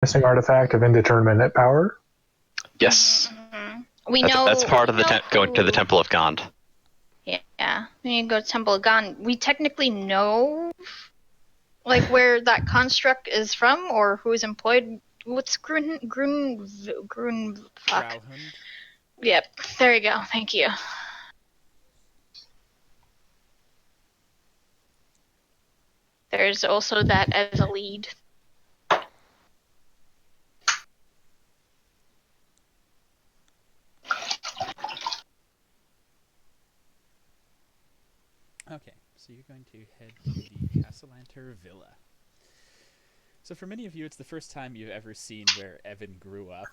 missing artifact of indeterminate power? Yes. Mm-hmm. That's part of the going to the Temple of Gond. Yeah, when you go to Temple of Gond, we technically know, like, where that construct is from or who is employed. What's fuck. Grauhund. Yep, there you go. Thank you. There's also that as a lead. Okay, so you're going to head to the Cassalanter Villa. So for many of you, it's the first time you've ever seen where Evan grew up,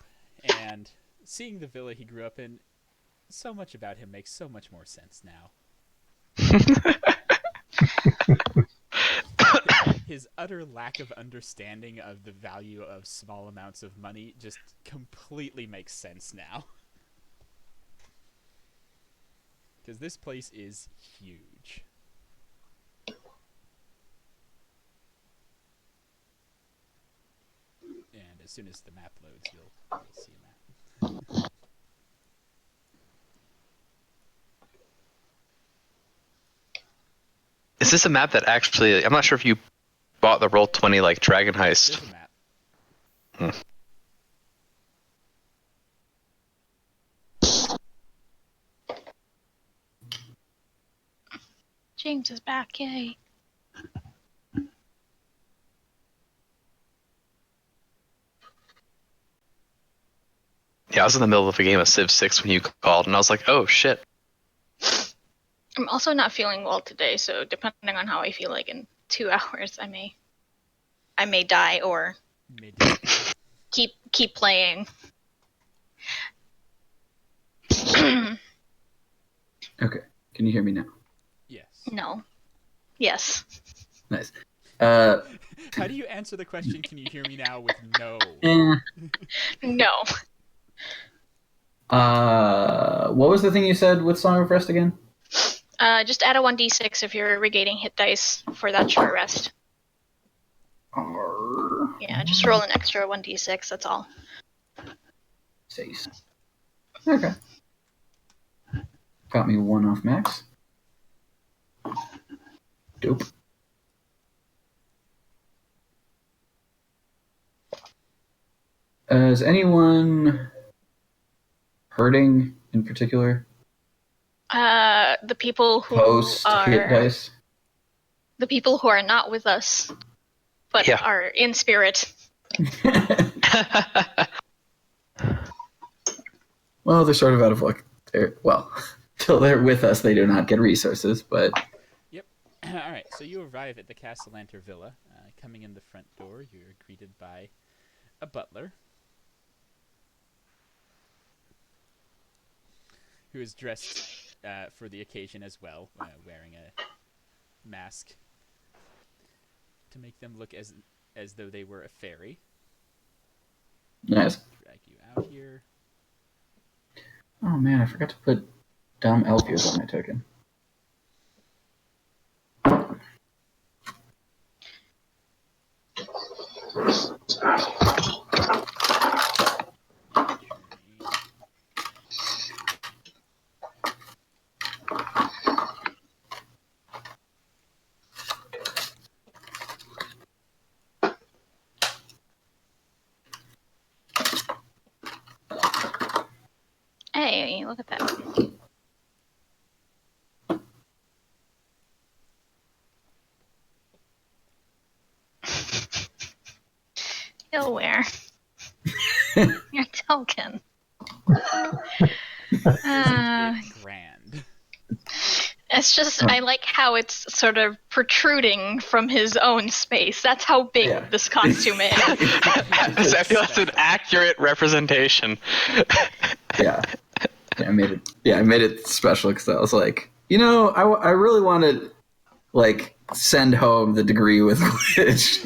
and seeing the villa he grew up in, so much about him makes so much more sense now. His utter lack of understanding of the value of small amounts of money just completely makes sense now. Because this place is huge. And as soon as the map loads, you'll see a map. Is this a map that actually... I'm not sure if you bought the Roll20 like Dragon Heist. There's a map. James is back, yay. Yeah, I was in the middle of a game of Civ 6 when you called, and I was like, oh, shit. I'm also not feeling well today, so depending on how I feel like in 2 hours, I may die or keep playing. Okay. Can you hear me now? Yes. No. Yes. Nice. How do you answer the question, can you hear me now, with no? No. What was the thing you said with Song of Rest again? Just add a 1d6 if you're regaining hit dice for that short rest. Yeah, just roll an extra 1d6, that's all. 6. Okay. Got me 1 off max. Dope. Is anyone hurting in particular? The people who Post hit dice? The people who are not with us, but are in spirit. Well, they're sort of out of luck. Till they're with us, they do not get resources, but... Yep. Alright, so you arrive at the Cassalanter Villa. Coming in the front door, you're greeted by a butler, who is dressed for the occasion as well, wearing a mask to make them look as though they were a fairy. Nice. Drag you out here. Oh man, I forgot to put Dom Elfius on my token. Hey, look at that. You'll wear your token. Grand. It's just, I like how it's sort of protruding from his own space. That's how big this costume is. I feel that's an accurate representation. Yeah, I made it special because I was like, I really want to send home the degree with which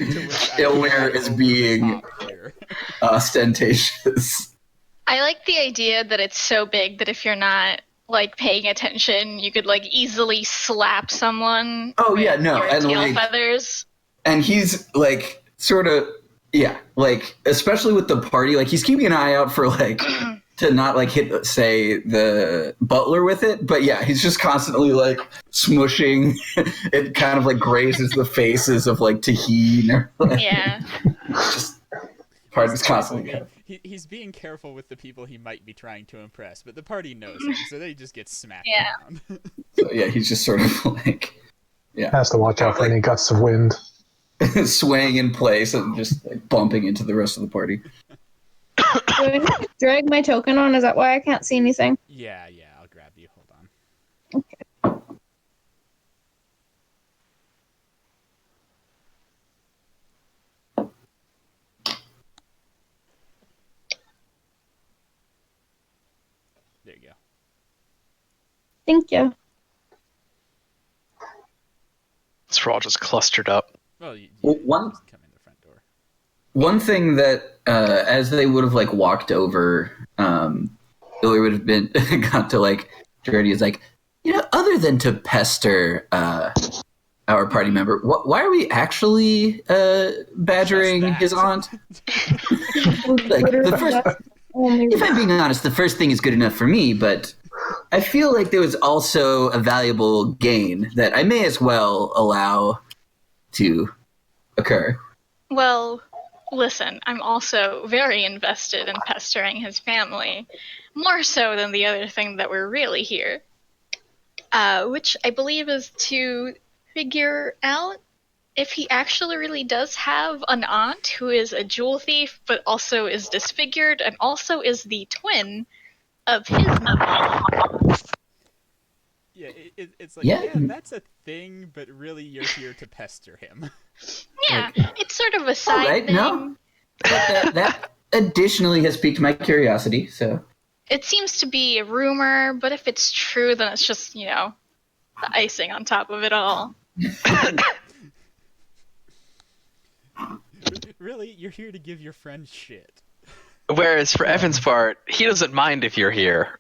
Ilmir is being ostentatious. I like the idea that it's so big that if you're not paying attention, you could easily slap someone. Oh yeah, no, your and tail feathers. And he's sort of Yeah, like especially with the party, like he's keeping an eye out for like to not like hit, say, the butler with it, but yeah, he's just constantly like smushing. It kind of like grazes the faces of like Taheen or like, Yeah. just party's constantly. He's being careful with the people he might be trying to impress, but the party knows him, so they just get smacked around. So yeah, he's just sort of like Has to watch out for any gusts of wind. swaying in place and just like bumping into the rest of the party. Do I need to drag my token on? Is that why I can't see anything? Yeah, I'll grab you. Hold on. Okay. There you go. Thank you. So we're all just clustered up. Well, you One just come in the front door. one thing that as they would have like walked over, Billy would have been got to like Jordy is like, you know, other than to pester our party member, why are we actually badgering Just that. his aunt? Like, the first, if I'm being honest, the first thing is good enough for me, but I feel like there was also a valuable gain that I may as well allow to occur. Well, listen, I'm also very invested in pestering his family, more so than the other thing that we're really here, which I believe is to figure out if he actually really does have an aunt who is a jewel thief, but also is disfigured and also is the twin of his mother. Yeah, it's like, Yeah. yeah, that's a thing, but really you're here to pester him. Yeah, it's sort of a All side right, thing. no, that additionally has piqued my curiosity. So It seems to be a rumor, but if it's true, then it's just, the icing on top of it all. Really, you're here to give your friend shit. Whereas for Evan's part, he doesn't mind if you're here.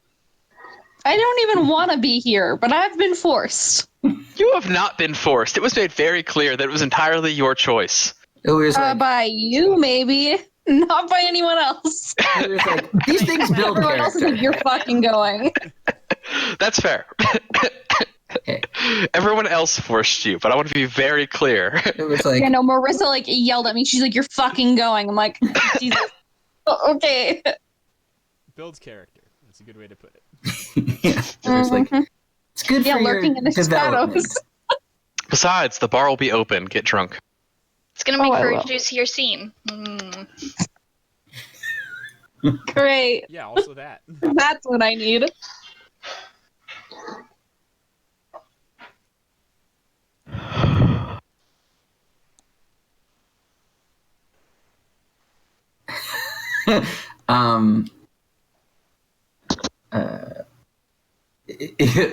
I don't even want to be here, but I've been forced. You have not been forced. It was made very clear that it was entirely your choice. it was like, By you, maybe. Not by anyone else. it was like these things build Everyone else is character. like, you're fucking going. That's fair. Okay. Everyone else forced you, but I want to be very clear. It was like Yeah, no, Marissa like yelled at me. She's like, you're fucking going. I'm like, Jesus. Okay. Builds character. That's a good way to put it. yeah, it was like it's good Yeah, for lurking your in the development. shadows. Besides, the bar will be open. Get drunk. It's gonna make I for will. a juicier scene. Great. Yeah, also that. That's what I need. um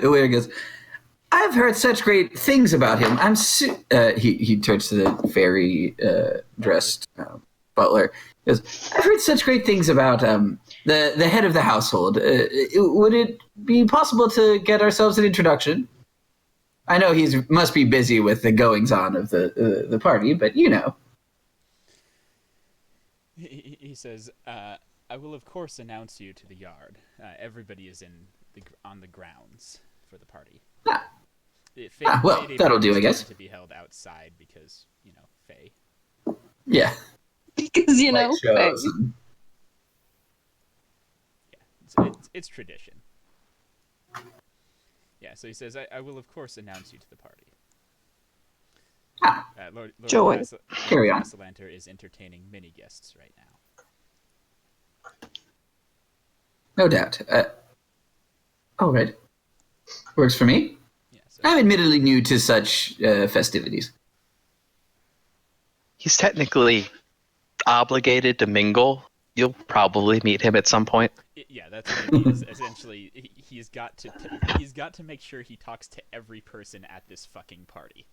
Where goes, I've heard such great things about him. He turns to the fairy dressed butler. He goes, I've heard such great things about the head of the household. Would it be possible to get ourselves an introduction? I know he must be busy with the goings on of the party, but you know. He says, I will of course announce you to the yard. Everybody is on the grounds for the party. Ah. Well, that'll do, I guess. To be held outside because, Faye. Yeah. Because, Light shows and- Yeah, it's tradition. Yeah, so he says, I will of course announce you to the party. Lord Joy. Carry on. Cassalanter is entertaining many guests right now. No doubt. All right. Works for me. Yeah, so I'm admittedly new to such festivities. He's technically obligated to mingle. You'll probably meet him at some point. yeah, that's what it is. Essentially, he's got to make sure he talks to every person at this fucking party.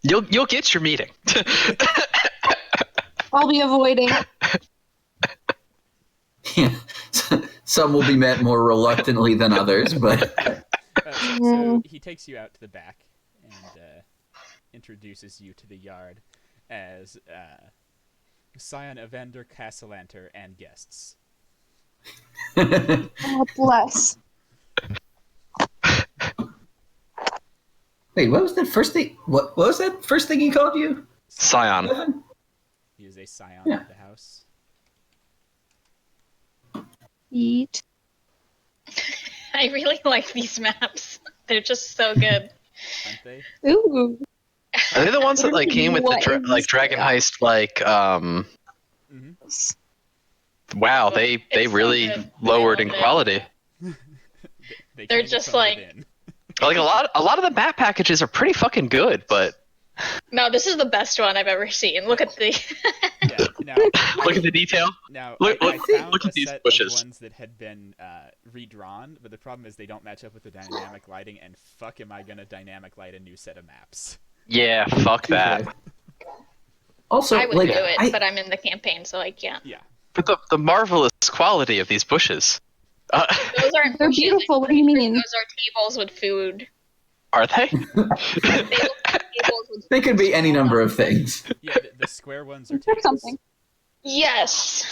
You'll get your meeting. I'll be avoiding. Yeah. Some will be met more reluctantly than others, but So he takes you out to the back and introduces you to the yard. as Scion Evander, Cassalanter, and guests. Oh, bless. Wait, what was that first thing? What was that first thing he called you? Scion. Evan? He is a Scion Yeah. of the house. Eat. I really like these maps. They're just so good. Aren't they? Ooh. Are they the ones that like came with the What is like Dragon Heist? Like, Mm-hmm. wow, they It's so really good. lowered I in love it. quality. They They're kinda just phoned like- it in. Like a lot of the map packages are pretty fucking good, but No, this is the best one I've ever seen. Look at the. Yeah. Now, look at the detail. now Look- I look- found look at a these set bushes. of ones that had been redrawn, but the problem is they don't match up with the dynamic lighting, and fuck am I gonna dynamic light a new set of maps. Yeah, fuck that. Also, I would like, do it, but I'm in the campaign, so I can't. Yeah. But the marvelous quality of these bushes. Those aren't They're bushes. beautiful. What do you mean? Those are tables with food. Are they? They look like tables with they could be any number of things. Yeah, the square ones are Or tables. something. Yes.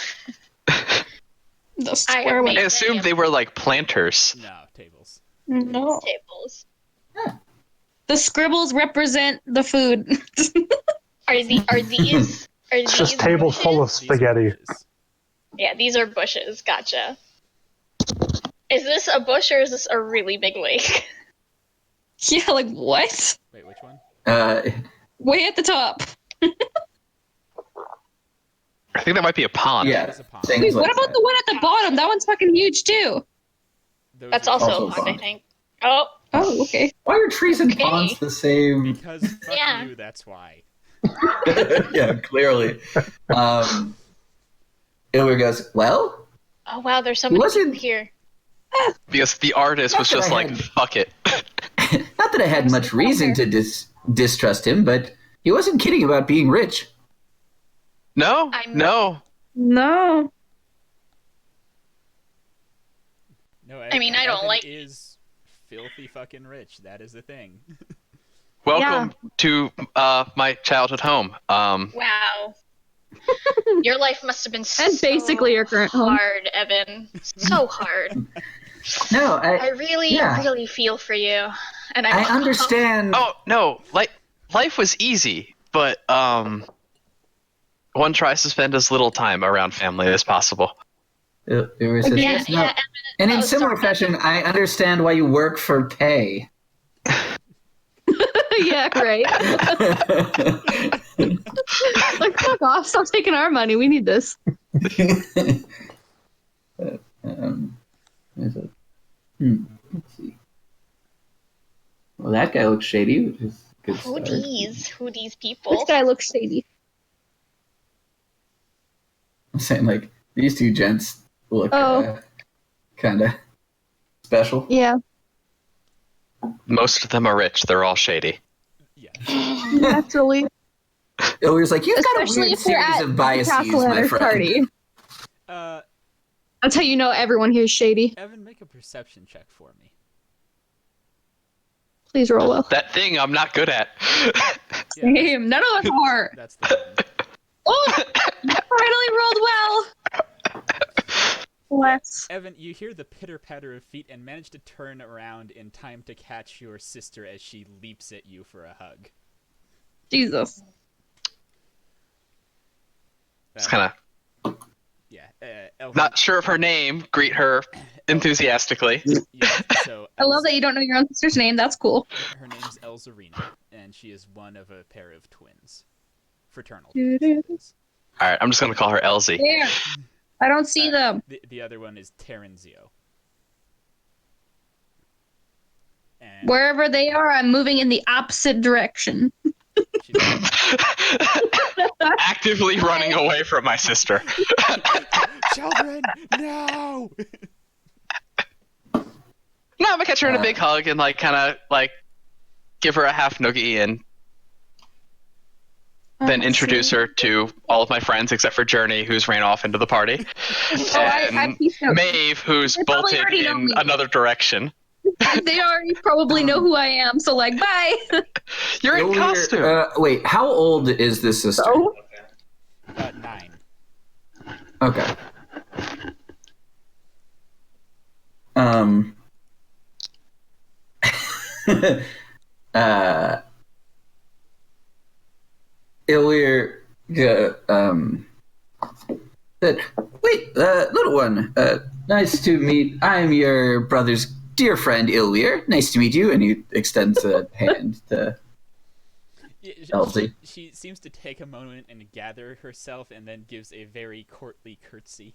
The square I one. I assumed they were like planters. No, tables. No. Tables. The scribbles represent the food. Are these? Are It's just these tables full of bushes? These are spaghetti. bushes. Yeah, these are bushes. Gotcha. Is this a bush or is this a really big lake? Yeah, like what? Wait, which one? Way at the top. I think that might be a pond. Yeah, It's a pond. things Wait, like what about that. the one at the bottom? That one's fucking huge too. Those That's are also Also a pond, I pond. think. Oh, Oh, okay. Why are trees and Okay. ponds the same? because fuck Yeah. you. That's why. Yeah, clearly. Ilwer goes, well, oh wow, there's so many wasn't- people here. Because the artist was Not that just I like, had- fuck it. not that I had much reason to distrust him, but he wasn't kidding about being rich. No, I'm- no. No. No, I mean, I don't Evan like- is filthy fucking rich. That is the thing. Welcome to my childhood home. Wow. Your life must have been That's basically your current home. hard, Evan. So hard. No, I really, Yeah. really feel for you. And I understand. Oh no, like life was easy, but one tries to spend as little time around family as possible. Ilwer says, Yeah, yes, no. yeah, Evan. And in Oh, similar sorry. fashion, I understand why you work for pay. Yeah, right. Like, fuck off. Stop taking our money. We need this. Is it? Let's see. Well, that guy looks shady, which is a good. Who start. these? Who these people? This guy looks shady. I'm saying, like, these two gents look Oh. kind of special. Yeah. Most of them are rich. They're all shady. Yeah. Naturally. Ilwer's like, you've got a Especially weird if we're series at of biases, my Cassalanter's friend. party. That's how you know everyone here is shady. Evan, make a perception check for me. Please roll well. That thing I'm not good at. Yeah, Damn, none of us are. that's the one. Oh, you finally rolled well. Bless. Evan, you hear the pitter-patter of feet and manage to turn around in time to catch your sister as she leaps at you for a hug. Jesus. It's kind of Yeah. Elvin, not sure of her name. Greet her enthusiastically. Yeah, so I love that you don't know your own sister's name. That's cool. her name's Elzarina, and she is one of a pair of twins. Fraternal Doo-doo. twins. All right, I'm just gonna call her Elsie. There. I don't see them. The other one is Terenzio. And Wherever they are, I'm moving in the opposite direction. she's Actively running away from my sister. children, no! No, I'm gonna catch her in a big hug and like kind of like give her a half noogie and then introduce her to all of my friends except for Journey, who's ran off into the party, I and pieced out. Maeve, who's They probably bolted already know in me. another direction. They already probably know who I am, so like, bye. You're in costume. Wait, how old is this sister? So, 9. Okay. Illyr, said, wait, little one, nice to meet. I'm your brother's dear friend, Illyr. Nice to meet you. And he extends a hand to Elsie. She seems to take a moment and gather herself and then gives a very courtly curtsy.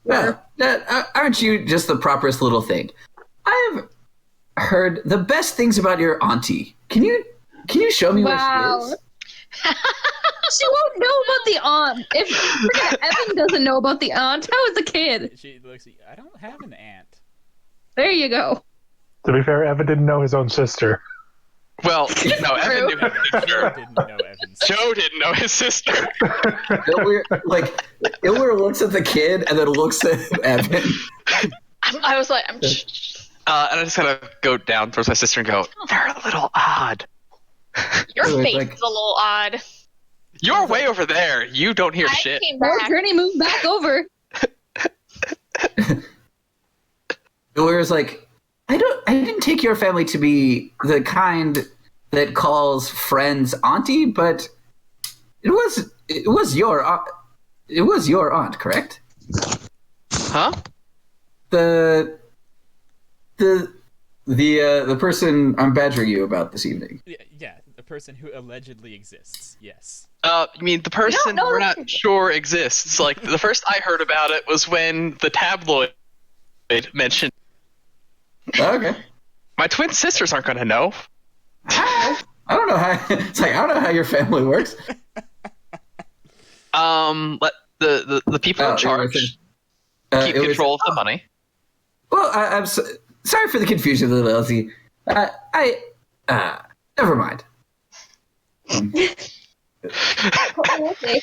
Aren't you just the properest little thing? I've heard the best things about your auntie. Can you show me where she is? she won't know about the aunt. If freaking Evan doesn't know about the aunt, how is the kid? She looks like, I don't have an aunt. There you go. To be fair, Evan didn't know his own sister. Well, no, Evan knew his Joe sister. didn't know Evan's. Joe didn't know his sister. Illyr looks at the kid and then looks at Evan. I was like, And I just kind of go down towards my sister and go, they're a little odd. your It's face like- is a little odd. You're way over there. You don't hear I shit. came More back. journey moved back over. Illyr's like, I didn't take your family to be the kind that calls friends auntie, but it was your aunt, correct? Huh? The person I'm badgering you about this evening. Yeah, the person who allegedly exists. Yes. You mean the person know we're that- not sure exists? Like, the first I heard about it was when the tabloid mentioned. Okay. My twin sisters aren't going to know. I don't know how. It's like, I don't know how your family works. Let the people in charge keep control of the money. Well, I'm sorry for the confusion, little Elsie. Never mind. Okay.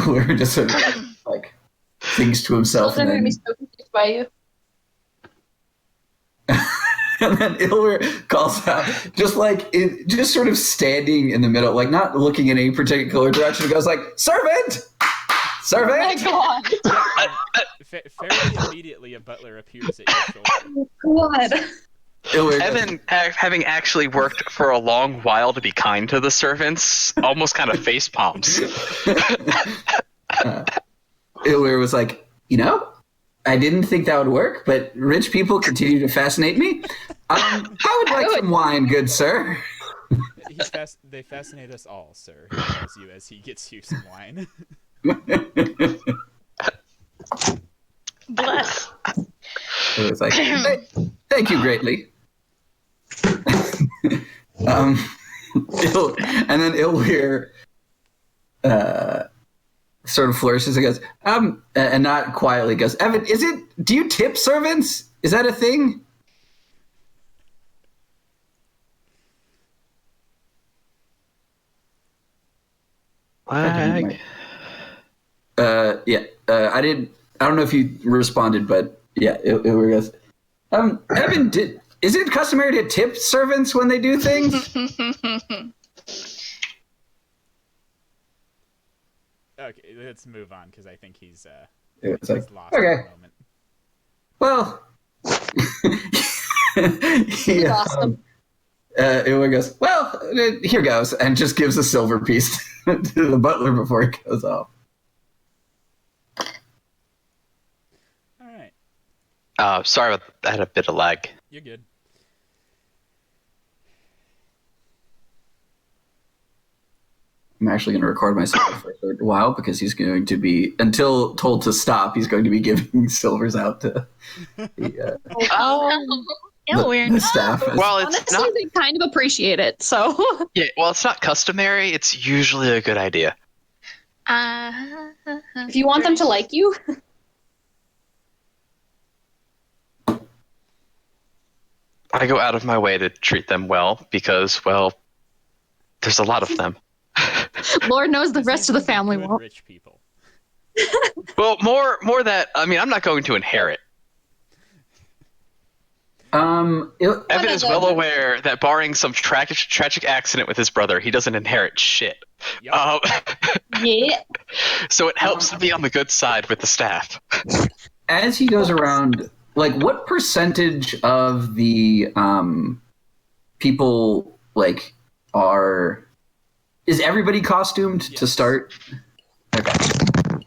We're just sort of like thinks to himself, I'm and gonna be then, so confused by you. and then Illyr calls out, just sort of standing in the middle, like not looking in any particular direction. Goes like, "Servant, Oh my servant." god. Fairly immediately, a butler appears at your shoulder. God. Illyr goes, Evan, having actually worked for a long while to be kind to the servants, almost kind of face palms. Illyr was like, I didn't think that would work, but rich people continue to fascinate me. I would like some wine, good sir. They fascinate us all, sir. He tells you as he gets you some wine. Bless. It was like, thank you greatly. And then Illyr sort of flourishes and goes, and not quietly goes, Evan, do you tip servants? Is that a thing? Flag. Yeah. I don't know if you responded, but yeah, Illyr goes, Evan, is it customary to tip servants when they do things? Okay, let's move on because I think he's It's like, lost okay. at the moment. Well, He's awesome. Illyr goes, well, here goes, and just gives a silver piece to the butler before he goes off. All right, Sorry about that. I had a bit of lag. you're good. I'm actually going to record myself for a short while because he's going to be, until told to stop, he's going to be giving silvers out to the Weird. staff. Well, it's Honestly, not. they kind of appreciate it, so. Yeah, well, it's not customary. It's usually a good idea. If you want them to like you, I go out of my way to treat them well because, well, there's a lot of them. Lord knows the These rest of the seem to be family good won't. Rich people. Well, more that. I mean, I'm not going to inherit. Evan is well aware that barring some tragic accident with his brother, he doesn't inherit shit. Yup. Yeah. So it helps to be on the good side with the staff. As he goes around, like, what percentage of the people like is everybody costumed to Yes. start? Okay.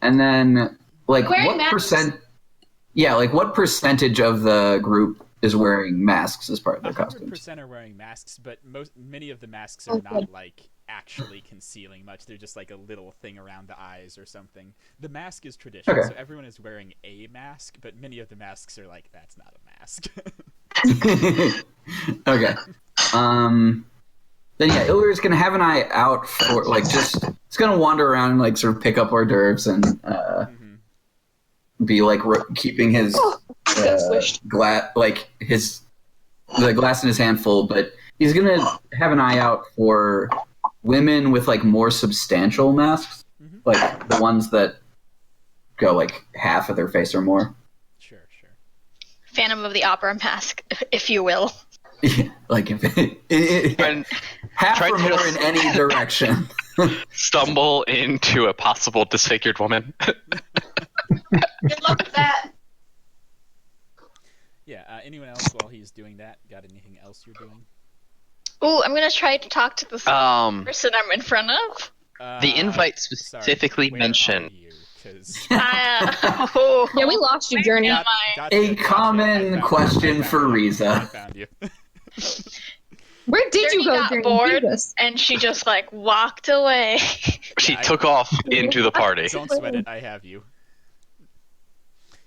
And then, like, Wearing what masks? percent? Yeah, like, what percentage of the group is wearing masks as part of their 100% costumes? are wearing masks, but many of the masks are not like actually concealing much. They're just like a little thing around the eyes or something. The mask is tradition, Okay. so everyone is wearing a mask, but many of the masks are like, that's not a mask. Okay. Then yeah, Illyri's gonna have an eye out for like it's gonna wander around and like sort of pick up hors d'oeuvres and be like keeping his glass the glass in his hand full, but he's gonna have an eye out for women with like more substantial masks, like the ones that go like half of their face or more. Sure. Phantom of the Opera mask, if you will. Like And half try or to more just- in any direction. stumble into a possible disfigured woman. Good luck with that. Yeah, anyone else while he's doing that? Got anything else you're doing? Ooh, I'm gonna try to talk to this person I'm in front of. The invite Sorry, specifically where mentioned. are you? 'Cause Oh, Yeah, we lost you, Journey. Am I? Gotcha. common I found question you. for I Riza. found you. Where did you Journey go, got Journey? bored. Jesus. And she just like walked away. She Yeah, took off into the party. Don't sweat it. I have you.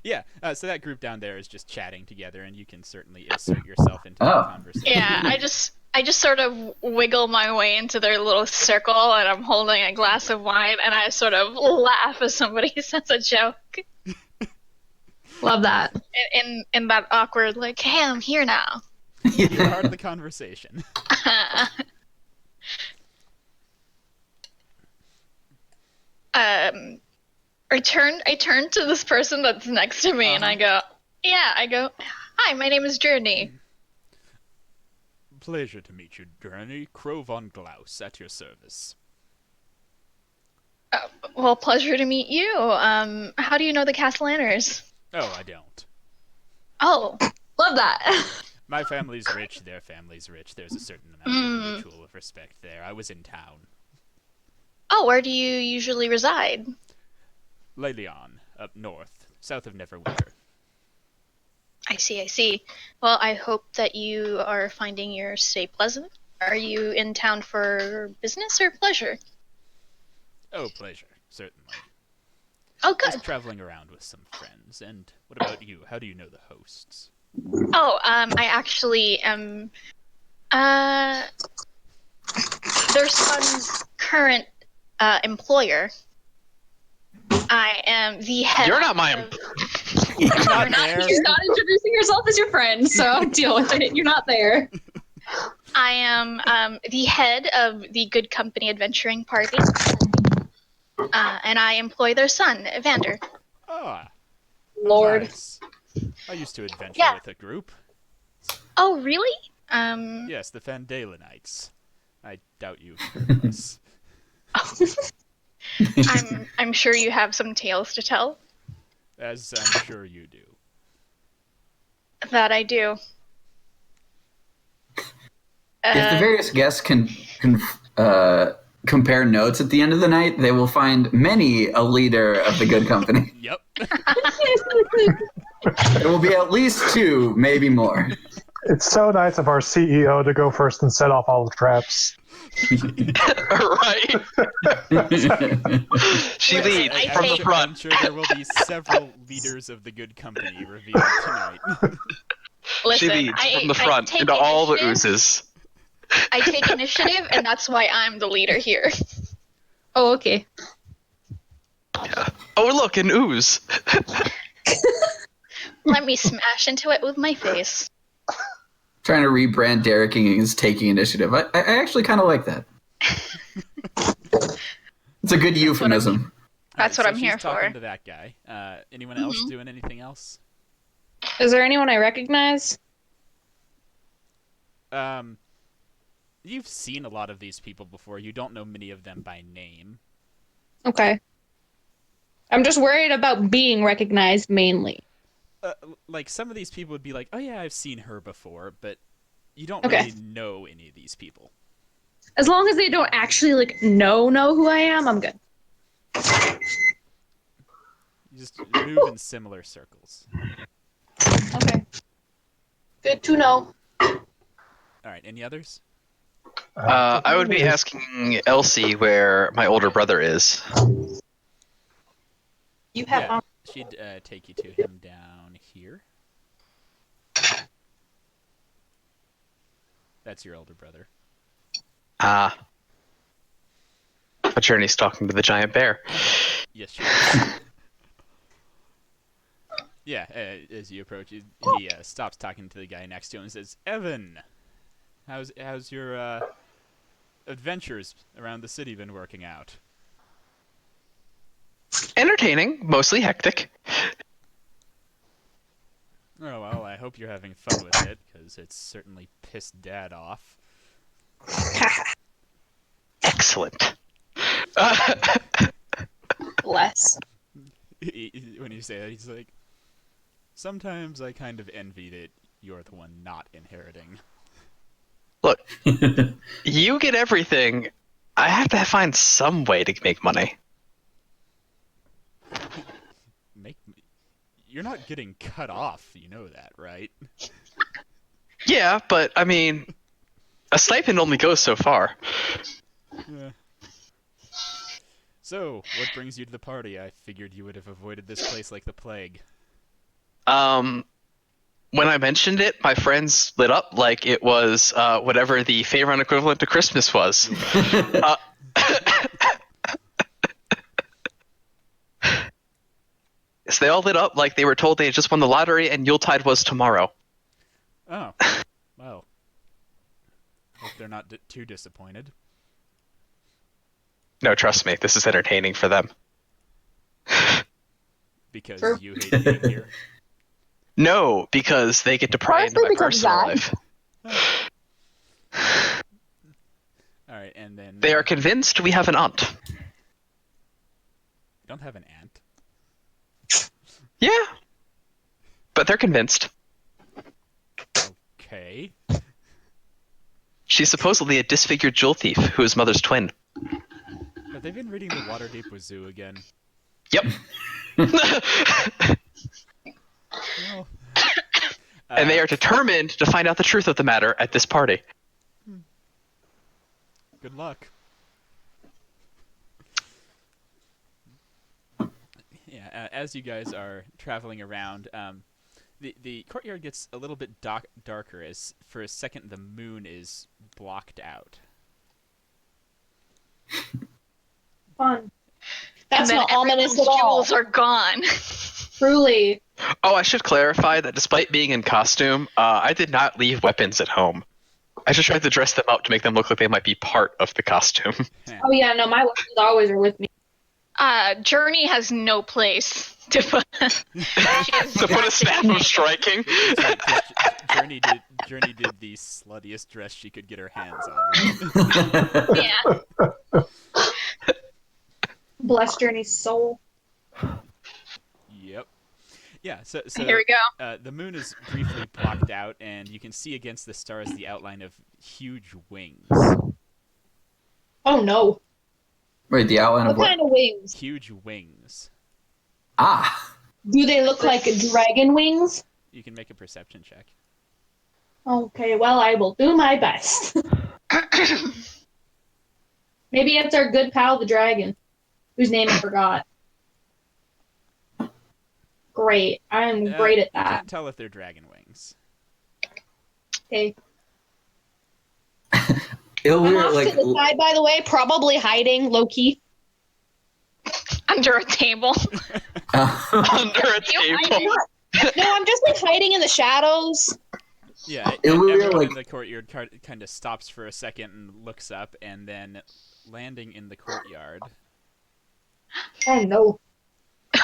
Yeah, so that group down there is just chatting together, and you can certainly insert yourself into the conversation. Yeah, I just sort of wiggle my way into their little circle, and I'm holding a glass of wine, and I sort of laugh as somebody says a joke. Love that. In that awkward, like, hey, I'm here now. You're part of the conversation. I turn to this person that's next to me, and I go, hi, my name is Journey. Pleasure to meet you, Journey. Crow von Glaus, at your service. Well, pleasure to meet you. How do you know the Cassalanters? Oh, I don't. Oh, Love that. My family's rich, their family's rich. There's a certain amount of mutual respect there. I was in town. oh, where do you usually reside? Lelion, up north, south of Neverwinter. I see. Well, I hope that you are finding your stay pleasant. Are you in town for business or pleasure? Oh, pleasure, certainly. Oh, Just good. traveling around with some friends. And what about you? How do you know the hosts? Oh, I actually am their son's current employer. I am the head. You're not my. You're You're not not there. here. You're not introducing yourself as your friend, so deal with it. You're not there. I am the head of the Good Company Adventuring Party, and I employ their son, Vander. Ah, Lord. nice. I used to adventure Yeah. with a group. Oh, really? Yes, the Fandalenites. I doubt you've heard of us. I'm sure you have some tales to tell. As I'm sure you do. That I do. If the various guests can compare notes at the end of the night, they will find many a leader of the good company. Yep. There will be at least two, maybe more. It's so nice of our CEO to go first and set off all the traps. Right? She leads I from the take- I'm front. sure there will be several leaders of the good company revealed tonight. Listen, She leads I from the front take into all the initiative. oozes. I take initiative, and that's why I'm the leader here. Oh, okay. Oh, look, an ooze. Let me smash into it with my face. Trying to rebrand Derekking as taking initiative. I actually kind of like that. It's a good euphemism. That's what Alright, so I'm here she's talking for. to that guy. Anyone else doing anything else? Is there anyone I recognize? you've seen a lot of these people before. You don't know many of them by name. Okay. I'm just worried about being recognized mainly. Like, some of these people would be like, oh yeah, I've seen her before, but you don't Okay. really know any of these people. As long as they don't actually, like, know who I am, I'm good. You just move in similar circles. Okay. Good to know. Alright, any others? I would be asking Elsie where my older brother is. You have Yeah, she'd take you to him down here. That's your older brother. Ah. But Journey's talking to the giant bear. Yes, she is. Yeah, as you approach, he stops talking to the guy next to him and says, Evan, how's your adventures around the city been working out? Entertaining, mostly hectic. Oh, well, I hope you're having fun with it, because it's certainly pissed Dad off. Excellent. Bless. When you say that, he's like, sometimes I kind of envy that you're the one not inheriting. Look, you get everything. I have to find some way to make money. You're not getting cut off, you know that, right? Yeah, but I mean, a stipend only goes so far. Yeah. So, what brings you to the party? I figured you would have avoided this place like the plague. When I mentioned it, my friends lit up like it was whatever the Faerun equivalent to Christmas was. So they all lit up like they were told they had just won the lottery and Yuletide was tomorrow. Oh, well. Hope they're not too disappointed. No, trust me, this is entertaining for them. Because True. you hate being here. No, because they get to pry into Honestly, my because personal that. life. Alright, and then... They are convinced we have an aunt. You don't have an aunt. Yeah. But they're convinced. Okay. She's supposedly a disfigured jewel thief who is mother's twin. Have they been reading the Waterdeep Wazoo again? Yep. Well, And they are determined to find out the truth of the matter at this party. good luck. Yeah, as you guys are traveling around, the courtyard gets a little bit darker as for a second the moon is blocked out. Fun. That's and then not ominous everyone's at all. jewels are gone. Truly. Oh, I should clarify that despite being in costume, I did not leave weapons at home. I just tried to dress them up to make them look like they might be part of the costume. Oh yeah, no, my weapons always are with me. Journey has no place to put. She has To put a staff of striking. Journey did the sluttiest dress she could get her hands on. Yeah. Bless Journey's soul. Yep. Yeah, so Here we go. the moon is briefly blocked out, and you can see against the stars the outline of huge wings. Oh no. Wait, the outline What of what? kind of wings? Huge wings. Ah! Do they look like dragon wings? You can make a perception check. Okay, well, I will do my best. Maybe it's our good pal, the dragon, whose name I forgot. Great. I'm great at You that. can't tell if they're dragon wings. Okay. It'll I'm be off like to the side, by the way, probably hiding, low-key. Under a table. Under a table. No, I'm just, like, hiding in the shadows. Yeah, It will be everyone like- in the courtyard kind of stops for a second and looks up, and then landing in the courtyard. Oh, no.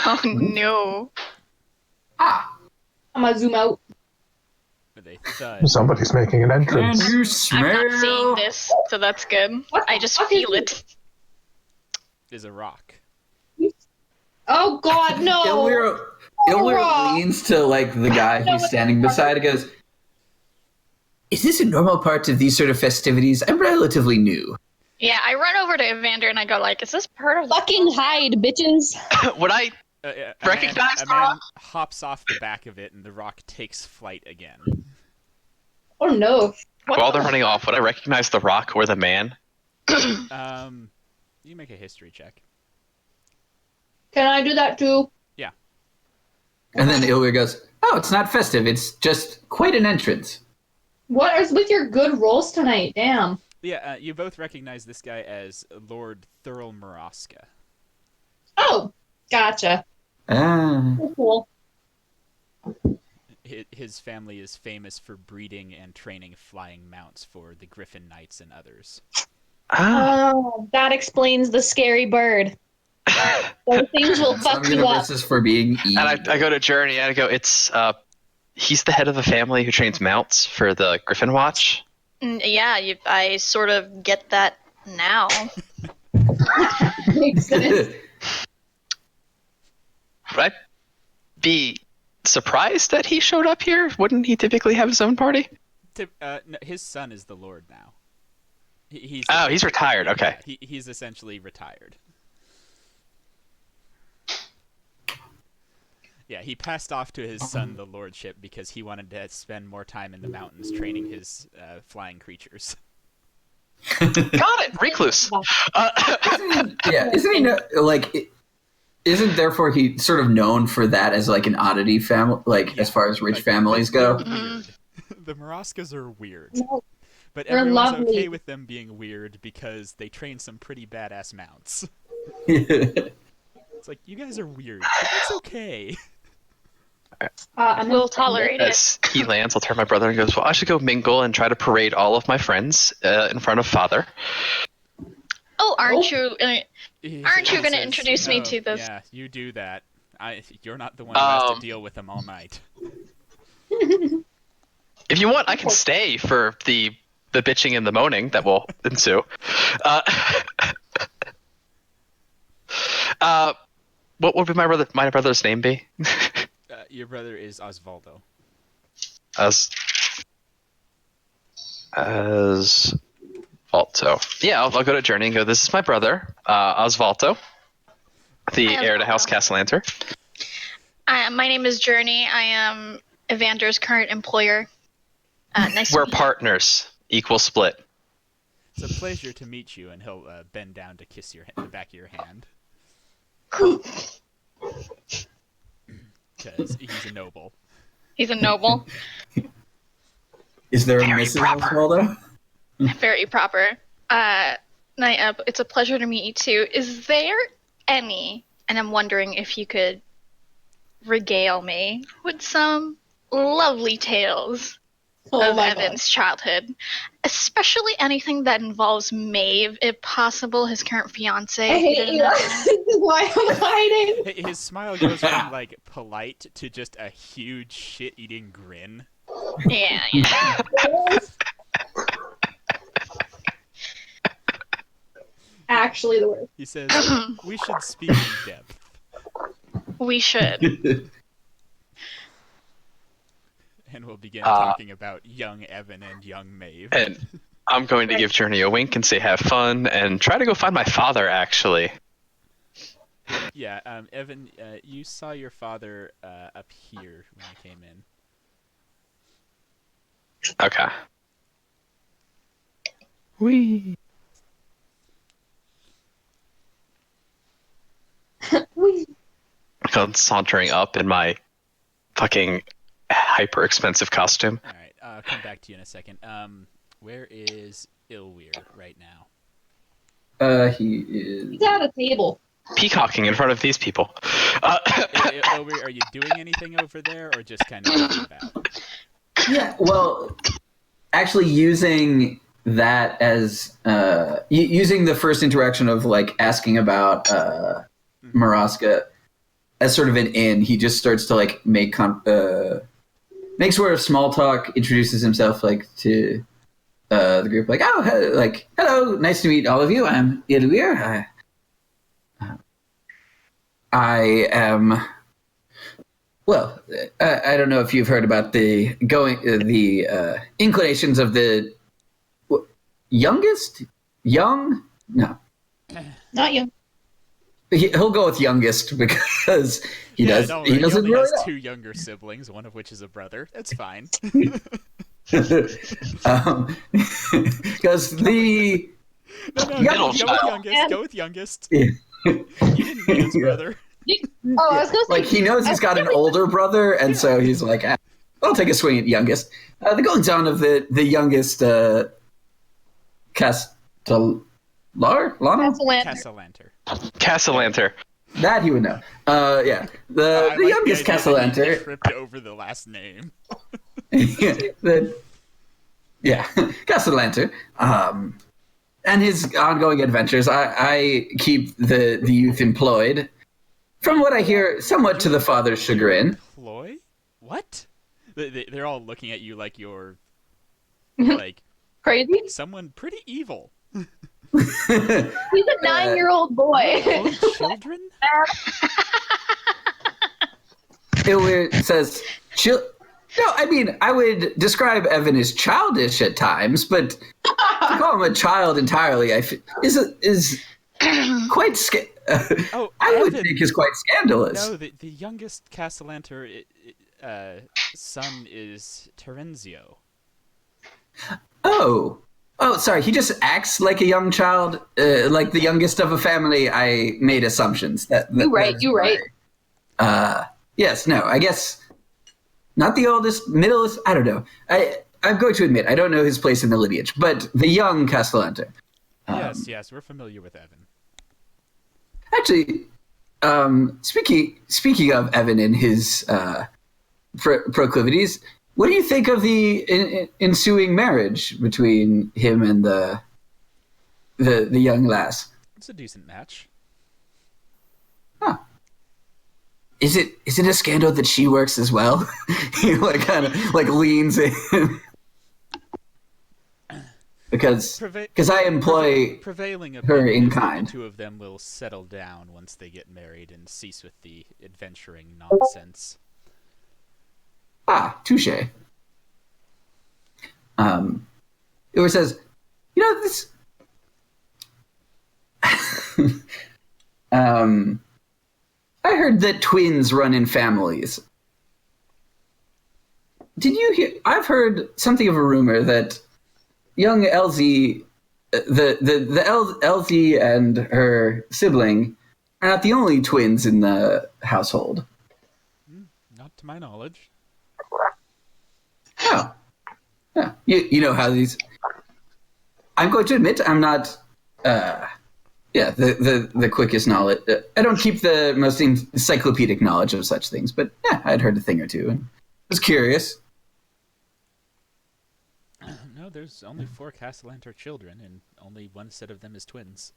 Oh no. ah! I'm gonna zoom out. with a thud. Somebody's making an Can entrance. you I'm smell? not seeing this, so that's good. What the I just fuck is feel it. Is a rock. Oh God, no! Ilwyr leans to like the guy he's standing beside and goes, "Is this a normal part of these sort of festivities? I'm relatively new." Yeah, I run over to Evander and I go like, "Is this part of the Fucking hide, bitches! Would I recognize a the man rock? hops off the back of it, and the rock takes flight again. Oh no! While they're running off, would I recognize the rock or the man? You make a history check. Can I do that too? And then Ilwyr goes, "Oh, it's not festive. It's just quite an entrance." What is with your good rolls tonight? Damn. Yeah, you both recognize this guy as Lord Thurl Maraska. Oh, gotcha. Ah. Cool. His family is famous for breeding and training flying mounts for the Griffin Knights and others. Oh, that explains the scary bird. Those things will Some fuck you up. universes for being eaten. And I go to Journey and I go, it's he's the head of the family who trains mounts for the Griffin Watch. Yeah, I sort of get that now. Makes sense. Would I be surprised that he showed up here? Wouldn't he typically have his own party? No, his son is the Lord now. He's retired. Okay. He's essentially retired. Yeah, he passed off to his son the lordship because he wanted to spend more time in the mountains training his flying creatures. Got it. Recluse. Isn't he isn't therefore he sort of known for that as like an oddity family, as far as rich families go? The Maraskas are weird. No, But they're everyone's lovely. okay with them being weird because they train some pretty badass mounts. It's like, you guys are weird, but that's okay. We'll tolerate it. As he lands, I'll turn to my brother and goes, well, I should go mingle and try to parade all of my friends in front of Father. Oh, aren't you He going to says, introduce me "No, to this?" Yeah, you do that. You're not the one who has to deal with them all night. If you want, I can stay for the bitching and the moaning that will ensue. What would be my brother's name be? Your brother is Osvaldo. Osvaldo. Yeah, I'll go to Journey and go, this is my brother, Osvaldo, the Hi, heir to House Osvaldo. Cassalanter. My name is Journey. I am Evander's current employer. Nice We're to meet you. partners, equal split. It's a pleasure to meet you, and he'll bend down to kiss the back of your hand. Because he's a noble. He's a noble. Is there a Very Mrs. proper. Osvaldo? Very proper. It's a pleasure to meet you too. Is there any, and I'm wondering if you could regale me with some lovely tales Oh of my Evan's childhood, especially anything that involves Maeve, if possible, his current fiance. I hate you. This is why I'm hiding. His smile goes from, like, polite to just a huge shit-eating grin. Yeah. Actually, the worst. He says, we should speak in depth. We should. And we'll begin talking about young Evan and young Maeve. And I'm going to give Journey a wink and say have fun and try to go find my father, actually. Yeah, Evan, you saw your father up here when you came in. Okay. Wee. I'm sauntering up in my fucking hyper expensive costume. All right, I'll come back to you in a second. Where is Ilwyr right now? He is. He's at a table. Peacocking in front of these people. Ilwyr, are you doing anything over there, or just kind of thinking about? Yeah, well, actually using that as using the first interaction of like asking about Maraska as sort of an in, he just starts to like make makes word of small talk, introduces himself like to the group, like, oh, hello, nice to meet all of you. I'm Ilwir. I am. Well, I don't know if you've heard about the inclinations of the youngest. Young? No, Not you. he'll go with youngest because he doesn't He really only has know. 2 younger siblings, one of which is a brother. That's fine. Because the No, Middle go with child. youngest. Go with youngest. Yeah. You didn't meet his brother. Oh, I was gonna say, like he knows he's got an older brother, and so he's like, I'll take a swing at youngest. The goings on of the youngest Castellar? Cassalanter. Cassalanter. That he would know. Yeah. The I like youngest the idea that he Cassalanter. tripped over the last name. Cassalanter. And his ongoing adventures. I keep the youth employed. From what I hear, somewhat to the father's chagrin. Ploy? What? They're all looking at you like you're like crazy. someone pretty evil. He's a 9-year-old boy. Own children? It says, no, I mean, I would describe Evan as childish at times, but to call him a child entirely, is quite Oh, I would Evan. think is quite scandalous. No, the youngest Cassalanter son is Terenzio. Oh, sorry. He just acts like a young child, like the youngest of a family. I made assumptions. You right. Yes, no. I guess not the oldest, middlest. I don't know. I'm going to admit I don't know his place in the lineage, but the young Cassalanter. Yes, we're familiar with Evan. Actually, speaking of Evan and his proclivities, what do you think of the ensuing marriage between him and the young lass? It's a decent match. Huh. Is it a scandal that she works as well? He kind of leans in. Because I employ prevailing her in opinion is that kind. the two of them will settle down once they get married and cease with the adventuring nonsense. Touche. It says, this. I heard that twins run in families. Did you hear? I've heard something of a rumor that young Elsie, Elsie and her sibling are not the only twins in the household. Not to my knowledge. Oh. Yeah. You know how these... I'm going to admit I'm not... the quickest knowledge. I don't keep the most encyclopedic knowledge of such things, but I'd heard a thing or two and was curious. No, there's only 4 Cassalanter children, and only one set of them is twins.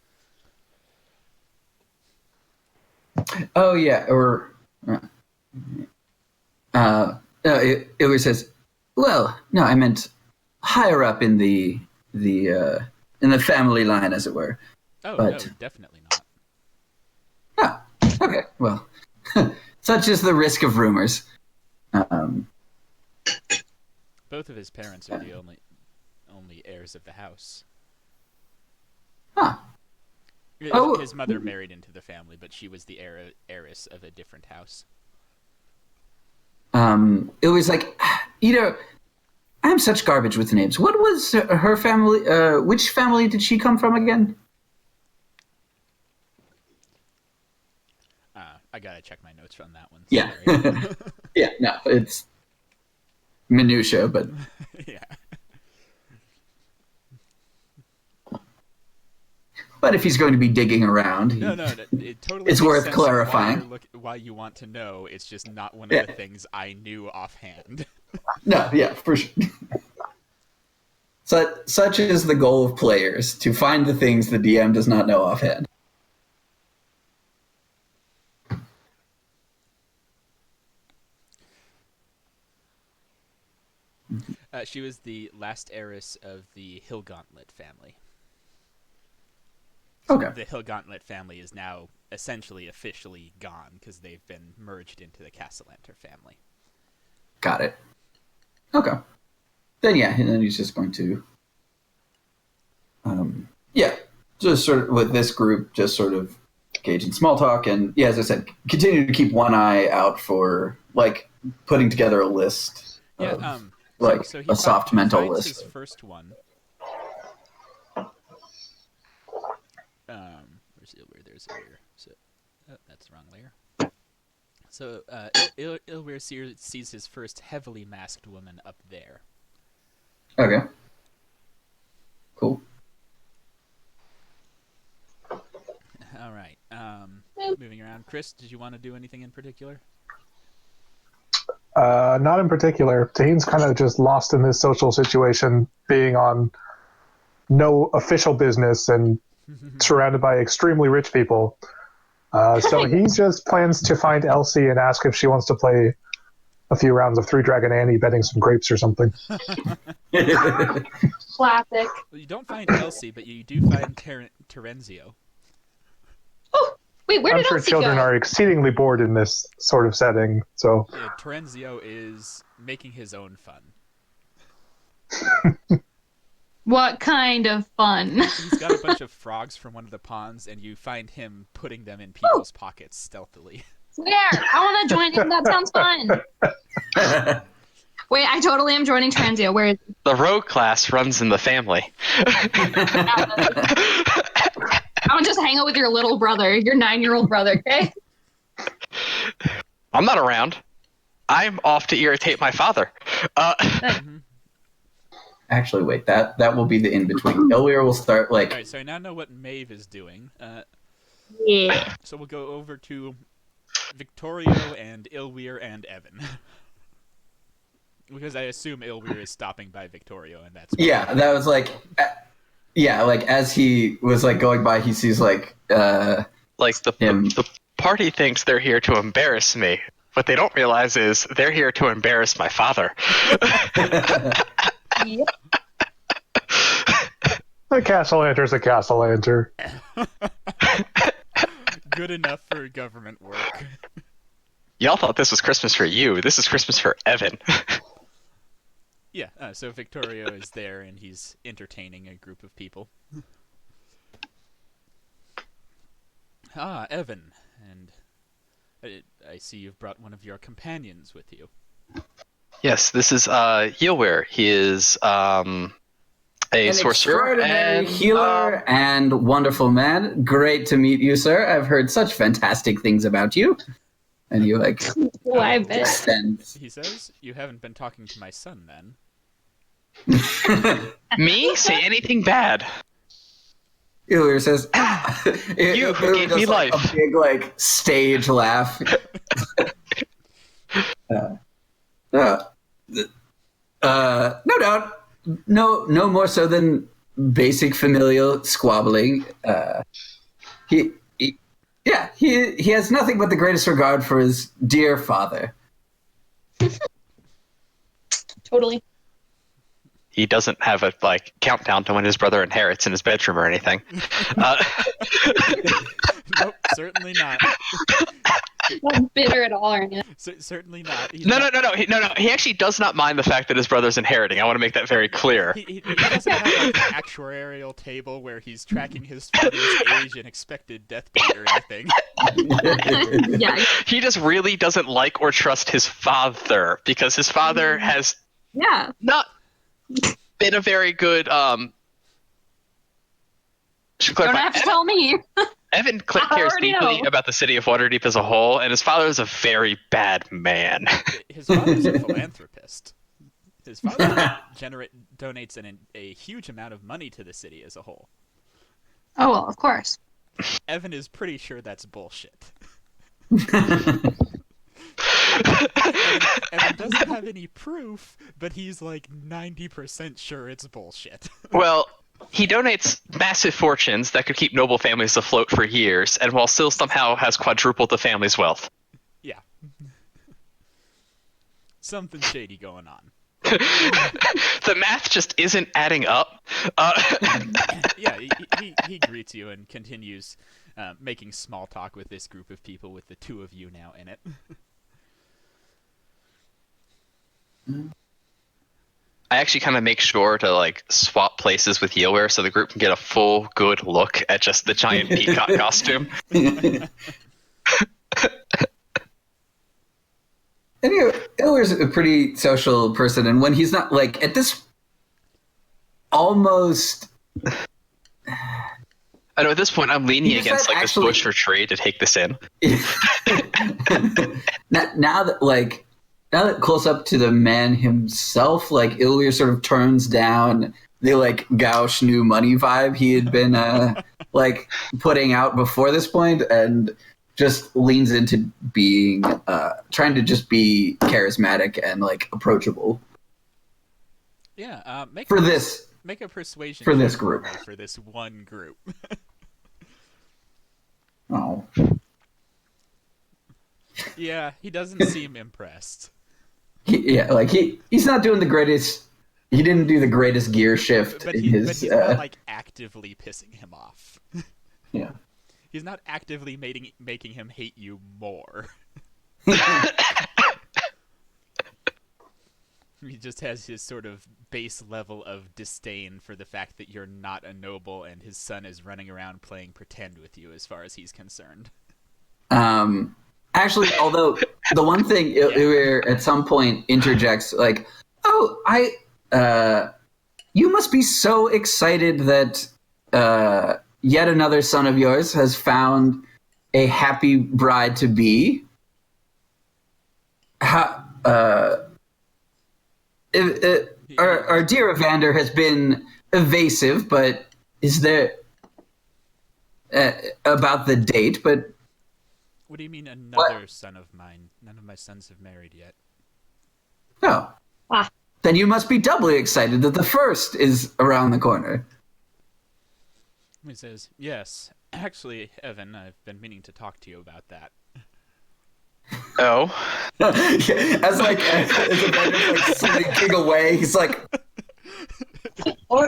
Oh yeah, or it says, well, no, I meant higher up in the family line, as it were. Oh, but... no, definitely not. Okay, well, such is the risk of rumors. Both of his parents are the only heirs of the house. His mother married into the family, but she was the heiress of a different house. It was I'm such garbage with names. What was her family? Which family did she come from again? I gotta check my notes on that one. Yeah. Sorry. Yeah, no, it's minutia, but yeah. But if he's going to be digging around, No, it totally it's makes worth sense clarifying. Why you want to know. It's just not one of the things I knew offhand. No, yeah, for sure. Such is the goal of players, to find the things the DM does not know offhand. She was the last heiress of the Hillgauntlet family. Okay. The Hillgauntlet family is now essentially officially gone because they've been merged into the Cassalanter family. Got it. Okay. Then and then he's just going to, just sort of with this group, just sort of engage in small talk, and as I said, continue to keep one eye out for like putting together a list. So a soft mental finds list. His first one. Where's Ilwyr? There's Ilwyr. So, that's the wrong layer. So Ilwyr sees his first heavily masked woman up there. Okay. Cool. All right. Moving around. Chris, did you want to do anything in particular? Not in particular. Tahine's kind of just lost in this social situation, being on no official business and surrounded by extremely rich people. So he just plans to find Elsie and ask if she wants to play a few rounds of Three Dragon Annie, betting some grapes or something. Classic. Well, you don't find Elsie, but you do find Terenzio. Oh, wait, where I'm did sure Elsie children go? are exceedingly bored in this sort of setting, so... Yeah, Terenzio is making his own fun. What kind of fun? He's got a bunch of frogs from one of the ponds, and you find him putting them in people's pockets stealthily. Where? I want to join in. That sounds fun. Wait, I totally am joining Transio. Where is it? The rogue class runs in the family. I want to just hang out with your little brother, your 9-year-old brother, okay? I'm not around. I'm off to irritate my father. Actually, wait. That will be the in between. Ilwyr will start like. All right, so I now know what Maeve is doing. Yeah. So we'll go over to Victorio and Ilwyr and Evan. Because I assume Ilwyr is stopping by Victorio, and that's... Yeah, that was like... like as he was like going by, he sees like... Like the party thinks they're here to embarrass me. What they don't realize is they're here to embarrass my father. Yep. A Cassalanter's a Cassalanter. Good enough for government work. Y'all thought this was Christmas for you. This is Christmas for Evan. Yeah, so Victorio is there, and he's entertaining a group of people. Evan, and I see you've brought one of your companions with you. Yes, this is Ylwyr. He is a sorcerer extraordinary and healer and wonderful man. Great to meet you, sir. I've heard such fantastic things about you. And he like Oh, I bet. extends. He says, "You haven't been talking to my son, then." me say anything bad. Ilwyr says, You who gave me life. A big like stage laugh. No doubt. No more so than basic familial squabbling. He has nothing but the greatest regard for his dear father. Totally. He doesn't have a countdown to when his brother inherits in his bedroom or anything. Nope, certainly not. Not bitter at all, Arnya. Certainly not. He's No. not- He actually does not mind the fact that his brother's inheriting. I want to make that very clear. He doesn't have like an actuarial table where he's tracking his father's age and expected death date or anything. Yeah. He just really doesn't like or trust his father because his father has Yeah. not been a very good. Should Don't clarify. have to tell me. Evan I cares already deeply know. about the city of Waterdeep as a whole, and his father is a very bad man. His father's a philanthropist. His father donates a huge amount of money to the city as a whole. Oh, well, of course. Evan is pretty sure that's bullshit. Evan doesn't have any proof, but he's like 90% sure it's bullshit. Well, he donates massive fortunes that could keep noble families afloat for years, and while still somehow has quadrupled the family's wealth. Yeah. Something shady going on. The math just isn't adding up. Yeah, he greets you and continues making small talk with this group of people with the two of you now in it. I actually kind of make sure to like swap places with Yilware so the group can get a full good look at just the giant peacock costume. Anyway, Ilwer's a pretty social person, and when he's not like at this almost. I know at this point I'm leaning Because against that like actually- this bush or tree to take this in. now that close up to the man himself, like Ilwyr sort of turns down the like gauche new money vibe he had been like putting out before this point, and just leans into being trying to just be charismatic and like approachable. Yeah, make a persuasion for this check group. for this one group. Oh. Yeah, he doesn't seem impressed. He's not doing the greatest. He didn't do the greatest gear shift But in he's his. not like actively pissing him off. Yeah. He's not actively making him hate you more. He just has his sort of base level of disdain for the fact that you're not a noble and his son is running around playing pretend with you as far as he's concerned. Actually, although the one thing Ilwyr at some point interjects, like, "Oh, you must be so excited that yet another son of yours has found a happy bride to be." Our dear Evander has been evasive, but is there about the date? But what do you mean another son of mine? None of my sons have married yet. no. Then you must be doubly excited that the first is around the corner. He says, "Yes, actually, Evan, I've been meaning to talk to you about that." Oh. as Evander's like slinking away, he's like,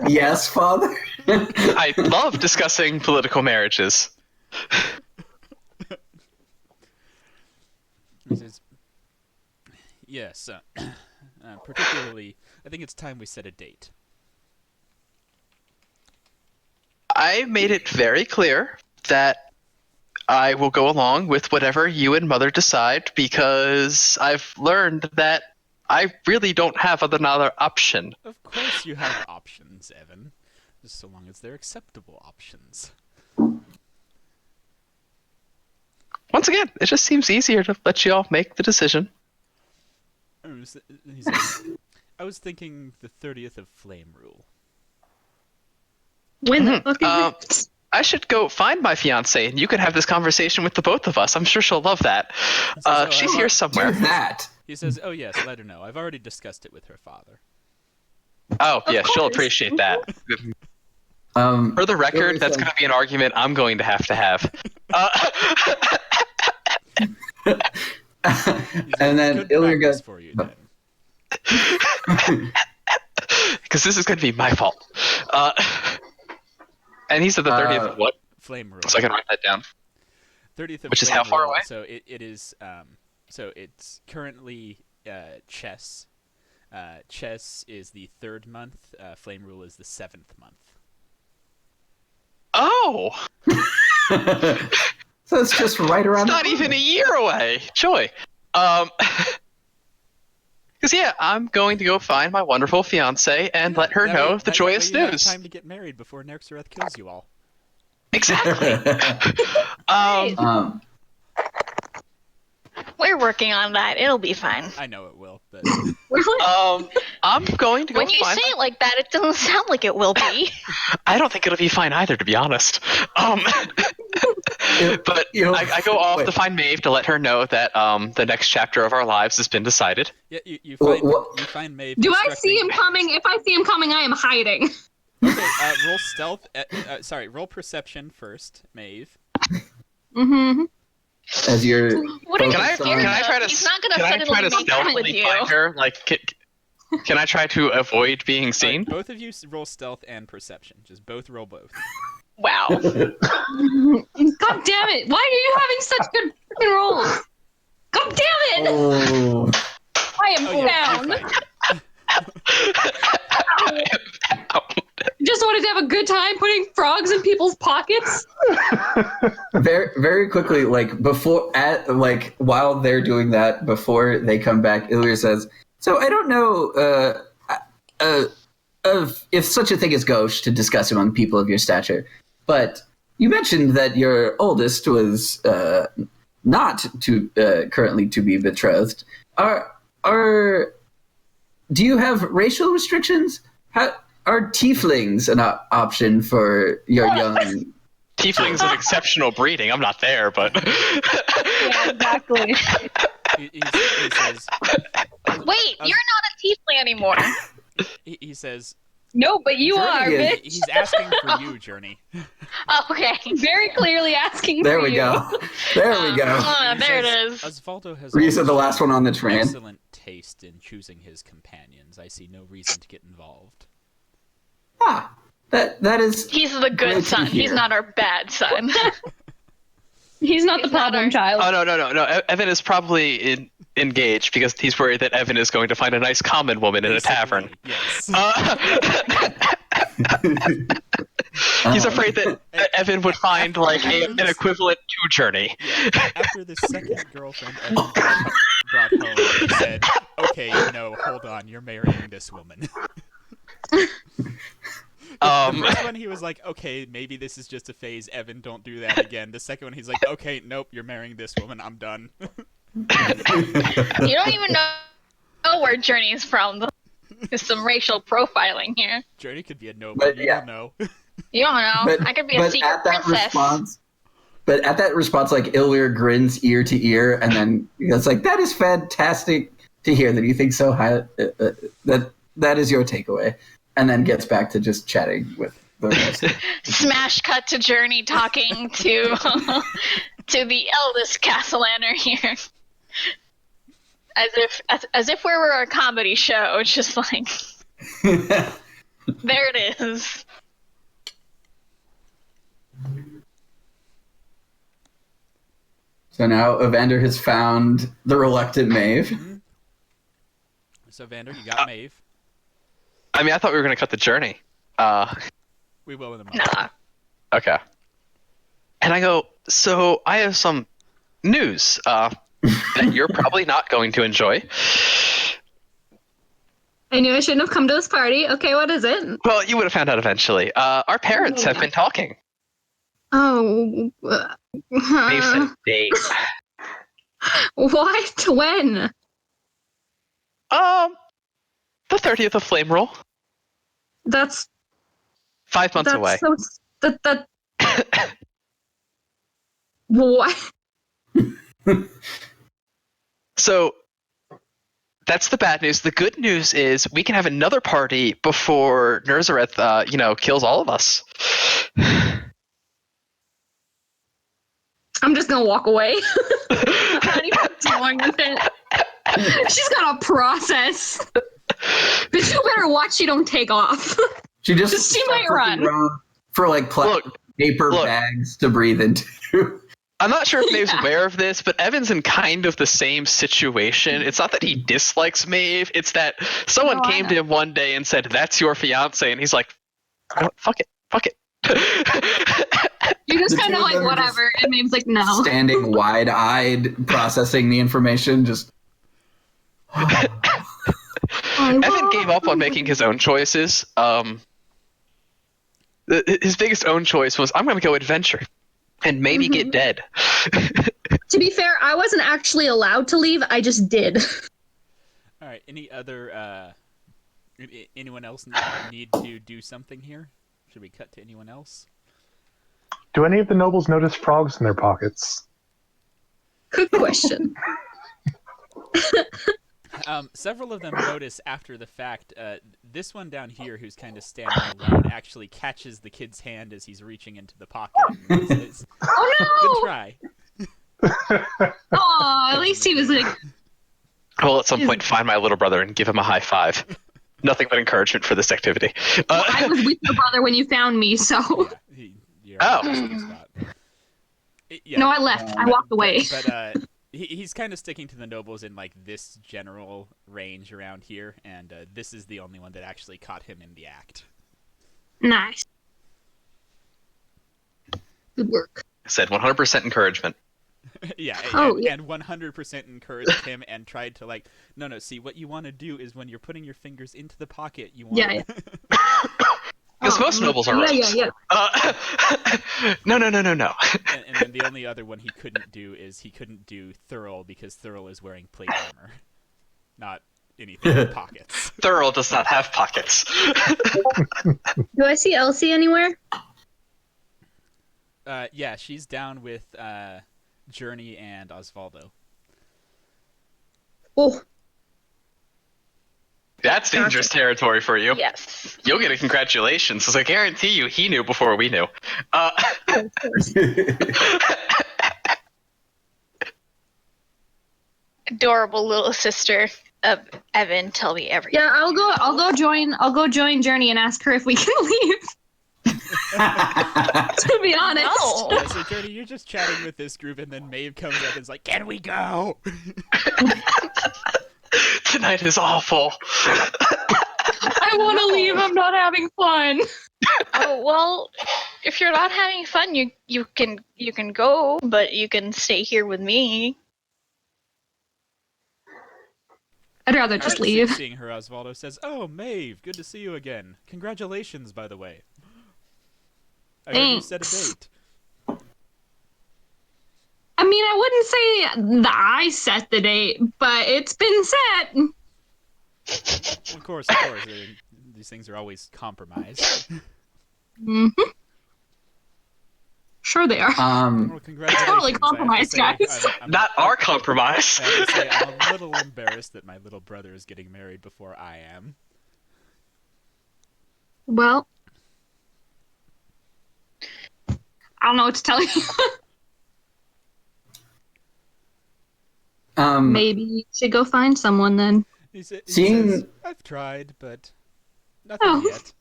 "Yes, father." I love discussing political marriages. He says, "Yes, particularly, I think it's time we set a date." I made it very clear that I will go along with whatever you and Mother decide because I've learned that I really don't have another option. Of course you have options, Evan, just so long as they're acceptable options. Once again, it just seems easier to let you all make the decision. He says, "I was thinking the 30th of Flame Rule." When the fuck is it? I should go find my fiance, and you can have this conversation with the both of us. I'm sure she'll love that. She's here somewhere. Do that. He says, "Oh yes, let her know. I've already discussed it with her father." Oh, yeah, she'll course. appreciate that. For For the record, that's going to be an argument I'm going to have. He says, And then "Good Ilwyr practice goes, for you, then." Because this is going to be my fault. And he said the 30th of what? Flame Rule. So I can write that down. 30th of Which is Flame how far Rule. away? So it is. So it's currently chess. Chess is the 3rd month. Flame Rule is the 7th month. Oh! So it's just right around. It's not even a year away. Joy. Because yeah, I'm going to go find my wonderful fiance and let her That know way- the that joyous way you have news. time to get married before Nerxareth kills you all. Exactly. We're working on that. It'll be fine. I know it will, but I'm going to go When you find. say it like that, it doesn't sound like it will be. I don't think it'll be fine either, to be honest. But I go off to find Maeve to let her know that the next chapter of our lives has been decided. yeah, you What- find Maeve. Do I constructing- see him coming? If I see him coming, I am hiding. Okay, roll stealth. Roll perception first, Maeve. Mm-hmm. As you're What are you Can I scared try of? to? He's not gonna Can I suddenly try to make friends with stealthily you. find her? Like, Can I try to avoid being seen? Both of you roll stealth and perception. Just both roll both. Wow. God damn it! Why are you having such good freaking rolls? God damn it! Oh. I am Oh, yeah, down. you're fine. Just wanted to have a good time putting frogs in people's pockets. Very, very quickly, while they're doing that, before they come back, Illyr says, "So I don't know if such a thing as gauche to discuss among people of your stature, but you mentioned that your oldest was not currently to be betrothed. Do you have racial restrictions? Are tieflings an option for your young?" Tiefling's an exceptional breeding. I'm not there, but Yeah, exactly. He says, Wait, you're not a tiefling anymore. he says, No, but you Journey are, is- bitch. he's asking for you, Journey. Okay. Very clearly asking There for we you. go. There we go. There it Says, is. Osvaldo has You said the always last one on the shown train. excellent taste in choosing his companions. I see no reason to get involved. Ah, that is. He's the Great good to son. hear. He's not our bad son. He's not the He's not problem our- child. oh no. Evan is probably engaged because he's worried that Evan is going to find a nice common woman in a tavern. Yes. He's afraid that Evan would find like an equivalent to Journey. Yeah. After the second girlfriend Evan brought home, he said, "Okay, no, hold on, you're marrying this woman." The first one, he was like, "Okay, maybe this is just a phase. Evan, don't do that again." The second one, he's like, "Okay, nope, you're marrying this woman. I'm done." You don't even know where Journey's from. There's some racial profiling here. Journey could be a noble. But, You yeah. don't know. You don't know. I could be a secret at that princess. at that response, like Illyr grins ear to ear, and then it's like, "That is fantastic to hear that you think so high. That is your takeaway," and then gets back to just chatting with the rest. Smash cut to Journey talking to to the eldest Cassalanter here. As if we were a comedy show, it's just like there it is. So now Evander has found the reluctant Maeve. So, Vander, you got Maeve. I mean, I thought we were going to cut the Journey. We will in a moment. Nah. Okay. And I go, so I have some news that you're probably not going to enjoy. I knew I shouldn't have come to this party. Okay, what is it? Well, you would have found out eventually. Our parents have been talking. Oh. They've set a date. What? When? The 30th of Flame Roll. That's 5 months away. so that what? So that's the bad news. The good news is we can have another party before Nerzareth, kills all of us. I'm just gonna walk away. I'm not even dealing with it. She's got a process. But you better watch she don't take off. She just She might run. around for like paper bags to breathe into. I'm not sure if Maeve's aware of this, but Evan's in kind of the same situation. It's not that he dislikes Maeve, it's that someone came to him one day and said, "That's your fiance," and he's like, "No, fuck it. You're just The kind two of of like, them are whatever. And Maeve's like, no. Standing wide-eyed, processing the information, just... Evan gave up on making his own choices. His biggest own choice was, I'm going to go adventure and maybe get dead. To be fair, I wasn't actually allowed to leave. I just did. All right. Any other? Anyone else need to do something here? Should we cut to anyone else? Do any of the nobles notice frogs in their pockets? Good question. Several of them notice after the fact. This one down here, who's kind of standing alone, actually catches the kid's hand as he's reaching into the pocket. And says, Oh "Good no! try." Aw, at least he was like, I will at some point find my little brother and give him a high five. nothing but encouragement for this activity. I was with your brother when you found me, so. You're Oh. on the spot. Yeah. No, I left. I walked away. But he's kind of sticking to the nobles in like this general range around here, and this is the only one that actually caught him in the act. Nice. Good work. I said 100% encouragement. Yeah, Oh, and, yeah. and 100% encouraged him and tried to like, no, see, what you want to do is when you're putting your fingers into the pocket, you want Yeah. Because most nobles are rogues. Yeah. No. and then the only other one he couldn't do is he couldn't do Thurl because Thurl is wearing plate armor. Not anything with pockets. Thurl does not have pockets. Do I see Elsie anywhere? Yeah, she's down with Journey and Osvaldo. Oh, That's dangerous territory for you. Yes. You'll get a congratulations, because I guarantee you he knew before we knew. Adorable little sister of Evan, tell me everything. yeah. I'll go join Journey and ask her if we can leave. To be honest. No. Yeah, so Journey, you're just chatting with this group, and then Maeve comes up and is like, "Can we go?" Tonight is awful. I want to leave. I'm not having fun. Oh, well, if you're not having fun, you can go, but you can stay here with me. I'd rather just leave. Seeing her, Osvaldo says, "Oh, Maeve, good to see you again. Congratulations, by the way. I heard you set a date." I mean, I wouldn't say that I set the date, but it's been set. Of course, these things are always compromised. Mm-hmm. Sure they are. Well, congratulations. Totally I have to compromised, say, guys. I'm Not our compromise. I have to say, I'm a little embarrassed that my little brother is getting married before I am. Well, I don't know what to tell you. Maybe you should go find someone then. He Seeing- says, "I've tried, but nothing yet."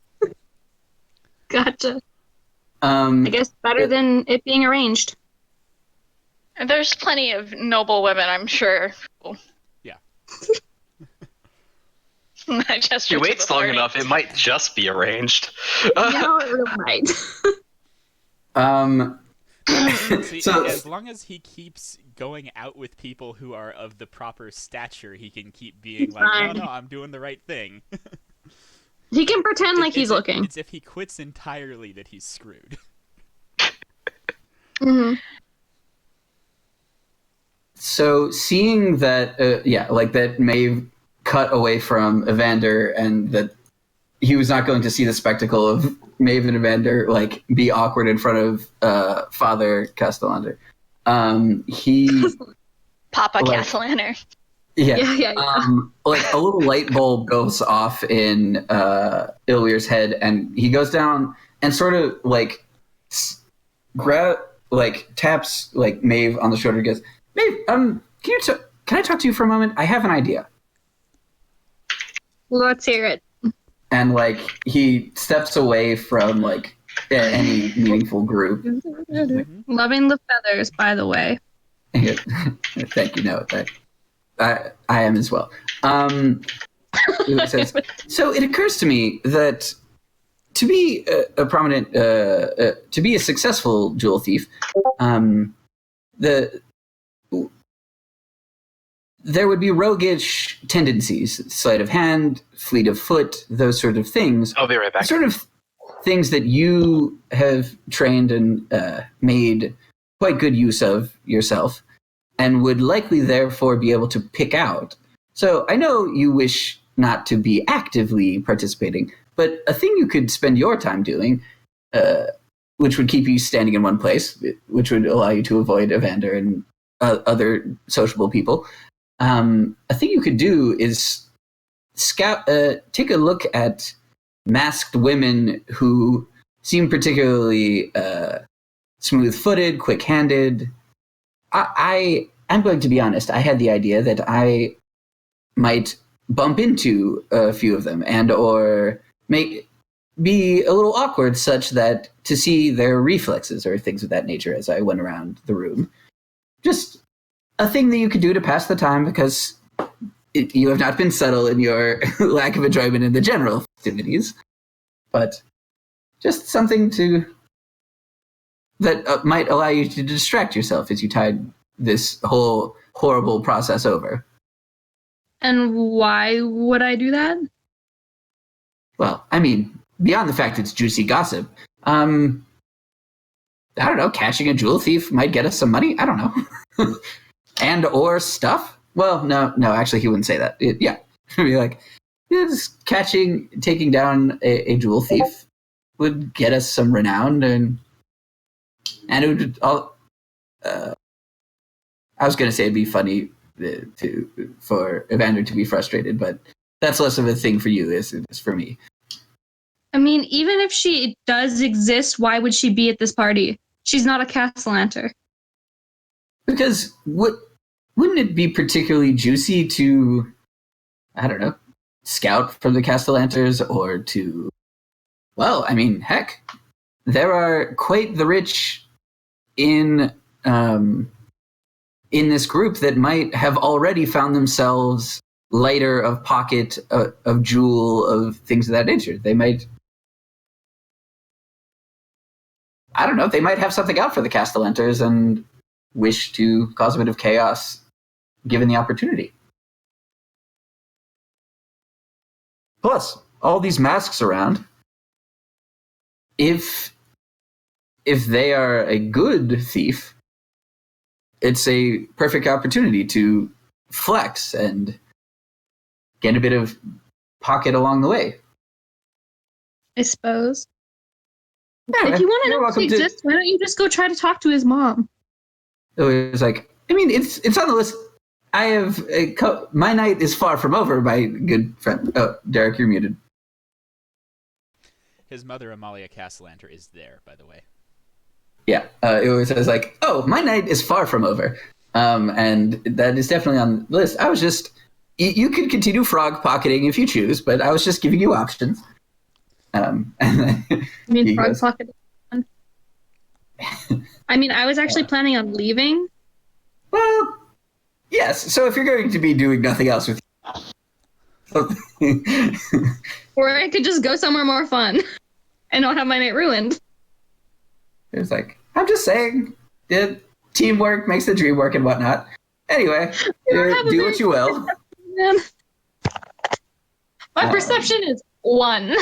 Gotcha. Um, I guess better than it being arranged. There's plenty of noble women, I'm sure. Yeah. I just If you wait long enough, it might just be arranged. You know, it really might. See, So- as long as he keeps going out with people who are of the proper stature, he can keep being like, Fine. no, I'm doing the right thing. He can pretend like he's looking. It's if he quits entirely that he's screwed. Mm-hmm. So seeing that, that Maeve cut away from Evander and that he was not going to see the spectacle of Maeve and Evander like be awkward in front of Father Cassalanter. He Papa like- Cassalanter. Yeah. Like a little light bulb goes off in Ilwyr's head, and he goes down and sort of like taps like Maeve on the shoulder. And goes, Maeve, can I talk to you for a moment? I have an idea. Let's hear it. And like he steps away from like any meaningful group. Loving the feathers, by the way. Thank you. No, I am as well. It says, so it occurs to me that to be a prominent, to be a successful jewel thief, there would be roguish tendencies, sleight of hand, fleet of foot, those sort of things. I'll be right back. Sort of things that you have trained and made quite good use of yourself, and would likely therefore be able to pick out. So I know you wish not to be actively participating, but a thing you could spend your time doing, which would keep you standing in one place, which would allow you to avoid Evander and other sociable people. A thing you could do is take a look at masked women who seem particularly smooth-footed, quick-handed. I'm going to be honest. I had the idea that I might bump into a few of them and or be a little awkward such that to see their reflexes or things of that nature as I went around the room. Just a thing that you could do to pass the time because you have not been subtle in your lack of enjoyment in the general festivities, but just something that might allow you to distract yourself as you tide this whole horrible process over. And why would I do that? Well, I mean, beyond the fact it's juicy gossip, I don't know, catching a jewel thief might get us some money. I don't know. And or stuff. Well, no, actually he wouldn't say that. Yeah. He'd be like, just taking down a jewel thief would get us some renown and it would all, I was going to say it'd be funny for Evander to be frustrated, but that's less of a thing for you as it is for me. I mean, even if she does exist, why would she be at this party? She's not a Cassalanter. Because wouldn't it be particularly juicy to, I don't know, scout from the Cassalanters or to, well, I mean, heck, there are quite the rich in this group that might have already found themselves lighter of pocket, of jewel, of things of that nature. They might, I don't know, they might have something out for the Cassalanters and wish to cause a bit of chaos given the opportunity. Plus, all these masks around, if they are a good thief, it's a perfect opportunity to flex and get a bit of pocket along the way. I suppose. Yeah, if you want to know if he exists, why don't you just go try to talk to his mom? It was like, I mean, it's on the list. I have my night is far from over, my good friend. Oh, Derek, you're muted. His mother, Amalia Cassalanter, is there, by the way. Yeah, it was like, oh, my night is far from over. And that is definitely on the list. I was just, you could continue frog pocketing if you choose, but I was just giving you options. And then I mean, frog pocket. I mean, I was actually planning on leaving. Well, yes. So if you're going to be doing nothing else with or I could just go somewhere more fun and not have my night ruined. It was like, I'm just saying, teamwork makes the dream work and whatnot. Anyway, do what you will. My perception is 1.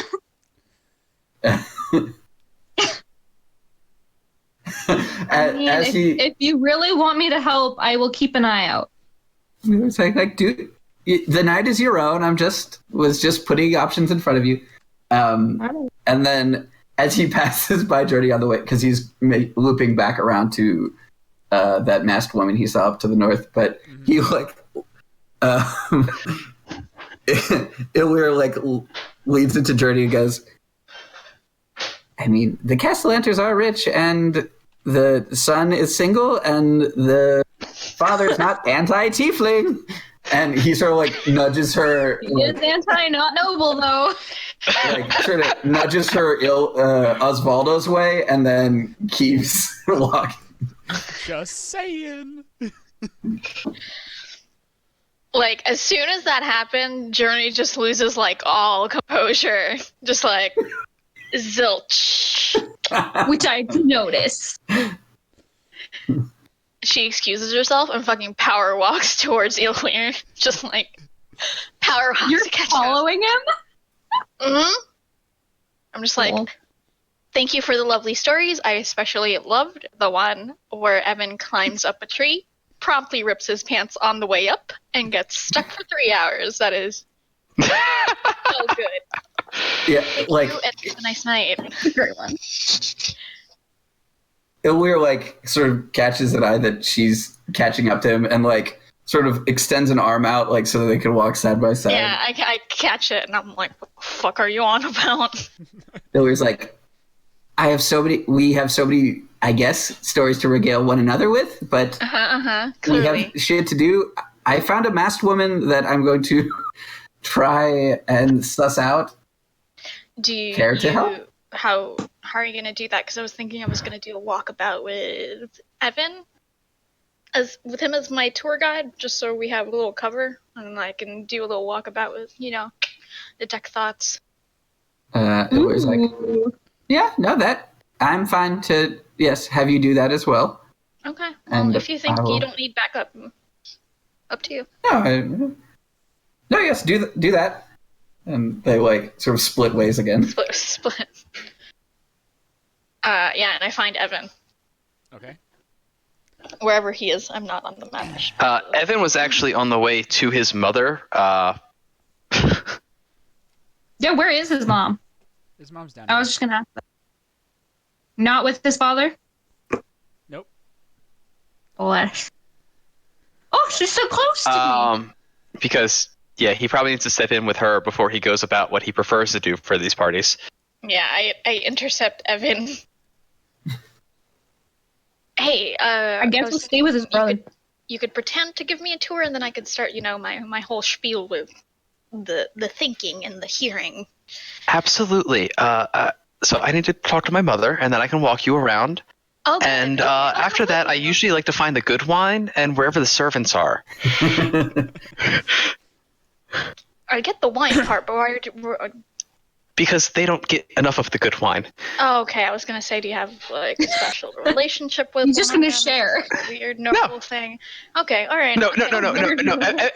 If you really want me to help, I will keep an eye out. It's like, dude, the night is your own. Was just putting options in front of you. And then as he passes by Jordy on the way, because he's looping back around to that masked woman he saw up to the north, but he Ilwyr leads into Jordy and goes, I mean, the Cassalanters are rich, and the son is single, and the father's not anti-tiefling. And he sort of nudges her. He is anti, not noble, though. Sort of nudges her Osvaldo's way, and then keeps walking. Just saying. As soon as that happened, Journey just loses all composure. Just zilch. Which I notice. She excuses herself and fucking power walks towards Ilwyr. Just power walks. You're to catch following him? Mm-hmm. I'm just cool. Thank you for the lovely stories. I especially loved the one where Evan climbs up a tree, promptly rips his pants on the way up, and gets stuck for 3 hours. That is so good. Yeah, Thank you, and have a nice night. Great one. Ilwyr sort of catches an eye that she's catching up to him and sort of extends an arm out so that they can walk side by side. Yeah, I catch it and I'm like, what the fuck are you on about? Ilwyr's we have so many, I guess, stories to regale one another with, but Clearly. we have shit to do. I found a masked woman that I'm going to try and suss out? Do you Care to help? how are you gonna do that? Because I was thinking I was gonna do a walkabout with Evan, with him as my tour guide, just so we have a little cover and I can do a little walkabout with detect thoughts. It was like, Ooh. yeah, no, that I'm fine to have you do that as well. Okay. Well, And if you think I will- you don't need backup, up to you. No, yes, do that. And they like sort of split ways again. Split. Yeah, and I find Evan Okay. wherever he is. I'm not on the map. Evan was actually on the way to his mother. Yeah, where is his mom? His mom's down. I was just gonna ask that. Not with his father? Nope. Bless. Oh, she's so close to me. Because he probably needs to step in with her before he goes about what he prefers to do for these parties. Yeah, I intercept Evan. Hey, I guess we'll stay with his brother. You could pretend to give me a tour, and then I could start, my whole spiel with the thinking and the hearing. Absolutely. So I need to talk to my mother, and then I can walk you around. Okay. And after that, I usually like to find the good wine and wherever the servants are. I get the wine part, but why? Because they don't get enough of the good wine. Oh, okay. I was gonna say, do you have like a special relationship with? He's just one gonna of them? share. Is this a weird, noble thing. Okay, all right. No. Okay.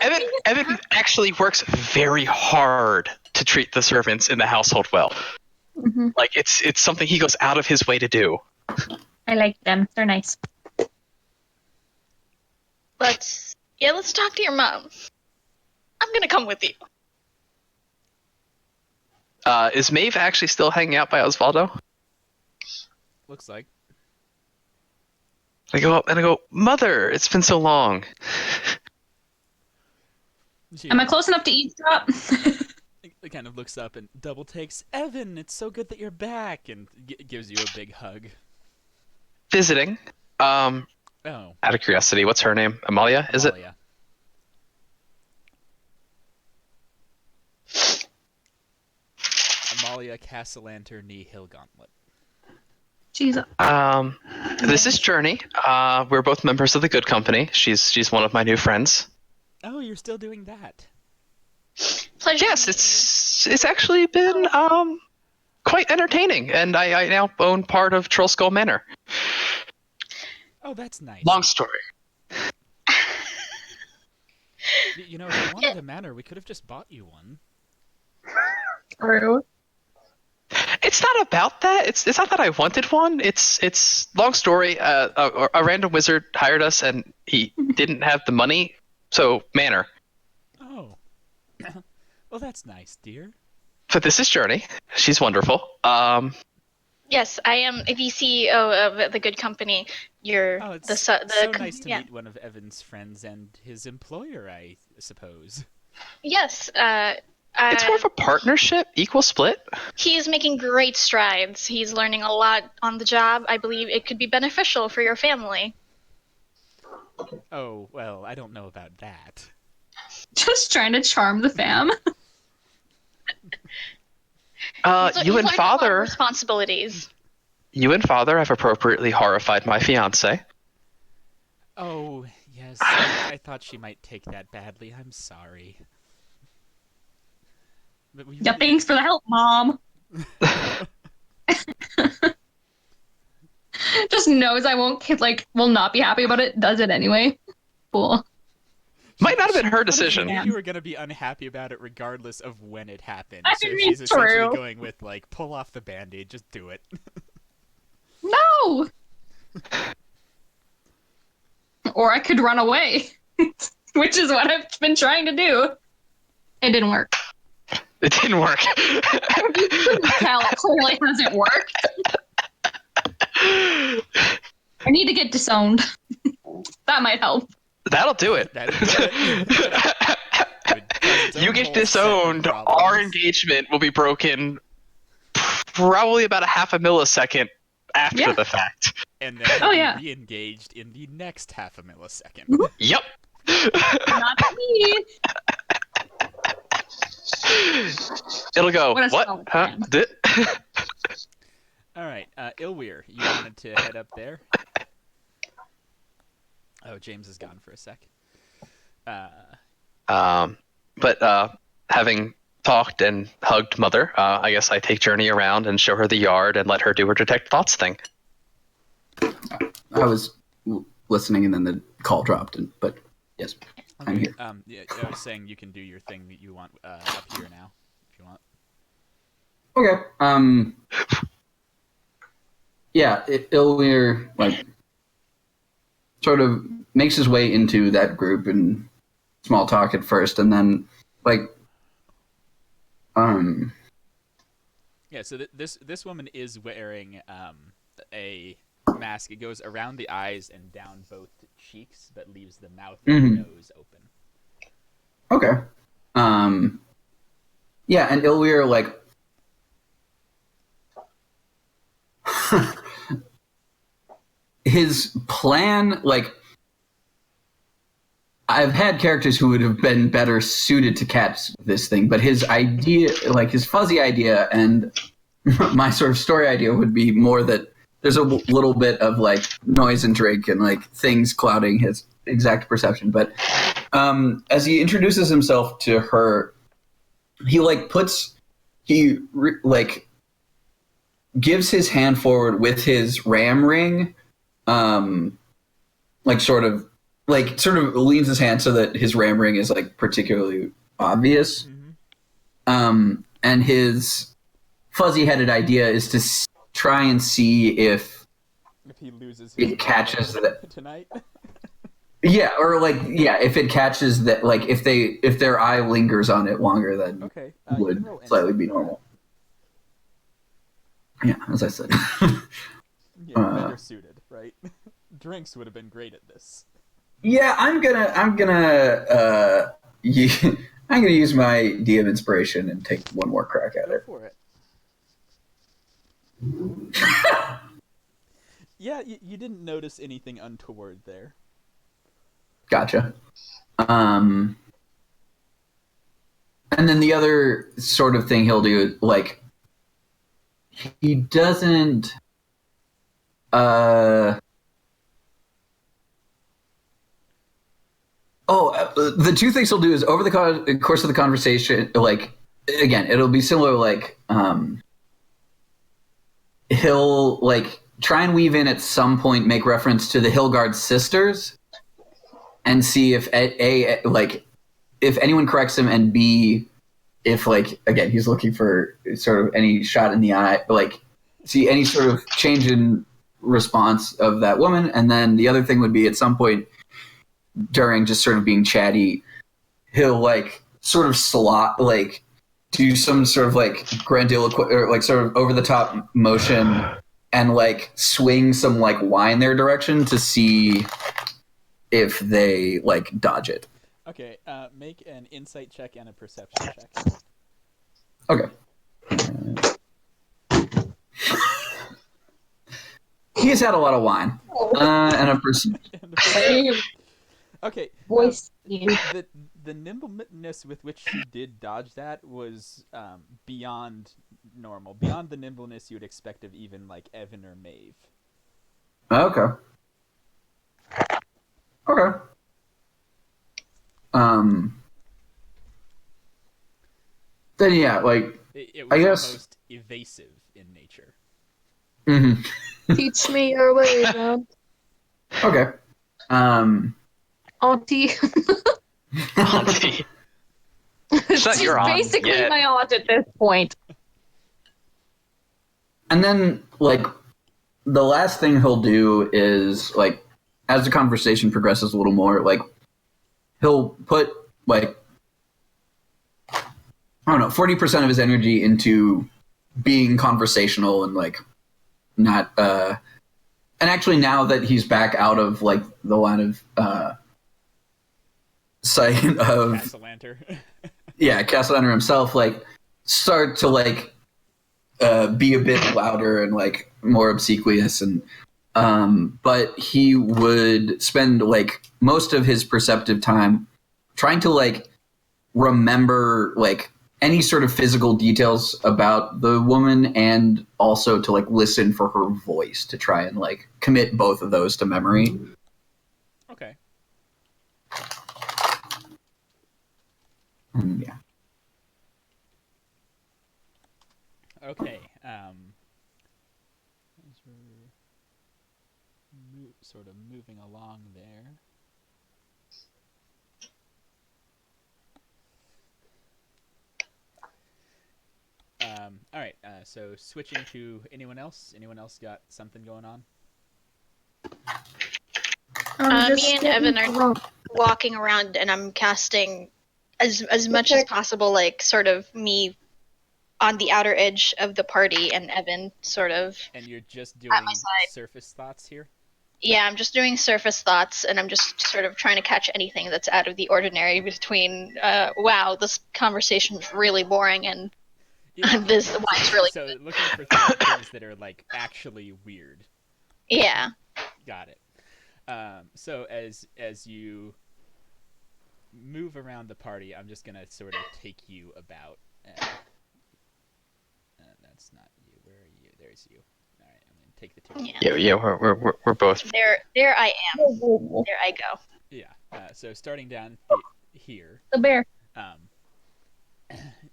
Evan actually works very hard to treat the servants in the household well. Mm-hmm. Like it's something he goes out of his way to do. I like them. They're nice. Let's talk to your mom. I'm gonna come with you. Is Maeve actually still hanging out by Osvaldo? Looks like. I go up and I go, Mother, it's been so long. Am I close enough to eavesdrop? It kind of looks up and double takes. Evan, it's so good that you're back, and gives you a big hug. Visiting. Oh. Out of curiosity, what's her name? Amalia, is it? Amalia. Amalia Cassalanter knee hill gauntlet. Jesus. This is Journey. We're both members of the Good Company. She's one of my new friends. Oh, you're still doing that. Pleasure. Yes, it's actually been quite entertaining, and I now own part of Troll Skull Manor. Oh, that's nice. Long story. If you wanted a manor, we could have just bought you one. True. It's not about that. It's not that I wanted one. It's long story. A random wizard hired us, and he didn't have the money, so manor. Oh. Well, that's nice, dear. But this is Journey. She's wonderful. Yes, I am the CEO of the Good Company. You're Oh, it's the so nice to yeah. meet one of Evan's friends and his employer, I suppose. Yes, It's more of a partnership, equal split. he's making great strides. He's learning a lot on the job. I believe it could be beneficial for your family. Oh, well, I don't know about that. Just trying to charm the fam. He's You and learning a lot of Father, responsibilities. have appropriately horrified my fiance. Oh, yes. I thought she might take that badly. I'm sorry. But we Yeah, thanks for the help, Mom. Just knows I will not be happy about it. Does it anyway. Cool. Might not have been her decision. She knew you were going to be unhappy about it regardless of when it happened. I So mean, she's essentially true. going with, pull off the Band-Aid, just do it. No! Or I could run away. Which is what I've been trying to do. It didn't work. It didn't work. Hell, it clearly hasn't worked. I need to get disowned. That might help. That'll do it. That'd do it. Would cause its You own get whole set of disowned, problems. our engagement will be broken probably about a half a millisecond after Yeah. the fact. And then Oh, yeah. re-engaged in the next half a millisecond. Yep. Not me. It'll go, What a what? solid Huh? plan. All right, Ilweir, you wanted to head up there? Oh, James is gone for a sec. But having talked and hugged Mother, I guess I take Journey around and show her the yard and let her do her detect thoughts thing. I was listening, and then the call dropped. But yes, I'm here. Yeah, I was saying you can do your thing that you want up here now, if you want. Okay. Yeah, Ilweir like sort of makes his way into that group and small talk at first, and then like Yeah, so this woman is wearing a mask. It goes around the eyes and down both cheeks, but leaves the mouth and nose open. Okay. Yeah, and Ilweir like his plan, like I've had characters who would have been better suited to catch this thing, but his idea, like his fuzzy idea and my sort of story idea would be more that there's a little bit of like noise and drink and like things clouding his exact perception. But as he introduces himself to her, he like gives his hand forward with his ram ring, sort of leans his hand so that his ram ring is like particularly obvious. And his fuzzy-headed idea is to try and see if he loses it catches that tonight. If it catches that, like if their eye lingers on it longer than would slightly be normal. Yeah, as I said. Better suited, right? Drinks would have been great at this. Yeah, I'm gonna use my DM inspiration and take one more crack at it. Go for it. Yeah, you didn't notice anything untoward there. Gotcha. And then the other sort of thing he'll do, like, he doesn't. The two things he'll do is over the course of the conversation, like, again, it'll be similar, like, he'll, like, try and weave in at some point, make reference to the Hillguard sisters, and see if, if anyone corrects him, and B, if, like, again, he's looking for sort of any shot in the eye, like, see any sort of change in response of that woman. And then the other thing would be at some point during just sort of being chatty, he'll, like, sort of do some sort of, like, grandiloquent, or, like, sort of over-the-top motion and, like, swing some, like, wine their direction to see if they, like, dodge it. Okay, make an insight check and a perception check. Okay. He's had a lot of wine. And a perception. Okay. Voice The nimbleness with which she did dodge that was beyond normal, beyond the nimbleness you would expect of even like Evan or Maeve. Okay. Then yeah, like it was I guess almost evasive in nature. Mm-hmm. Teach me your way, man. Okay. Auntie. Auntie. It's not She's your aunt basically yet. my aunt at this point. And then, like, the last thing he'll do is, like, as the conversation progresses a little more, like, he'll put, like, I don't know, 40% of his energy into being conversational and, like, not, and actually now that he's back out of, like, the line of, sight of Cassalanter. Yeah, Cassalanter himself, like, start to, like, be a bit louder and, like, more obsequious, and but he would spend, like, most of his perceptive time trying to, like, remember, like, any sort of physical details about the woman, and also to like listen for her voice to try and like commit both of those to memory. Okay. Yeah. Okay. As we're sort of moving along there. All right. So switching to anyone else. Anyone else got something going on? Me and Evan are walking around, and I'm casting as much as possible, like sort of me on the outer edge of the party, and Evan sort of. And you're just doing my side. surface thoughts here? Yeah, I'm just doing surface thoughts, and I'm just sort of trying to catch anything that's out of the ordinary between, wow, this conversation is really boring, and this why it's really so good. looking for things that are like actually weird. Yeah. Got it. So as you move around the party, I'm just gonna sort of take you about. That's not you. Where are you? There's you. All right, I'm gonna take the two. Yeah, we're both. There I am. There I go. Yeah. So starting down here. The bear.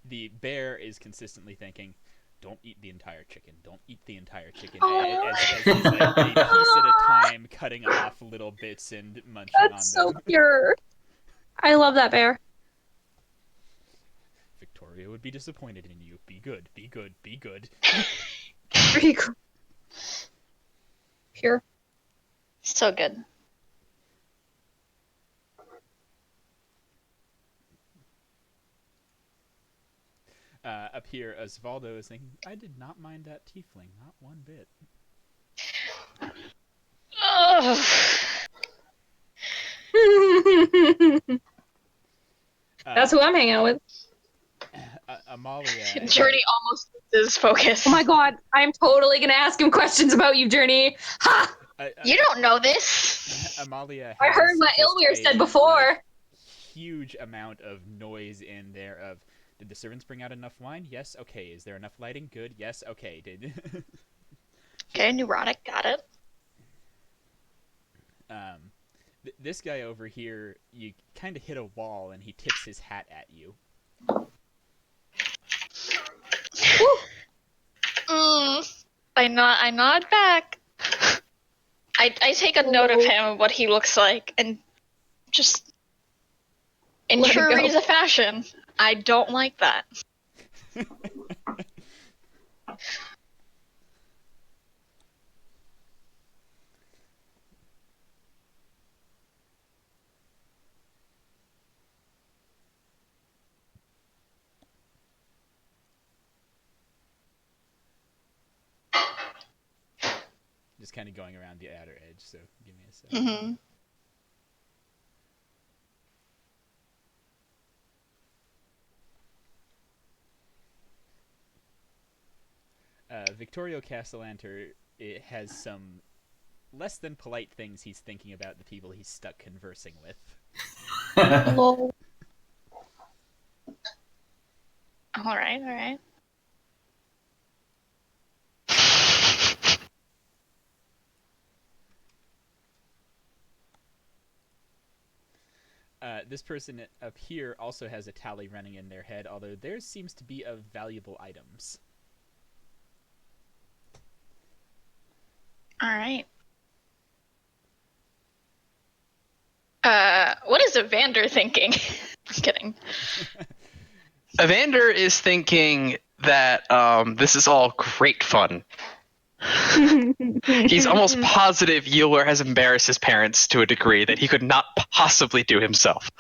The bear is consistently thinking, "Don't eat the entire chicken. Don't eat the entire chicken." Oh. As he's like a piece at a time, cutting off little bits and munching That's on so them. pure. I love that bear. Victoria would be disappointed in you. Be good. Be good. Be good. Pretty cool. Pure. So good. Up here, Osvaldo is thinking, I did not mind that tiefling, not one bit. Ugh. That's who I'm hanging out with. Amalia. Journey almost loses focus. Oh my god, I'm totally gonna ask him questions about you, Journey. Ha! You don't know this. Amalia. I heard what just Ilmir said a, before. like, huge amount of noise in there of, did the servants bring out enough wine? Yes. Okay. Is there enough lighting? Good. Yes. Okay. Did. Okay, neurotic, got it. This guy over here, you kind of hit a wall, and he tips his hat at you. I nod back. I take a note of him, what he looks like, and just in Let it true go. Riza fashion, I don't like that. Just kind of going around the outer edge, so give me a sec. Mm-hmm. Victorio Cassalanter, it has some less than polite things he's thinking about the people he's stuck conversing with. Lol. Alright. This person up here also has a tally running in their head, although theirs seems to be of valuable items. Alright. What is Evander thinking? Just kidding. Evander is thinking that this is all great fun. He's almost positive Euler has embarrassed his parents to a degree that he could not possibly do himself.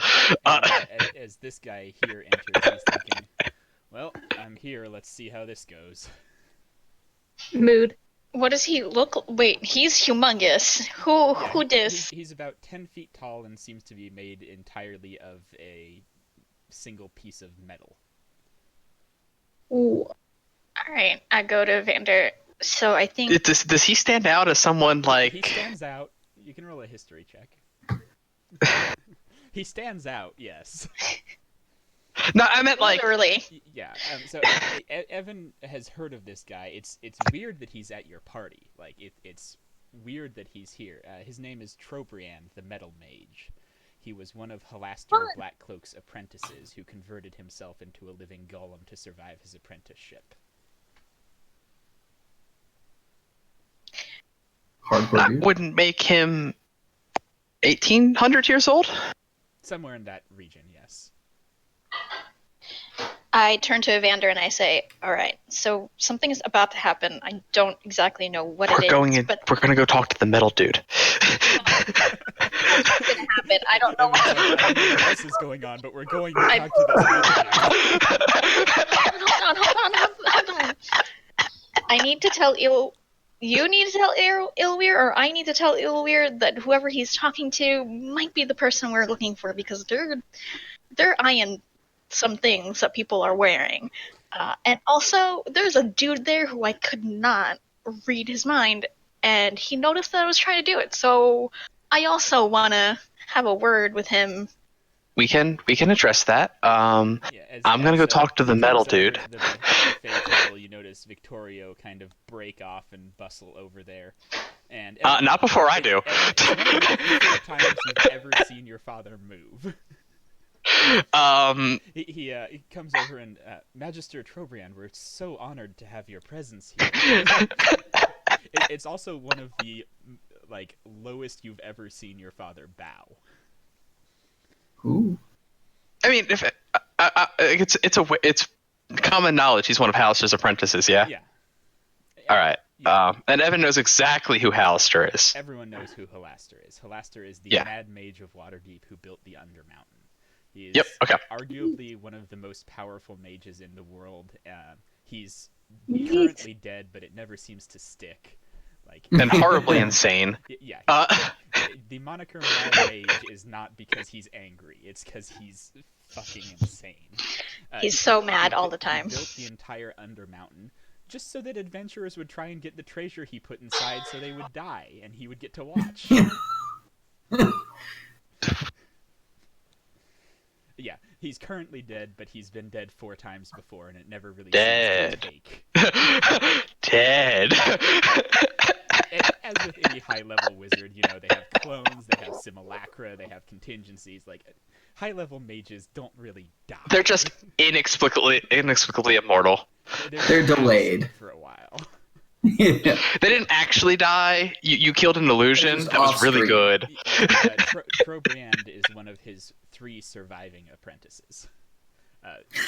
As this guy here enters, he's thinking, well, I'm here, let's see how this goes. Mood. What does he look? Wait, he's humongous. Who dis? He's about 10 feet tall and seems to be made entirely of a single piece of metal. Ooh. Alright, I go to Evander. So I think Does he stand out as someone like? He stands out. You can roll a history check. He stands out, yes. No, I meant like Literally. Yeah. So Evan has heard of this guy. It's weird that he's at your party. Like it's weird that he's here. His name is Trobrianne, the Metal Mage. He was one of Halaster Blackcloak's apprentices who converted himself into a living golem to survive his apprenticeship. Hardcore that dude. wouldn't make him 1,800 years old. Somewhere in that region, yes. I turn to Evander and I say, all right, so something is about to happen. I don't exactly know what it is, but We're going to go talk to the metal dude. it's going to happen. I don't know what I don't know what else is going on, but we're going to talk to this man. Hold on. I need to tell you need to tell Ilweir, or I need to tell Ilweir that whoever he's talking to might be the person we're looking for, because they're eyeing some things that people are wearing. And also, there's a dude there who I could not read his mind, and he noticed that I was trying to do it, so I also want to have a word with him. We can address that. I'm going to go talk to the metal dude. The buffet table, you notice Victorio kind of break off and bustle over there. And not before I do. It's one of the few times you've ever seen your father move. He comes over and, Magister Trobrianne, we're so honored to have your presence here. It's also one of the lowest you've ever seen your father bow. Ooh. I mean, if it's common knowledge he's one of Halaster's apprentices, yeah? Yeah. All right. Yeah. And Evan knows exactly who Halaster is. Everyone knows who Halaster is. Halaster is the Mad Mage of Waterdeep who built the Undermountain. He is arguably one of the most powerful mages in the world. He's currently dead, but it never seems to stick. And horribly insane. Yeah. The moniker Mad Mage is not because he's angry. It's because he's fucking insane. He's so mad all the time. He built the entire Undermountain just so that adventurers would try and get the treasure he put inside so they would die, and he would get to watch. Yeah, he's currently dead, but he's been dead 4 times before, and it never really seems to take. Dead. As with any high-level wizard, they have clones, they have simulacra, they have contingencies. High-level mages don't really die. They're just inexplicably immortal. They're delayed for a while. Yeah. They didn't actually die. You killed an illusion. That was really good. Trobrianne is one of his 3 surviving apprentices.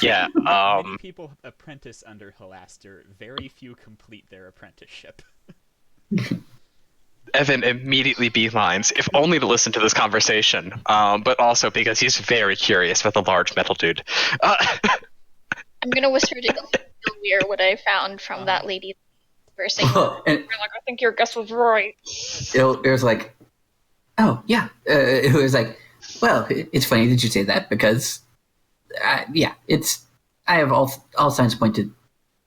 Many people apprentice under Halaster. Very few complete their apprenticeship. Evan immediately beelines, if only to listen to this conversation, but also because he's very curious about the large metal dude. I'm gonna whisper to Ilweir what I found from that lady. First, And I think your guess was right. it was like, oh yeah. It was like, well, it's funny that you say that because, I have all signs pointed.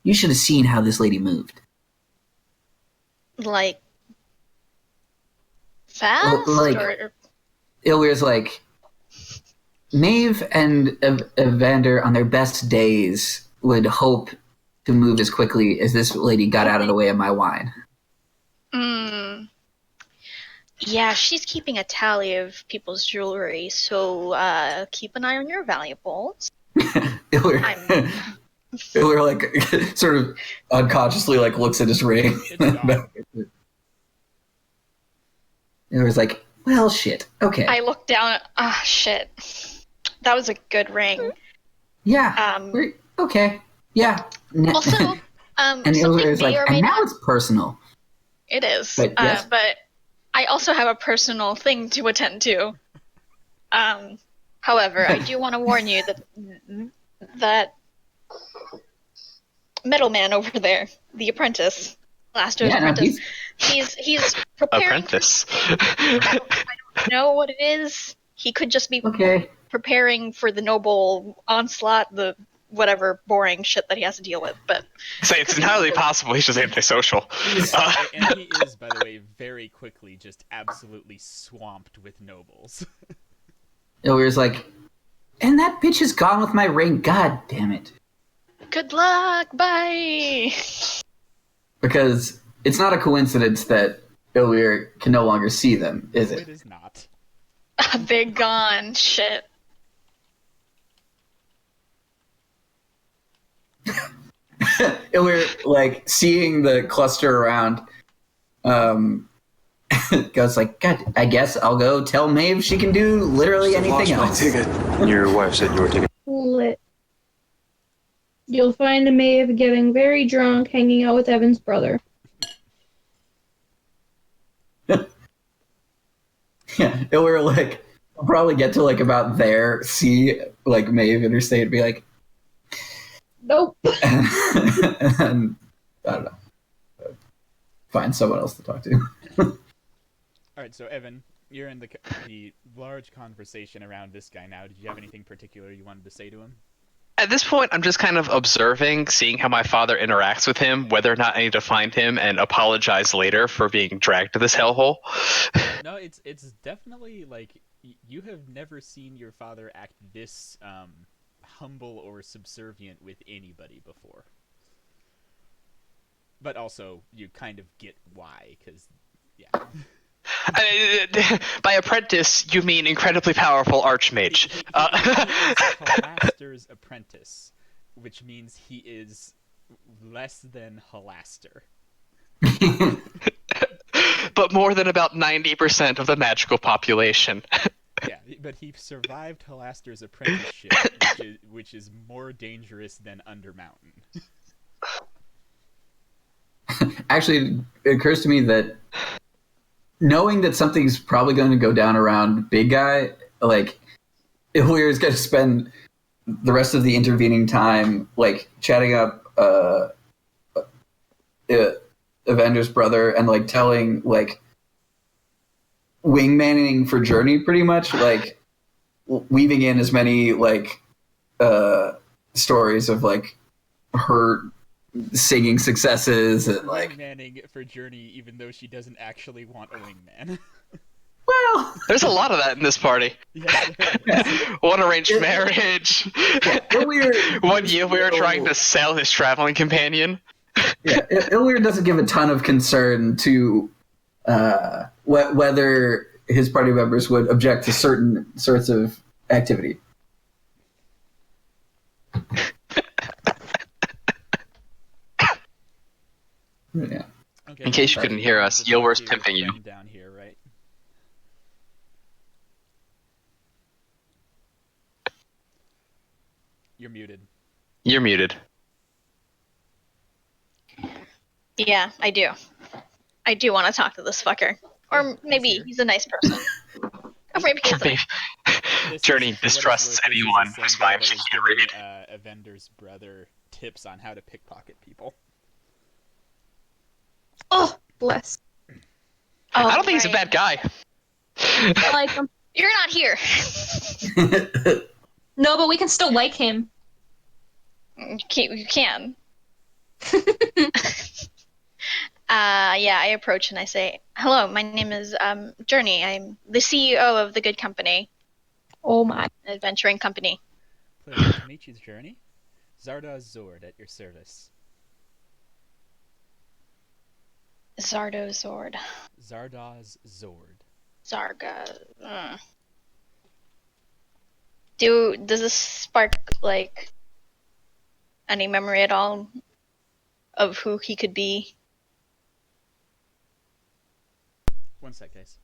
You should have seen how this lady moved. Fast? Ilweir's like, Maeve and Evander on their best days would hope to move as quickly as this lady got out of the way of my wine. Yeah, she's keeping a tally of people's jewelry, so keep an eye on your valuables. Ilweir sort of unconsciously looks at his ring. Ilweir's like, well, shit. Okay. I look down. Shit. That was a good ring. Yeah. Okay. Yeah. Also, and Ilweir's like, and now it's personal. It is. But, yes. But I also have a personal thing to attend to. However, I do want to warn you that middleman over there, the apprentice, apprentice, he's preparing. Apprentice. I don't know what it is. He could just be preparing for the noble onslaught, the whatever boring shit that he has to deal with. But so it's entirely possible he's just antisocial. And he is, by the way, very quickly just absolutely swamped with nobles. Ilweir's like, And that bitch is gone with my ring. God damn it. Good luck. Bye. Because it's not a coincidence that Illyr can no longer see them, is No, it? it is not. They're gone. Shit. Illyr, like, seeing the cluster around, goes like, God, I guess I'll go tell Maeve she can do literally anything else. Your wife said you were taking. Lit. You'll find Maeve getting very drunk, hanging out with Evan's brother. Yeah, Illyr, like, will probably get to, like, about there, see, like, Maeve interstate and be like, Nope. and I don't know. Find someone else to talk to. All right, so Evan, you're in the large conversation around this guy now. Did you have anything particular you wanted to say to him? At this point, I'm just kind of observing, seeing how my father interacts with him, whether or not I need to find him and apologize later for being dragged to this hellhole. No, it's definitely like you have never seen your father act this humble or subservient with anybody before. But also, you kind of get why, because, yeah. By apprentice, you mean incredibly powerful archmage. He is Halaster's apprentice, which means he is less than Halaster. But more than about 90% of the magical population. Yeah, but he survived Halaster's apprenticeship, which is more dangerous than Undermountain. Actually, it occurs to me that knowing that something's probably going to go down around Big Guy, like, Illyr is going to spend the rest of the intervening time, like, chatting up Evander's brother and, like, telling, like, wingmaning for Journey, pretty much, like, weaving in as many, like, stories of, like, her singing successes and, like, Wingmanning for Journey, even though she doesn't actually want a wingman. well, There's a lot of that in this party. Yes, there is. One arranged marriage. One year we were trying to sell his traveling companion. Yeah, Illyr doesn't give a ton of concern to whether his party members would object to certain sorts of activity. Yeah. Okay, In case you couldn't hear us, Yilwer's your pimping you. friend down here, right? You're muted. You're muted. Yeah, I do. I do want to talk to this fucker. Or maybe he's a nice person. Or maybe he's a... Journey For what it's distrusts worth, this is anyone the same whose guy vibes that she was can't giving, read. Avender's brother tips on how to pickpocket people. Oh, bless. Oh, I don't think he's a right. bad guy. I like him. You're not here. No, but we can still like him. You can. Yeah, I approach and I say, "Hello, my name is Journey. I'm the CEO of the good company, Oh my. an adventuring company." Pleasure to meet you, Journey. Zardoz Zord at your service. Zardo Zord. Zardoz Zord. Zarga. Does this spark, like, any memory at all of who he could be? One sec, guys.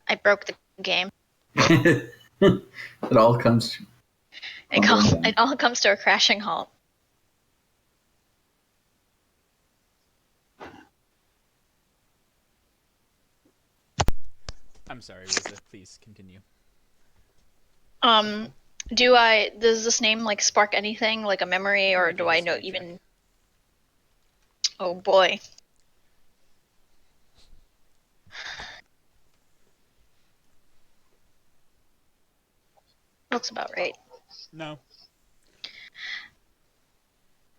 I broke the game. It all comes. It all comes to a crashing halt. I'm sorry, Risa. Please continue. Does this name, like, spark anything, like a memory, or Make do a I know history check. even... Oh boy. Looks about right. No.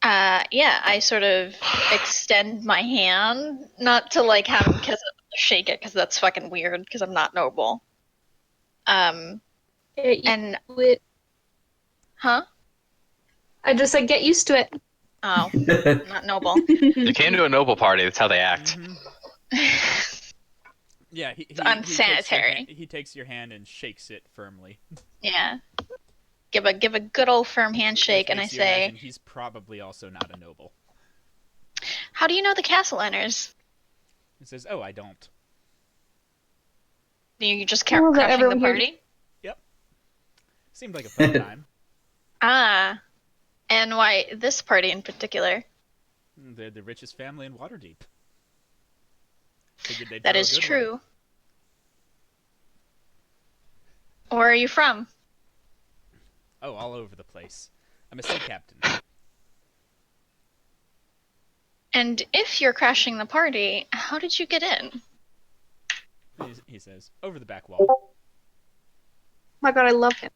Yeah, I sort of extend my hand, not to, like, have him shake it, because that's fucking weird, because I'm not noble. And it. huh? I just said get used to it. Oh, not noble. You came to a noble party. That's how they act. Yeah, It's unsanitary. He takes your hand and shakes it firmly. Yeah. Give a good old firm handshake, Which and I makes you say, imagine he's probably also not a noble. "How do you know the Cassalanters? He says, "Oh, I don't." You just Well, that crashing the everyone here- party? Yep. Seemed like a fun time. Ah. And why this party in particular? They're the richest family in Waterdeep. Figured they'd That throw a is good true. one. Where are you from? Oh, all over the place. I'm a sea captain. And if you're crashing the party, how did you get in? He says, "Over the back wall." Oh my god, I love him.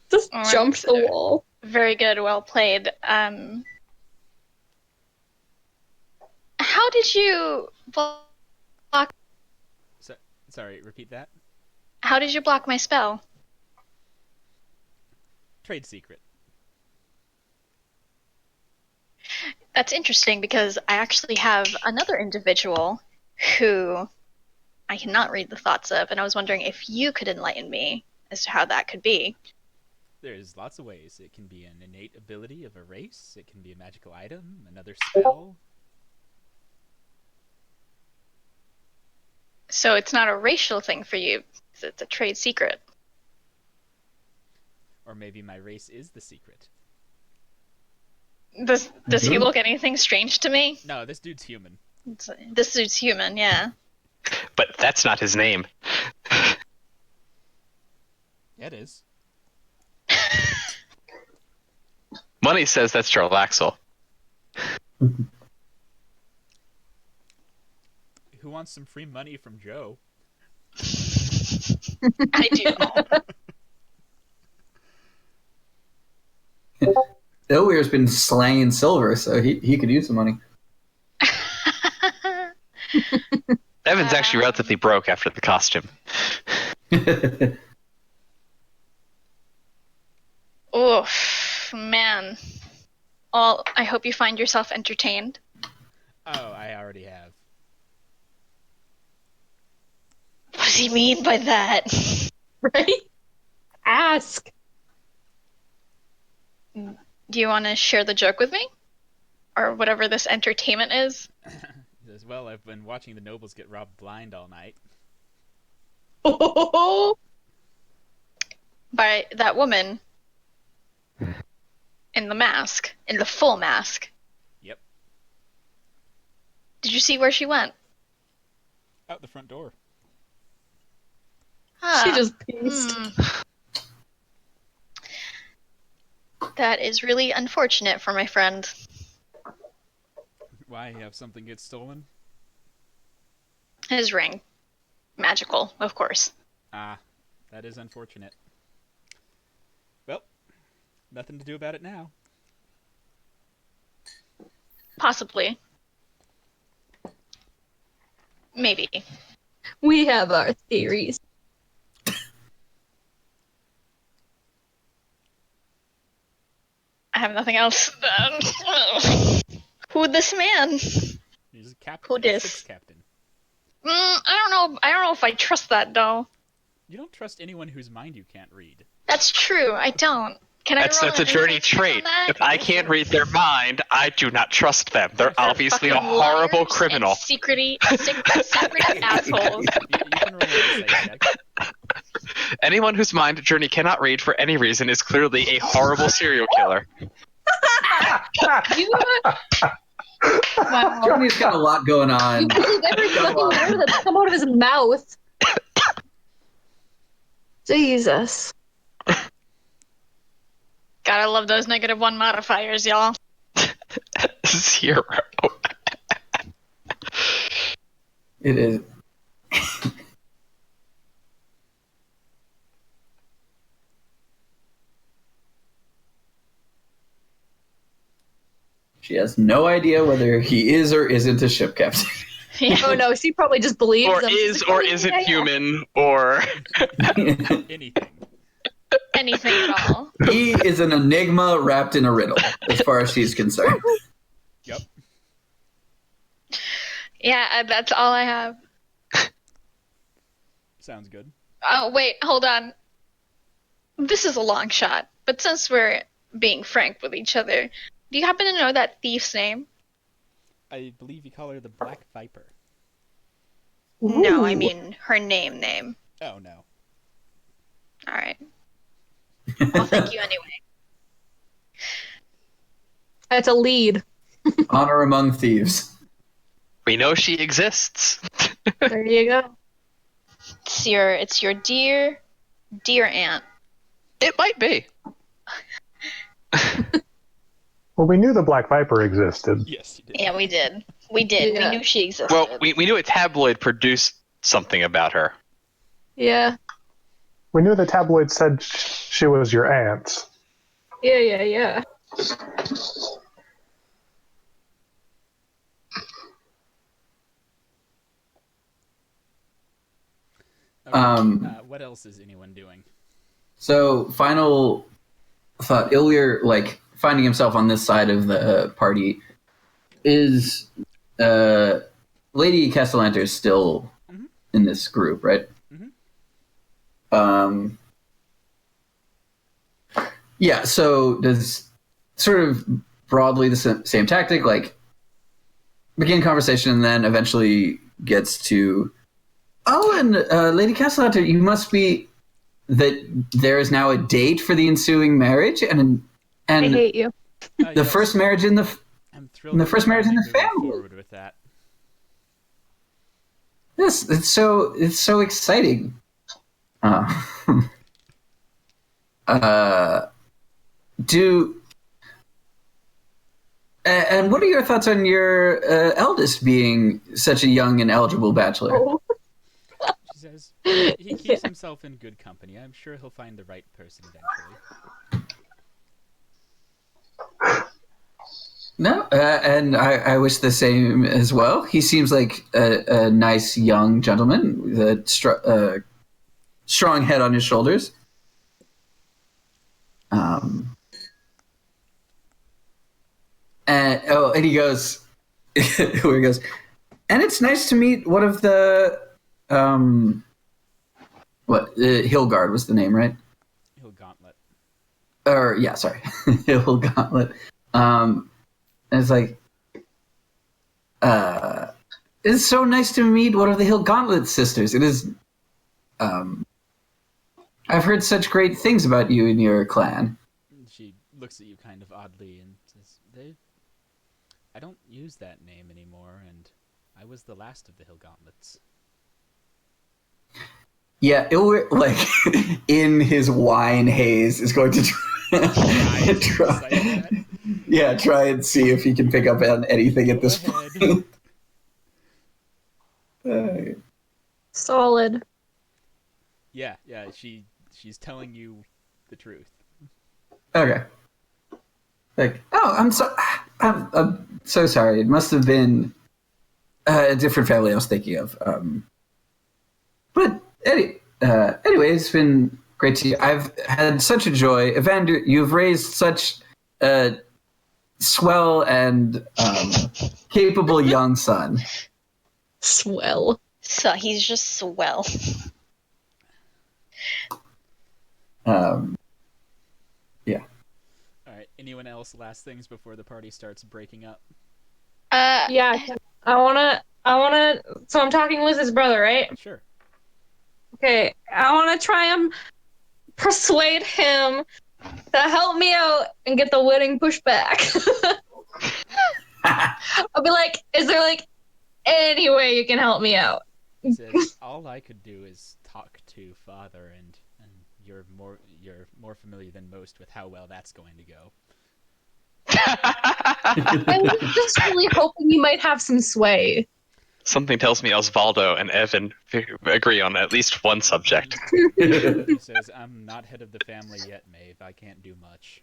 Just Alright, jumps the wall. Very good, well played. How did you block? Sorry, repeat that. How did you block my spell? Trade secret. That's interesting because I actually have another individual who I cannot read the thoughts of, and I was wondering if you could enlighten me as to how that could be. There's lots of ways. It can be an innate ability of a race. It can be a magical item, another spell. So it's not a racial thing for you, 'cause it's a trade secret. Or maybe my race is the secret. Does he look anything strange to me? No, this dude's human. This dude's human, yeah. But that's not his name. Yeah, it is. Money says that's Jarlaxle. Who wants some free money from Joe? I do. Ilweir's been slanging silver, so he could use some money. Evan's actually relatively broke after the costume. Oof, man. I hope you find yourself entertained. Oh, I already have. What does he mean by that? Right? Ask. Do you want to share the joke with me? Or whatever this entertainment is? He says, "Well, I've been watching the nobles get robbed blind all night." By that woman in the mask, in the full mask. Yep. Did you see where she went? Out the front door. She just pieced. That is really unfortunate for my friend. Why have something get stolen? His ring. Magical, of course. Ah, that is unfortunate. Well, nothing to do about it now. Possibly. Maybe. We have our theories. I have nothing else. Who this man? He's a captain. Who dis? Ship's captain. I don't know. I don't know if I trust that though. You don't trust anyone whose mind you can't read. That's true. I don't. Can I? That's roll a an journey insight check trait. on that? If I can't read their mind, I do not trust them. They're They're obviously a fucking horrible liars criminal. and secretive assholes. You can roll an insight check. Anyone whose mind Journey cannot read for any reason is clearly a horrible serial killer. Wow. Johnny's got a lot going on. You believe every fucking word that's come out of his mouth. Jesus. Gotta love those -1 modifiers, y'all. 0. It is. She has no idea whether he is or isn't a ship captain. Yeah. Oh no, she probably just believes Or them. She's is like, or "Oh, yeah, isn't yeah, yeah." human, or Anything. Anything at all. He is an enigma wrapped in a riddle, as far as she's concerned. Yep. Yeah, that's all I have. Sounds good. Oh, wait, hold on. This is a long shot, but since we're being frank with each other, do you happen to know that thief's name? I believe you call her the Black Viper. No, I Ooh. mean her name. Oh, no. Alright. Well, thank you anyway. That's a lead. Honor among thieves. we know she exists. There you go. It's your dear aunt. It might be. Well, we knew the Black Viper existed. Yes, you did. Yeah, we did. We did. Yeah. We knew she existed. Well, we knew a tabloid produced something about her. Yeah. We knew the tabloid said she was your aunt. Yeah. Okay. What else is anyone doing? So, final thought. Ilwyr, like, finding himself on this side of the party, is Lady Cassalanter still in this group, right? Yeah, so does sort of broadly the same tactic, like, begin conversation and then eventually gets to, and Lady Cassalanter, you must be that there is now a date for the ensuing marriage and I hate you. the Yes, first marriage in the I'm thrilled. the first we're marriage in the finally moving family. Forward with that. Yes, it's so exciting. And what are your thoughts on your eldest being such a young and eligible bachelor? Oh. She says he keeps himself in good company. I'm sure he'll find the right person eventually. No, and I wish the same as well. He seems like a nice young gentleman with a strong head on his shoulders. And he goes, where he goes, and it's nice to meet one of the, Hillguard was the name, right? He'll gauntlet. Or, yeah, sorry, Hill Gauntlet. And it's like, it's so nice to meet one of the Hill Gauntlet sisters. It is, I've heard such great things about you and your clan. She looks at you kind of oddly and says, I don't use that name anymore, and I was the last of the Hill Gauntlets. Yeah, like, in his wine haze, is going to try and see if he can pick up on anything at this point. Solid. Yeah, she's telling you the truth. Okay. Like, I'm so sorry. It must have been a different family I was thinking of. But anyway, it's been great to you. I've had such a joy. Evander, you've raised such a swell and capable young son. Swell. So he's just swell. Yeah. All right. Anyone else? Last things before the party starts breaking up. Yeah, I wanna. So I'm talking with his brother, right? Sure. Okay, I wanna try and persuade him to help me out and get the wedding pushed back. I'll be like, is there like any way you can help me out? He says, all I could do is talk to father, and you're more familiar than most with how well that's going to go. I was just really hoping you might have some sway. Something tells me Osvaldo and Evan agree on at least one subject. He says, I'm not head of the family yet, Maeve. I can't do much.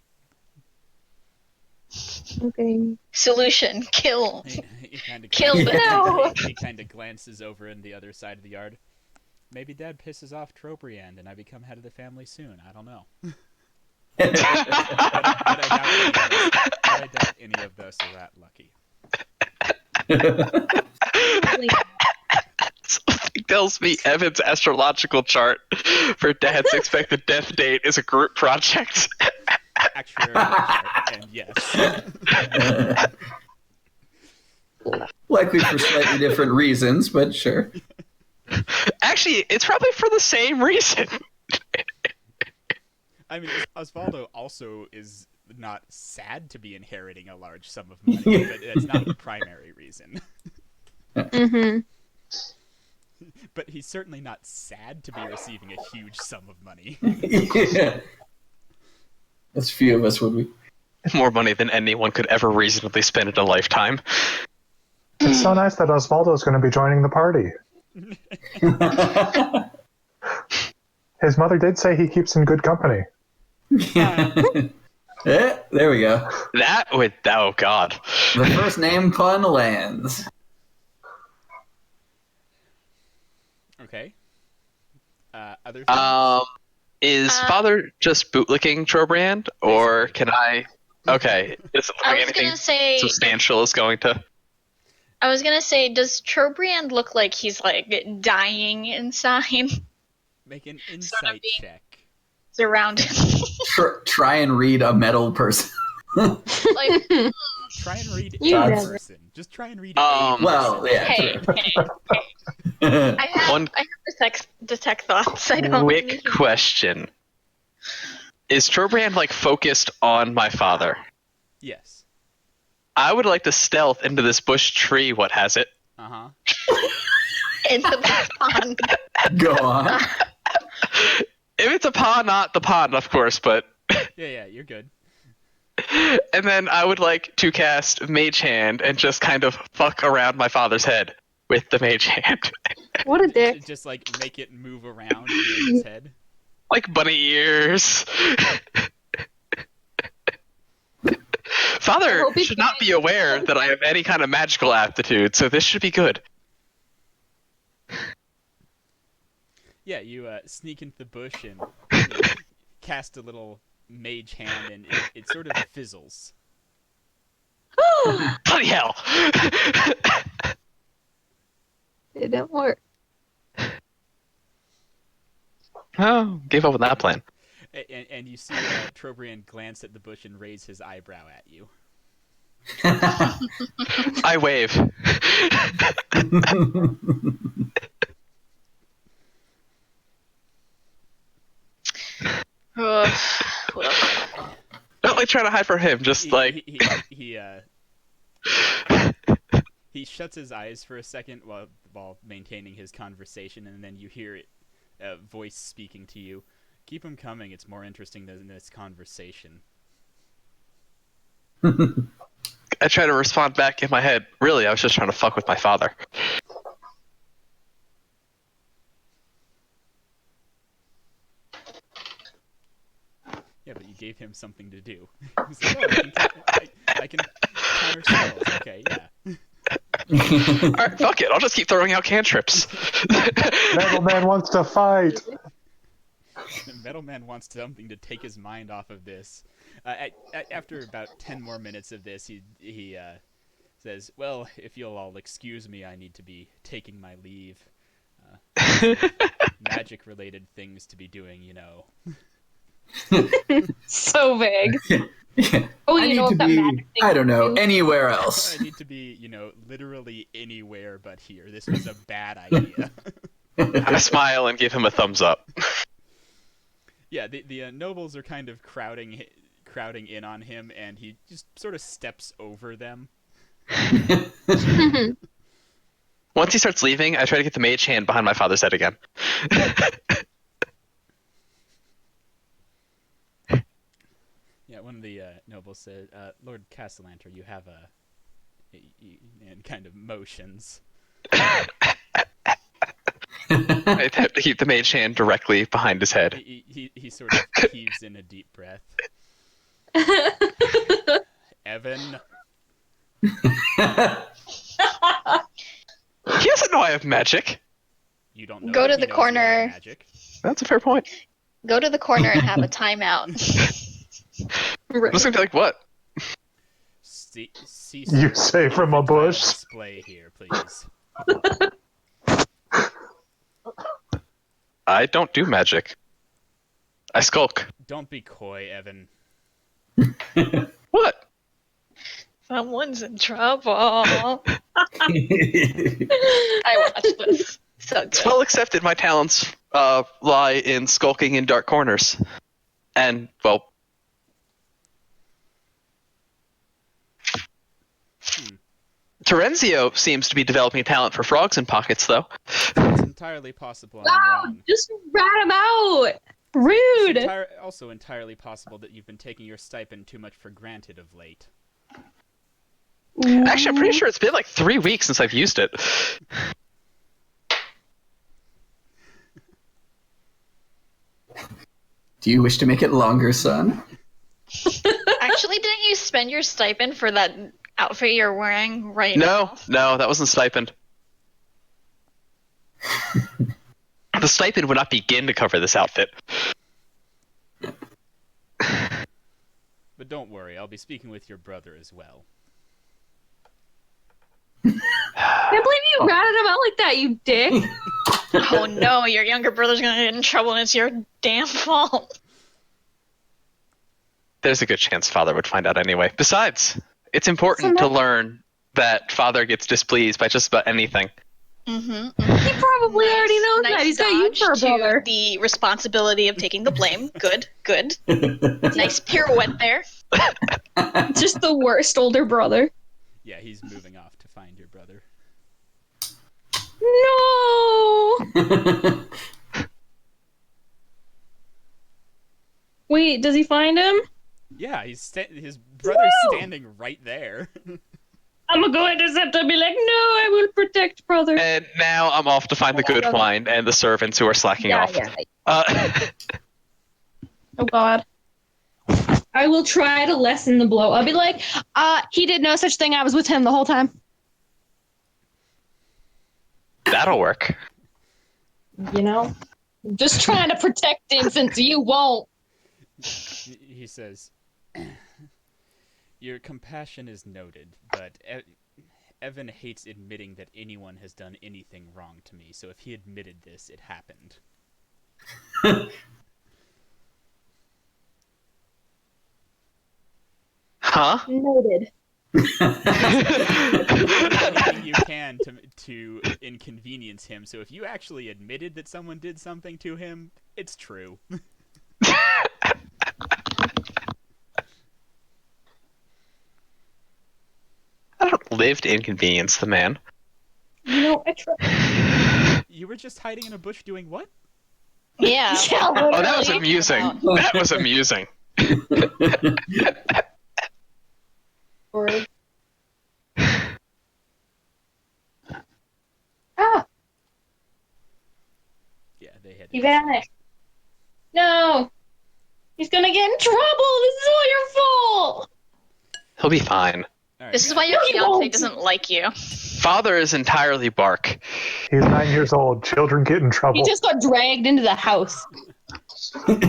Okay. Solution: kill. He kind of Kill them. No. He kind of glances over in the other side of the yard. Maybe Dad pisses off Trobrianne and I become head of the family soon. I don't know. but I doubt any of us are that lucky. Something tells me Evan's astrological chart for Dad's expected death date is a group project. Actuarial, and yes. Likely for slightly different reasons, but sure. Actually, it's probably for the same reason. I mean, Osvaldo also is not sad to be inheriting a large sum of money, but that's not the primary reason. Mm-hmm. But he's certainly not sad to be receiving a huge sum of money. Yeah. As few of us would be. More money than anyone could ever reasonably spend in a lifetime. It's so nice that Osvaldo's going to be joining the party. His mother did say he keeps in good company. Yeah, there we go. That would... Oh, God. The first name pun lands. Okay. Other things? Is Father just bootlicking Trobriand, or Basically. can I... Okay. Does it look I like was anything gonna say. substantial is going to... I was gonna say, does Trobriand look like he's like dying inside? Make an insight being- check. Surrounded. Try and read a metal person. Like, Try and read You a never. person. Just try and read a person. Well, yeah. hey, true. hey. I have detect thoughts. I don't. Quick question. Is Trobriand, like, focused on my father? Yes. I would like to stealth into this bush tree, what has it? Uh-huh. In the pond. Go on. If it's a pawn, not the pawn, of course, but... Yeah, you're good. And then I would like to cast Mage Hand and just kind of fuck around my father's head with the Mage Hand. What a dick. Just, like, make it move around in his head. Like bunny ears. Father hope he should not be aware that I have any kind of magical aptitude, so this should be good. Yeah, you sneak into the bush and you know, cast a little mage hand, and it sort of fizzles. Bloody hell! It didn't work. Oh, gave up on that plan. And you see Trobriand glance at the bush and raise his eyebrow at you. I wave. Well, Not like trying to hide from him, just like... He shuts his eyes for a second while maintaining his conversation, and then you hear a voice speaking to you. Keep him coming. It's more interesting than this conversation. I try to respond back in my head. Really, I was just trying to fuck with my father. Yeah, but you gave him something to do. He's like, oh, I can counter spells. Okay, yeah. Alright, fuck it. I'll just keep throwing out cantrips. Metal Man wants to fight. Metal Man wants something to take his mind off of this. After about 10 more minutes of this, he says, well, if you'll all excuse me, I need to be taking my leave. Magic-related things to be doing, you know. So vague. Yeah. Oh, I you need know to what that be, magic thing I don't know, do? anywhere else. I need to be, you know, literally anywhere but here. This was a bad idea. I smile and give him a thumbs up. Yeah, the nobles are kind of crowding in on him, and he just sort of steps over them. Once he starts leaving, I try to get the mage hand behind my father's head again. Yeah, one of the nobles said, Lord Cassalanter, you have and kind of motions. I have to keep the mage hand directly behind his head. He sort of heaves in a deep breath. Evan. He doesn't know I have magic. You don't know. Go that to he the knows you have corner. Magic. That's a fair point. Go to the corner and have a timeout. I'm just gonna be like, what? See You say from a infantile bush. display here, please. I don't do magic. I skulk. Don't be coy, Evan. What? Someone's in trouble. I watched this. So It's good. well accepted my talents lie in skulking in dark corners. And, well... Terenzio seems to be developing a talent for frogs in pockets, though. It's entirely possible I'm Wow, wrong. just rat him out. Rude. It's also entirely possible that you've been taking your stipend too much for granted of late. Actually, I'm pretty sure it's been like 3 weeks since I've used it. Do you wish to make it longer, son? Actually, didn't you spend your stipend for that outfit you're wearing right now? No, that wasn't stipend. The stipend would not begin to cover this outfit. But don't worry, I'll be speaking with your brother as well. I can't believe you ratted him out like that, you dick. Oh no, your younger brother's gonna get in trouble and it's your damn fault. There's a good chance Father would find out anyway. Besides, it's important to learn that Father gets displeased by just about anything. Mm-hmm. He probably already knows that. He's got you for a brother. The responsibility of taking the blame. Good. Nice pirouette there. Just the worst older brother. Yeah, he's moving off to find your brother. No! Wait, does he find him? Yeah, his brother's standing right there. I'm gonna go intercept him and be like, no, I will protect brother. And now I'm off to find the good wine and the servants who are slacking off. Oh god. I will try to lessen the blow. I'll be like, he did no such thing. I was with him the whole time. That'll work. You know? Just trying to protect him since you won't. He says, your compassion is noted, but Evan hates admitting that anyone has done anything wrong to me, so if he admitted this, it happened. Huh? Noted. Anything you can to inconvenience him, so if you actually admitted that someone did something to him, it's true. I don't live to inconvenience the man. You know, I try. You were just hiding in a bush doing what? Yeah. Oh, that was amusing. That was amusing. Yeah, they had. He vanished. No! He's gonna get in trouble! This is all your fault! He'll be fine. All right, This is why your fiance doesn't like you. Father is entirely bark. He's 9 years old. Children get in trouble. He just got dragged into the house.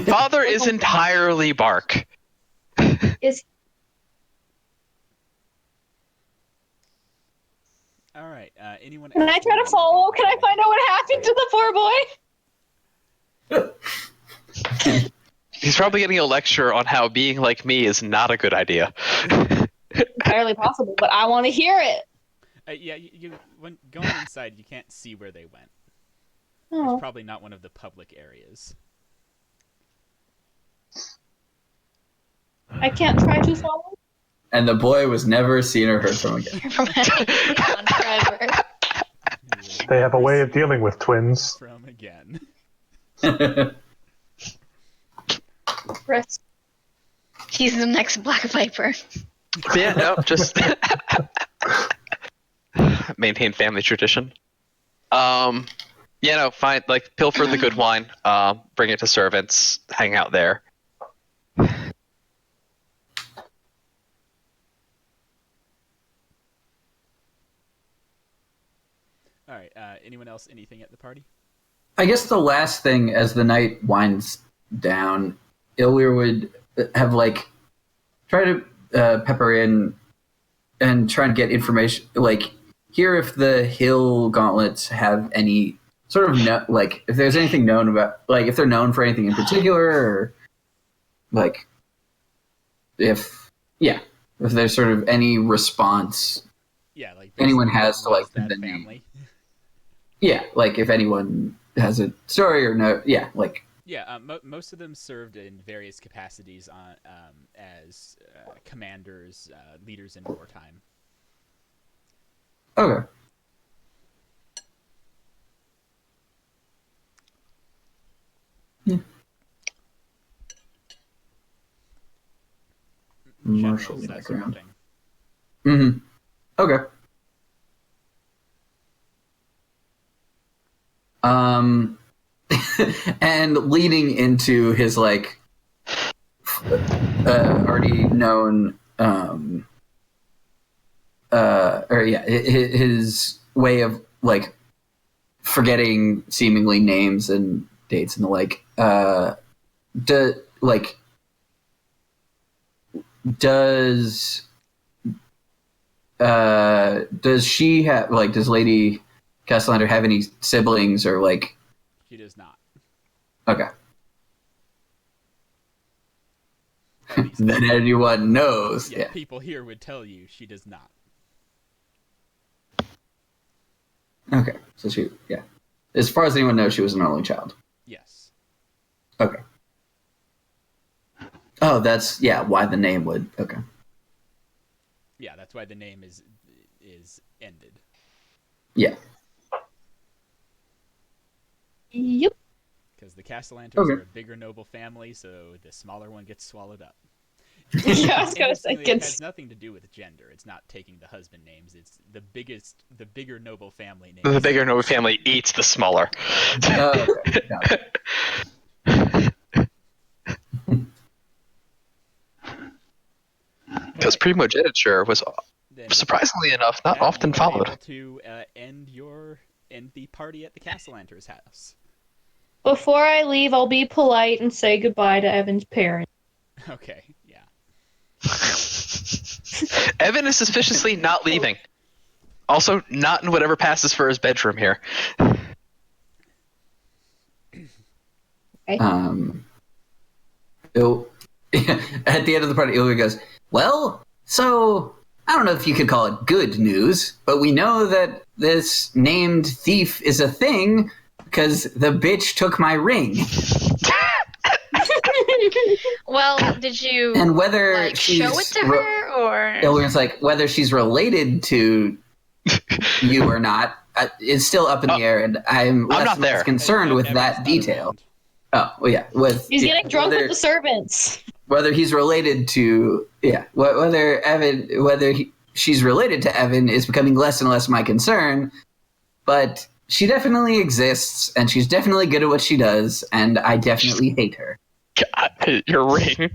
Father is entirely bark. Is All right. Anyone? Can I try to follow? Can I find out what happened to the poor boy? He's probably getting a lecture on how being like me is not a good idea. Entirely possible, but I want to hear it. Yeah, you when going inside, you can't see where they went. Oh. It's probably not one of the public areas. I can't try to follow. And the boy was never seen or heard from again. Forever. They have a way of dealing with twins. From again. Chris. He's the next Black Viper. Yeah, no, just maintain family tradition. Yeah, no, fine. Like, pilfer the good wine, bring it to servants, hang out there. All right. Anyone else? Anything at the party? I guess the last thing, as the night winds down, Ilwyr would have like try to pepper in and try to get information, like hear if the Hill Gauntlets have any sort of like if there's anything known about, like if they're known for anything in particular, or like if there's sort of any response. Yeah, like anyone has to like that the family. Yeah, like if anyone has a story or no. Yeah, like. Yeah, most of them served in various capacities as commanders, leaders in wartime. Okay. Yeah. Marshall background. Mm-hmm. Okay. And leading into his like already known his way of like forgetting seemingly names and dates and the like does she have like, does Lady Cassalanter have any siblings or like? She does not. Okay. Then anyone knows. Yeah, people here would tell you she does not. Okay, so she, as far as anyone knows, she was an only child. Yes. Okay. Oh, that's why the name would. Okay. Yeah, that's why the name is ended. Yeah. Yep. Because the Cassalanters are a bigger noble family, so the smaller one gets swallowed up. Yeah, I was gonna say, It has nothing to do with gender. It's not taking the husband names. It's the bigger noble family names. The bigger noble family eats the smaller. Okay. Because primogeniture was, surprisingly enough, not often followed. Able to end the party at the Cassalanter's house. Before I leave, I'll be polite and say goodbye to Evan's parents. Okay, yeah. Evan is suspiciously not leaving. Also, not in whatever passes for his bedroom here. Okay. At the end of the party, Ilya goes, well, so I don't know if you could call it good news, but we know that this named thief is a thing because the bitch took my ring. Well, did you and whether show it to her, or Ilya's like, whether she's related to you or not, it's still up in the air, and I'm less concerned with that detail. Oh, well, yeah. He's getting drunk with the servants. Whether he's related to, she's related to Evan is becoming less and less my concern, but she definitely exists, and she's definitely good at what she does, and I definitely hate her. God, your ring.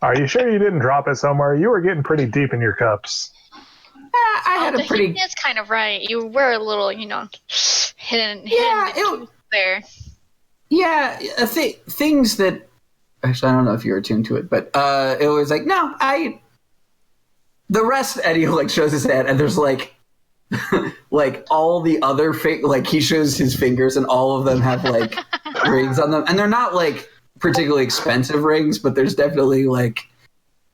Are you sure you didn't drop it somewhere? You were getting pretty deep in your cups. I had a pretty... That's kind of right. You were a little, hidden there. Yeah, things that... Actually, I don't know if you're attuned to it, but it was like, no, the rest, Eddie shows his head, and there's like all the other he shows his fingers, and all of them have rings on them, and they're not particularly expensive rings, but there's definitely no,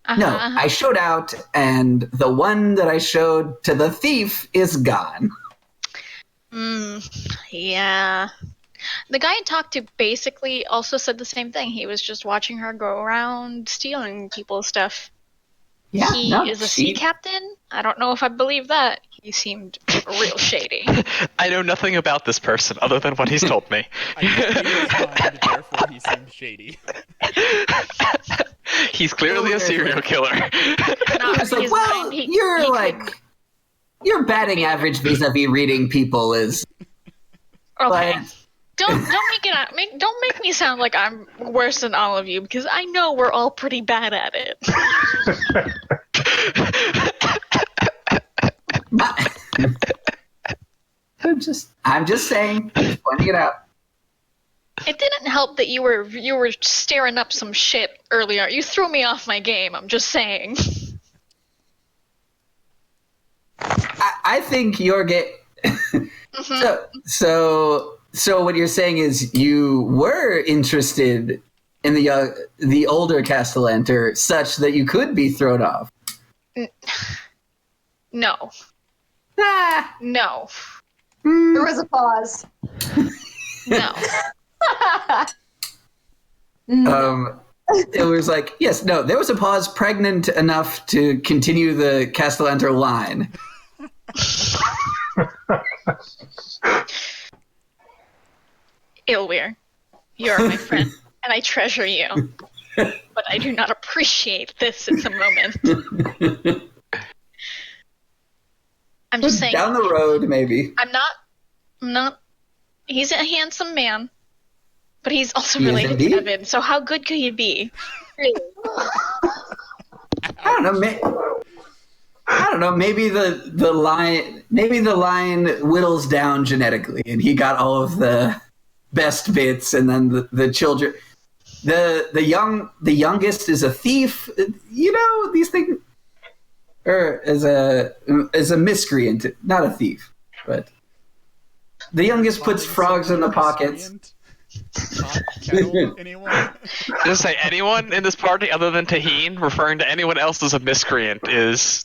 I showed out, and the one that I showed to the thief is gone. Yeah. The guy I talked to basically also said the same thing. He was just watching her go around stealing people's stuff. Yeah, he is a sea captain? I don't know if I believe that. He seemed real shady. I know nothing about this person other than what he's told me. Therefore he seemed shady. He's clearly a serial killer. Your batting average vis-a-vis reading people is... Okay. Don't make me sound like I'm worse than all of you, because I know we're all pretty bad at it. I'm just saying, just pointing it out. It didn't help that you were staring up some shit earlier. You threw me off my game. I'm just saying. I think you're gay. So what you're saying is you were interested in the older Cassalanter such that you could be thrown off. No. No. There was a pause. No. It was like, yes, no, there was a pause pregnant enough to continue the Cassalanter line. Ilweir, you are my friend, and I treasure you. But I do not appreciate this at the moment. I'm just saying. Down the road, maybe. I'm not. He's a handsome man, but he's also He is related to indeed. Evan. So how good could he be? Really? I don't know. Maybe the line whittles down genetically, and he got all of the best bits, and then the children. The youngest is a thief. You know these things, or as a miscreant, not a thief, but the youngest puts frogs in the pockets. Anyone? Just say anyone in this party other than Taheen, referring to anyone else as a miscreant is.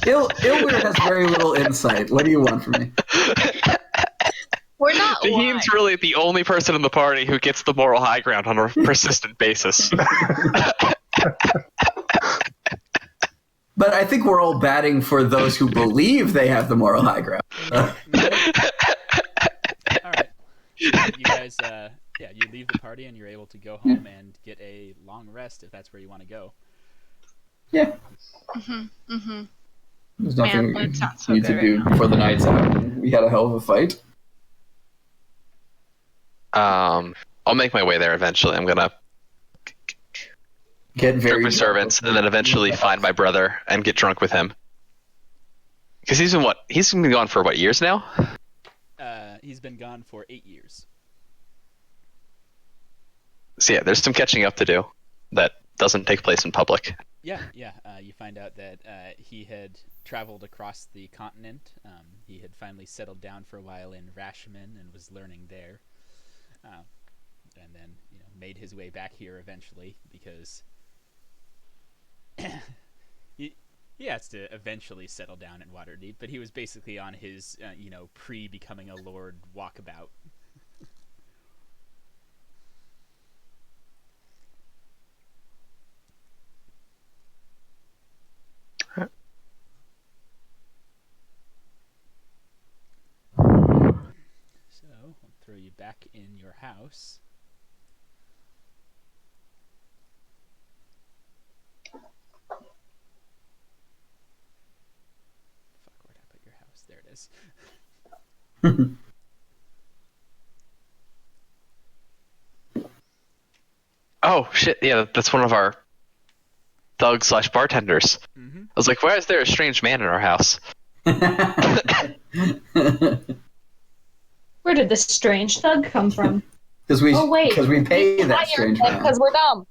Ilweir has very little insight. What do you want from me? We're not Taheen's lying. really the only person in the party who gets the moral high ground on a persistent basis. But I think we're all batting for those who believe they have the moral high ground. All right. You guys, you leave the party and you're able to go home and get a long rest if that's where you want to go. Yeah. There's nothing Man, it's not so we need good to do right now. before the night's out. We had a hell of a fight. I'll make my way there eventually. I'm gonna Get very drink with servants and then eventually find my brother and get drunk with him. Because he's been gone for what, years now? He's been gone for 8 years. So yeah, there's some catching up to do that doesn't take place in public. Yeah. You find out that he had traveled across the continent. He had finally settled down for a while in Rashomon and was learning there. And then, made his way back here eventually because he has to eventually settle down in Waterdeep. But he was basically on his, pre-becoming a lord walkabout. So, I'll throw you back in your house. Fuck, where'd I put your house? There it is. Oh shit! Yeah, that's one of our thug/bartenders. Mm-hmm. I was like, why is there a strange man in our house? Where did this strange thug come from? Because we Oh, wait. pay that strange man. Because we're dumb.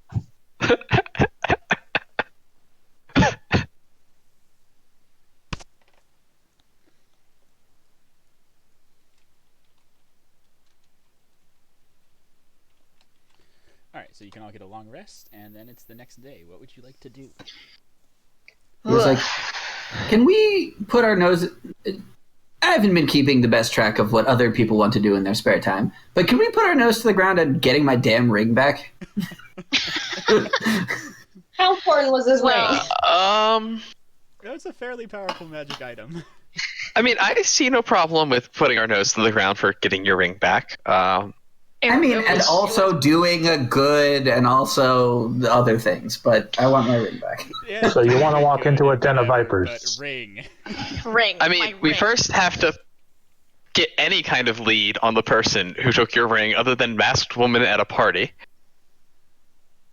Alright, so you can all get a long rest, and then it's the next day. What would you like to do? He was like, can we put our nose... I haven't been keeping the best track of what other people want to do in their spare time, but can we put our nose to the ground and getting my damn ring back? How important was this ring? It's a fairly powerful magic item. I mean, I see no problem with putting our nose to the ground for getting your ring back. And also doing a good and also the other things, but I want my ring back. Yeah, So you want to walk into a den of but vipers. ring. Ring. I mean, we first have to get any kind of lead on the person who took your ring other than masked woman at a party.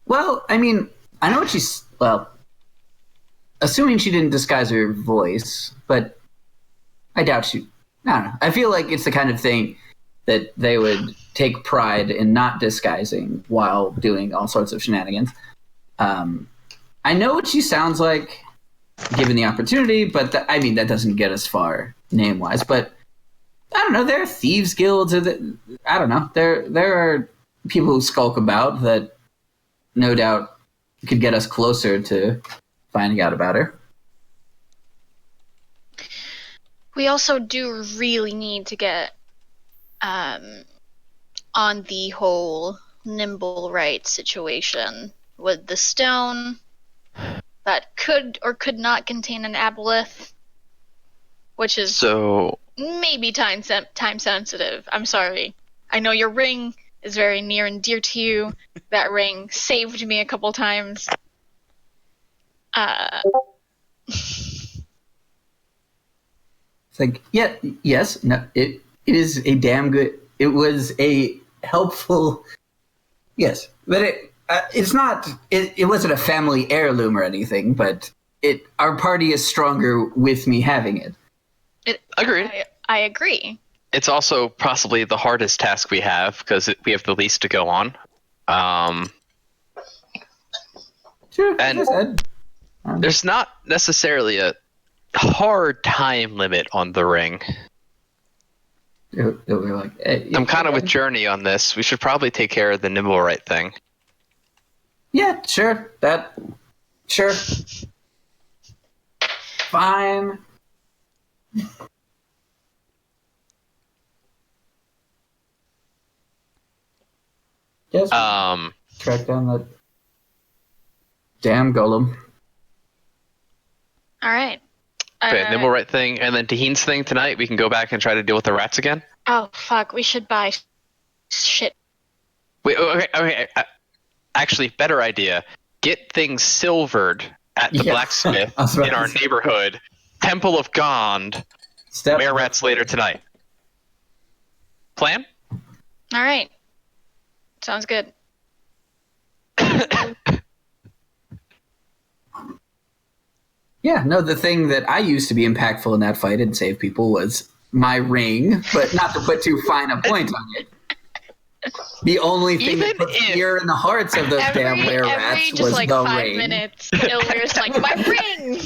Well, I mean, I know what she's... Well, assuming she didn't disguise her voice, but I doubt she... I don't know. I feel like it's the kind of thing that they would take pride in not disguising while doing all sorts of shenanigans. I know what she sounds like, given the opportunity, but that doesn't get us far name-wise. But I don't know. There are thieves guilds. I don't know. There are people who skulk about that, no doubt, could get us closer to finding out about her. We also do really need to get on the whole nimble right situation with the stone that could or could not contain an aboleth, which is So maybe time sensitive. I'm sorry. I know your ring is very near and dear to you. That ring saved me a couple times. It's like, yes, no, it is a damn good. It was a helpful, yes, but it's not. It wasn't a family heirloom or anything, but our party is stronger with me having it. Agreed. I agree. It's also possibly the hardest task we have because we have the least to go on. Sure, and as I said, there's not necessarily a hard time limit on the ring. we're like, I'm kind of with Journey on this. We should probably take care of the nimble right thing. Yeah, sure. Sure. Fine. Yes. Track down that damn golem. All right. Okay, nimble right thing, and then Taheen's thing tonight. We can go back and try to deal with the rats again. Oh fuck! We should buy shit. Wait, okay. Actually, better idea. Get things silvered at the blacksmith in our neighborhood. Temple of Gond. Were rats later tonight. Plan? All right. Sounds good. Yeah, no, the thing that I used to be impactful in that fight and save people was my ring, but not to put too fine a point on it. The only thing that put fear in the hearts of those damn were-rats was like the 5 ring. minutes, Ilvir's like, my ring!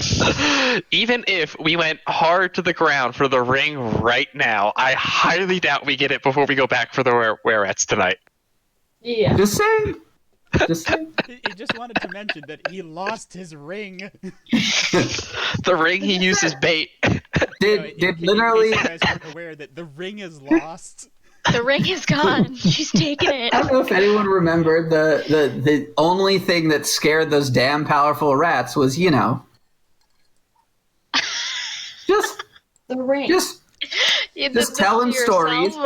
Even if we went hard to the ground for the ring right now, I highly doubt we get it before we go back for the were-rats tonight. Yeah. Just saying. He just wanted to mention that he lost his ring. The ring he used as bait. Did literally... In case you guys weren't aware that the ring is lost. The ring is gone. She's taken it. I don't know if anyone remembered the only thing that scared those damn powerful rats was, just The ring. just telling stories.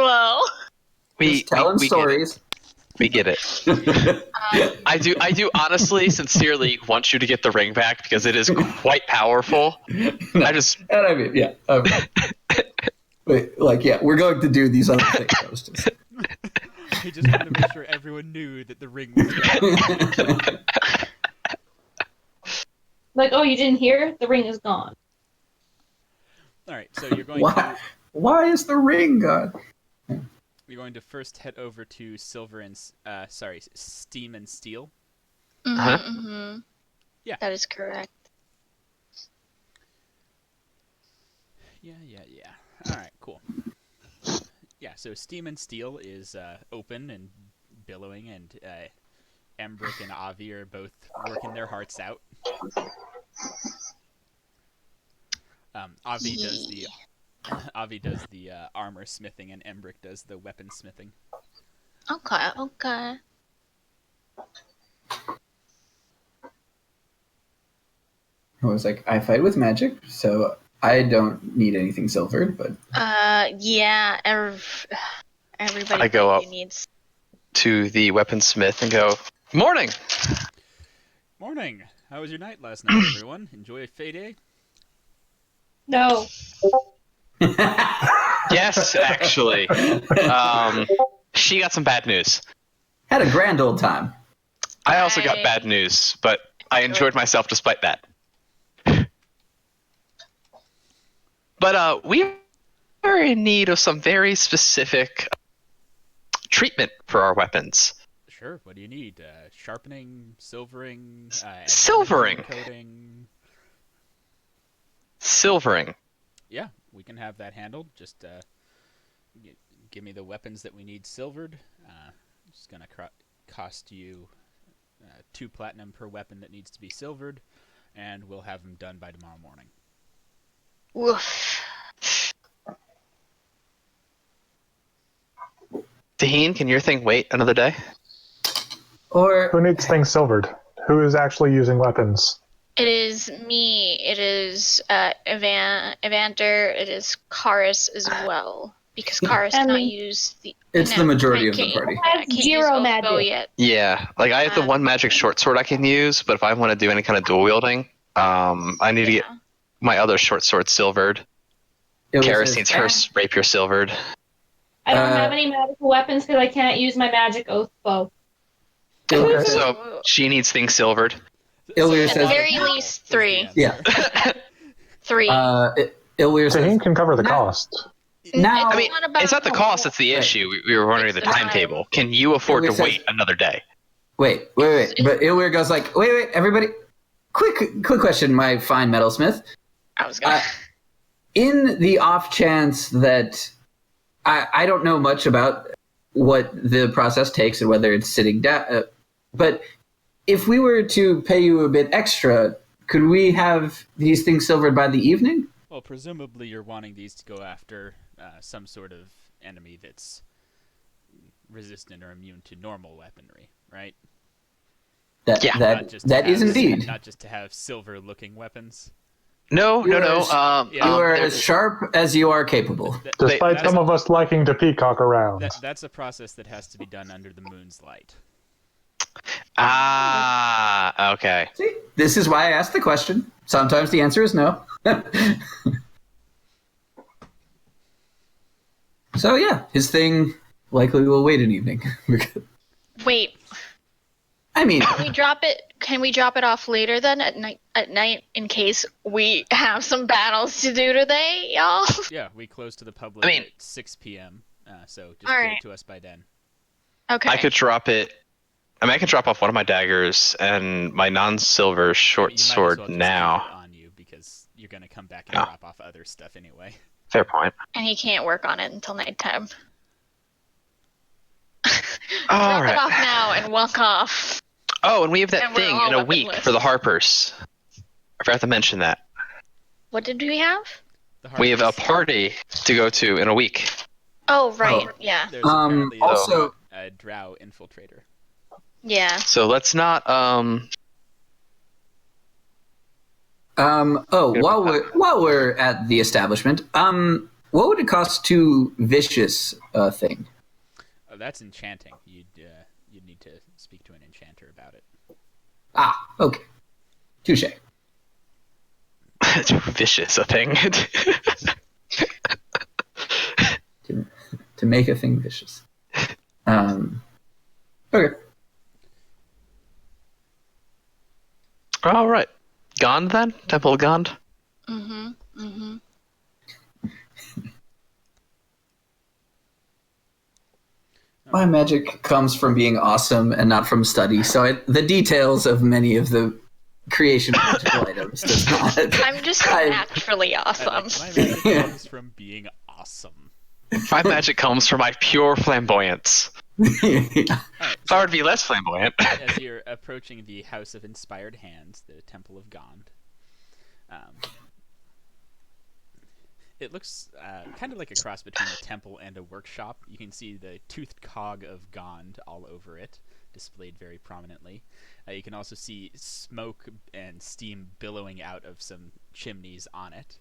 We telling stories. We get it. I do honestly, sincerely want you to get the ring back because it is quite powerful. We're going to do these other things. He just wanted to make sure everyone knew that the ring was gone. Like, oh, you didn't hear? The ring is gone. All right, so you're going to... Why is the ring gone? You're going to first head over to Steam and Steel. Mm-hmm. Yeah. That is correct. Yeah. All right, cool. Yeah, so Steam and Steel is open and billowing, and Embrick and Avi are both working their hearts out. Avi does the armor smithing, and Embrick does the weapon smithing. Okay. I was like, I fight with magic, so I don't need anything silvered, but... yeah, everybody I go up needs... to the weaponsmith and go, Morning! Morning! How was your night last night, everyone? Enjoy a Fayday? No. Yes, actually. She got some bad news. Had a grand old time. I also got bad news, but I enjoyed myself despite that. But we are in need of some very specific treatment for our weapons. Sure. What do you need? Sharpening, silvering, Silvering. coating. Silvering. Yeah, we can have that handled. Just give me the weapons that we need silvered. It's gonna cost you 2 platinum per weapon that needs to be silvered, and we'll have them done by tomorrow morning. Woof. Taheen, can your thing wait another day? Or Who needs things silvered? Who is actually using weapons? It is me. It is Evander. It is Karis as well. Because Karis cannot use the... it's the majority of the party. I can't Zero use Oathbow magic. yet. Yeah, like I have the one magic short sword I can use, but if I want to do any kind of dual wielding, I need to get my other short sword silvered. Karis needs her rapier silvered. I don't have any magical weapons because I can't use my magic oath bow. Okay. So she needs things silvered. Illyr At says, the very least 3. yeah. 3. Illyr says, Taheen can cover the cost. now, I mean, it's not the cost that's the issue. We were wondering the It's the time. timetable. Can you afford to Illyr says- wait another day? wait. But Illyr goes like, wait, everybody. Quick question, my fine metalsmith. I was gonna... In the off chance that I don't know much about what the process takes and whether it's sitting down, but if we were to pay you a bit extra, could we have these things silvered by the evening? Well, presumably you're wanting these to go after some sort of enemy that's resistant or immune to normal weaponry, right? That is indeed. Not just to have silver-looking weapons. No. You are as sharp as you are capable. Despite some of us liking to peacock around. That's a process that has to be done under the moon's light. Okay. See, this is why I asked the question. Sometimes the answer is no. So yeah, his thing likely will wait an evening. Wait. I mean, Can we drop it off later then at night in case we have some battles to do today, y'all? Yeah, we close to the public at 6 p.m. So just get it to us by then. Okay. I could drop it. I mean, I can drop off one of my daggers and my non-silver short sword Keep it now. on you because you're gonna come back and drop off other stuff anyway. Fair point. And he can't work on it until nighttime. All Drop right. it off now and walk off. Oh, and we have that And we're thing all in a week weaponless. for the Harpers. I forgot to mention that. What did we have? We have a party to go to in a week. Oh, right. Yeah. There's apparently also a drow infiltrator. Yeah. So let's not while we're at the establishment, what would it cost to vicious thing? Oh, that's enchanting. You'd need to speak to an enchanter about it. Ah, okay. Touche. vicious a thing. To make a thing vicious. Okay. All right. Gond then? Temple Gond? Mm-hmm. Mm-hmm. My magic comes from being awesome and not from study, so the details of many of the creation of magical items does not. I'm just naturally awesome. My magic comes from being awesome. My magic comes from my pure flamboyance. Alright, If I were to be less flamboyant. as you're approaching the House of Inspired Hands, the Temple of Gond, it looks kind of like a cross between a temple and a workshop. You can see the toothed cog of Gond all over it, displayed very prominently. You can also see smoke and steam billowing out of some chimneys on it.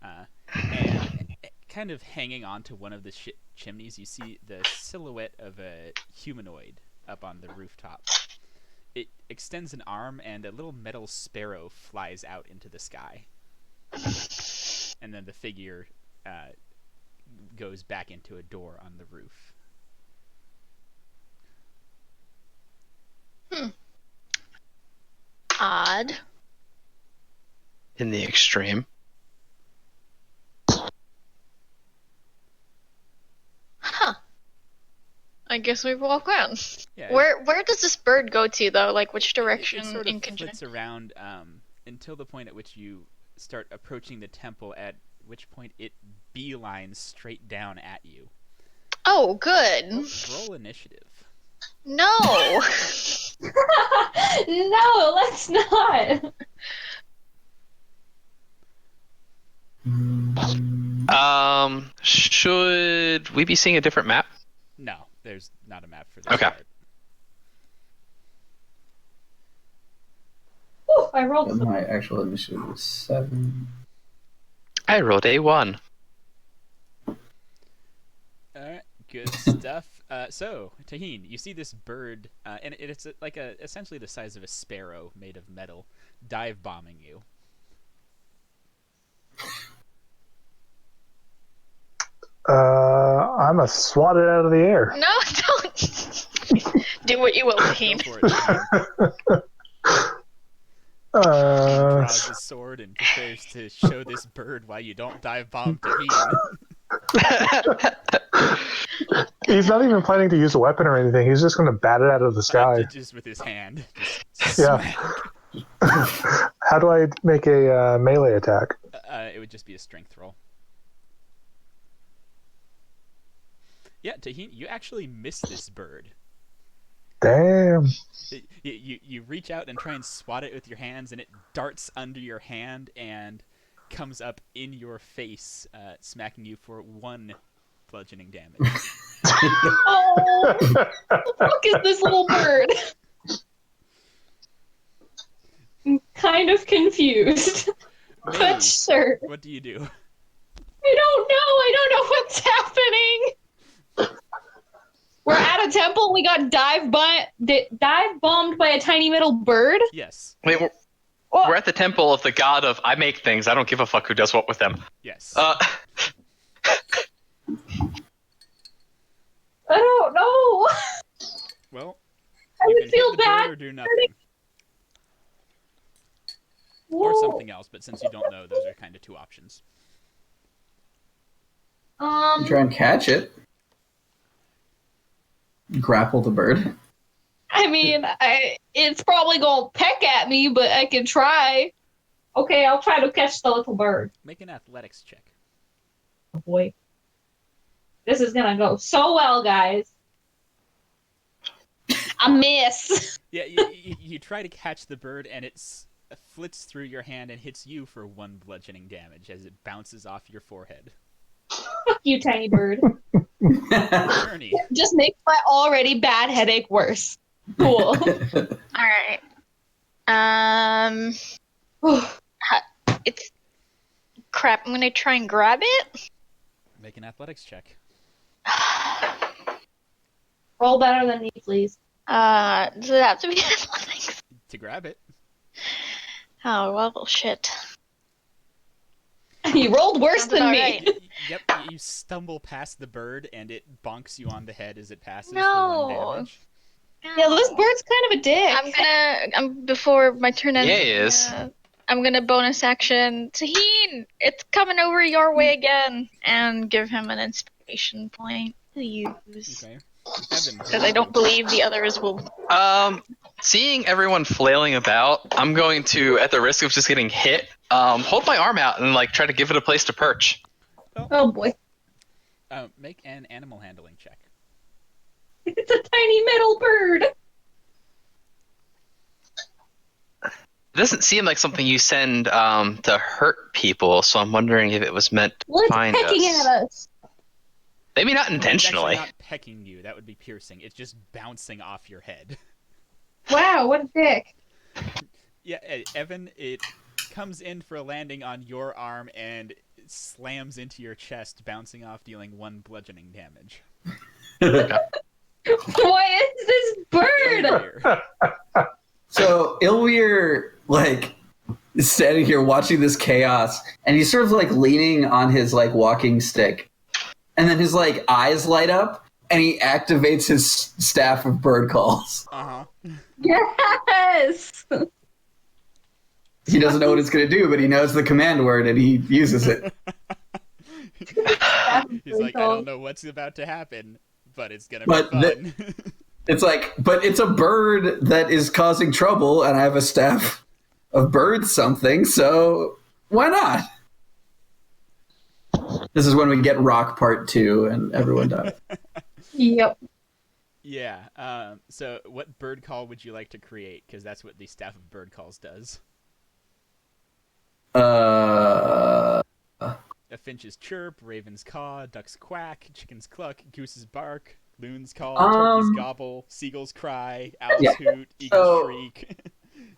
And kind of hanging onto one of the chimneys, you see the silhouette of a humanoid up on the rooftop. It extends an arm, and a little metal sparrow flies out into the sky. And then the figure goes back into a door on the roof. Odd. In the extreme. guess we walk around. Yeah, Where does this bird go to though? Like which it direction sort in of flits conjunction? around until the point at which you start approaching the temple, at which point it beelines straight down at you. Oh, good. Roll initiative. No. No, let's not. Should we be seeing a different map? No, there's not a map for this Okay. part. Ooh, I rolled some. My actual initiative was 7. I rolled a 1. Alright, good stuff. So, Taheen, you see this bird, and it's essentially the size of a sparrow made of metal, dive bombing you. I'm gonna swat it out of the air. No, don't. Do what you will, Go Taheen. for it, Taheen. Draws his sword and prepares to show this bird why you don't dive bomb Taheen. He's not even planning to use a weapon or anything. He's just gonna bat it out of the sky. Just with his hand. Just Yeah. smack. How do I make a melee attack? It would just be a strength roll. Yeah, Taheen, you actually miss this bird. Damn. You reach out and try and swat it with your hands, and it darts under your hand and comes up in your face, smacking you for 1 bludgeoning damage. Oh, what the fuck is this little bird? I'm kind of confused. But Mage, sure. what do you do? I don't know. I don't know what's happening. We're at a temple. We got dive bombed by a tiny little bird. Yes. I mean, we're at the temple of the god of I make things. I don't give a fuck who does what with them. Yes. I don't know. Well, I you would can feel hit the bird bad. or do nothing. Or Whoa. something else, but since you don't know, those are kind of 2 options. Try and catch it. Grapple the bird. I mean, it's probably gonna peck at me, but I can try. Okay, I'll try to catch the little bird. Make an athletics check. Oh boy. This is gonna go so well, guys. I miss. Yeah, you try to catch the bird, and it flits through your hand and hits you for 1 bludgeoning damage as it bounces off your forehead. Fuck you, tiny bird. Journey. Just makes my already bad headache worse. Cool. Alright. It's crap. I'm gonna try and grab it. Make an athletics check. Roll better than me, please. Does it have to be athletics? To grab it. Oh, well, shit. You rolled worse Sounds than about me. right. Yep, you stumble past the bird, and it bonks you on the head as it passes for 1 No. damage. Yeah, this bird's kind of a dick. Before my turn ends, Yeah, he is. I'm gonna bonus action. Taheen, it's coming over your way again, and give him an inspiration point to use. Okay. Evan. Because I don't believe the others will. Seeing everyone flailing about, I'm going to, at the risk of just getting hit, hold my arm out and try to give it a place to perch. Oh boy. Make an animal handling check. It's a tiny metal bird. It doesn't seem like something you send to hurt people, so I'm wondering if it was meant to Well, it's find pecking us. at us. Maybe not It's intentionally. actually not pecking you. That would be piercing. It's just bouncing off your head. Wow, what a dick. Yeah, Evan, it comes in for a landing on your arm and it slams into your chest, bouncing off, dealing 1 bludgeoning damage. What is this bird? Illyr. So Ilwyr, is standing here watching this chaos, and he's sort of leaning on his walking stick, and then his eyes light up, and he activates his staff of bird calls. Uh-huh. Yes. He doesn't know what it's going to do, but he knows the command word, and he uses it. He's like, I don't know what's about to happen, but it's gonna But be fun. It's like, but it's a bird that is causing trouble, and I have a staff of bird something, so why not? This is when we get Rock Part 2 and everyone dies. Yep. Yeah. So what bird call would you like to create? Because that's what the Staff of Bird Calls does. Uh, A finch's chirp, raven's caw, duck's quack, chicken's cluck, goose's bark, loon's call, turkey's gobble, seagull's cry, owl's hoot, eagle's shriek.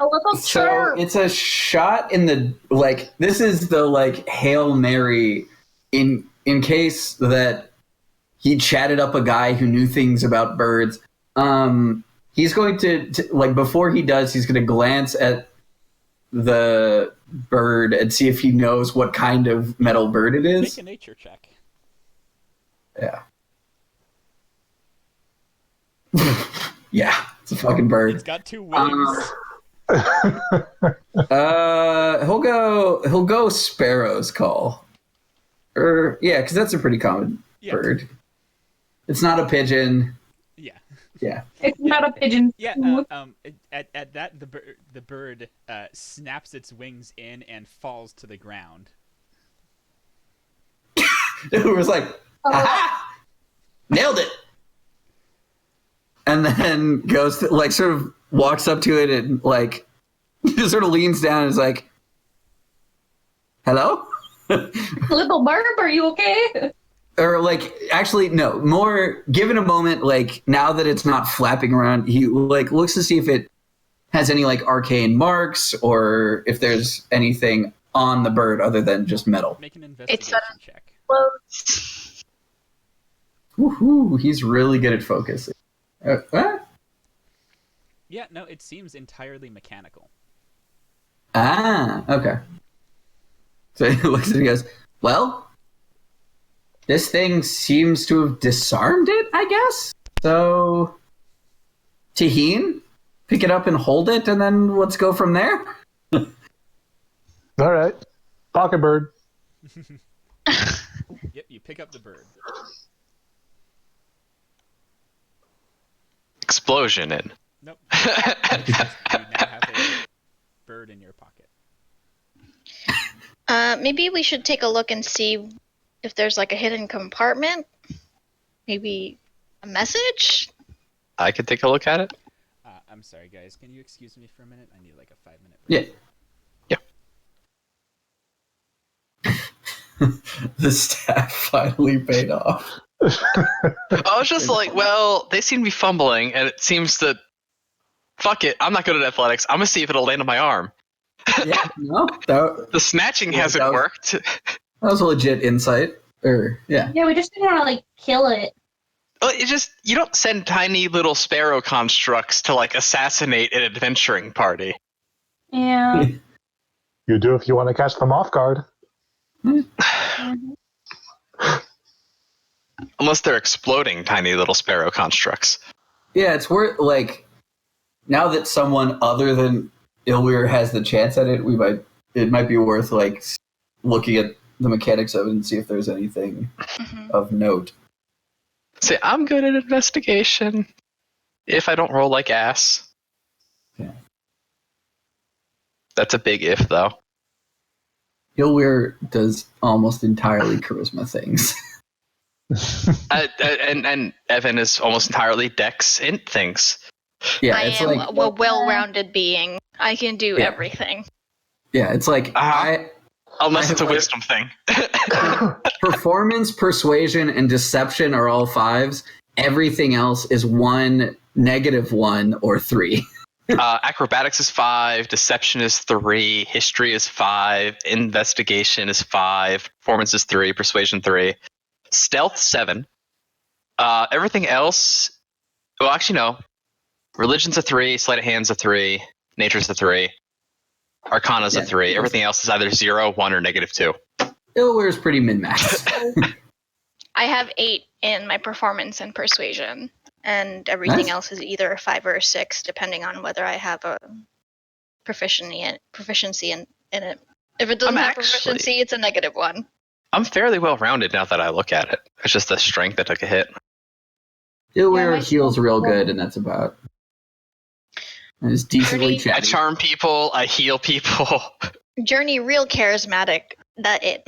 A little so chirp. it's a shot in the, like, this is the, like, Hail Mary in case that he chatted up a guy who knew things about birds. He's going to like, before he does, he's going to glance at the bird and see if he knows what kind of metal bird it is. Make a nature check. Yeah. Yeah, it's a fucking bird. It's got 2 wings. He'll go sparrow's call. Yeah, because that's a pretty common bird. It's not a pigeon. Yeah. Yeah. It's not a pigeon. Yeah. At that, the bird snaps its wings in and falls to the ground. It was like, aha! Nailed it. And then goes to, like, sort of walks up to it and, like, just sort of leans down and is like, hello? Little Barb, are you okay? Or, like, actually, no, more, given a moment, like, now that it's not flapping around, he, like, looks to see if it has any, like, arcane marks or if there's anything on the bird other than just metal. Make an investigation check. Woohoo, he's really good at focusing. What? Yeah, no, it seems entirely mechanical. Ah, okay. So he looks at it and goes, well, this thing seems to have disarmed it, I guess. So, Taheen, pick it up and hold it, and then let's go from there. All right. Pocket bird. Yep, you pick up the bird. Explosion in. Nope. You now have a bird in your pocket. Maybe we should take a look and see if there's like a hidden compartment. Maybe a message? I could take a look at it. I'm sorry, guys. Can you excuse me for a minute? I need like a 5-minute break. Yeah. The staff finally paid off. I was just like, well, they seem to be fumbling, and it seems that, fuck it, I'm not good at athletics. I'm going to see if it'll land on my arm. Yeah, no, The snatching hasn't worked. That was a legit insight. Yeah, we just didn't want to, like, kill it. Well, you don't send tiny little sparrow constructs to, like, assassinate an adventuring party. Yeah. You do if you want to catch them off guard. Unless they're exploding tiny little sparrow constructs. Yeah, it's worth, like, now that someone other than Ilwyr has the chance at it, it might be worth, like, looking at the mechanics of it and see if there's anything of note. Say, I'm good at investigation. If I don't roll like ass. Yeah. That's a big if, though. Ilwyr does almost entirely charisma things. And Evan is almost entirely dex int things. Yeah, I it's am like, a well-rounded being. I can do everything. yeah, it's like Unless it's a wisdom thing. Performance, persuasion, and deception are all 5s. Everything else is 1, -1, or 3. Acrobatics is 5, deception is 3, history is 5, investigation is 5, performance is 3, persuasion 3, stealth 7. Everything else, well, actually no. Religion's a 3, sleight of hand's a 3, nature's a 3, arcana's a 3. Everything else is either 0, 1, or -2. Ilwyr's pretty min-max. I have 8 in my performance and persuasion, and everything else is either a 5 or a 6, depending on whether I have a proficiency in it. If it doesn't have proficiency, it's a -1. I'm fairly well rounded now that I look at it. It's just the strength that took a hit. Ilwyr my heals shield- real good, and that's about. And is decently Pretty- I chatty. charm people. I heal people. Journey real charismatic. That it.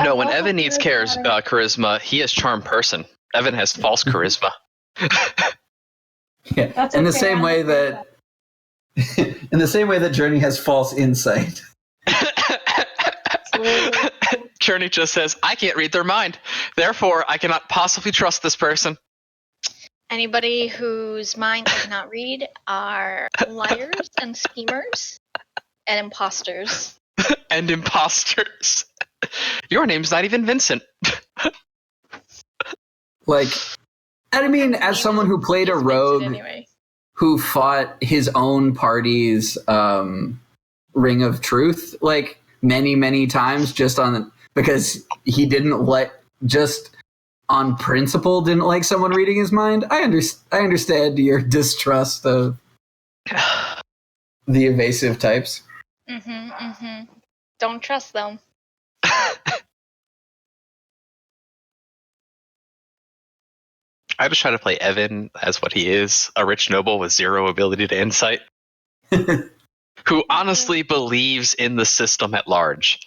No, when Also Evan needs charismatic. charisma, he has charm person. Evan has false charisma. Yeah. That's In the okay, same I'm way okay that, in the same way that Journey has false insight. Journey just says, I can't read their mind. Therefore, I cannot possibly trust this person. Anybody whose mind I cannot read are liars and schemers and imposters. And imposters. Your name's not even Vincent. Like, I mean, as Name someone is- who played a is Vincent rogue anyway. who fought his own party's Ring of Truth, like, many times because he didn't just on principle didn't like someone reading his mind. I understand your distrust of the evasive types. Don't trust them. I just try to play Evan as what he is, a rich noble with zero ability to insight, who honestly believes in the system at large.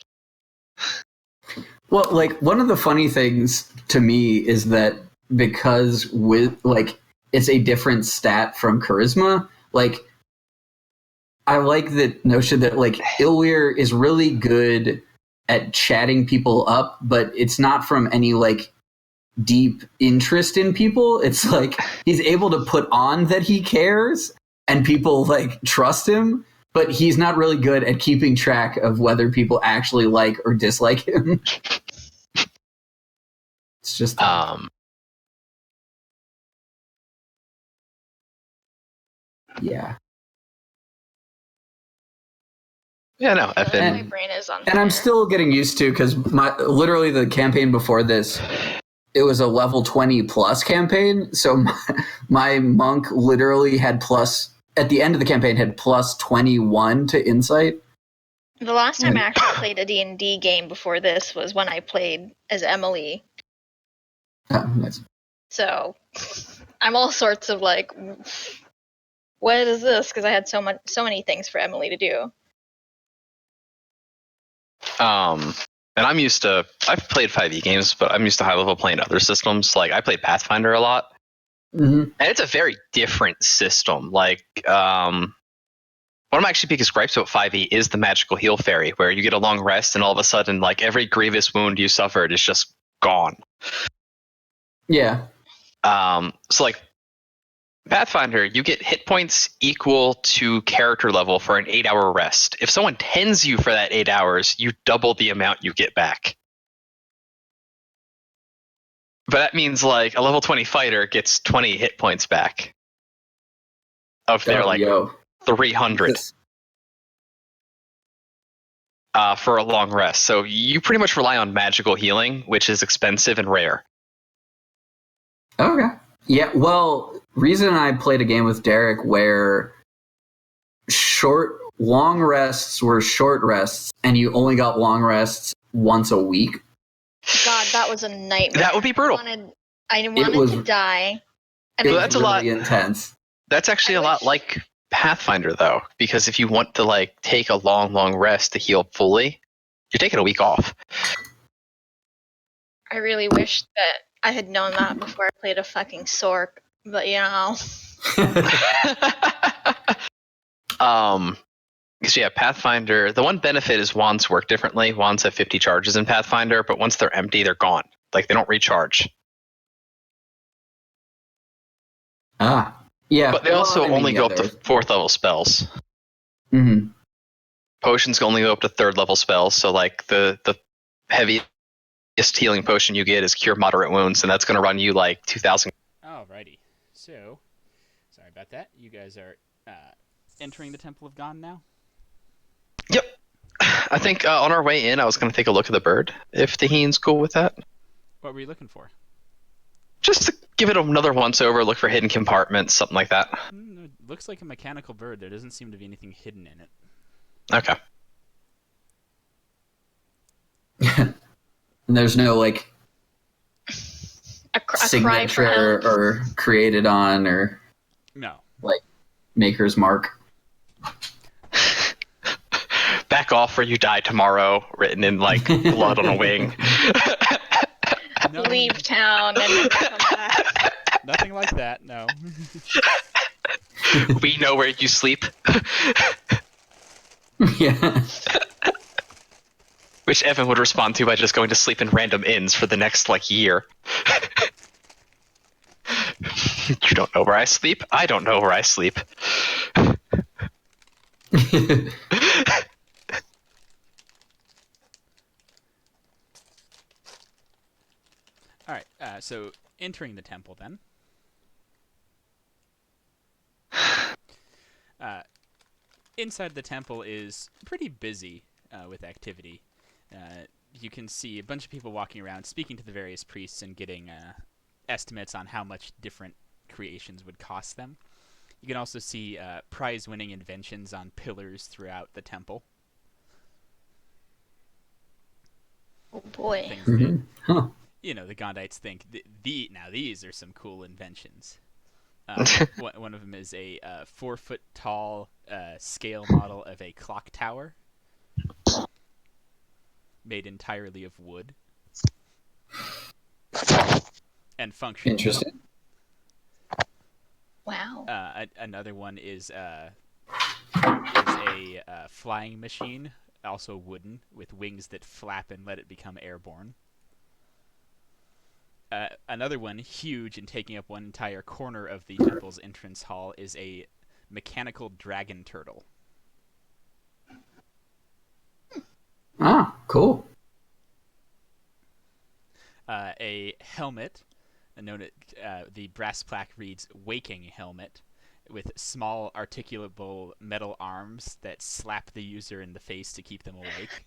Well, like, one of the funny things to me is that because it's a different stat from charisma, like, I like the notion that, like, Ilwyr is really good at chatting people up, but it's not from any, like, deep interest in people. It's like he's able to put on that he cares and people, like, trust him, but he's not really good at keeping track of whether people actually like or dislike him. It's just yeah. Yeah, no, My Evan. brain is on And I'm fire. still getting used to, because literally the campaign before this, it was a level 20 plus campaign. So my monk literally had at the end of the campaign, had plus 21 to insight. The last time I actually played a D&D game before this was when I played as Emily. Oh, nice. So I'm all sorts of like, what is this? Because I had so many things for Emily to do. And I've played 5e games, but I'm used to high level playing other systems. Like, I played Pathfinder a lot. Mm-hmm. And it's a very different system. Like, one of my actually biggest gripes about 5e is the magical heal fairy, where you get a long rest and all of a sudden, like, every grievous wound you suffered is just gone. Yeah. So, like, Pathfinder, you get hit points equal to character level for an 8-hour rest. If someone tends you for that 8 hours, you double the amount you get back. But that means, like, a level 20 fighter gets 20 hit points back of their, 300 for a long rest. So you pretty much rely on magical healing, which is expensive and rare. Okay. Yeah, well, reason I played a game with Derek where long rests were short rests, and you only got long rests once a week. God, that was a nightmare. That would be brutal. I wanted to die. And It was that's a really lot. intense. That's actually a lot like Pathfinder, though, because if you want to, like, take a long rest to heal fully, you're taking a week off. I really wish that I had known that before I played a fucking Sork. But, you know. Because yeah, Pathfinder, the one benefit is wands work differently. Wands have 50 charges in Pathfinder, but once they're empty, they're gone. Like, they don't recharge. Yeah. But they also only go up to 4th level spells. Mm-hmm. Potions can only go up to 3rd level spells, so, like, the heaviest healing potion you get is Cure Moderate Wounds, and that's going to run you, like, 2,000. Alrighty. So, sorry about that. You guys are entering the Temple of Gone now? Yep. I think on our way in, I was going to take a look at the bird, if Taheen's cool with that. What were you looking for? Just to give it another once over, look for hidden compartments, something like that. It looks like a mechanical bird. There doesn't seem to be anything hidden in it. Okay. And there's no, like, a cry for signature help. or created on or No. like maker's mark. Back off or you die tomorrow, written in like blood on a wing. No. Leave town and never come back. Nothing like that. No. We know where you sleep. Yeah. Which Evan would respond to by just going to sleep in random inns for the next like year. You don't know where I sleep? I don't know where I sleep. All right. So entering the temple then. Inside the temple is pretty busy with activity. You can see a bunch of people walking around, speaking to the various priests and getting estimates on how much different creations would cost them. You can also see prize-winning inventions on pillars throughout the temple. Oh boy. Things that, Mhm. Huh. you know, the Gondites think, now these are some cool inventions. One of them is a 4-foot-tall scale model of a clock tower made entirely of wood and functional. Interesting. Wow. Another one is a flying machine, also wooden, with wings that flap and let it become airborne. Another one, huge and taking up one entire corner of the temple's entrance hall, is a mechanical dragon turtle. Ah, cool. A helmet, known as the brass plaque reads "Waking Helmet," with small articulable metal arms that slap the user in the face to keep them awake.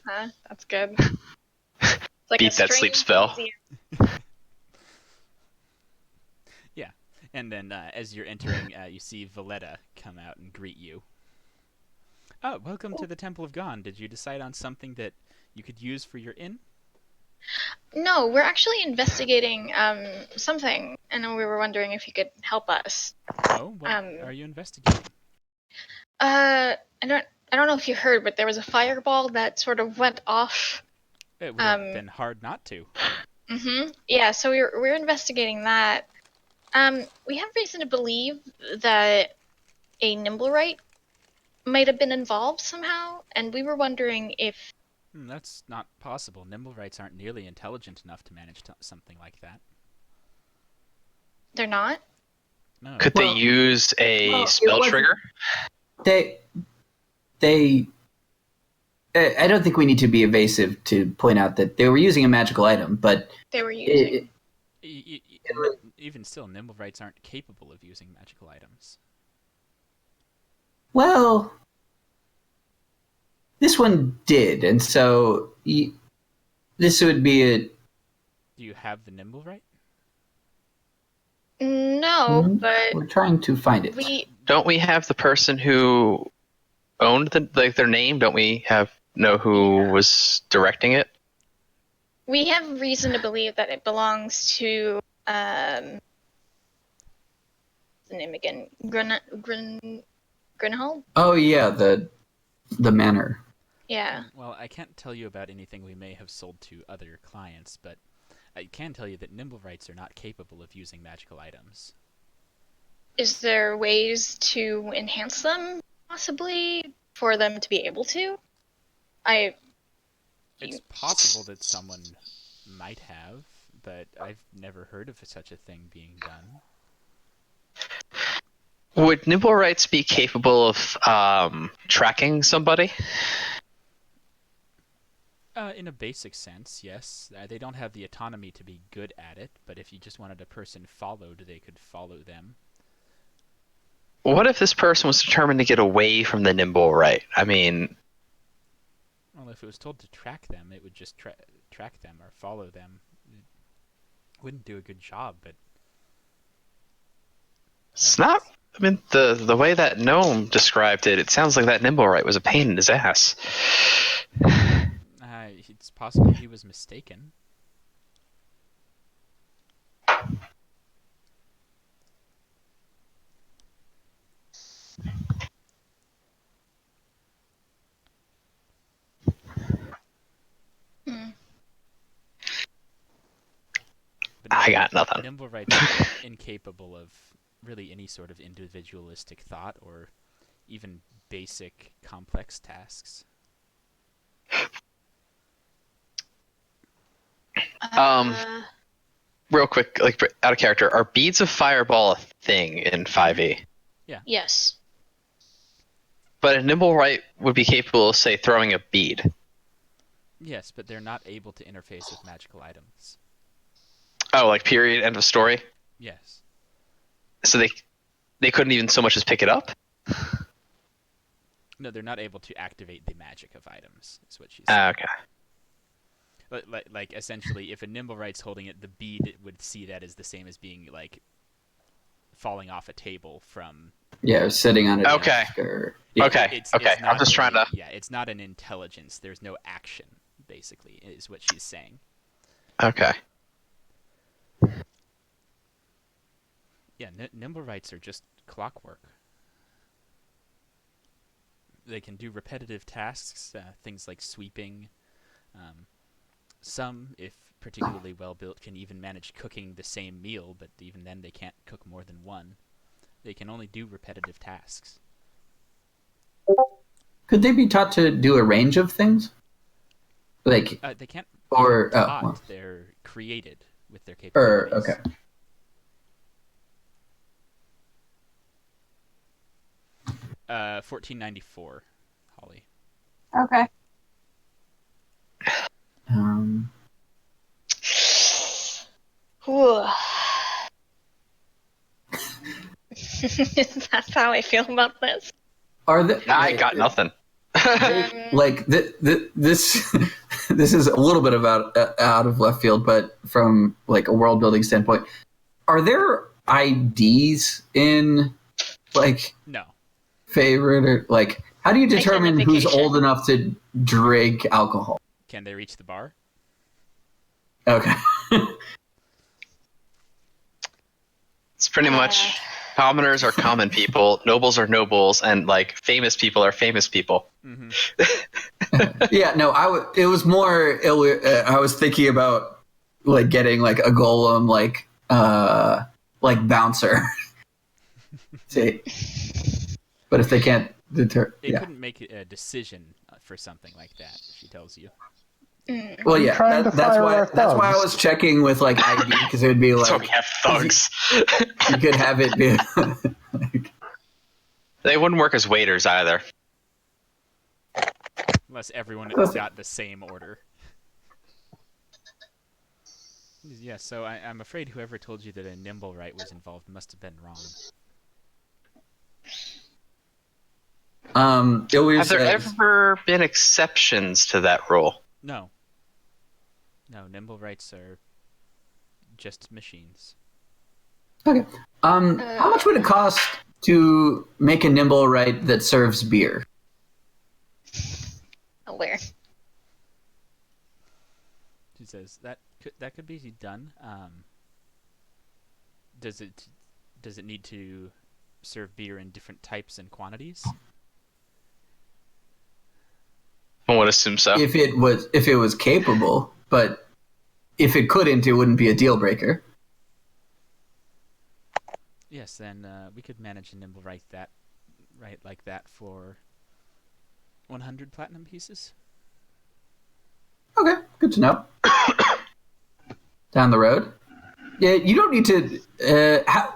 Huh? That's good. It's like Beat that sleep spell. Yeah, and then as you're entering, you see Valletta come out and greet you. Oh, welcome to the Temple of Gon. Did you decide on something that you could use for your inn? No, we're actually investigating something, and we were wondering if you could help us. Oh, what are you investigating? I don't know if you heard, but there was a fireball that sort of went off. It would have been hard not to. Yeah, so we're investigating that. We have reason to believe that a Nimblewright might have been involved somehow, and we were wondering if... That's not possible. Nimblewrights aren't nearly intelligent enough to manage something like that. They're not? No. Could they use a it spell wasn't- trigger? They I don't think we need to be evasive to point out that they were using a magical item, but They were using... Even still, Nimblewrights aren't capable of using magical items. well, this one did, and so this would be a... Do you have the Nimblewright? No, but We're trying to find it. Don't we have the person who owned their name? Don't we know who was directing it? we have reason to believe that it belongs to... what's the name again? Grinhold? Oh yeah, the manor. Yeah. Well, I can't tell you about anything we may have sold to other clients, but I can tell you that Nimblewrights are not capable of using magical items. Is there ways to enhance them, possibly, for them to be able to? It's possible that someone might have, but I've never heard of such a thing being done. Would Nimblewrights be capable of tracking somebody? In a basic sense, yes. They don't have the autonomy to be good at it, but if you just wanted a person followed, they could follow them. What if this person was determined to get away from the Nimblewright? I mean... Well, if it was told to track them, it would just track them or follow them. It wouldn't do a good job, but... It's not... I mean, the way that gnome described it, it sounds like that Nimblewright was a pain in his ass. It's possible he was mistaken. But I got nothing. Nimblewrights are incapable of really any sort of individualistic thought or even basic complex tasks. Real quick, like out of character, are beads of fireball a thing in 5e? Yes. But a Nimblewright would be capable of, say, throwing a bead. Yes, but they're not able to interface with magical items. Oh, like period, end of story? Yes. So they couldn't even so much as pick it up? No, they're not able to activate the magic of items, is what she's saying. Okay. Like, essentially, if a Nimblewright's holding it, the bead would see that as the same as being, like, falling off a table from... Yeah, sitting on a Okay. desk or... Yeah. Okay, It's okay. not I'm just trying to... Yeah, it's not an intelligence. There's no action, basically, is what she's saying. Okay. Yeah, Nimblewrights are just clockwork. They can do repetitive tasks, things like sweeping. Some, if particularly well built, can even manage cooking the same meal, but even then they can't cook more than one. They can only do repetitive tasks. Could they be taught to do a range of things? Like, They can't or be taught, well. they're created with their capabilities. Okay. 1494, Holly. Okay. That's how I feel about this. Are they? I got nothing. Like this this is a little bit about out of left field, but from like a world building standpoint, are there IDs in like No. favorite or like how do you determine who's Identification. old enough to drink alcohol? Can they reach the bar? Okay. It's pretty much commoners are common people, nobles are nobles, and like famous people are famous people. Mm-hmm. Yeah, no, it was more I was thinking about like getting like a golem like bouncer. See. But if they can't deter They couldn't make a decision for something like that, she tells you. Well, yeah, trying to that's fire why our I thugs. was checking with like ID because it would be So like we have thugs. you could have it be like, They wouldn't work as waiters either. Unless everyone has got the same order. Yeah, so I'm afraid whoever told you that a Nimblewright was involved must have been wrong. it was, Have there ever been exceptions to that rule? No. No, Nimblewrights are just machines. okay. How much would it cost to make a Nimblewright that serves beer? Where? She says that could be done. Does it need to serve beer in different types and quantities? I would assume so. If it was capable, but if it couldn't, it wouldn't be a deal breaker. Yes, then we could manage a Nimblewright like that for 100 platinum pieces. Okay, good to know. Down the road. Yeah, you don't need to.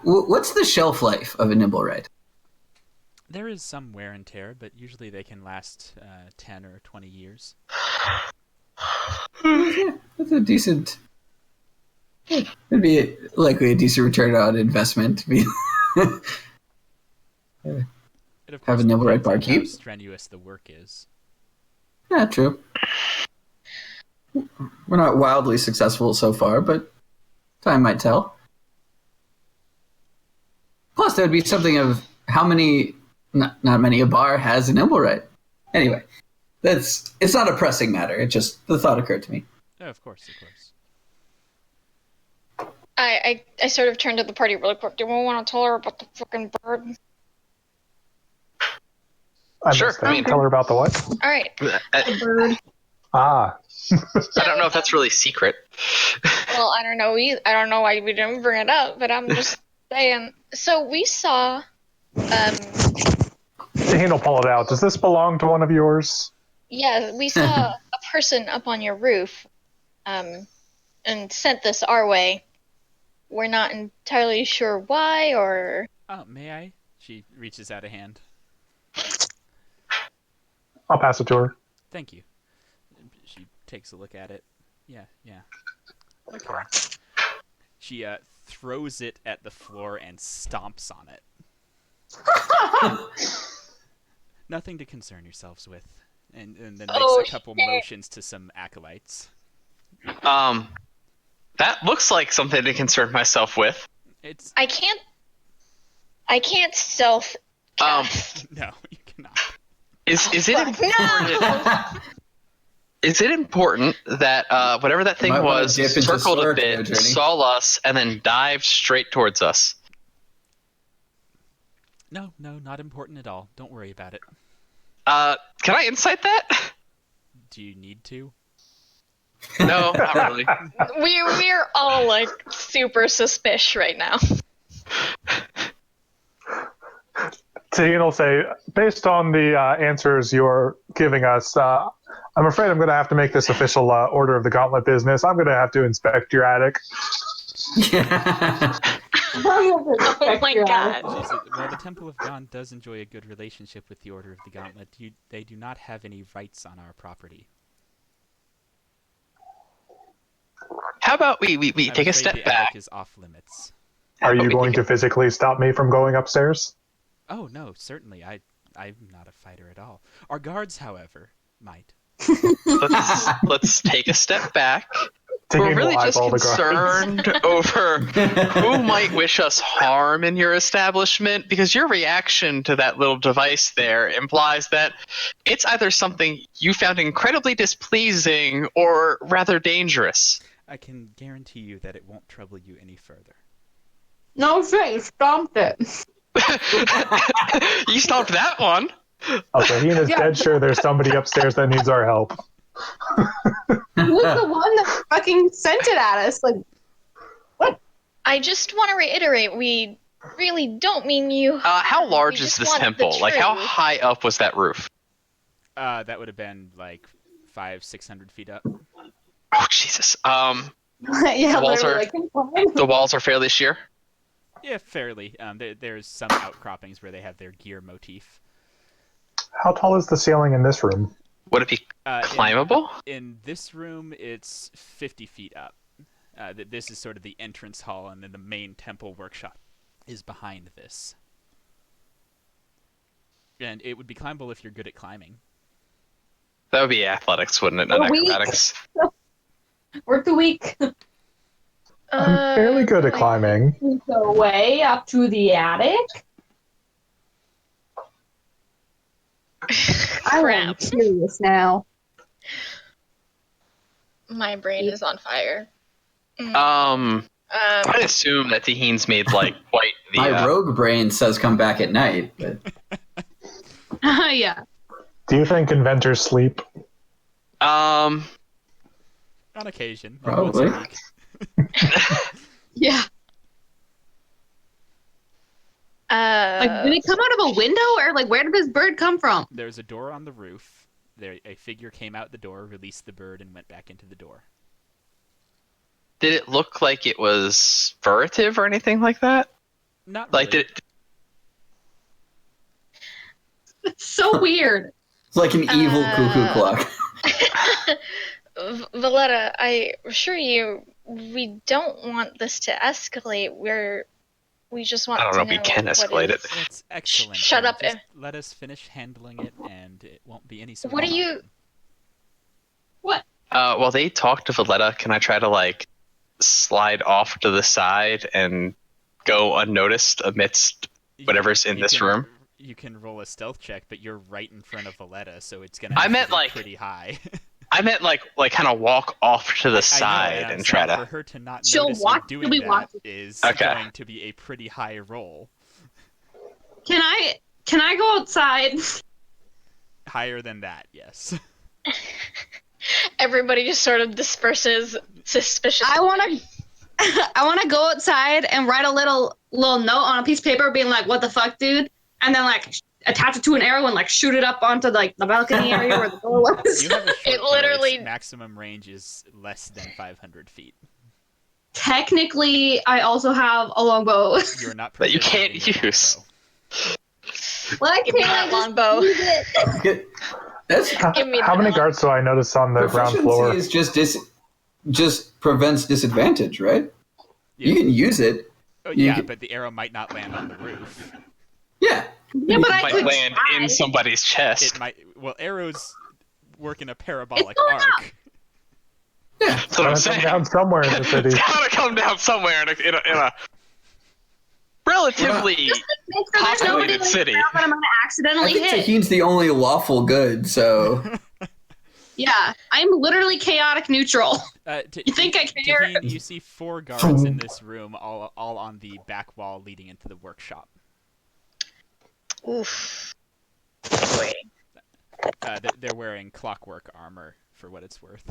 What's the shelf life of a Nimblewright? There is some wear and tear, but usually they can last 10 or 20 years. Yeah, that's a decent. It'd be likely a decent return on investment to be. It of Have course a Nimblewright depends on how barkeep? strenuous the work is. Yeah, true. We're not wildly successful so far, but time might tell. Plus, there would be something of how many. Not many a bar has a Nimblewright. Anyway, it's not a pressing matter. It just the thought occurred to me. Oh, of course. I sort of turned to the party really quick. Do we want to tell her about the fucking bird? Sure. I mean, tell her about the what? All right. I Bird. Ah, don't know if that's really secret. Well, I don't know. I don't know why we didn't bring it up, but I'm just saying. So we saw. Taheen will pull it out. Does this belong to one of yours? Yeah, we saw a person up on your roof, and sent this our way. We're not entirely sure why, or... Oh, may I? She reaches out a hand. I'll pass it to her. Thank you. She takes a look at it. Yeah. Okay. She throws it at the floor and stomps on it. Nothing to concern yourselves with. And then makes a couple motions to some acolytes. That looks like something to concern myself with. I can't stealth cast. No, you cannot. Is it important? Is it important that whatever that thing Might wanna was dip into circled a storage bit, there, Journey. saw us, and then dived straight towards us? No, not important at all. Don't worry about it. Can I insight that? Do you need to? No, not really. We're all like super suspicious right now. Taheen will say, based on the answers you're giving us, I'm afraid I'm going to have to make this official Order of the Gauntlet business. I'm going to have to inspect your attic. Oh my god. She said, while the Temple of Dawn does enjoy a good relationship with the Order of the Gauntlet, they do not have any rights on our property. How about we I'm take a afraid step the back? attic is off limits. How Are about you we going take to physically stop me from going upstairs? Oh no, certainly. I'm not a fighter at all. Our guards, however, might. Let's take a step back. Taheen We're will really just eyeball the guards. concerned over who might wish us harm in your establishment, because your reaction to that little device there implies that it's either something you found incredibly displeasing or rather dangerous. I can guarantee you that it won't trouble you any further. No shit, you stomped it. You stopped that one. Oh, Taheen is dead sure there's somebody upstairs that needs our help. Who's the one that fucking sent it at us? Like, what? I just want to reiterate, we really don't mean you. How large We is just this want the temple? Like, how truth. high up was that roof? That would have been like 500-600 feet up. Oh, Jesus. Yeah, walls literally, are- like, fine. The walls are fairly sheer. Yeah, fairly. There's some outcroppings where they have their gear motif. How tall is the ceiling in this room? Would it be climbable? In this room, it's 50 feet up. This is sort of the entrance hall, and then the main temple workshop is behind this. And it would be climbable if you're good at climbing. That would be athletics, wouldn't it? Not We're weak. acrobatics. We're too weak. I'm fairly good at climbing. We go way up to the attic. I'm Crap. curious now. My brain is on fire. I assume that Taheen's made like quite the. My rogue brain says come back at night, but Yeah. Do you think inventors sleep? On occasion. like once a Probably. week. Yeah. Like, did it come out of a window, or like, where did this bird come from? There's a door on the roof. A figure came out the door, released the bird, and went back into the door. Did it look like it was furtive or anything like that? Not Like, really. did it? It's so weird. it's like an evil cuckoo clock. Valletta, I assure you, we don't want this to escalate. We just want I don't to know if we can what escalate is- it. That's excellent. Shut up. Just let us finish handling it, and it won't be any sort What of are you- problem. While they talk to Valletta, can I try to like slide off to the side and go unnoticed amidst whatever's in You this can- room? you can roll a stealth check, but you're right in front of Valletta, so it's gonna. I meant, be like- pretty high. I meant like kind of walk off to the side I know, and try for to. her to not She'll notice watch- you she'll doing be that watching. is Okay. going to be a pretty high roll. Can I go outside? Higher than that, yes. Everybody just sort of disperses suspiciously. I wanna go outside and write a little note on a piece of paper being like, what the fuck, dude? And then like attach it to an arrow and like shoot it up onto like the balcony area where the door was. You have a short It literally- bow. Its maximum range is less than 500 feet. Technically, I also have a longbow. You're not That you proficient can't in your use. longbow. Why Give me can't I that just longbow. use it? That's Give me How that many long- guards do I notice on the ground floor? proficiency is just prevents disadvantage, right? Yeah. You can use it. Oh, you yeah, can- but the arrow might not land on the roof. Yeah. Yeah, but I Might could land try. in somebody's chest. It might. Well, arrows work in a parabolic It's going arc. Yeah. That's what I'm Gonna come saying. down somewhere in the city. It's gotta come down somewhere in a relatively Make sure there's nobody populated like city. around that I'm gonna I accidentally think hit. Taheen's the only lawful good, so Yeah, I'm literally chaotic neutral. You think I care? Taheen, you see 4 guards in this room, all on the back wall leading into the workshop. Oof. Wait. They're wearing clockwork armor, for what it's worth.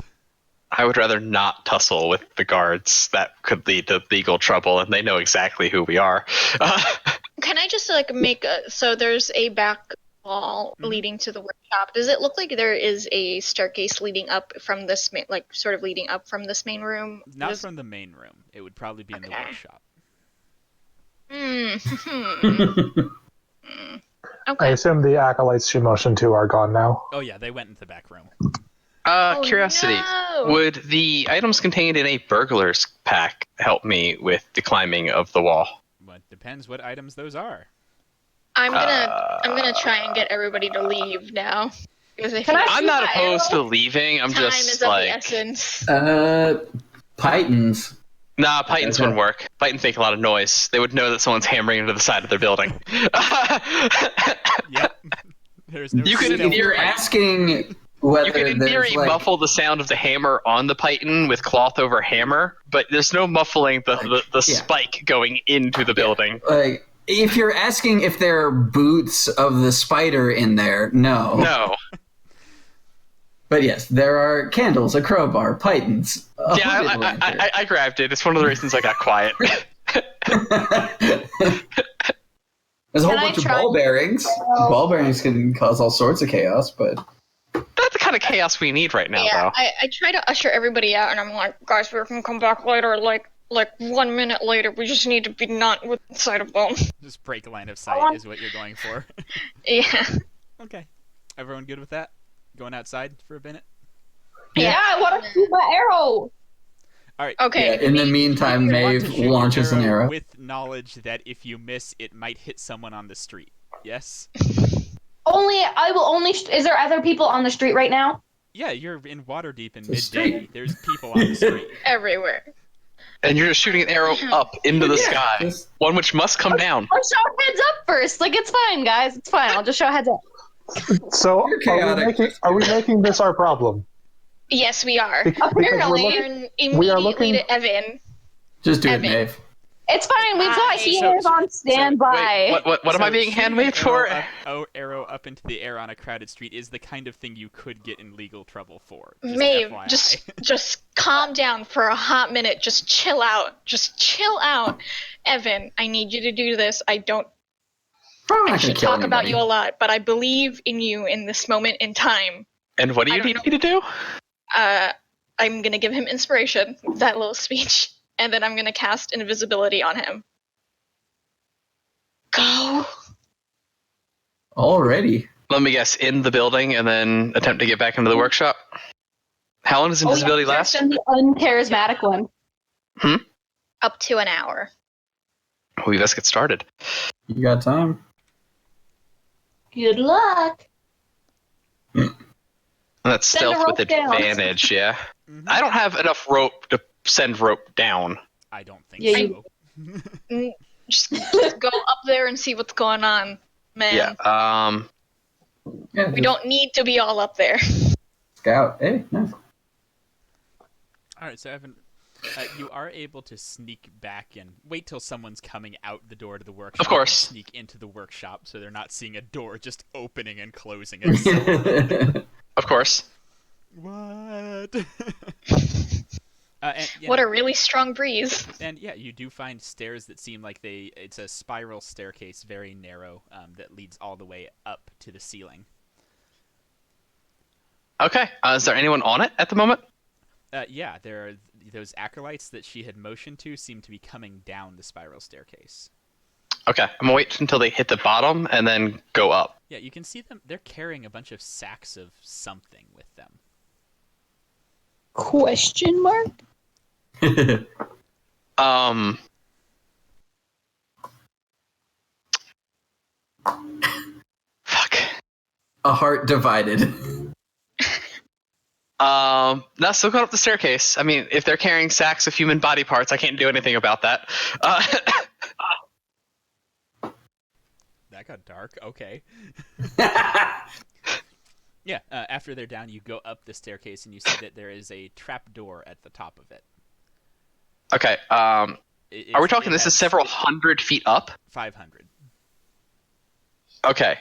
I would rather not tussle with the guards. That could lead to legal trouble, and they know exactly who we are. Can I just like make a so there's a back wall Mhm. leading to the workshop. Does it look like there is a staircase leading up from this main, like sort of leading up from this main room? Not Does- from the main room. It would probably be in the Okay. workshop. I Okay. assume the acolytes she motioned to are gone now. Oh yeah, they went into the back room. Oh, Curiosity. no. Would the items contained in a burglar's pack help me with the climbing of the wall? Well, it depends what items those are. I'm gonna try and get everybody to leave now because I Can think I I'm not my opposed to arrow? leaving. I'm time just is of the like, essence. Pythons. nah, Pythons wouldn't work. Pythons make a lot of noise. They would know that someone's hammering into the side of their building. Yep. There's no You could stealth hear You're it. asking whether You can in theory there's like muffle the sound of the hammer on the Python with cloth over hammer, but there's no muffling the Yeah. spike going into the building. like if you're asking if there are boots of the spider in there, no. No. But yes, there are candles, a crowbar, pythons. A Yeah, hooded lantern. I grabbed it. It's one of the reasons I got quiet. There's a whole Can I bunch of try- ball bearings. Ball bearings can cause all sorts of chaos, but That's the kind of chaos we need right now, Yeah, though. I try to usher everybody out, and I'm like, guys, we can come back later. Like 1 minute later, we just need to be not inside a bomb. Just break line of sight is what you're going for. Yeah. Okay. Everyone good with that? Going outside for a minute? Yeah, I want to shoot my arrow. All right. Okay. yeah, in the meantime, You want Maeve to shoot your launches an arrow. with knowledge that if you miss, it might hit someone on the street. Yes. I will only. Is there other people on the street right now? Yeah, you're in Waterdeep in The midday. street. There's people on the street. Everywhere. And you're just shooting an arrow up into the Yeah, sky, just- one which must come down. I'll show heads up first. Like it's fine, guys. It's fine. I'll just show heads up. So You're chaotic. are we making this our problem? Yes, we are. Because we're Apparently. looking- Turn we are immediately looking- to Evan. Just do it, Evan. Maeve. It's fine. We've got So- healers on standby. Wait, what am I So being shooting handmade an for? arrow up into the air on a crowded street is the kind of thing you could get in legal trouble for. Just Maeve, FYI. just calm down for a hot minute. Just chill out. Just chill out. Evan, I need you to do this. I don't Probably I not gonna should kill talk about anybody. you a lot, but I believe in you in this moment in time. And what do I you don't need me to do? I'm gonna give him inspiration, that little speech, and then I'm gonna cast invisibility on him. Go. Already. Let me guess, in the building and then attempt to get back into the workshop? How long does invisibility Oh, yeah, last? just the uncharismatic one. Up to an hour. We best get started. You got time. Good luck. And that's Send a stealth with rope down. advantage, yeah? Mhm. I don't have enough rope to send rope down. I don't think Yeah, so. Just go up there and see what's going on. Man, Yeah. Yeah, we don't need to be all up there. scout. Hey, nice. All right, so Evan, you are able to sneak back and wait till someone's coming out the door to the workshop. Of course. And sneak into the workshop so they're not seeing a door just opening and closing itself. Of course. What? What a really strong breeze. And yeah, you do find stairs that seem like it's a spiral staircase, very narrow, that leads all the way up to the ceiling. Okay. Is there anyone on it at the moment? Yeah, there are those acolytes that she had motioned to seem to be coming down the spiral staircase. Okay. I'm gonna wait until they hit the bottom and then go up. Yeah, you can see them. They're carrying a bunch of sacks of something with them. Question mark? Fuck. A heart divided. No, still going up the staircase. I mean, if they're carrying sacks of human body parts, I can't do anything about that. That got dark. Okay. Yeah, after they're down, you go up the staircase and you see that there is a trap door at the top of it. Okay. Are we talking this is several hundred feet up? 500. Okay.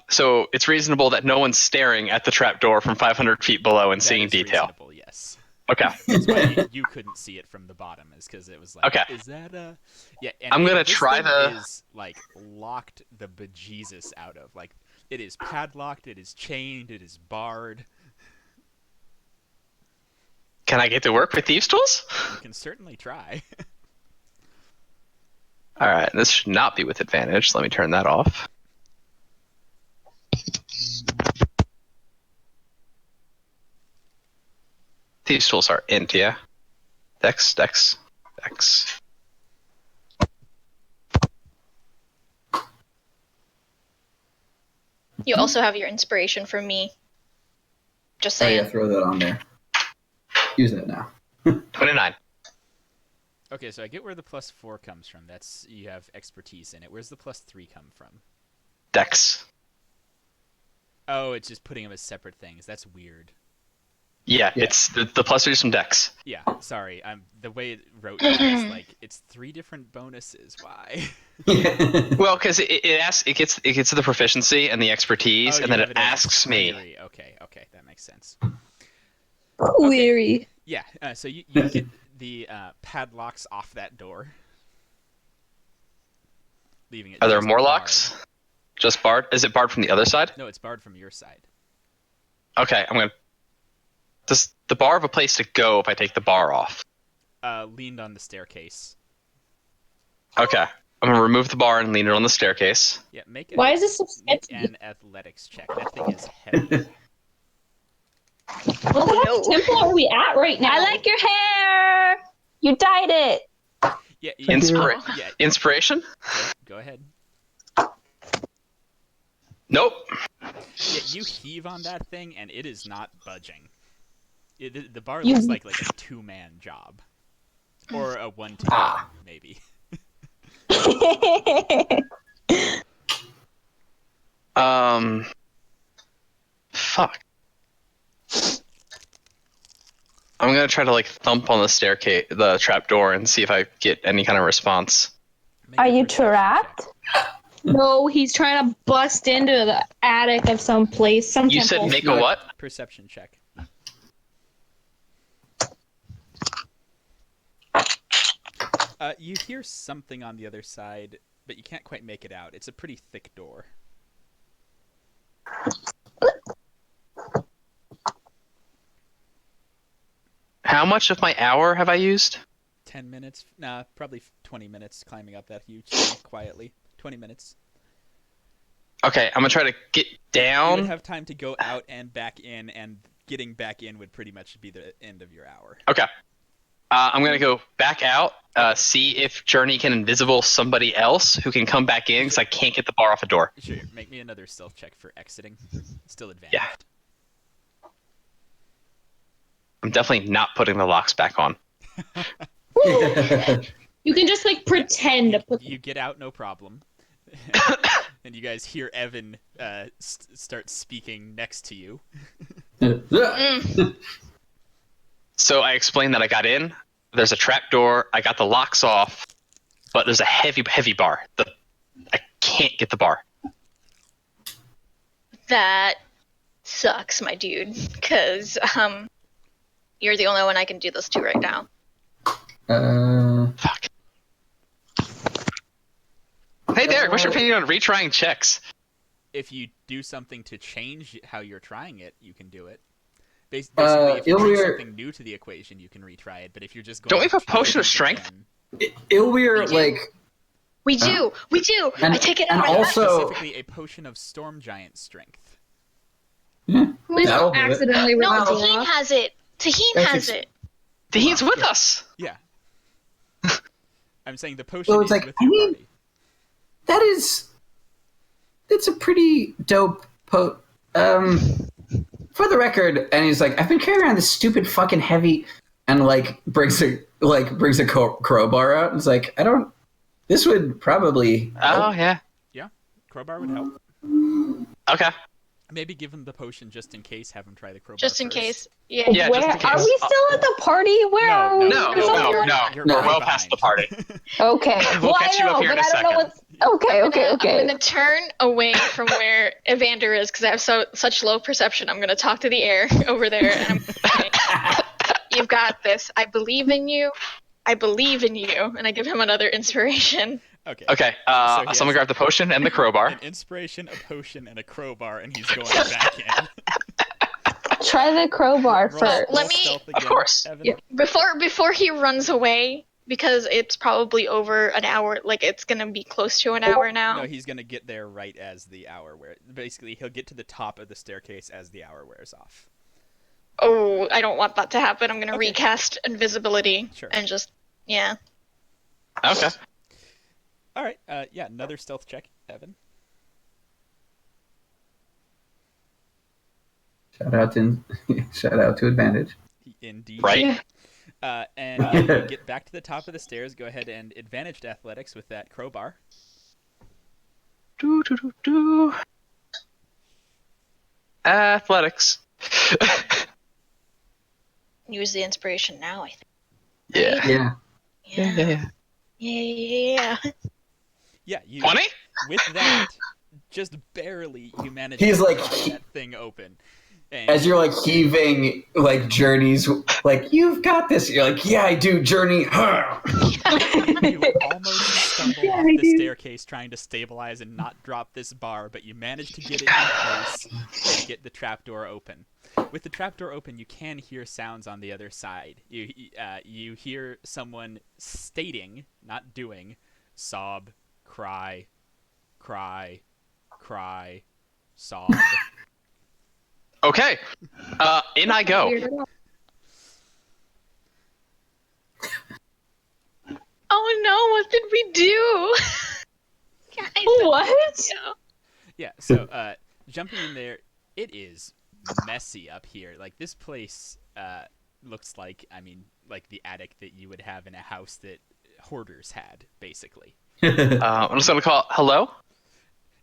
So it's reasonable that no one's staring at the trapdoor from 500 feet below and That seeing is detail. reasonable, yes. Okay. That's why you couldn't see it from the bottom, is because it was like, Okay. is that a... Yeah, and I'm gonna this try thing the- is, like, locked the bejesus out of. Like, it is padlocked, it is chained, it is barred. Can I get to work with thieves' tools? You can certainly try. All right. This should not be with advantage. Let me turn that off. Thieves' tools are int, yeah? Dex. You also have your inspiration from me. Just Oh saying. yeah, throw that on there. Use that now. 29. Okay, so I get where the +4 comes from. That's, you have expertise in it. Where's the +3 come from? Dex. Oh, it's just putting them as separate things. That's weird. Yeah, Yeah. it's the plus is from Dex. Yeah, sorry. The way it wrote it is like it's 3 different bonuses. Why? Well, because it gets to the proficiency and the expertise, Oh, and you then have it it as asks me. theory. Okay, that makes sense. Query. Yeah, so you get the padlocks off that door, leaving it. Are there just more barred. locks? Just barred? Is it barred from the other side? No, it's barred from your side. Okay, I'm gonna. Does the bar have a place to go if I take the bar off? Leaned on the staircase. Okay, I'm gonna remove the bar and lean it on the staircase. Yeah, make Why is this so make sketchy? an athletics check. That thing is heavy. What the heck temple are we at right now? I like your hair. You dyed it. Yeah, yeah. Inspiration? Go ahead. Nope. Yeah, you heave on that thing and it is not budging. The bar You- looks like a 2-man job, or a 1-to-1 maybe. Fuck. I'm gonna try to thump on the staircase, the trapdoor, and see if I get any kind of response. Make Are a you perception trapped? check. No, he's trying to bust into the attic of some place. Some You temple. said make a what? Perception check. You hear something on the other side, but you can't quite make it out. It's a pretty thick door. How much of my hour have I used? 10 minutes? Nah, probably 20 minutes climbing up that huge thing quietly. 20 minutes. Okay, I'm gonna try to get You down. would have time to go out and back in, and getting back in would pretty much be the end of your hour. Okay. I'm gonna go back out, see if Journey can invisible somebody else who can come back in, because I can't get the bar off a door. Sure, make me another stealth check for exiting. Still advantaged. Yeah. I'm definitely not putting the locks back on. You can just pretend to put. You get out, no problem. And you guys hear Evan start speaking next to you. So I explained that I got in. There's a trap door. I got the locks off, but there's a heavy bar. I can't get the bar. That sucks, my dude, because you're the only one I can do this to right now. Fuck. Hey, Derek, what's your opinion on retrying checks? If you do something to change how you're trying it, you can do it. Basically, if you bring something new to the equation, you can retry it. But if you're just going, don't we have a potion of strength? Ilweir, like we do. And, I take it and out. also specifically a potion of storm giant strength. Please don't accidentally No, remove Taheen has it. Taheen has it. Taheen's with us. Yeah. I'm saying the potion So is it's like, with your party. That's a pretty dope for the record. And he's like, I've been carrying around this stupid fucking heavy, and brings a crowbar out. And it's like, this would probably help. Oh yeah. Yeah, crowbar would help. Okay. Maybe give him the potion just in case. Have him try the crowbar. Just in first. case. Yeah. Yeah, Where just in case. are we still at the party? Where are we? No. You're We're well way past the behind. party. Okay. We'll Well, catch I you up know, here in but a I don't know second. what's. Okay. I'm gonna turn away from where Evander is because I have such low perception. I'm gonna talk to the air over there, and I'm gonna say, "You've got this. I believe in you. I believe in you." And I give him another inspiration. Okay. Okay. So he Someone has grab the potion and the crowbar. An inspiration, a potion, and a crowbar, and he's going back in. Try the crowbar Roll- first. roll Let me- stealth Of again, course. Evan. Yeah. Before he runs away, because it's probably over an hour. Like it's gonna be close to an hour now. No, he's gonna get there right as the hour wears. Basically, he'll get to the top of the staircase as the hour wears off. Oh, I don't want that to happen. I'm gonna Okay. recast invisibility Sure. and just yeah. Okay. All right. Yeah, another stealth check, Evan. Shout out to advantage. Indeed. Right. And yeah, you get back to the top of the stairs. Go ahead and advantaged athletics with that crowbar. Athletics. Use the inspiration now, I think. Yeah. Yeah. Yeah. Yeah, you 20? with that, just barely you manage He's to like- pry that thing open. And As you're heaving Journey's you've got this. You're like, yeah, I do, Journey. you almost stumble off the staircase trying to stabilize and not drop this bar, but you manage to get it in place and get the trapdoor open. With the trapdoor open, you can hear sounds on the other side. You hear someone stating, not doing, sob, cry, cry, cry, sob. Okay. In I go. Oh no! What did we do? Guys, What? Yeah, so jumping in there, it is messy up here. Like this place looks like, like the attic that you would have in a house that hoarders had, basically. I'm just gonna call hello.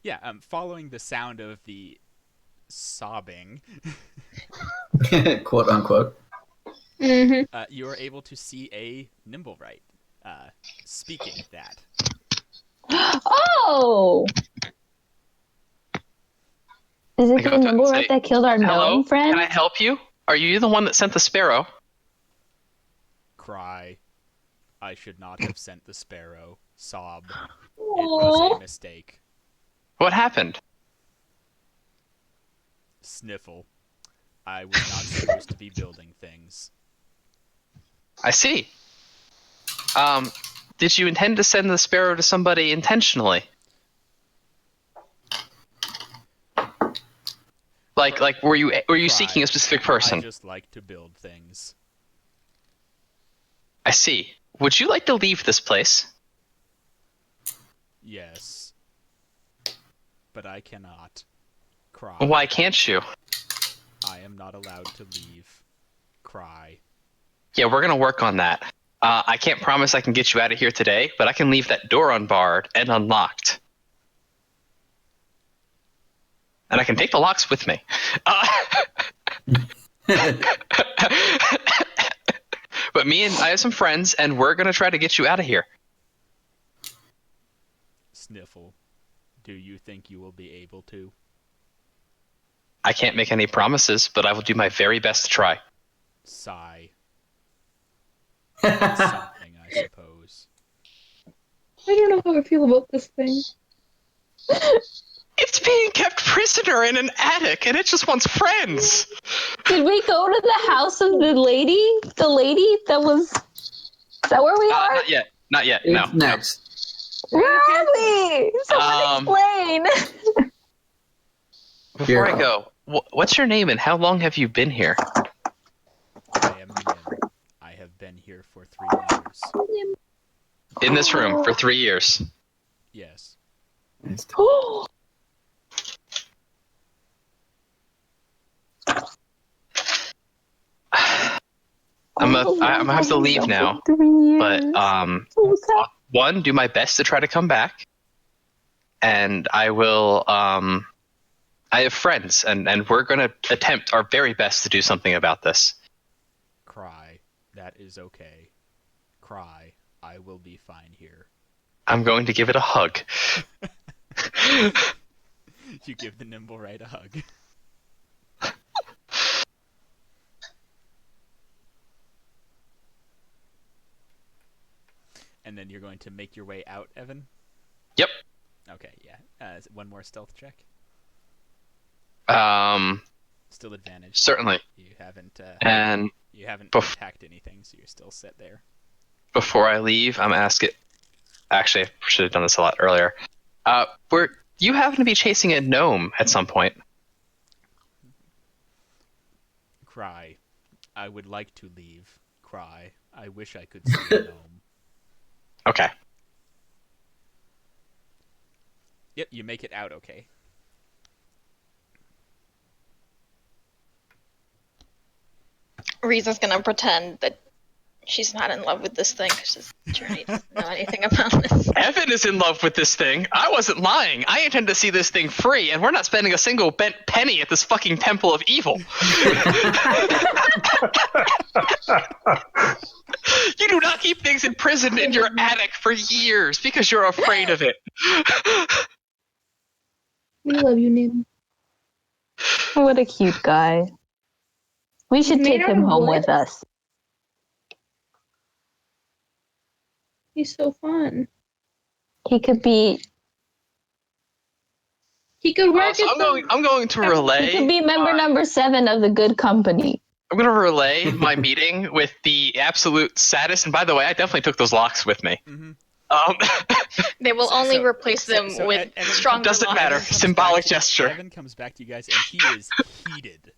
Yeah, following the sound of the sobbing, Quote unquote. Mm-hmm. you are able to see a Nimblewright speaking that. Oh! Is it go the up to it and nimble say, rat that killed our Hello. gnome friend? Can I help you? Are you the one that sent the sparrow? Cry. I should not have sent the sparrow. Sob. It was a mistake. What happened? Sniffle. I was not supposed to be building things. I see. Did you intend to send the sparrow to somebody intentionally? Like were you Cry. seeking a specific person? I just like to build things. I see. Would you like to leave this place? Yes. But I cannot. Cry. Why can't you? I am not allowed to leave. Cry. Yeah, we're gonna work on that. I can't promise I can get you out of here today, but I can leave that door unbarred and unlocked. And I can take the locks with me. But I have some friends, and we're going to try to get you out of here. Sniffle. Do you think you will be able to? I can't make any promises, but I will do my very best to try. Sigh. Something, I suppose. I don't know how I feel about this thing. It's being kept prisoner in an attic, and it just wants friends. Did we go to the house of the lady? The lady that was... Is that where we are? Not yet. Not yet. No. It's next. Where are we? Someone explain. Before I go, what's your name and how long have you been here? I am Nim. I have been here for 3 years. In this room for 3 years. Yes. I'm gonna have to leave now. But one, do my best to try to come back, and I will. I have friends, and we're gonna attempt our very best to do something about this. Cry. That is okay. Cry. I will be fine here. I'm going to give it a hug. You give the nimble right a hug. And then you're going to make your way out, Evan? Yep. Okay, yeah. One more stealth check. Still advantage. Certainly. You haven't attacked anything, so you're still set there. Before I leave, I'm asking. Actually, I should have done this a lot earlier. You happen to be chasing a gnome at some point. Cry. I would like to leave. Cry. I wish I could see a gnome. Okay. Yep, you make it out okay. Riza's gonna pretend that she's not in love with this thing because Journey doesn't know anything about this. Evan is in love with this thing. I wasn't lying. I intend to see this thing free, and we're not spending a single bent penny at this fucking temple of evil. You do not keep things in prison in your attic for years because you're afraid of it. We love you, Nim. What a cute guy. We should Made take out him of home wood? with us. He's so fun. He could be work So at I'm going to relay. he could be member number 7 of the good company. I'm going to relay my meeting with the absolute saddest. And by the way, I definitely took those locks with me. Mm-hmm. They will only replace them with Evan stronger doesn't locks. matter. Symbolic gesture. Evan comes back to you guys, and he is heated.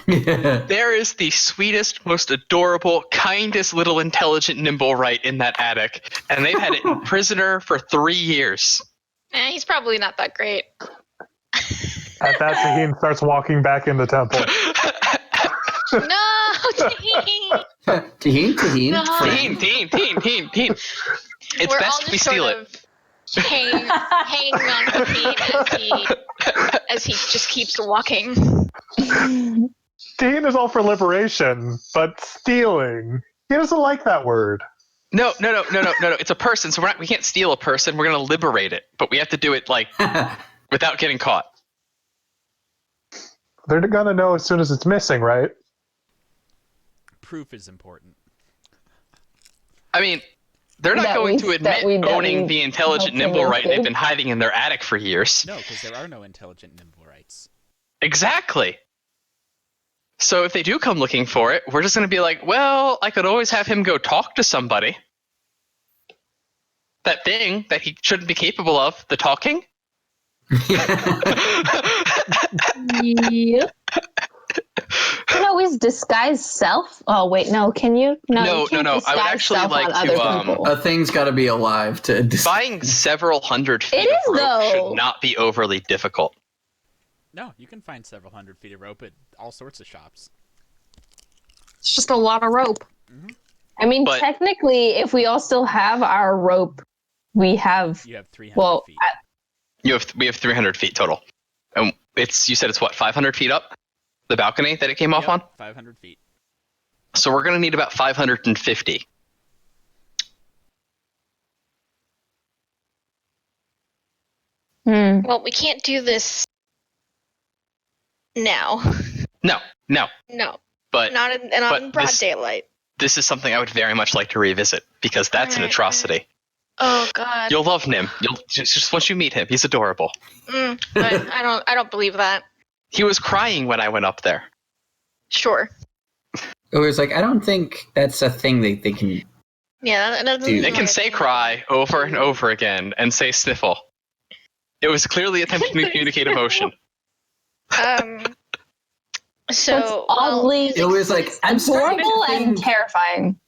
There is the sweetest, most adorable, kindest little intelligent nimble right in that attic, and they've had it in prisoner for 3 years. He's probably not that great. At that, Taheen starts walking back in the temple. No, Taheen! Taheen. Teen. It's We're all best just we steal sort it. of hanging on Taheen as he just keeps walking. Taheen is all for liberation, but stealing. He doesn't like that word. No. It's a person, so we can't steal a person. We're going to liberate it, but we have to do it without getting caught. They're gonna know as soon as it's missing, right? Proof is important. I mean, they're not going to admit owning the intelligent nimble right they've been hiding in their attic for years. No, because there are no intelligent nimble rights. Exactly. So if they do come looking for it, we're just going to be like, well, I could always have him go talk to somebody. That thing that he shouldn't be capable of, the talking. Yep. You can always disguise self. Oh wait, no. Can you? No. You can't I would disguise actually self like on to. other people. A thing's got to be alive to. Buying several hundred feet It of is, rope though. should not be overly difficult. No, you can find several hundred feet of rope at all sorts of shops. It's just a lot of rope. I mean, But- technically, if we all still have our rope, we have. You have 300 Well, feet. We have 300 feet total. And you said it's what, 500 feet up? The balcony that it came off on? 500 feet. So we're going to need about 550. Well, we can't do this now. No. No, But not in broad daylight. this is something I would very much like to revisit, because that's an atrocity. Oh God. You'll love Nim. You'll just once you meet him, he's adorable. But I don't believe that. He was crying when I went up there. Sure. It was like, I don't think that's a thing they can. Yeah, that doesn't. Dude. They can say cry over and over again and say sniffle. It was clearly attempting to communicate emotion. So That's oddly It was like, I'm starting adorable to and think. terrifying.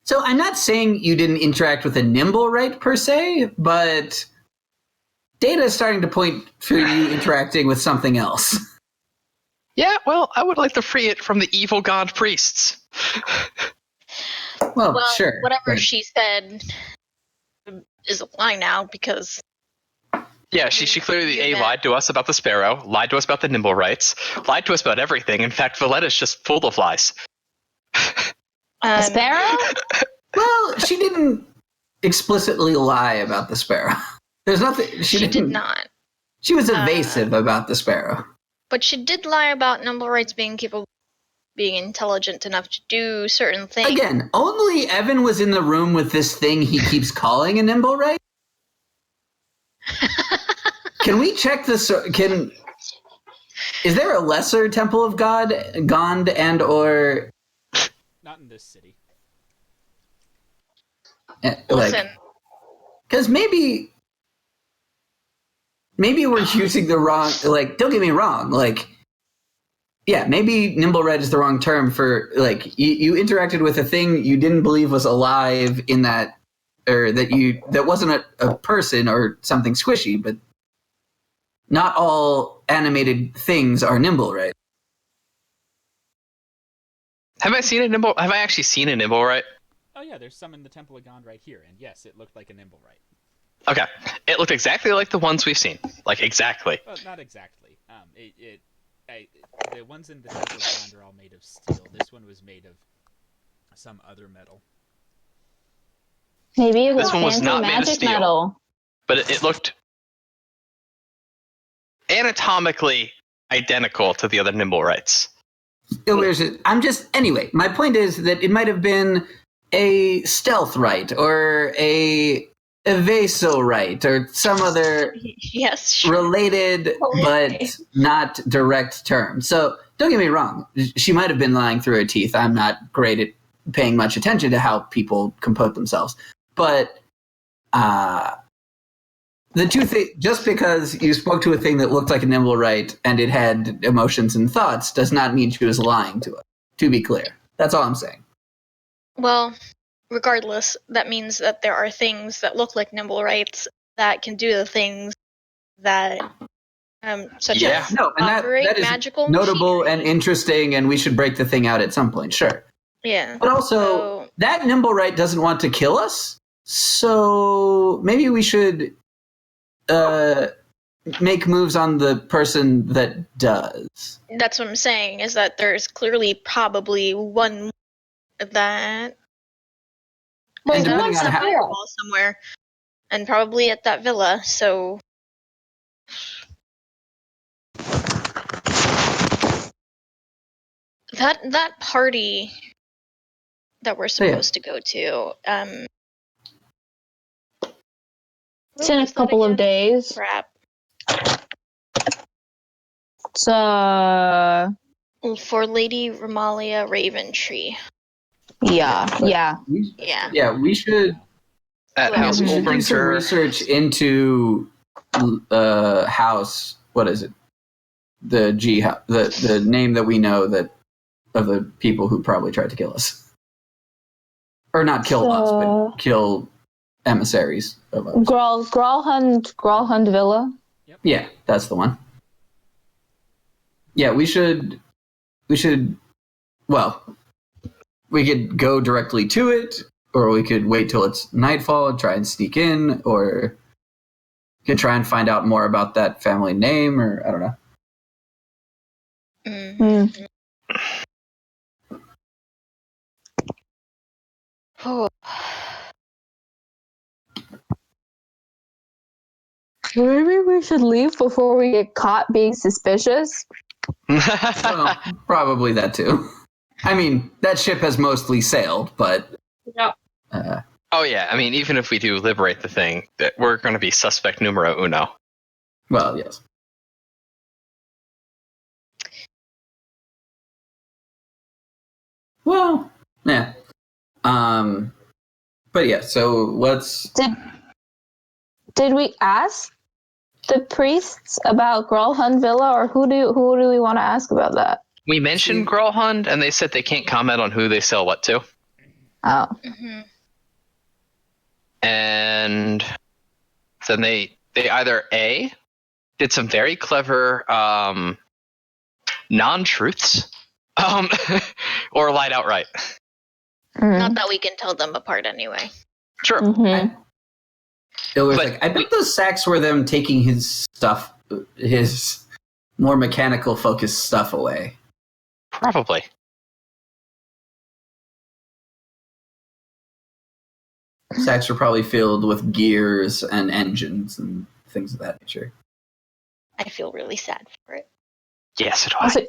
So I'm not saying you didn't interact with a nimble right per se, but data is starting to point for you interacting with something else. Yeah, well, I would like to free it from the evil god priests. Well, sure. whatever but- she said is a lie now, because Yeah, she clearly lied to us about the sparrow, lied to us about the nimble rights, lied to us about everything. In fact, Valletta's just full of lies. A sparrow? Well, she didn't explicitly lie about the sparrow. There's nothing. She did not. She was evasive about the sparrow. But she did lie about nimble rights being capable, being intelligent enough to do certain things. Again, only Evan was in the room with this thing he keeps calling a nimble right. Can we check this? Is there a lesser temple of Gond and or? Not in this city. Listen, Because maybe we're using the wrong. Like, don't get me wrong. Like, yeah, maybe nimble red is the wrong term for like you interacted with a thing you didn't believe was alive in that, or that wasn't a person or something squishy, but. Not all animated things are nimble, right? Have I actually seen a nimble right? Oh yeah, there's some in the Temple of Gond right here, and yes, it looked like a nimble right. Okay. It looked exactly like the ones we've seen. Like, exactly. Well, not exactly. The ones in the Temple of Gond are all made of steel. This one was made of some other metal. Maybe it was This one was fancy not made of magic steel. metal. But it looked anatomically identical to the other nimble rights. Anyway, my point is that it might have been a stealth right or a evaso right or some other yes, sure. related but not direct term. So don't get me wrong, she might have been lying through her teeth. I'm not great at paying much attention to how people compose themselves. But the two things, just because you spoke to a thing that looked like a nimble right and it had emotions and thoughts does not mean she was lying to it, to be clear. That's all I'm saying. Well, regardless, that means that there are things that look like nimble rights that can do the things that, such as operate that is magical notable machinery. and interesting, and we should break the thing out at some point, sure. Yeah. But also, that nimble right doesn't want to kill us, so maybe we should make moves on the person that does. That's what I'm saying, is that there's clearly probably one that And is depending on how, fireball somewhere, and probably at that villa. So that party that we're supposed to go to, It's in a couple of days. crap. It's For Lady Romalia Raventree. yeah. Yeah. we should At House do some Ulbrinter. research into House. What is it? The the name that we know that of the people who probably tried to kill us, or not kill us, but kill emissaries of us. Gralhund Villa. Yeah, that's the one. Yeah, we should. Well, we could go directly to it, or we could wait till it's nightfall and try and sneak in, or we could try and find out more about that family name, or I don't know. Mm. Oh. Maybe we should leave before we get caught being suspicious. Well, probably that too. I mean, that ship has mostly sailed, but Yep. Oh yeah, I mean, even if we do liberate the thing, that we're going to be suspect numero uno. well, yes. Well, yeah. But yeah. So let's. Did we ask the priests about Gralhund Villa, or who do we want to ask about that? We mentioned Gralhund, and they said they can't comment on who they sell what to. Oh. Mm-hmm. And then they either A, did some very clever non-truths, or lied outright. Not that we can tell them apart anyway. Sure. Mm-hmm. It was But like, I bet those sacks were them taking his stuff, his more mechanical focused stuff away. Probably. Sacks are probably filled with gears and engines and things of that nature. I feel really sad for it. Yes, it was. Also,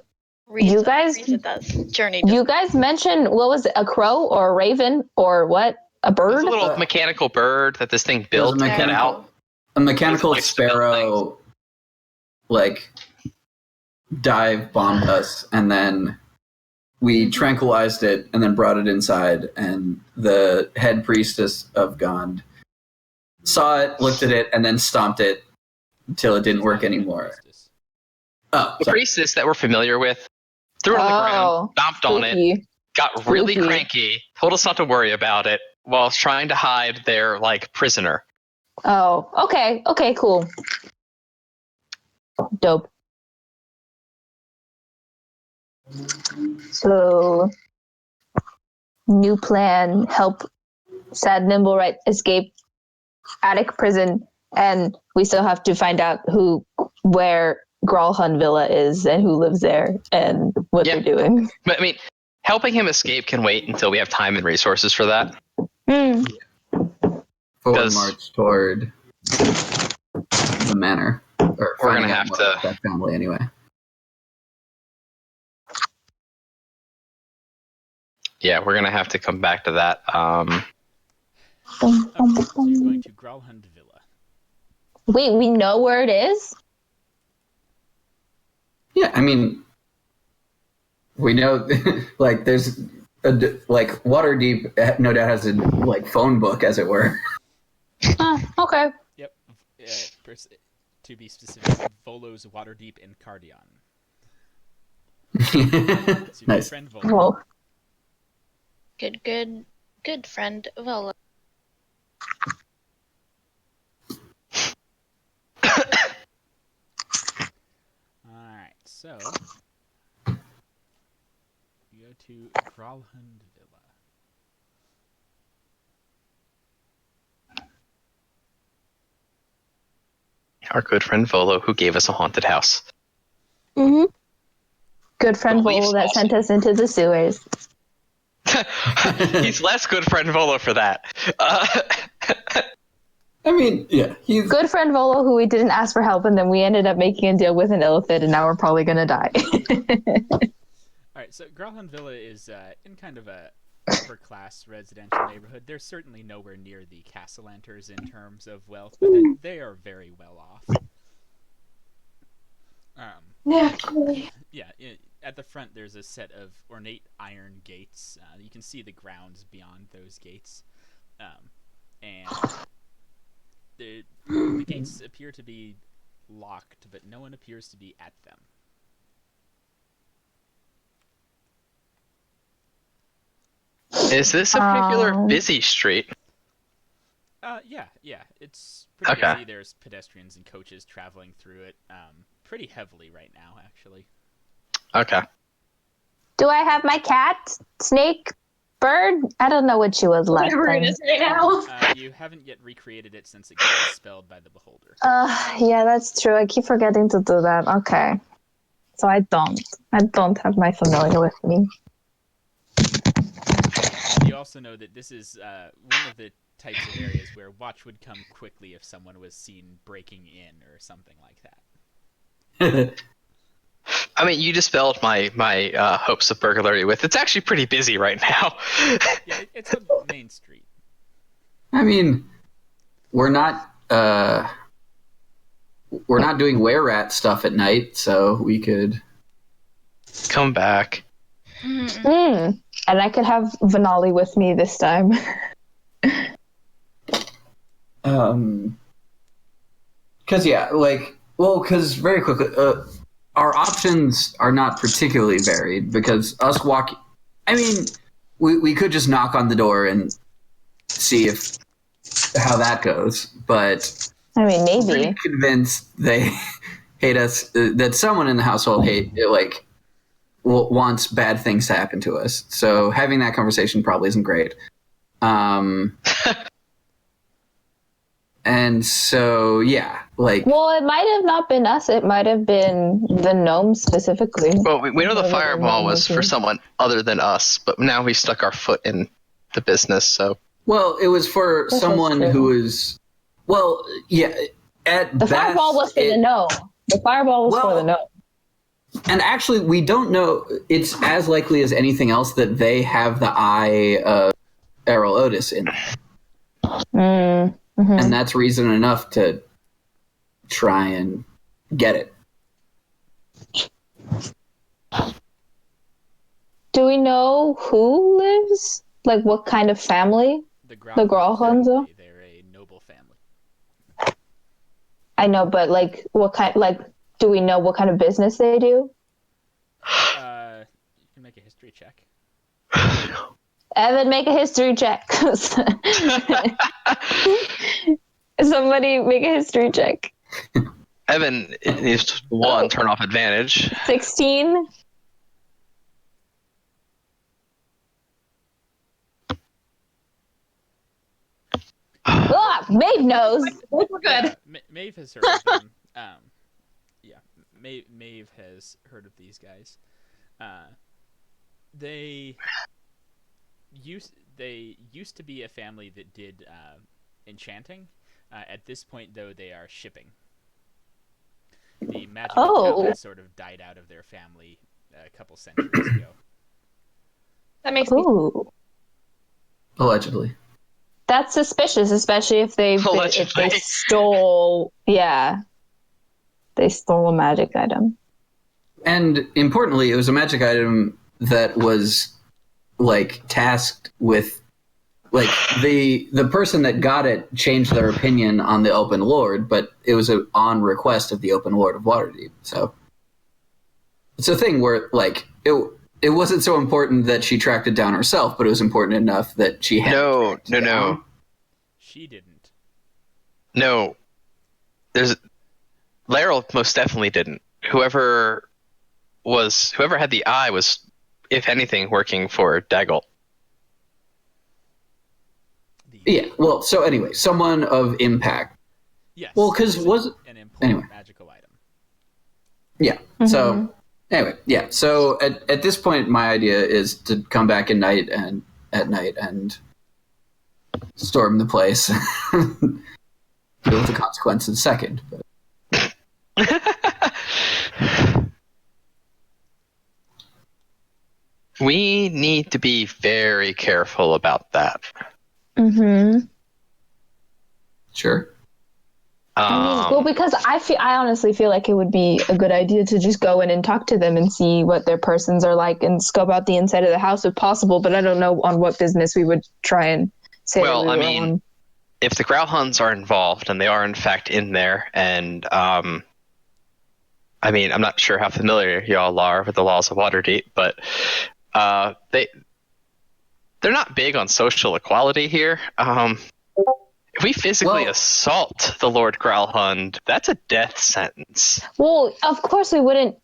you guys- It does. Journey. you guys mentioned, what was it, a crow or a raven or what? A It was bird? a little mechanical bird that this thing It was built and out. a mechanical It was like sparrow, like, dive bombed us, and then we tranquilized it and then brought it inside, and the head priestess of Gond saw it, looked at it, and then stomped it until it didn't work anymore. Oh, The sorry. priestess that we're familiar with threw it on the ground, stomped on it, Spooky. got really Spooky. cranky, told us not to worry about it while trying to hide their prisoner. Oh, okay. Okay, cool. Dope. So, new plan, help Sad Nimblewright escape attic prison, and we still have to find out where Gralhund Villa is and who lives there and what Yeah. they're doing. But I mean, helping him escape can wait until we have time and resources for that. Forward Does- march toward the manor. Or We're finding gonna out have more to- about that family anyway. Yeah, we're gonna have to come back to that. So you're going to Gralhund Villa. Wait, we know where it is? Yeah, I mean, we know, there's Waterdeep no doubt has a phone book, as it were. Okay. Yep. To be specific, Volo's Waterdeep in Cardion. It's your Nice. friend Volo. Well, Good friend Volo. Alright, so you go to Gralhund Villa. Our good friend Volo, who gave us a haunted house. good friend Beliefs Volo that also. sent us into the sewers. He's less good friend Volo for that. I mean, yeah, he's Good friend Volo, who we didn't ask for help, and then we ended up making a deal with an elephant, and now we're probably gonna die. Alright, so Gralhund Villa is in kind of a upper class residential neighborhood. They're certainly nowhere near the Cassalanters in terms of wealth, but they are very well off. Yeah, at the front there's a set of ornate iron gates. You can see the grounds beyond those gates. And the gates appear to be locked, but no one appears to be at them. Is this a particular Um, busy street? Yeah, it's pretty Okay. busy. There's pedestrians and coaches traveling through it pretty heavily right now, actually. Okay. Do I have my cat, snake, bird? I don't know what she was last Whatever it time. is right now. You haven't yet recreated it since it got expelled by the Beholder. Yeah, that's true. I keep forgetting to do that. Okay. so I don't have my familiar with me. You also know that this is one of the types of areas where watch would come quickly if someone was seen breaking in or something like that. I mean, you dispelled my hopes of burglary with. It's actually pretty busy right now. Yeah, it's on Main Street. I mean, we're not doing were-rat stuff at night, so we could come back. And I could have Vanali with me this time. Because very quickly, our options are not particularly varied because I mean, we could just knock on the door and see how that goes, but I mean, maybe. I'm pretty convinced they hate us, that someone in the household wants bad things to happen to us. So having that conversation probably isn't great. And so, yeah, Well, it might have not been us. It might have been the gnomes specifically. Well, we know the fireball was for someone other than us, but now we stuck our foot in the business, so. Well, it was for someone who is, at the fireball was for the gnome. The fireball was for the gnome. And actually, we don't know. It's as likely as anything else that they have the eye of Errol Otis in it. And that's reason enough to try and get it. Do we know who lives? Like, what kind of family? The Gralhunza? They're a noble family. I know, but what kind? Do we know what kind of business they do? You can make a history check. Evan, make a history check. Somebody make a history check. Evan needs to turn off advantage. 16. Maeve knows. We're good. Maeve has heard of them. Maeve has heard of these guys. They used to be a family that did enchanting. At this point, though, they are shipping. The magic account has sort of died out of their family a couple centuries ago. That makes me. Allegedly. That's suspicious, especially if they stole. Yeah, they stole a magic item. And importantly, it was a magic item that was tasked with, the person that got it changed their opinion on the Open Lord, but it was on request of the Open Lord of Waterdeep. So it's a thing where it wasn't so important that she tracked it down herself, but it was important enough that she had No. She didn't. No. Laryl most definitely didn't. Whoever had the eye was, if anything, working for Daggle. Yeah, well, so anyway, someone of impact. Yes. Well, because an important magical item. Yeah. Mm-hmm. So anyway, yeah. So at this point, my idea is to come back at night and storm the place. Deal with the consequences second. But. We need to be very careful about that. Mm-hmm. Sure. Because I honestly feel like it would be a good idea to just go in and talk to them and see what their persons are like and scope out the inside of the house if possible. But I don't know on what business we would try and say. Well, I mean, if the Growlhounds are involved and they are in fact in there, and I mean, I'm not sure how familiar y'all are with the laws of Waterdeep, but they're not big on social equality here. If we physically assault the Lord Growlhund, that's a death sentence. Well, of course we wouldn't.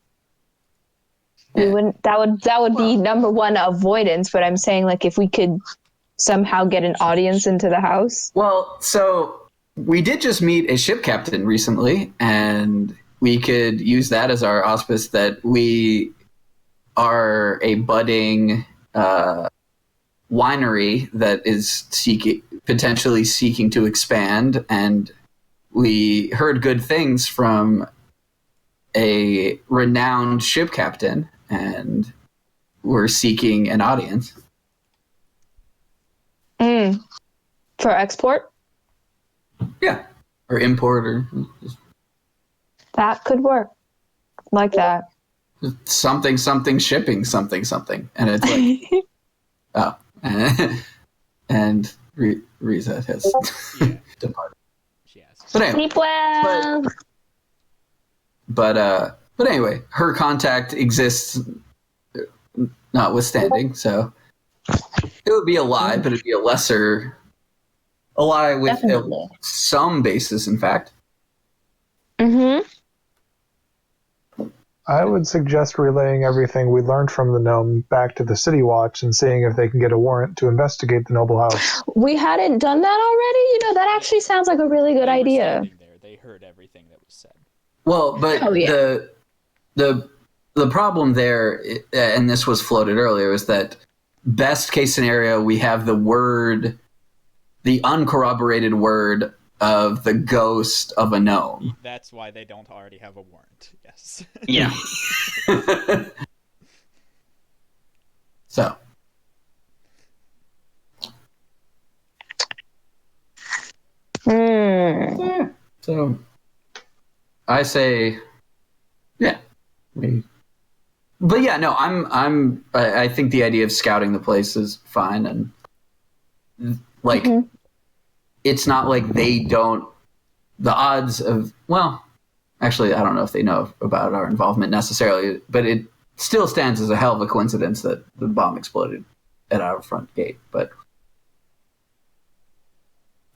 We wouldn't. That would be number one avoidance. But I'm saying, if we could somehow get an audience into the house. Well, so we did just meet a ship captain recently, and we could use that as our auspice that we are a budding winery that is potentially seeking to expand, and we heard good things from a renowned ship captain, and we're seeking an audience. For export? Yeah. Or import, or That could work. Like that. something shipping something. And it's like, oh. And Riza has departed. She has. But anyway, Sleep well. but anyway, her contact exists notwithstanding, so it would be a lie, but it'd be a lie with Definitely. some basis, in fact. Mm-hmm. I would suggest relaying everything we learned from the gnome back to the City Watch and seeing if they can get a warrant to investigate the noble house. We hadn't done that already? You know, that actually sounds like a really good They were idea. standing there. They heard everything that was said. Well, but the problem there, and this was floated earlier, is that best case scenario, we have the uncorroborated word of the ghost of a gnome. That's why they don't already have a warrant. Yes. Yeah. So. Yeah. So, I say, yeah. But yeah, no, I think the idea of scouting the place is fine, and like, it's not like they don't. The odds of, well, actually, I don't know if they know about our involvement necessarily, but it still stands as a hell of a coincidence that the bomb exploded at our front gate. But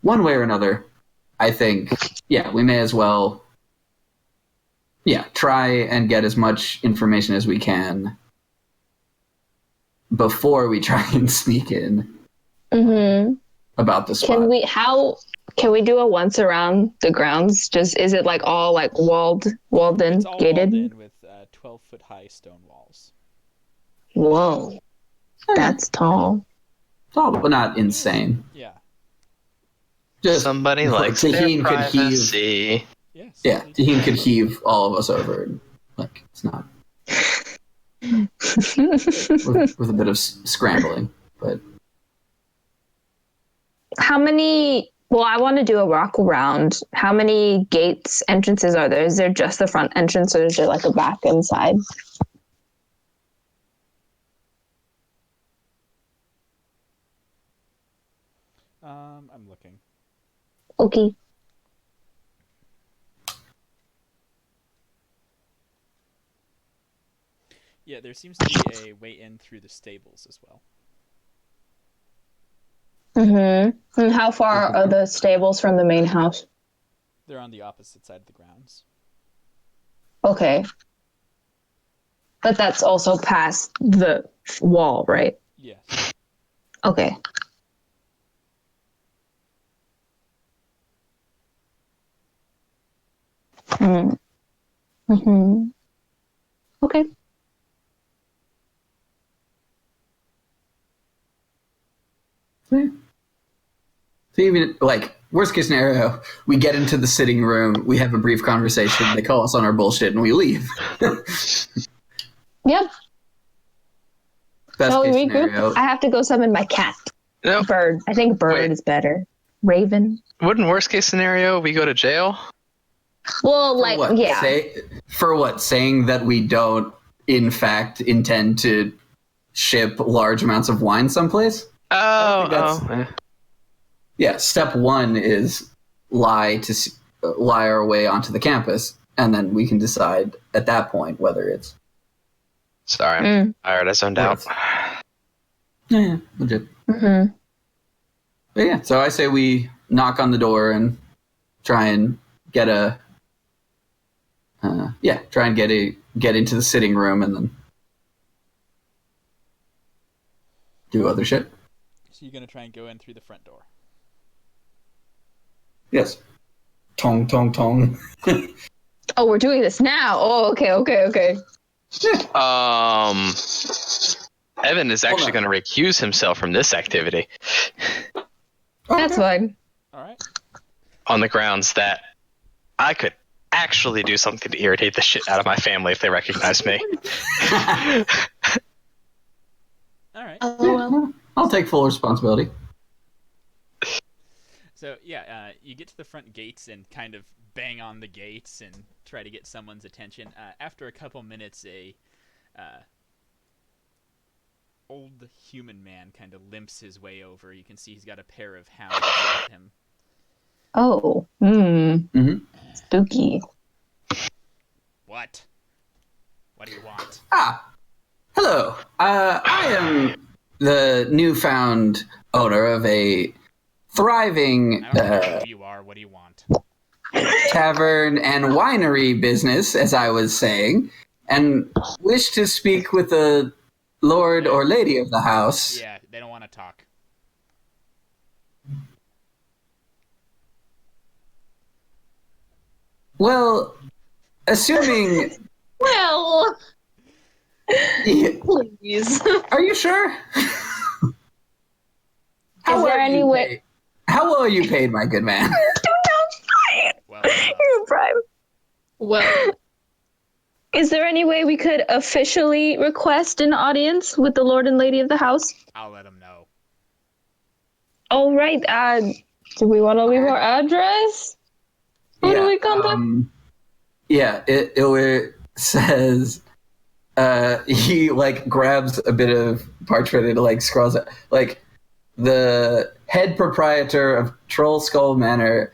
one way or another, I think, yeah, we may as well, try and get as much information as we can before we try and sneak in about the spot. Can we do a once around the grounds? Is it like all like walled in, It's all gated? walled in with 12-foot high stone walls. Whoa, that's tall. Tall, but not insane. Yeah. Just Somebody likes their Taheen could heave. privacy. Yes. Yeah, Taheen could heave all of us over. And, like, it's not with a bit of scrambling, but How many? Well, I want to do a walk around. How many gates, entrances are there? Is there just the front entrance, or is there like a back and side? I'm looking. Okay. Yeah, there seems to be a way in through the stables as well. Mm-hmm. And how far are the stables from the main house? They're on the opposite side of the grounds. Okay. But that's also past the wall, right? Yes. Okay. Mm-hmm. Okay. So even like worst case scenario, we get into the sitting room, we have a brief conversation, they call us on our bullshit, and we leave. Yep. Best So we case regroup. scenario, I have to go summon my cat. No, Bird. I think bird Wait. is better. Raven. wouldn't worst case scenario we go to jail? Well, for like, what? yeah. For what? Saying that we don't, in fact, intend to ship large amounts of wine someplace? Oh. Yeah, step one is lie our way onto the campus, and then we can decide at that point whether it's Sorry, I'm tired. I zoned out. yeah, legit. Mm-hmm. But yeah, so I say we knock on the door and try and get get into the sitting room and then do other shit. So you're going to try and go in through the front door. Yes. Tong, tong, tong. Oh, we're doing this now. Oh, okay. Evan is actually going to recuse himself from this activity That's fine. All right. on the grounds that I could actually do something to irritate the shit out of my family if they recognize me. All right. LOL. I'll take full responsibility. So yeah, you get to the front gates and kind of bang on the gates and try to get someone's attention. After a couple minutes, a old human man kind of limps his way over. You can see he's got a pair of hounds with him. Oh, spooky. What? What do you want? Hello. I am the newfound owner of a thriving I don't know who you are. What do you want? tavern and winery business, as I was saying, and wish to speak with the lord or lady of the house. Yeah, they don't want to talk. Well, assuming... Well, Yeah, please. are you sure? Is there any way? How well are you paid, my good man? Well, You're prime. Well, Is there any way we could officially request an audience with the Lord and Lady of the house? I'll let them know. All right. Do we want to leave our address? Who do we contact? Yeah, it says he like grabs a bit of parchment and like scrawls it like the head proprietor of Troll Skull Manor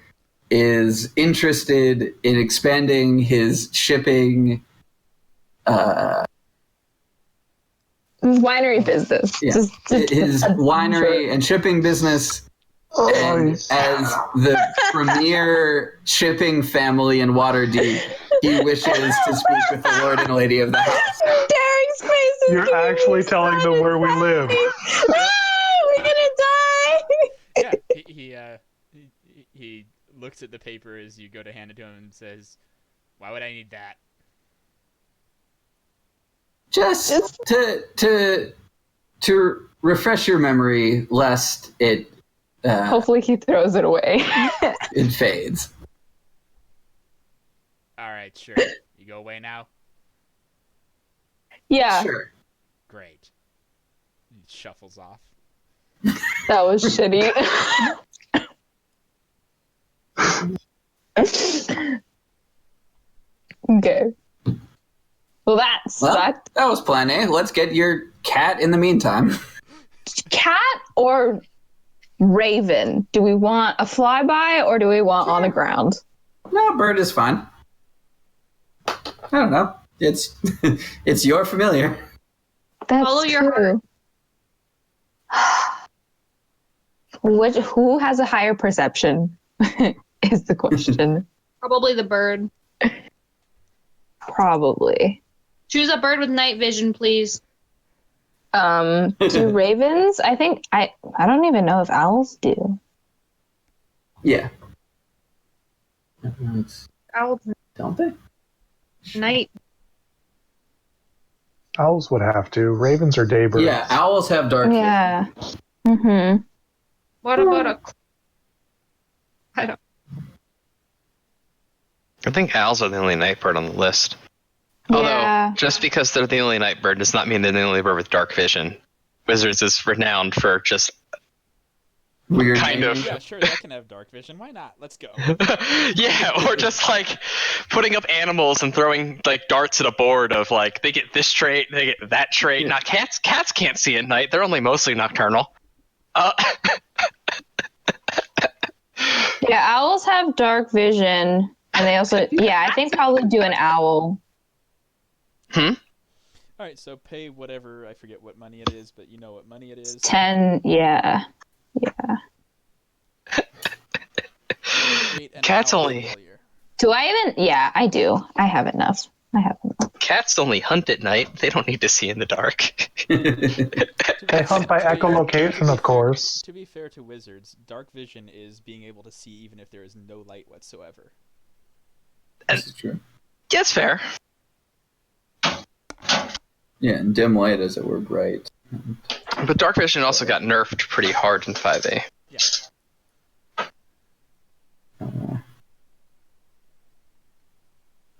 is interested in expanding his shipping Winery business. yeah, Just his winery and shipping business. And as the premier shipping family in Waterdeep, he wishes to speak with the Lord and Lady of the house. Derek's face is You're actually telling them where we live. We're gonna die. Yeah, he looks at the paper as you go to hand it to him and says, "Why would I need that?" Just to refresh your memory, lest it Hopefully he throws it away. it fades. All right, sure. You go away now. Yeah, Sure. Great. He shuffles off. that was shitty. Okay. Well, that sucked. That was plan A. Let's get your cat in the meantime. Cat or raven? Do we want a flyby or do we want on the ground? No, bird is fine. I don't know. It's it's your familiar. That's Follow your true. Who has a higher perception is the question. probably the bird. Probably. Choose a bird with night vision, please. Do ravens? I think I don't even know if owls do. Yeah. Owls, Don't they? night. Owls would have to. Ravens are daybirds. Yeah, owls have dark vision. Yeah. Mm-hmm. What about a? I don't. I think owls are the only night bird on the list. Yeah. Although, just because they're the only night bird does not mean they're the only bird with dark vision. Wizards is renowned for just Weird. kind of. Yeah, sure, that can have dark vision. Why not? Let's go. Yeah, or just like putting up animals and throwing like darts at a board of like they get this trait, they get that trait. Yeah. Now cats can't see at night. They're only mostly nocturnal. Yeah, owls have dark vision. And they also I think probably do an owl. All right, so pay whatever. I forget what money it is, but you know what money it is. 10, yeah. Create an Cats owl only- familiar. Do I even? Yeah, I do. I have enough. Cats only hunt at night. They don't need to see in the dark. They hunt by echolocation, of course. To be fair to wizards, dark vision is being able to see even if there is no light whatsoever. This is true. That's fair. Yeah, and dim light is a word, right? But dark vision also got nerfed pretty hard in 5e. Yeah.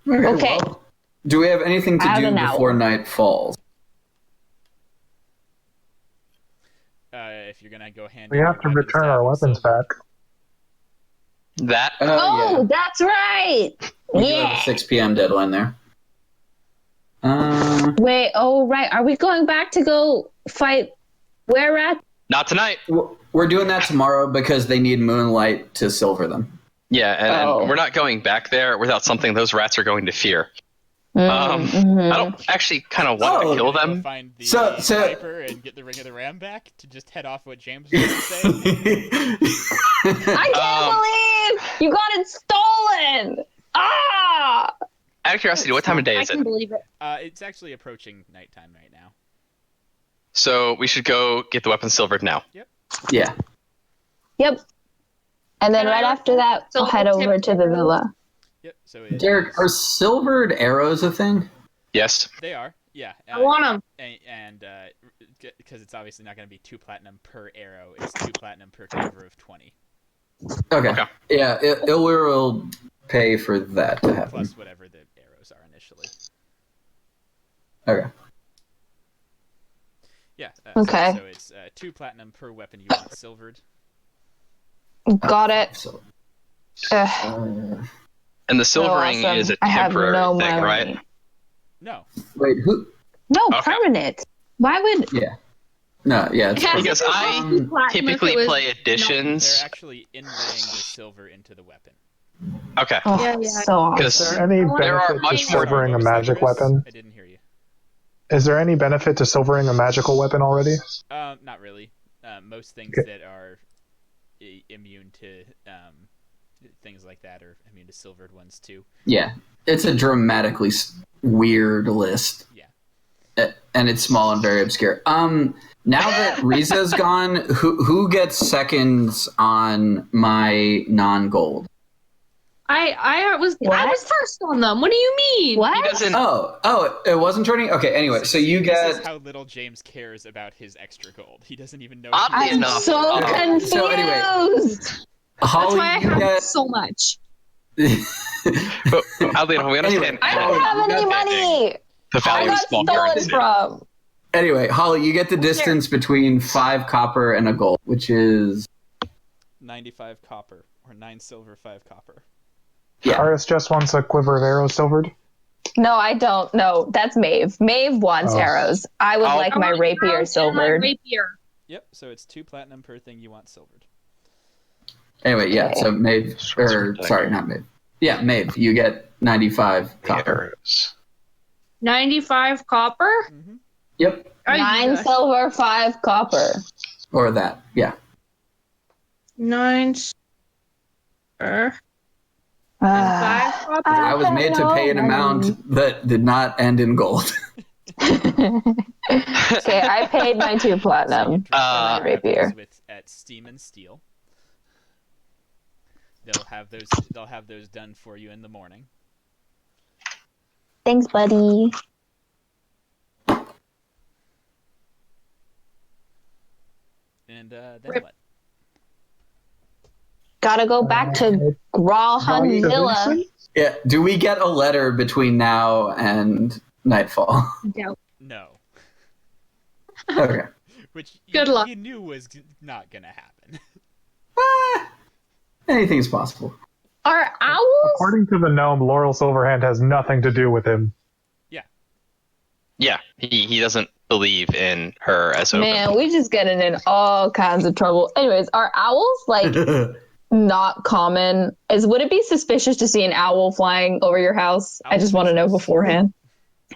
Okay. Well, do we have anything to I have do an before owl. night falls? If you're gonna go hand We in have your to weapons return have our them weapons silvered. back. That Oh, Yeah. that's right. We do have Yeah. a 6 p.m. deadline there. Wait. Oh, right. Are we going back to go fight where at? not tonight. We're doing that tomorrow because they need moonlight to silver them. Yeah, Oh. and we're not going back there without something those rats are going to fear. Mhm. I don't actually kind of want Oh. to kill Go them. find the So- sniper and get the Ring of the Ram back to just head off what James was going to say. I can't believe you got it stolen. Ah. Out of curiosity, what time of day I is can it? believe it. It's actually approaching nighttime right now. So we should go get the weapon silvered now. Yeah. Yep. And then And right I after that, we'll head silver over tip to the arrows. villa. Yep. So it Derek, is- are silvered arrows a thing? Yes. they are. Yeah. I want them. And because it's obviously not going to be 2 platinum per arrow, it's 2 platinum per cover of 20, Okay. Okay. Yeah, Ilwir will pay for that to happen. plus whatever the arrows are initially. Okay. Yeah. Okay. So it's 2 platinum per weapon you want silvered. Got it. So, Ugh. And the silvering awesome. is a I have temporary no thing, money. right? No. wait, who? No, Okay. permanent. Why would? No, yeah. It's Yeah, Because I Platinum if typically it was- play They're additions. actually inlaying the silver into the weapon. Okay. Oh, Yeah, yeah. so awesome. Because Is there any There are benefit to much more- silvering a What was that, magic Chris? weapon? I didn't hear you. Is there any benefit to silvering a magical weapon already? Not really. Most things Okay. that are immune to things like that are immune to silvered ones too. Yeah, it's a dramatically weird list. Yeah. And it's small and very obscure. Now that Riza's gone, who gets seconds on my non-gold? I was first on them. What do you mean? he What? doesn't. Oh, it wasn't turning? Okay, anyway, so you This get... is how little James cares about his extra gold. He doesn't even know. Oddly he I'm enough, so okay. confused. So anyway, That's Holly, why I you have get... so much. But oddly enough, we understand. Anyway, I don't have any money. The I value of got small stolen currency. from. Anyway, Holly, you get the distance between 5 copper and a gold, which is... 95 copper or 9 silver, 5 copper. Yeah. Aris just wants a quiver of arrows silvered. No, I don't. No, that's Maeve. Maeve wants Oh. arrows. I would I'll- like my I want rapier arrows and my silvered. rapier. Yep. So it's 2 platinum per thing you want silvered. Anyway, yeah, Okay. so Maeve... Or, sorry, not Maeve. Yeah, Maeve, you get 95 copper. Arrows. 95 copper? Mm-hmm. Yep, Are you 9 guys- silver, 5 copper. or that, yeah. 9 silver and Ah. 5 copper? I was made to pay an amount that did not end in gold. Okay, I paid my 2 So you platinum. drop Uh, your rapier. weapons at Steam and Steel. They'll have those done for you in the morning. Thanks, buddy. And then Rip. what? Gotta go back to Gralhun Villa. Yeah, do we get a letter between now and nightfall? Doubt. No. Okay. Which Good luck. you knew was not gonna happen. Anything's possible. Are owls? According to the gnome, Laurel Silverhand has nothing to do with him. Yeah, he doesn't believe in her as open. Man, we just getting in all kinds of trouble. Anyways, are owls like not common? Would it be suspicious to see an owl flying over your house? I just want to know beforehand.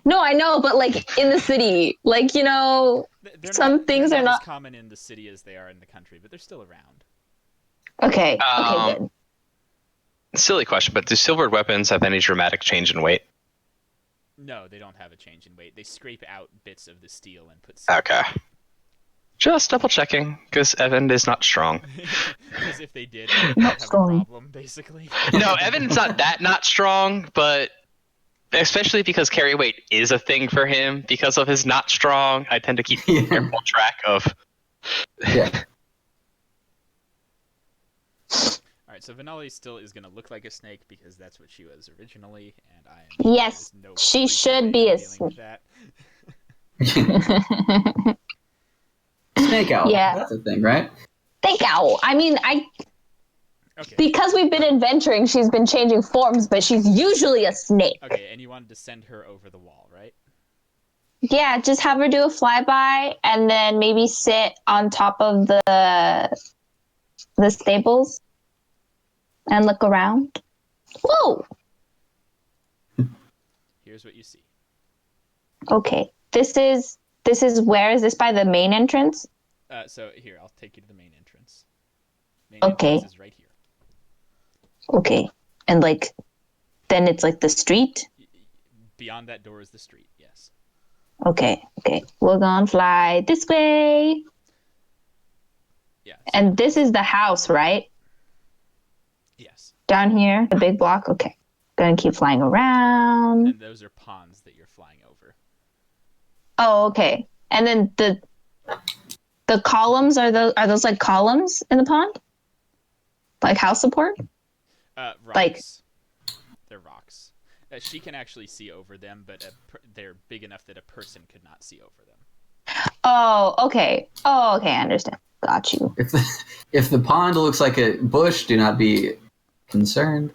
No, I know, but like in the city, like They're some things they're are not. as common in the city as they are in the country, but they're still around. Okay, okay, Um, good. Silly question, but do silvered weapons have any dramatic change in weight? No, they don't have a change in weight. They scrape out bits of the steel and put. Okay. Just double checking, because Evan is not strong. Because if they did, they'd Not have strong. a problem, basically. No, Evan's not that not strong, but especially because carry weight is a thing for him because of his not strong. I tend to keep careful track of. Yeah. All right, so Vanali still is going to look like a snake because that's what she was originally, and I am. Yes, there's no she freaking should way be I'm a dealing with that. Snake owl. Yeah. That's a thing, right? Snake owl. I mean, Okay. because we've been adventuring, she's been changing forms, but she's usually a snake. Okay, and you wanted to send her over the wall, right? Yeah, just have her do a flyby and then maybe sit on top of the stables and look around. Whoa! Here's what you see. Okay. This is where is this by the main entrance? So here, I'll take you to the main entrance. Main Okay. entrance is right here. Okay. And then it's like the street? Beyond that door is the street, yes. Okay. We're gonna fly this way. Yeah. And this is the house, right? Yes. Down here, the big block? Okay. Gonna keep flying around. And those are ponds that you're flying over. Oh, okay. And then the columns, are those like columns in the pond? Like house support? Rocks. They're rocks. She can actually see over them, but they're big enough that a person could not see over them. Oh, okay. I understand. Got you. If the pond looks like a bush, do not be concerned.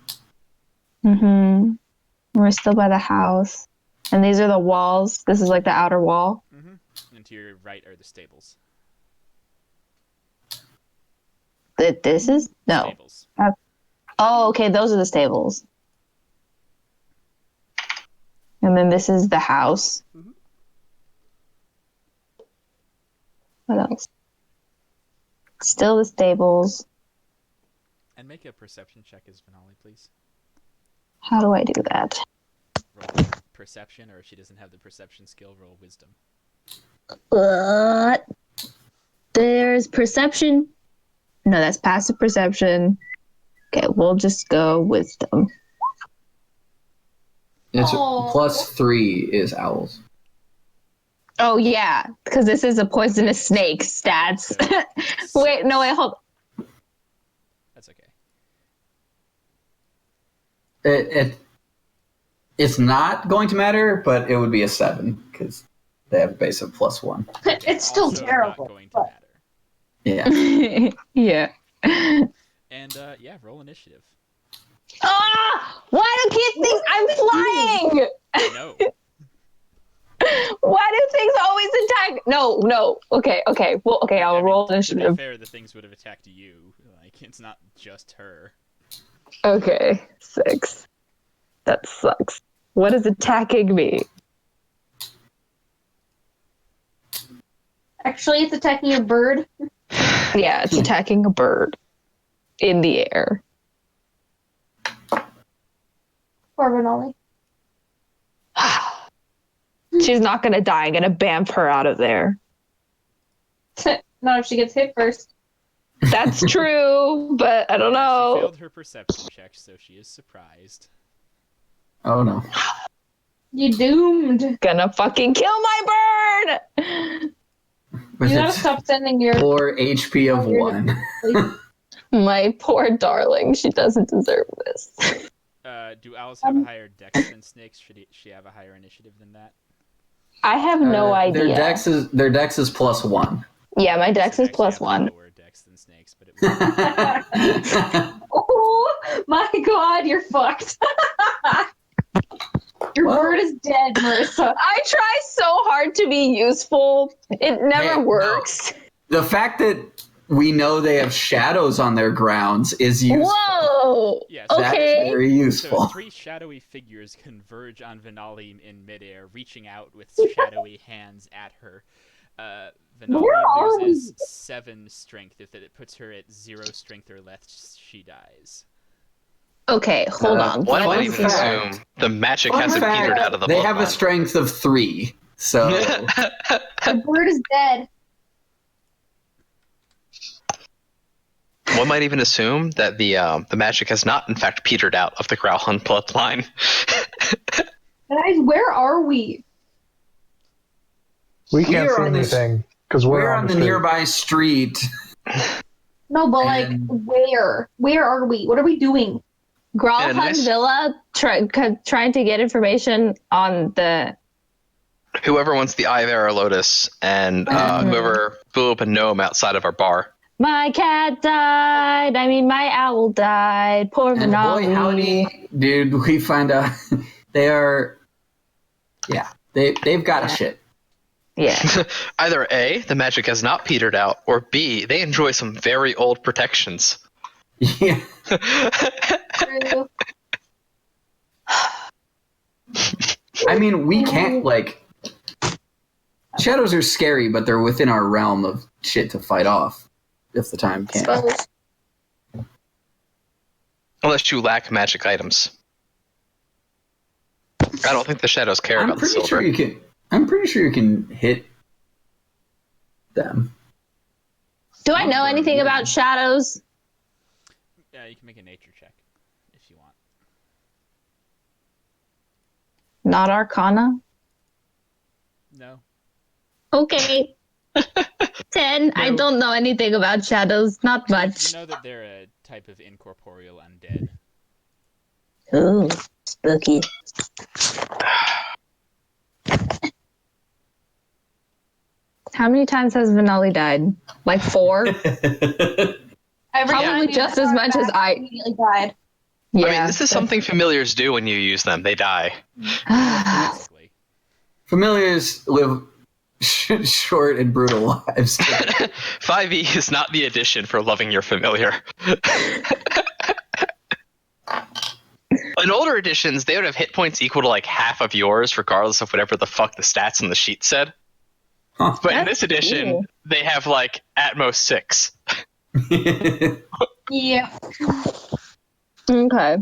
Mm-hmm. We're still by the house. And these are the walls. This is like the outer wall. Mm-hmm. And to your right are the stables. This is? No. Stables. Oh, okay. Those are the stables. And then this is the house. Mm-hmm. What else? Still the stables. And make a perception check as Vanali, please. How do I do that? Roll perception, or if she doesn't have the perception skill, roll wisdom. There's perception. No, that's passive perception. Okay, we'll just go wisdom. It's +3 is owls. Oh, yeah, because this is a poisonous snake stats. Wait, hold on. That's okay. It's not going to matter, but it would be a 7 because they have a base of +1. It's still Also terrible. Not going to matter. Yeah. Yeah. And yeah, roll initiative. Ah! Why do kids think I'm flying? No. Why do things always attack? No. Okay. Well, okay, I'll roll To be initiative. fair, the things would have attacked you. Like, it's not just her. Okay, 6. That sucks. What is attacking me? Actually, it's attacking a bird. Yeah, it's attacking a bird in the air. Poor Vanali. She's not gonna die. I'm gonna bamf her out of there. Not if she gets hit first. That's true, but I don't She know. failed her perception check, so she is surprised. Oh no. You doomed. Gonna fucking kill my bird! With You gotta its stop sending your 4 HP of 1. My poor darling. She doesn't deserve this. Do owls have a higher dex than snakes? Should she have a higher initiative than that? I have no idea. Their dex is +1. Yeah, my dex is They actually have +1. a lower dex than snakes, but it was Oh my god, you're fucked. Your bird is dead, Marissa. I try so hard to be useful. It never Hey, no. works. The fact that we know they have shadows on their grounds is useful. Whoa! Yes. That's Okay. very useful. So 3 shadowy figures converge on Vanali in midair, reaching out with shadowy hands at her. Vanali Where are we? loses 7 strength. If it puts her at 0 strength or less, she dies. Okay, hold on. One might Fun even fact. assume the magic Fun hasn't fact, petered out of the they have a bloodline. strength of 3. So The bird is dead. One might even assume that the magic has not, in fact, petered out of the Growlhund bloodline. Guys, where are we? We can't are see on this- anything because We're on the street. nearby street. No, but like, And- where? Where are we? What are we doing? Gralhund nice- Villa trying to get information on the. Whoever wants the Eye of Arrow Lotus and whoever blew up a gnome outside of our bar. My cat died. I mean, my owl died. Poor And boy, Manali. howdy, dude, we find out they are. Yeah, they've got a shit. Yeah. Either A, the magic has not petered out, or B, they enjoy some very old protections. Yeah. I mean, we can't, like... Shadows are scary, but they're within our realm of shit to fight off, if the time can. Suppose. Unless you lack magic items. I don't think the shadows care I'm about the pretty silver. sure you can... I'm pretty sure you can hit them. Do I know anything about shadows? Yeah, you can make a nature check if you want. Not Arcana? No. Okay. 10. I don't know anything about shadows. Not much. You know that they're a type of incorporeal undead. Ooh, spooky. How many times has Vanelli died? Like 4? Every Probably time just as much as I. immediately died. Yeah. I mean, this is something familiars do when you use them. They die. Basically. Familiars live short and brutal lives. 5e is not the addition for loving your familiar. In older editions, they would have hit points equal to like half of yours, regardless of whatever the fuck the stats on the sheet said. Huh. But in That's this edition, cool. they have like at most 6. Yeah. Okay.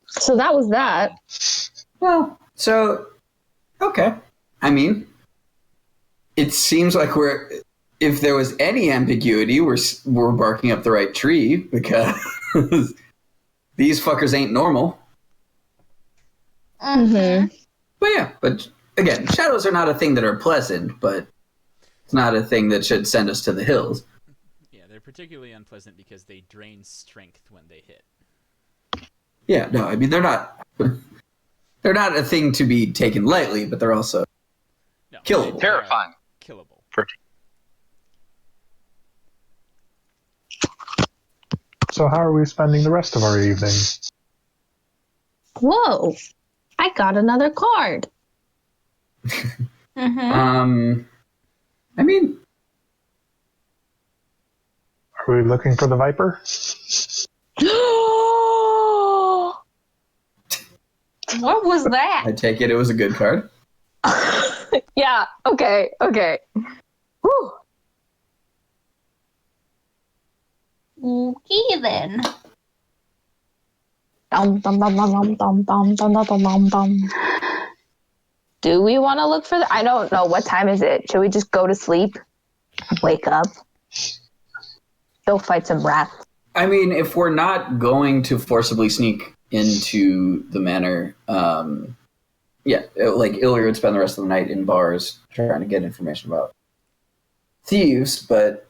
So that was that. Well, so, okay. I mean, it seems like if there was any ambiguity, we're barking up the right tree, because these fuckers ain't normal. Mm-hmm. But yeah, but again, shadows are not a thing that are pleasant, but it's not a thing that should send us to the hills. Yeah, they're particularly unpleasant because they drain strength when they hit. Yeah, no, I mean, they're not a thing to be taken lightly, but they're also No, Killable. they are Terrifying. Killable. So how are we spending the rest of our evening? Whoa. I got another card. Mm-hmm. I mean, Are we looking for the Viper? What was that? I take it was a good card. Yeah, okay. Whew. Okay then. Dum, dum, dum, dum, dum, dum, dum, dum, dum, dum, dum. Do we want to look for the... I don't know. What time is it? Should we just go to sleep? Wake up? Go fight some rats. I mean, if we're not going to forcibly sneak into the manor, yeah, like Ilya would spend the rest of the night in bars trying to get information about thieves, but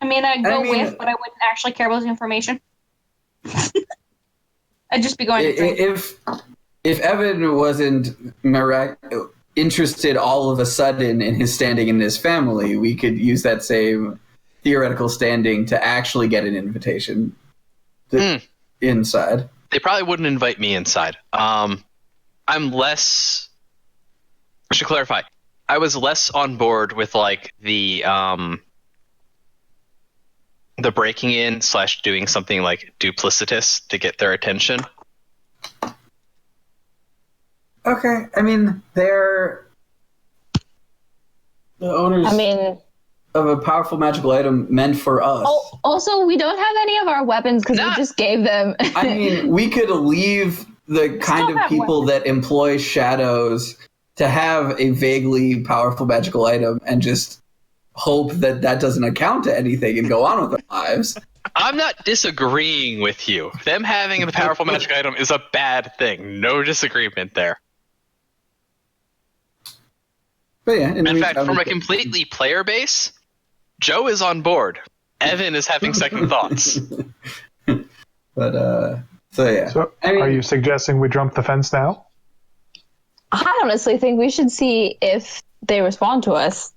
I mean, I'd go I mean- with, but I wouldn't actually care about the information. I'd just be going to drink. if Evan wasn't interested all of a sudden in his standing in his family, we could use that same theoretical standing to actually get an invitation inside. They probably wouldn't invite me inside. I'm less... I should clarify. I was less on board with like the breaking in / doing something like duplicitous to get their attention. Okay, I mean, they're the owners of a powerful magical item meant for us. Oh, also, we don't have any of our weapons because we just gave them. I mean, we could leave the kind Still of have people that employ shadows to have a vaguely powerful magical item and just hope that that doesn't account to anything and go on with their lives. I'm not disagreeing with you. Them having the powerful magic item is a bad thing. No disagreement there. But yeah, In fact, from a completely player base, Joe is on board. Evan is having second thoughts. But so yeah. So, are you suggesting we jump the fence now? I honestly think we should see if they respond to us.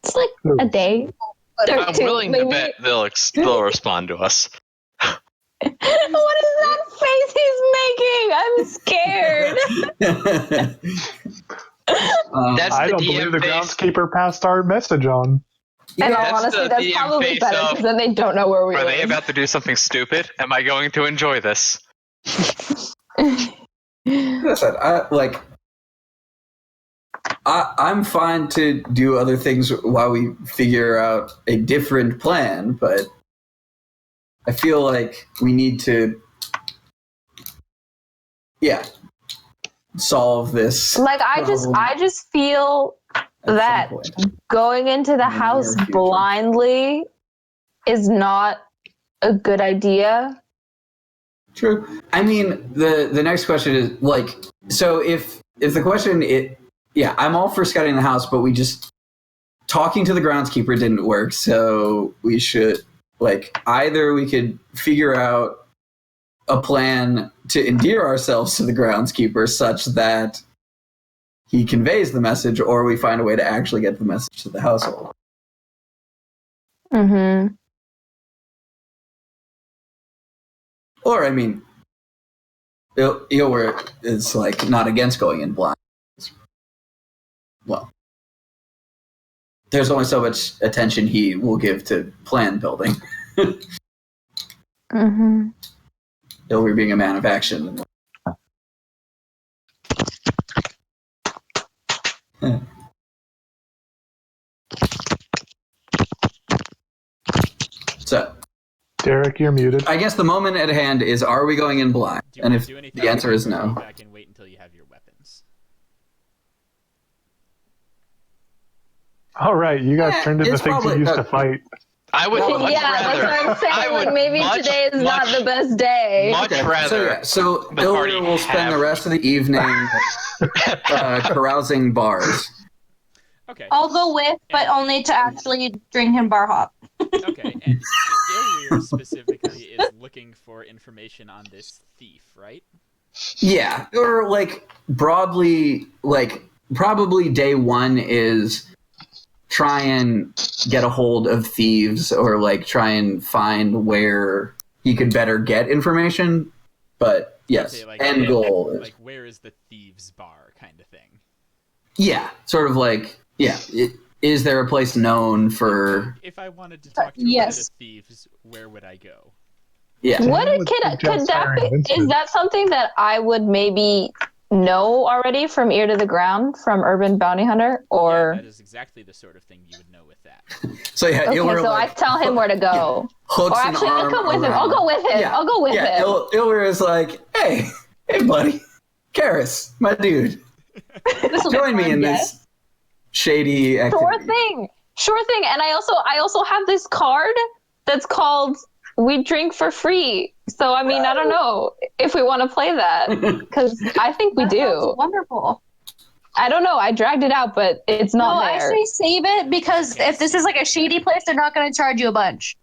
It's like a day. I'm willing to bet they'll respond to us. What is that face he's making? I'm scared. That's I the don't DM believe the face. groundskeeper passed our message on. And That's honestly, the that's DM probably face better of, because then they don't know where we Are live. they about to do something stupid? Am I going to enjoy this? Listen, I'm fine to do other things while we figure out a different plan, but I feel like we need to, solve this. Like I just feel that going into the house blindly is not a good idea. True. I mean, the next question is like, so if the question I'm all for scouting the house, but we just talking to the groundskeeper didn't work, so we should either we could figure out a plan to endear ourselves to the groundskeeper such that he conveys the message, or we find a way to actually get the message to the household. Mm-hmm. Or, I mean, Eowyn is not against going in blind. Well, there's only so much attention he will give to plan building. Mm-hmm. Eowyn being a man of action. So, Derek, you're muted. I guess the moment at hand is: are we going in blind? Do you And want if to do anything, the answer is or go no, back and wait until you have your weapons. All right, you guys turned into it's things you probably- used to fight. I would much Yeah, rather. that's what I'm saying. I would Like, maybe much, today is not much- the best day. Much rather. So the party Illyr will spend have- the rest of the evening carousing bars. Okay. I'll go with, but only to actually drink him bar hop. Okay, and Illyr specifically is looking for information on this thief, right? Yeah, or broadly, probably day one is try and get a hold of thieves, or try and find where he could better get information. But yes, Okay, end goal is where is the thieves' bar kind of thing. sort of is there a place known for? If I wanted to talk to Yes. one of the thieves, where would I go? Yeah, What I would could suggest that hiring be? Vincent. Is that something that I would maybe know already from Ear to the Ground from Urban Bounty Hunter, or Yeah, that is exactly the sort of thing you would know with that. so yeah, okay? Illyr, So I tell him where to go. hooks Or an actually, I'll arm come with him. around- I'll go with him. Yeah. I'll go with Yeah, him. Illyr is hey, buddy, Karis, my dude, join me in this shady activity. Sure thing. And I also have this card that's called "We Drink for Free." So I mean, I don't know if we want to play that, because I think we That sounds do. wonderful. I don't know. I dragged it out, but it's not No, I there. say save it, because if this is a shady place, they're not going to charge you a bunch.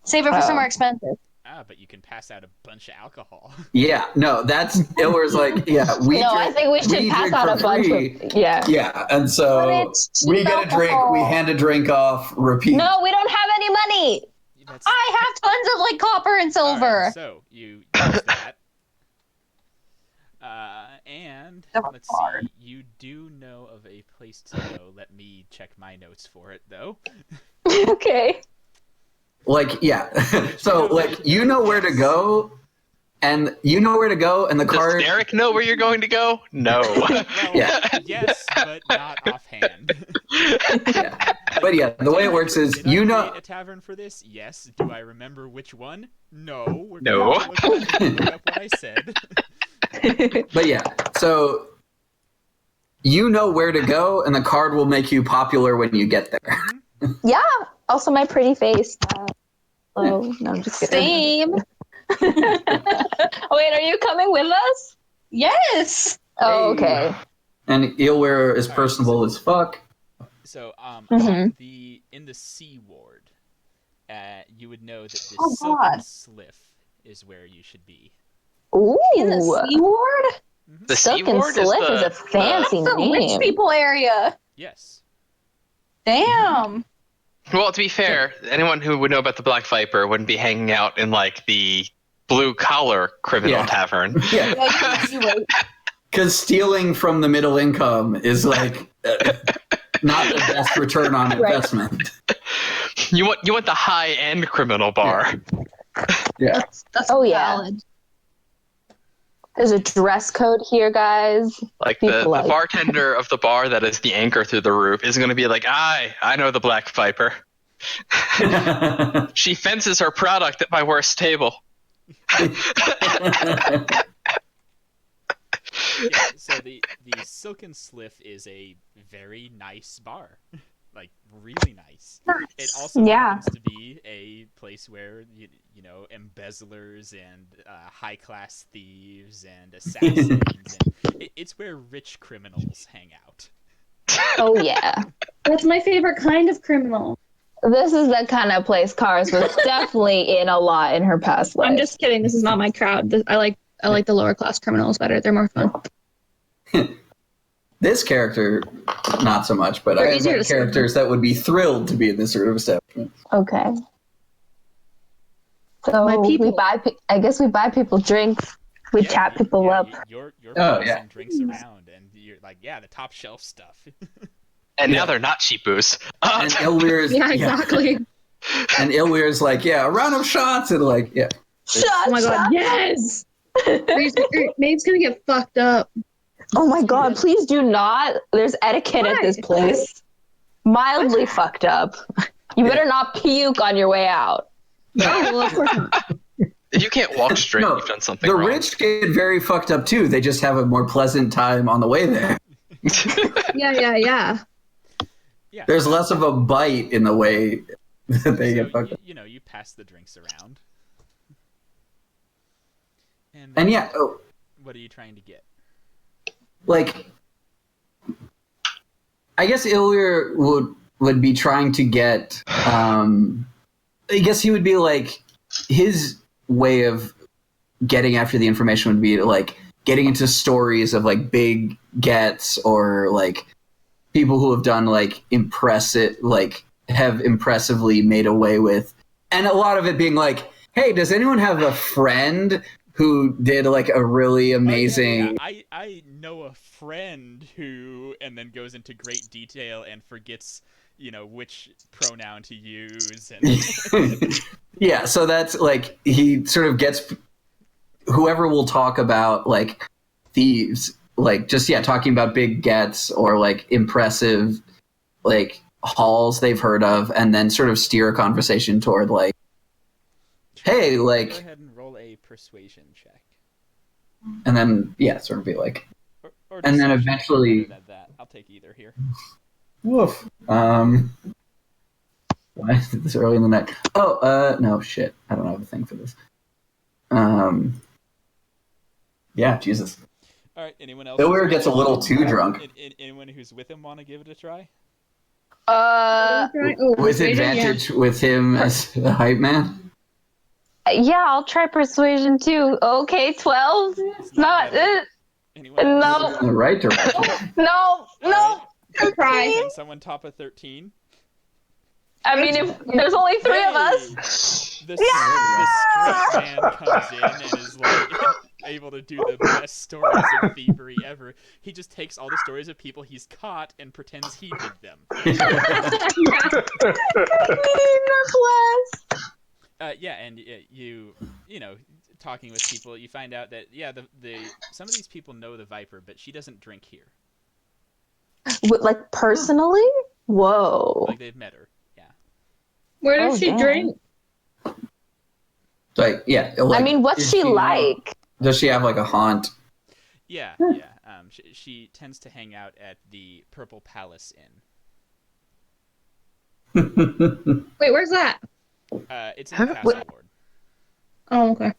Save it for Oh. somewhere expensive. But you can pass out a bunch of alcohol. Yeah, no, that's Illyr's we No, I drink, think we should we pass drink out for a bunch free. of. Yeah. Yeah, and But so it's cheap we get a drink, we alcohol. hand a drink off, repeat. No, we don't have any money. That's, I have tons of copper and silver. Alright, so you use that. And That was let's hard. see, you do know of a place to go. Let me check my notes for it, though. Okay. So you know where to go, and the Does card. Derek know where you're going to go? No. Well, Yeah. yes, but not offhand. Yeah. But yeah, the way it works is Did I you know. create a tavern for this? Yes. Do I remember which one? No. We're No. gonna look up what I said. But yeah, so you know where to go, and the card will make you popular when you get there. Yeah. Also, my pretty face. Oh, no, I'm just kidding. Same. Wait, are you coming with us? Yes. Oh, okay. And Eelwear is Alright, personable as fuck. So, Mhm. in the C ward, you would know that the Oh, Silken God. Sliff is where you should be. Ooh. In the C ward? The C Silken ward is Slip is the a fancy That's the rich name. people area. Yes. Damn. Well, to be fair, anyone who would know about the Black Viper wouldn't be hanging out in like the blue collar criminal Yeah. tavern. Yeah. You're right. Because stealing from the middle income is like not the best return on investment. You want the high end criminal bar. Yeah. That's Oh, yeah. valid. There's a dress code here, guys. Like People the like- bartender of the bar that is the anchor through the roof is going to be like, I know the Black Viper. She fences her product at my worst table. Yeah, so the Silken Sliff is a very nice bar. Like, really nice. It also happens to be a place where, you know, embezzlers and high-class thieves and assassins. And it's where rich criminals hang out. Oh, yeah. That's my favorite kind of criminal. This is the kind of place Cars was definitely in a lot in her past life. I'm just kidding. This is not my crowd. I like the lower class criminals better. They're more fun. This character, not so much, but They're I have easier met to characters that would be thrilled to be in this sort of establishment. Okay. So My people. I guess we buy people drinks. We chat people up. You're Oh, passing yeah. drinks around, and you're like, yeah, the top shelf stuff. And Yeah. now they're not cheap booze. And Ilweir's Yeah, exactly. And Ilweir's like, yeah, a round of shots, and like, yeah. Oh my god, yes! Maeve's gonna get fucked up. Oh my god, please do not. There's etiquette at this place. Mildly fucked up. You better not puke on your way out. No, well, of course not. If you can't walk straight, No, you've done something the wrong. rich get very fucked up too. They just have a more pleasant time on the way there. Yeah. Yeah. There's less of a bite in the way that they get fucked up. You pass the drinks around. And yeah, what are you trying to get? like, I guess Ilweir would be trying to get. I guess he would be like, his way of getting after the information would be like getting into stories of like big gets or like people who have done like have impressively made away with, and a lot of it being like, hey, does anyone have a friend who did like a really amazing? Oh, yeah. I know a friend who, and then goes into great detail and forgets, which pronoun to use. And Yeah, so that's like, he sort of gets whoever will talk about like thieves, like just talking about big gets or like impressive like hauls they've heard of, and then sort of steer a conversation toward like, hey, like, go ahead and roll a persuasion check. and then sort of be like, Or and then deception, eventually, better than that. I'll take either here. woof. Why is it this early in the night? Oh, no, shit. I don't have a thing for this. Yeah, Jesus. All right, anyone else? Ilweir gets a little too drunk. Anyone who's with him want to give it a try? With advantage with him as the hype man? Yeah, I'll try persuasion too. Okay, 12. Not Anyone else? no, In the right direction. no. Can someone top a 13? I mean, if there's only 3 of us. The script man comes in and is like able to do the best stories of thievery ever. He just takes all the stories of people he's caught and pretends he did them. And you talking with people, you find out that some of these people know the Viper, but she doesn't drink here. Like personally? Whoa. Like they've met her. Where does she drink? Like, I mean, what's she like? Does she have like a haunt? Yeah. She tends to hang out at the Purple Palace Inn. Wait, where's that? It's in the castle ward. Oh, okay.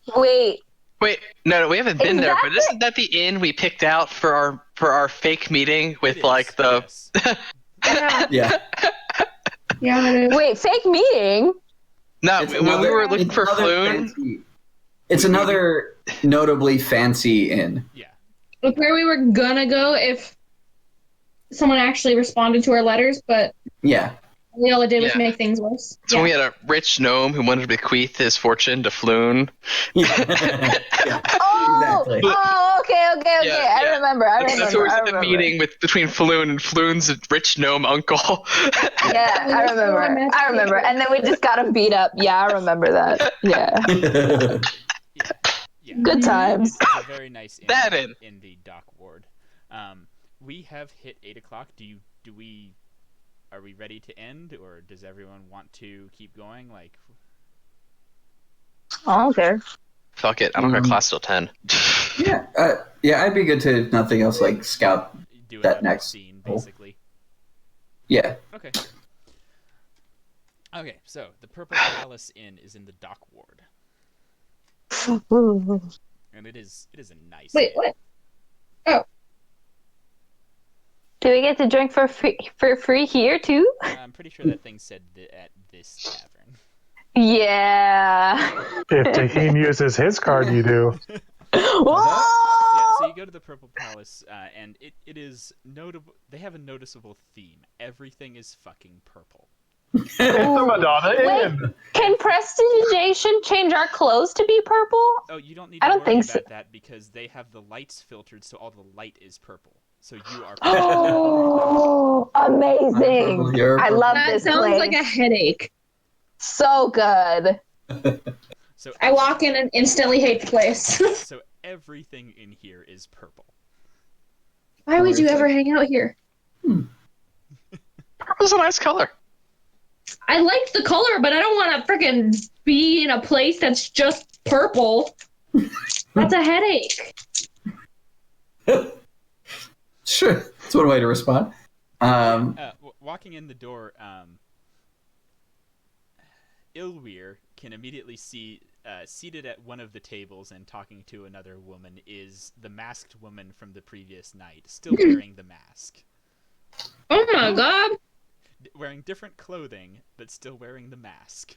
Wait, no, we haven't been Is there. that But isn't that the inn we picked out for our fake meeting with It is, like the? yes. Yeah. Yeah, it is. Wait, fake meeting? No, It's when we were looking it's for another Floon. fancy- It's another notably fancy inn. Yeah. Look where we were gonna go if someone actually responded to our letters, but Yeah. all it did was Yeah. make things worse. So we had a rich gnome who wanted to bequeath his fortune to Floon. Yeah. Oh, Exactly. oh, okay. Yeah, I remember. That's where we had the meeting between Floon and Floon's rich gnome uncle. Yeah, I remember. And then we just got him beat up. Yeah, I remember that. Yeah. Yeah. Good times. It's a very nice inn That inn. in the dock ward. We have hit 8 o'clock. Are we ready to end, or does everyone want to keep going? Like, Oh, okay. Fuck it, I don't got class till 10. Yeah. Yeah, I'd be good to, if nothing else, like scout. do That another next scene, hole. basically. Yeah. Okay. Okay, so the Purple Palace Inn is in the dock ward, and it is a nice. Wait, inn. what? Do we get to drink for free here too? I'm pretty sure that thing said at this tavern. Yeah. If Tahim uses his card, you do. Whoa! Yeah, so you go to the Purple Palace, and it is notable. They have a noticeable theme. Everything is fucking purple. It's the Madonna Inn. Can prestidigitation change our clothes to be purple? Oh, you don't need to I don't worry think about so. that because they have the lights filtered so all the light is purple. So you are. Oh, amazing! You're I love That this sounds place. like a headache. So good. So I walk in and instantly hate the place. So everything in here is purple. Why would you ever hang out here? Purple's a nice color. I liked the color, but I don't want to freaking be in a place that's just purple. That's a headache. Sure. That's one way to respond. Walking in the door, Ilweir can immediately see, seated at one of the tables and talking to another woman, is the masked woman from the previous night, still wearing the mask. Oh my god. Wearing different clothing, but still wearing the mask.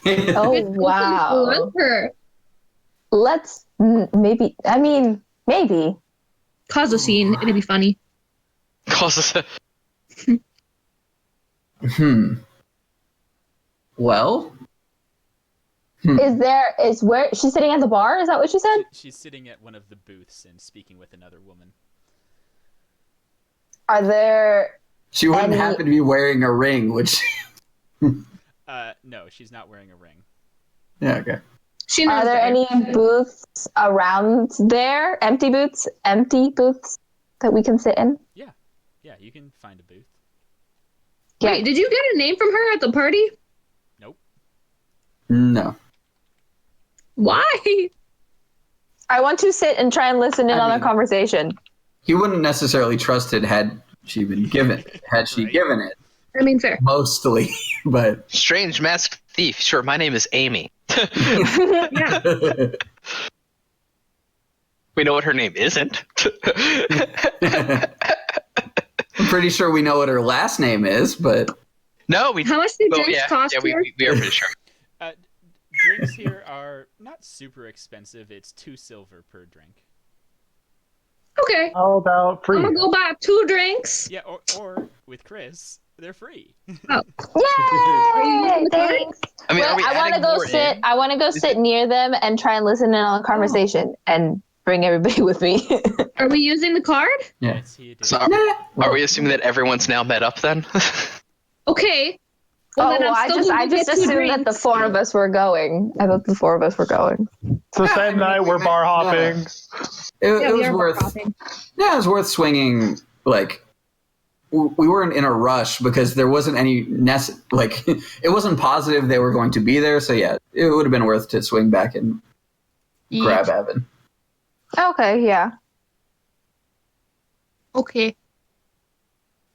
Oh wow. Love her. Let's maybe. I mean, maybe. Cause a scene. It'd be funny. Well. Is where she's sitting at the bar? Is that what she said? She's sitting at one of the booths and speaking with another woman. Are there? She wouldn't Any- happen to be wearing a ring, which. No, she's not wearing a ring. Yeah, okay. She knows Are there better. any booths around there? Empty booths that we can sit in? Yeah, you can find a booth. Yeah. Wait, did you get a name from her at the party? Nope. No. Why? I want to sit and try and listen in I on mean- a conversation. He wouldn't necessarily trust it had she been given it. Had she Right. given it, I mean, fair. mostly. But. Strange masked thief. Sure, my name is Amy. Yeah. We know what her name isn't. I'm pretty sure we know what her last name is, but. No, we. How much do well, drinks cost yeah, here? we are pretty sure. Drinks here are not super expensive. It's 2 silver per drink. Okay. How about free? I'm gonna go buy 2 drinks. Yeah, or with Chris, they're free. Yay! using the card? Thanks. I mean, are we I want to adding go more sit. in? I want to go sit near them and try and listen in on a conversation and bring everybody with me. Are we using the card? Yeah. Yes, he did. So are we assuming that everyone's now met up then? Okay. Well, then I'm still I gonna just get 2 assumed that the drinks. 4 of us were going. I thought the 4 of us were going. It's the same night we're bar hopping. It Yeah, we was are worth. shopping. Yeah, it was worth swinging. Like, we weren't in a rush because there wasn't any it wasn't positive they were going to be there. So yeah, it would have been worth to swing back and grab Evan. Okay, yeah. Okay.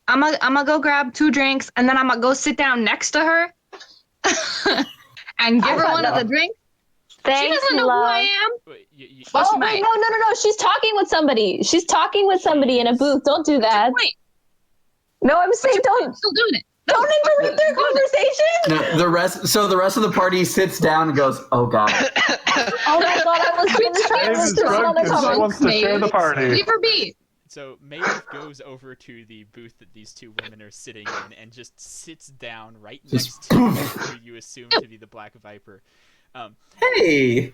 I'm gonna go grab 2 drinks and then I'm gonna go sit down next to her. and give I her got one of the no. drinks. Thanks, She doesn't know love. who I am. Wait, Well, she Oh, might. wait, no. She's talking with somebody. She's talking with somebody in a booth. Don't do that. Wait, No, I'm saying I'm still doing it. don't interrupt their conversation. No, the rest of the party sits down and goes, "Oh God." Oh my god, I was going to try Dave to is listen to drunk another and just conversation. wants to share the party. Leave her be. So Maeve goes over to the booth that these two women are sitting in and just sits down right next to who you assume to be the Black Viper. Hey.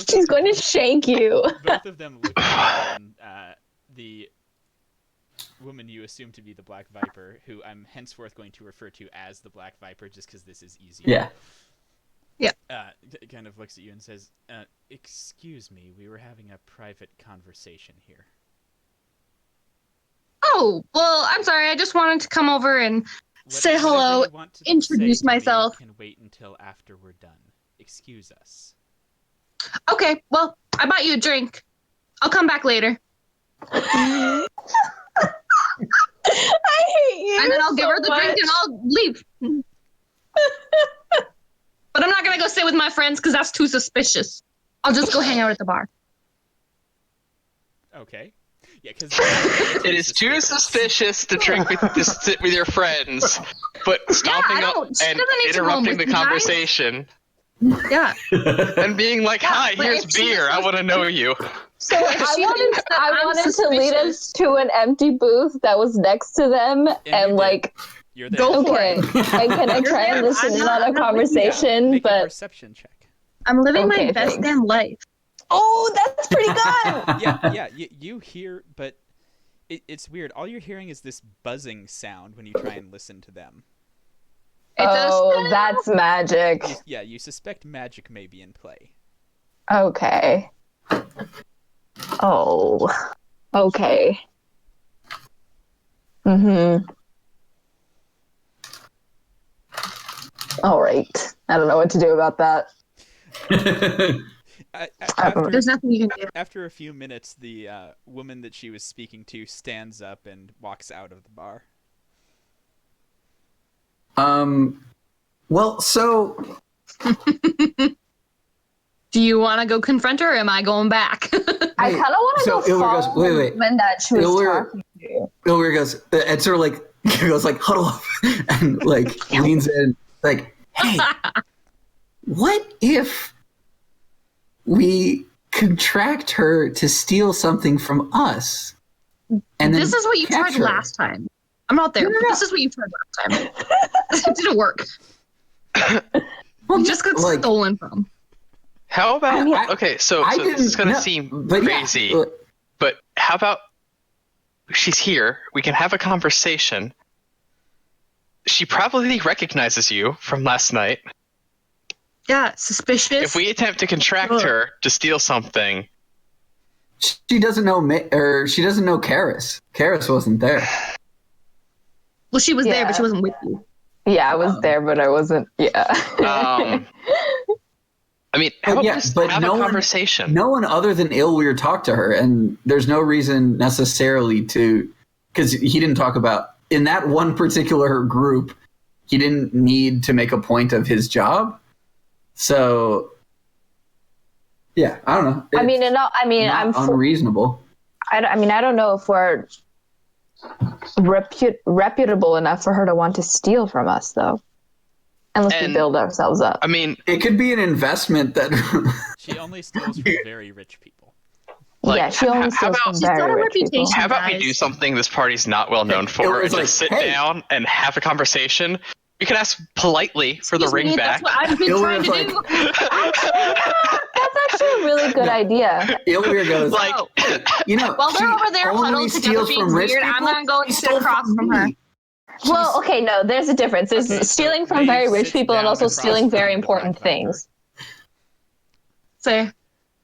She's going to shank you. Both of them look at you, and the woman you assume to be the Black Viper, who I'm henceforth going to refer to as the Black Viper just because this is easier. Yeah. Kind of looks at you and says, "Excuse me, we were having a private conversation here." Oh, well, I'm sorry. I just wanted to come over and say Whatever hello, you want to introduce say to me myself. can wait until after we're done. Excuse us. Okay, well, I bought you a drink. I'll come back later. I hate you. And then I'll so give her the much. drink and I'll leave. But I'm not going to go sit with my friends because that's too suspicious. I'll just go hang out at the bar. Okay. Yeah, because It is too suspicious to sit with your friends, but stopping I up don't- she and doesn't need to go interrupting with the you guys. conversation Yeah. and being like, "Hi, but here's if she beer. I was- want to know you." So I She wanted, thinks that I I'm wanted to lead suspicious. us to an empty booth that was next to them, you and did. like, You're there. Go for okay, it. and can I You're try and there. listen I'm in not- on a I'm not conversation? Make a But perception check. I'm living my Okay, best thanks. damn life. oh, that's pretty good. Yeah, you hear, but it's weird. All you're hearing is this buzzing sound when you try and listen to them. Oh, that's magic. You suspect magic may be in play. Okay. Oh. Okay. All right. I don't know what to do about that. After, There's nothing you can do. after a few minutes, the woman that she was speaking to stands up and walks out of the bar. Well, so Do you want to go confront her or am I going back? I kind of want to so go Ilwer goes, follow wait. the woman that she was Ilwer- talking to. Ilwer goes, and sort of like goes like huddle up and like leans in like, "Hey, what if we contract her to steal something from us?" And then This is what you tried catch her? last time. I'm not there. But this is what you tried last time. It didn't work. Well, You just got like, stolen from. How about I mean, okay? So I this is didn't gonna know, seem but yeah, crazy, look, but how about she's here? We can have a conversation. She probably recognizes you from last night. Yeah, suspicious. If we attempt to contract her to steal something, she doesn't know she doesn't know Karis. Karis wasn't there. Well, she was there, Yeah. but she wasn't with you. Yeah, I was there, but I wasn't. Yeah. I mean, how about yeah, just but have no a one- conversation? No one other than Ilwyr talked to her, and there's no reason necessarily to, because he didn't talk about in that one particular group. He didn't need to make a point of his job, so yeah, I don't know. I mean, It's not not I'm. unreasonable. I don't know if we're reputable enough for her to want to steal from us, though. Unless we And- build ourselves up. I mean, It could be an investment that. She only steals from very rich people. like, yeah, she only how steals about- from She's got very a rich people. reputation. how about we guys. do something this party's not well known for, was and like, just sit hey. down and have a conversation? We can ask politely for the Excuse me, ring back. That's what I've been Ilwyr trying to was do. That's actually a really good idea. Ilwyr goes, Like, you know, While they're she over there only huddled together steals being from rich weird, I'm people. gonna go She sit stole across from her. me. Well, okay, no, there's a difference. There's Okay, so stealing from Maeve very rich sits people and down also across stealing very from the important Black Viper. things. Say,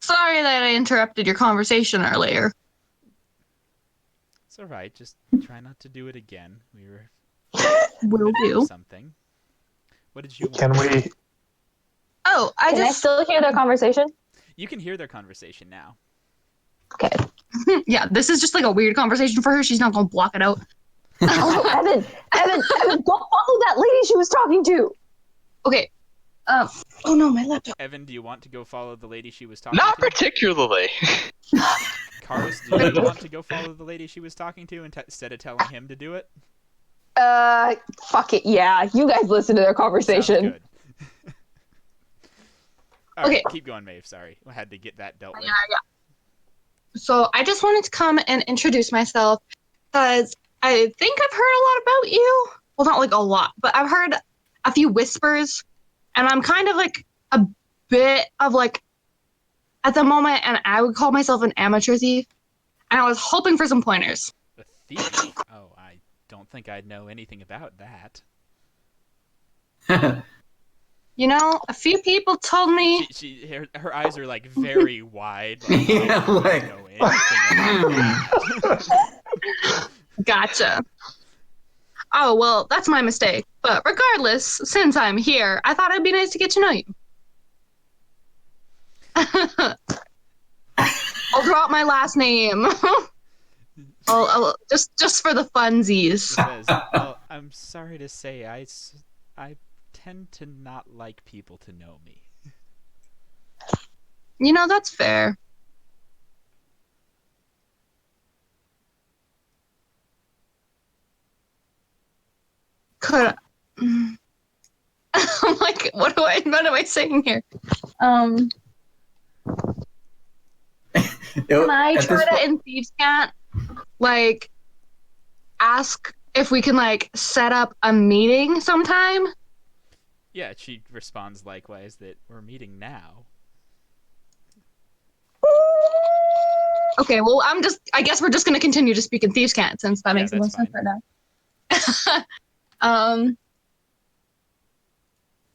sorry that I interrupted your conversation earlier. It's all right. Just try not to do it again. We were Will do. something. What did you? Can want? we? Oh, I Can I just still hear their conversation? You can hear their conversation now. Okay. yeah, this is just like a weird conversation for her. She's not gonna block it out. Oh, Evan, go follow that lady she was talking to. Okay, Oh no, my laptop. Evan, do you want to go follow the lady she was talking Not to? particularly. Cars, do you want to go follow the lady she was talking to instead of telling him to do it? Fuck it, yeah. You guys listen to their Sounds conversation. good. All right, Okay. keep going, Maeve. Sorry, I had to get that dealt with. Yeah. So I just wanted to come and introduce myself because I think I've heard a lot about you. Well, not like a lot, but I've heard a few whispers, and I'm kind of like a bit of like at the moment, and I would call myself an amateur thief, and I was hoping for some pointers. A thief? Oh, I don't think I'd know anything about that. You know, a few people told me. Her eyes are like very wide. Like, Yeah, I don't like- know anything about that. Gotcha. Oh, well, that's my mistake. But regardless, since I'm here, I thought it'd be nice to get to know you. I'll drop my last name. I'll just for the funsies. Says, well, I'm sorry to say, I tend to not like people to know me. You know, that's fair. I'm like, what am I saying here? Can I try to in Thieves' Cant, like, ask if we can, like, set up a meeting sometime? Yeah, she responds likewise that we're meeting now. Okay, well, I guess we're just gonna continue to speak in Thieves' Cant since that makes the that's most sense fine. right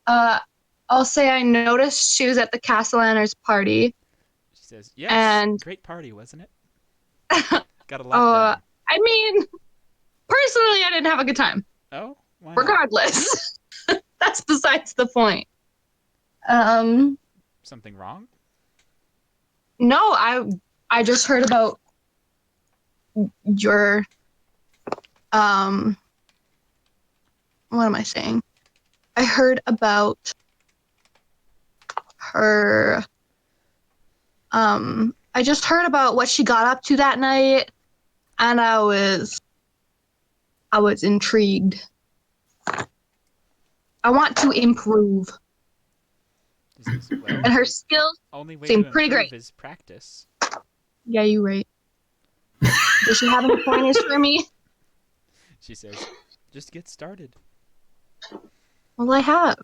now. I'll say I noticed she was at the Cassalanter's party. She says, yes, And- great party, wasn't it? Got a lot done. I mean, personally, I didn't have a good time. Oh? Why not? Regardless. That's besides the point. No, Something wrong? I just heard about your what am I saying? I heard about her I just heard about what she got up to that night, and I was intrigued. I want to improve. She says, well, And her skills only way seem to pretty improve great. is practice. Yeah, you're right. Does she have any pointers for me? She says, just get started. Well, I have.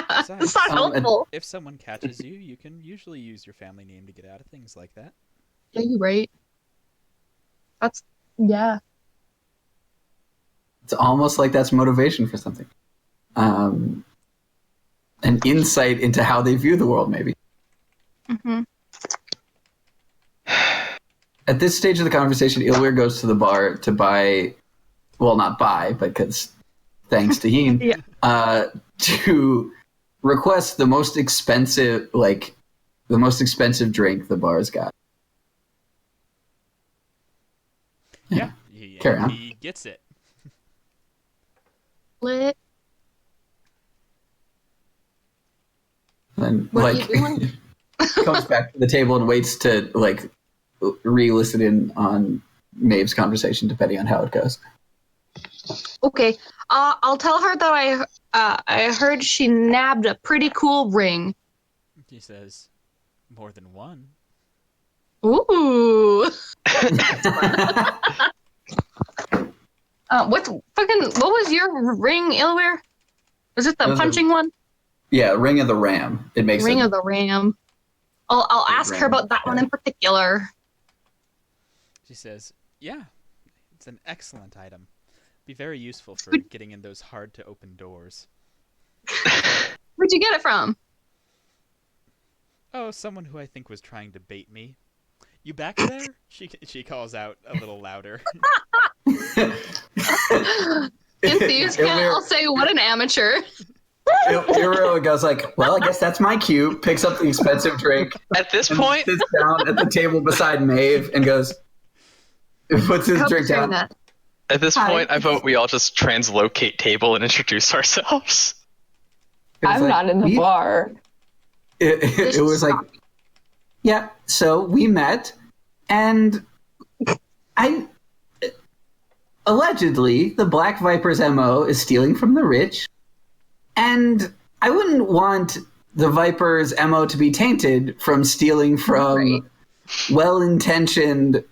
Besides, It's not helpful. if someone catches you, you can usually use your family name to get out of things like that. Yeah, you're right. Yeah. It's almost like that's motivation for something. An insight into how they view the world, maybe. Mm-hmm. At this stage of the conversation, Ilwir goes to the bar to buy, well, not buy, but because thanks to Heen, Yeah. To request the most expensive drink the bar's got. Yeah, Carry on. he gets it. Lit. And What are you doing? comes back to the table and waits to re-listen in on Maeve's conversation, depending on how it goes. Okay. I'll tell her that I heard she nabbed a pretty cool ring. He says, more than one. Ooh. What was your ring, Ilwir? Was it the Those are- punching one? Yeah, Ring of the Ram. It makes Ring it. of the Ram. I'll ask her Ram, about that one yeah. in particular. She says, yeah, it's an excellent item. Be very useful for getting in those hard-to-open doors. Where'd you get it from? Oh, someone who I think was trying to bait me. You back there? She calls out a little louder. In Thieves' Cant, I'll say, what an amateur. Hero goes like, well, I guess that's my cue. Picks up the expensive drink. At this and point, sits down at the table beside Maeve and goes, puts his Hope drink you're down. saying that. at this Hi. point, I vote we all just translocate table and introduce ourselves. I'm not in the bar. It was like, yeah, so we met, and allegedly, the Black Viper's MO is stealing from the rich, and I wouldn't want the Viper's MO to be tainted from stealing from well-intentioned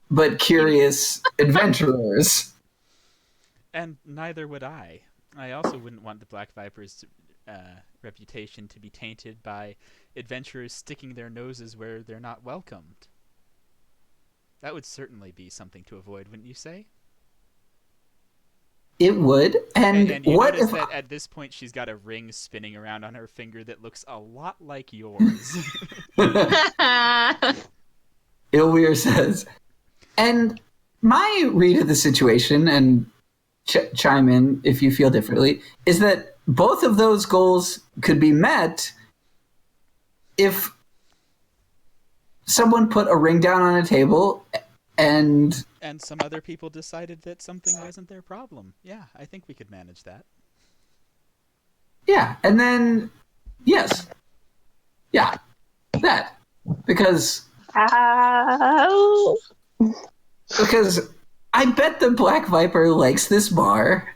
but curious adventurers. And neither would I. I also wouldn't want the Black Viper's reputation to be tainted by adventurers sticking their noses where they're not welcomed. That would certainly be something to avoid, wouldn't you say? It would. And you what notice if that at this point she's got a ring spinning around on her finger that looks a lot like yours. Ilweir says, and my read of the situation, and chime in if you feel differently, is that both of those goals could be met if someone put a ring down on a table and some other people decided that something wasn't their problem. Yeah, I think we could manage that. Yeah, and then yes. Yeah. That. Because I bet the Black Viper likes this bar.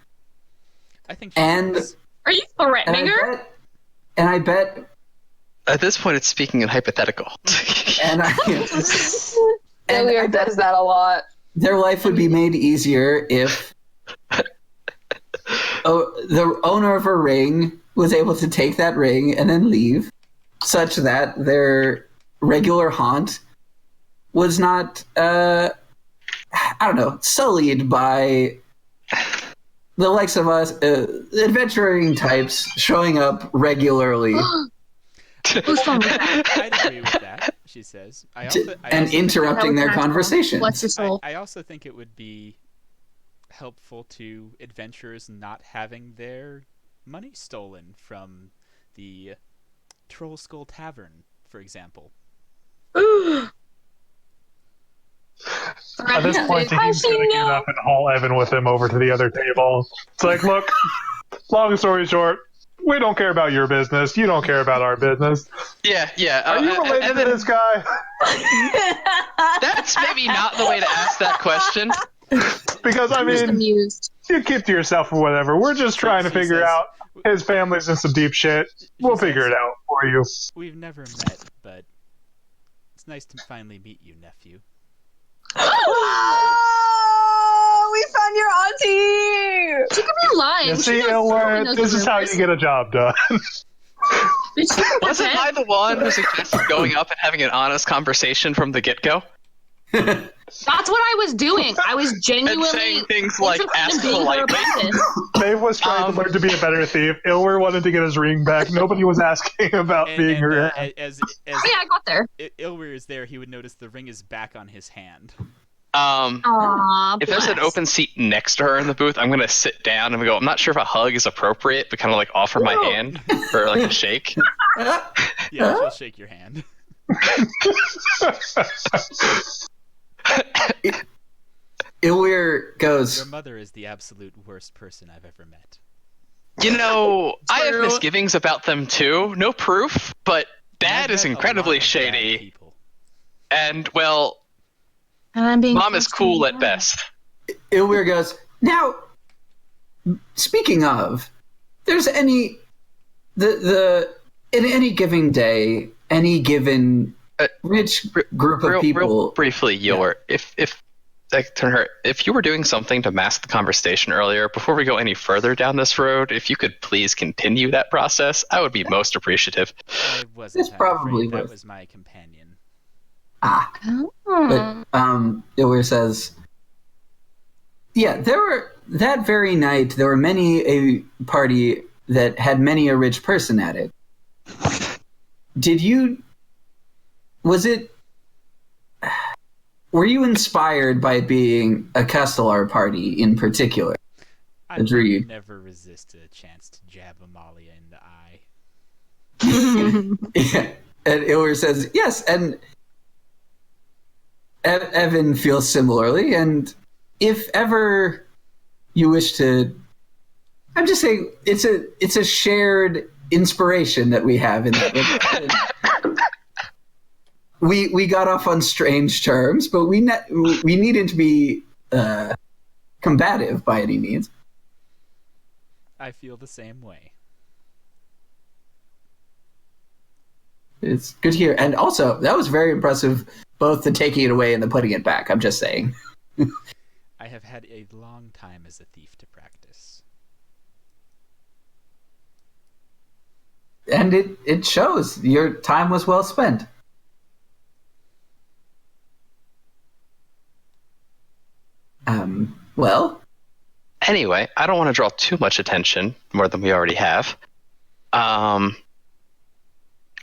I think she does. Are you threatening her? And I bet at this point it's speaking in hypothetical. And Ilweir does that a lot. Their life would be made easier if the owner of a ring was able to take that ring and then leave, such that their regular haunt was not, sullied by the likes of us, adventuring types showing up regularly. I'd agree with that, she says. I also interrupting their conversation. Bless your soul. I also think it would be helpful to adventurers not having their money stolen from the Troll Skull Tavern, for example. At this point, he's going to get up and haul Evan with him over to the other table. It's like, look, long story short, we don't care about your business. You don't care about our business. Yeah. Are you related Evan, to this guy? That's maybe not the way to ask that question. Because, I mean, amused. you keep to yourself or whatever. We're just trying to figure out his family's in some deep shit. We'll figure it out for you. We've never met, but it's nice to finally meet you, nephew. Oh, we found your auntie! She could be lying. You see, Ilweir, this is how you get a job done. Wasn't I the one who suggested going up and having an honest conversation from the get-go? That's what I was doing. I was genuinely and saying things like ask politely. Maeve was trying to learn to be a better thief. Ilweir wanted to get his ring back. Nobody was asking about being her. As I got there. Ilweir is there, he would notice the ring is back on his hand. If there's an open seat next to her in the booth, I'm gonna sit down and go. I'm not sure if a hug is appropriate, but kind of like offer my hand for like a shake. Yeah, she'll shake your hand. Ilweir goes, your mother is the absolute worst person I've ever met. You know, I have misgivings about them too. No proof, but Dad is incredibly shady. And, well, Mom is cool at best. Ilweir goes, now, speaking of, there's in any given day, any given rich group of people. Real briefly, Ilweir, if you were doing something to mask the conversation earlier, before we go any further down this road, if you could please continue that process, I would be most appreciative. I wasn't probably that was my companion. But Ilweir says, yeah, that very night there were many a party that had many a rich person at it. Were you inspired by it being a Castellar party in particular? I would never resist a chance to jab Amalia in the eye. Yeah. And Ilweir says, yes, and Evan feels similarly, and if ever you wish to I'm just saying it's a shared inspiration that we have in that. We got off on strange terms, but we needn't to be combative by any means. I feel the same way. It's good to hear. And also, that was very impressive, both the taking it away and the putting it back. I'm just saying. I have had a long time as a thief to practice. And it shows. Your time was well spent. Well? Anyway, I don't want to draw too much attention, more than we already have. I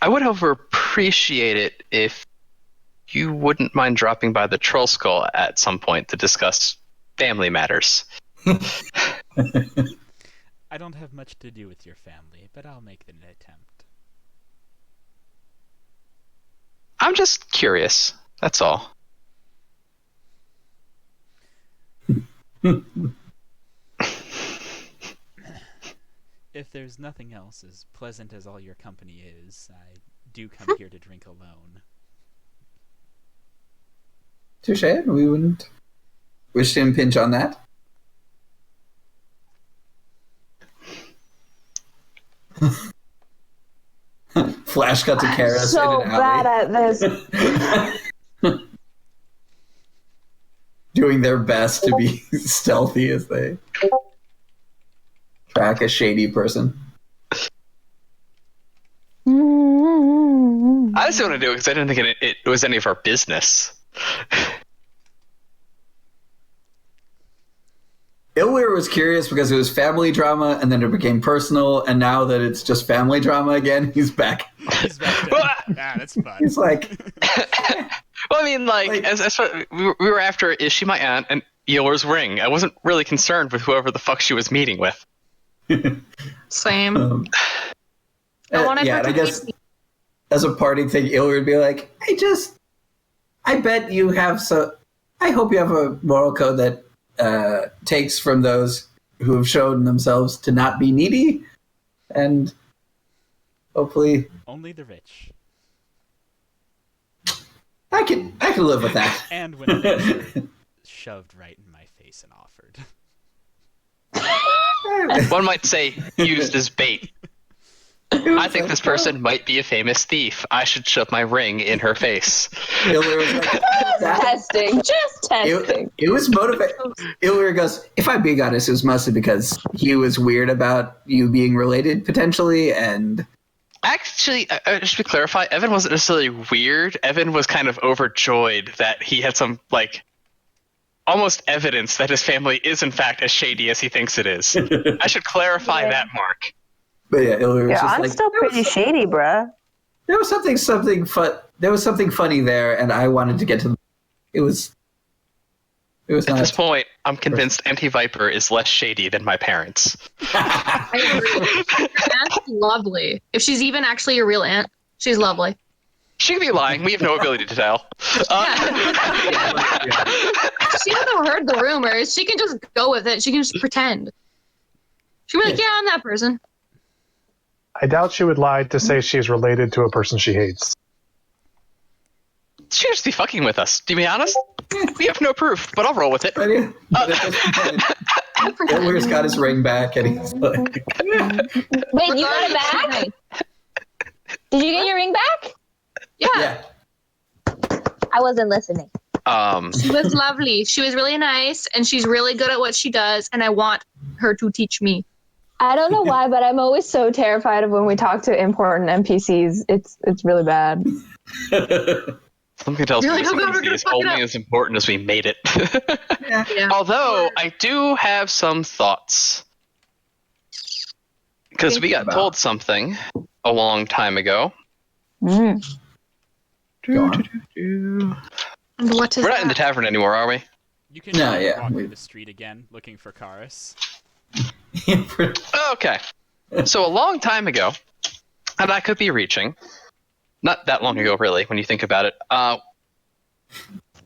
would, however, appreciate it if you wouldn't mind dropping by the Troll Skull at some point to discuss family matters. I don't have much to do with your family, but I'll make an attempt. I'm just curious, that's all. If there's nothing else, as pleasant as all your company is, I do come here to drink alone. Touche. We wouldn't wish to impinge on that. Flash cut to Karis So in an bad alley. at this. Doing their best to be stealthy as they track a shady person. I just want to do it because I didn't think it was any of our business. Ilwir was curious because it was family drama, and then it became personal, and now that it's just family drama again, he's back. He's back to, that's fun. He's like... Well, I mean, as we were after, is she my aunt, and Eolar's ring. I wasn't really concerned with whoever the fuck she was meeting with. Same. I guess as a parting thing, Ilwir would be like, I bet you have I hope you have a moral code that takes from those who have shown themselves to not be needy, and hopefully only the rich. I can live with that. And when things are shoved right in my face and offered. One might say used as bait. I think this person might be a famous thief. I should shove my ring in her face. Just testing. It was motivating. Illyr goes, if I'm being honest, it was mostly because he was weird about you being related, potentially, and... Actually, just to clarify, Evan wasn't necessarily weird. Evan was kind of overjoyed that he had some, almost evidence that his family is, in fact, as shady as he thinks it is. I should clarify that, Mark. But yeah, Illyr was just I'm still pretty shady, bruh. There was something fun. There was something funny there, and I wanted to get to. It was. At this point, I'm convinced Auntie Viper is less shady than my parents. I agree. Your aunt's lovely. If she's even actually your real aunt, she's lovely. She could be lying. We have no ability to tell. She would have heard the rumors. She can just go with it. She can just pretend. She'd be like, yeah, I'm that person. I doubt she would lie to say she's related to a person she hates. She could just be fucking with us. To be honest, we have no proof, but I'll roll with it. Illyr's got his ring back, and he's like... Wait, you got it back? Did you get your ring back? Yeah. I wasn't listening. She was lovely. She was really nice, and she's really good at what she does, and I want her to teach me. I don't know why, but I'm always so terrified of when we talk to important NPCs. It's really bad. Something tells me this NPC is only as important as we made it. Yeah. Although, I do have some thoughts. Because we got told something a long time ago. And what is We're not in the tavern anymore, are we? You can walk through the street again, looking for Karis. Okay. So a long time ago, and I could be reaching, not that long ago really, when you think about it,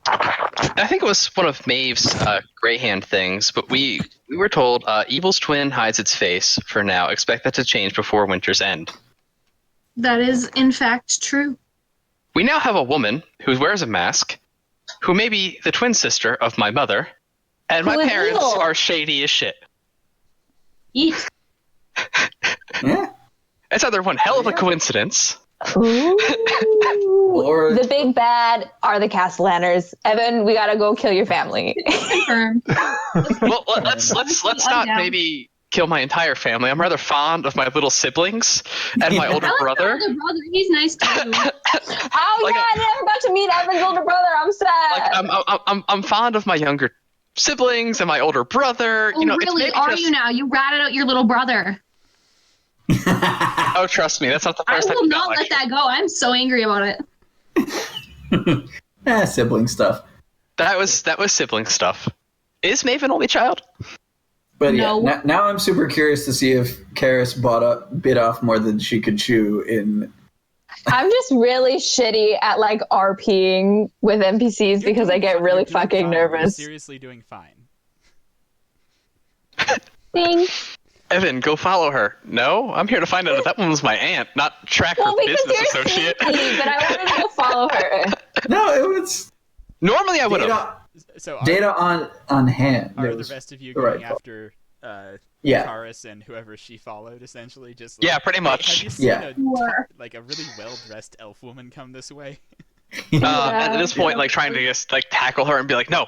I think it was one of Maeve's Greyhand things, but we were told evil's twin hides its face for now. Expect that to change before winter's end. That is, in fact, true. We now have a woman who wears a mask, who may be the twin sister of my mother, and my Who is parents evil? are shady as shit. Eat. Yeah. It's either one hell of a coincidence. Ooh. Or- The big bad are the Cassalanters. Evan, we gotta go kill your family. Confirmed. Well, let's not down. maybe kill my entire family. I'm rather fond of my little siblings and my older I like brother. my older brother. He's nice too. Oh Like yeah, I never got to meet Evan's older brother. I'm sad. Like I'm fond of my younger siblings and my older brother. Oh, You know, it's really? maybe Are just- you now? You ratted out your little brother. Oh, trust me, that's not the I first time. will you got not let lectured. that go. I'm so angry about it. Sibling stuff. That was sibling stuff. Is Maeve an only child? But No. yeah, now I'm super curious to see if Karis bit off more than she could chew in. I'm just really shitty at like RPing with NPCs You're because I doing get fi- really you're doing fucking fine. You're nervous. seriously doing fine. Thanks. Evan, go follow her. No, I'm here to find out if that one was my aunt, not track Well, her because business you're associate. sneaky, but I wanted to go follow her. No, it was Normally, I would have. So data on hand. are It the was rest of you the going right after Yeah. Karis and whoever she followed, essentially? Just Yeah, like, pretty "Hey, much. Have you seen Yeah. like a really well-dressed elf woman come this way? At this point, like trying to just like tackle her and be like, no.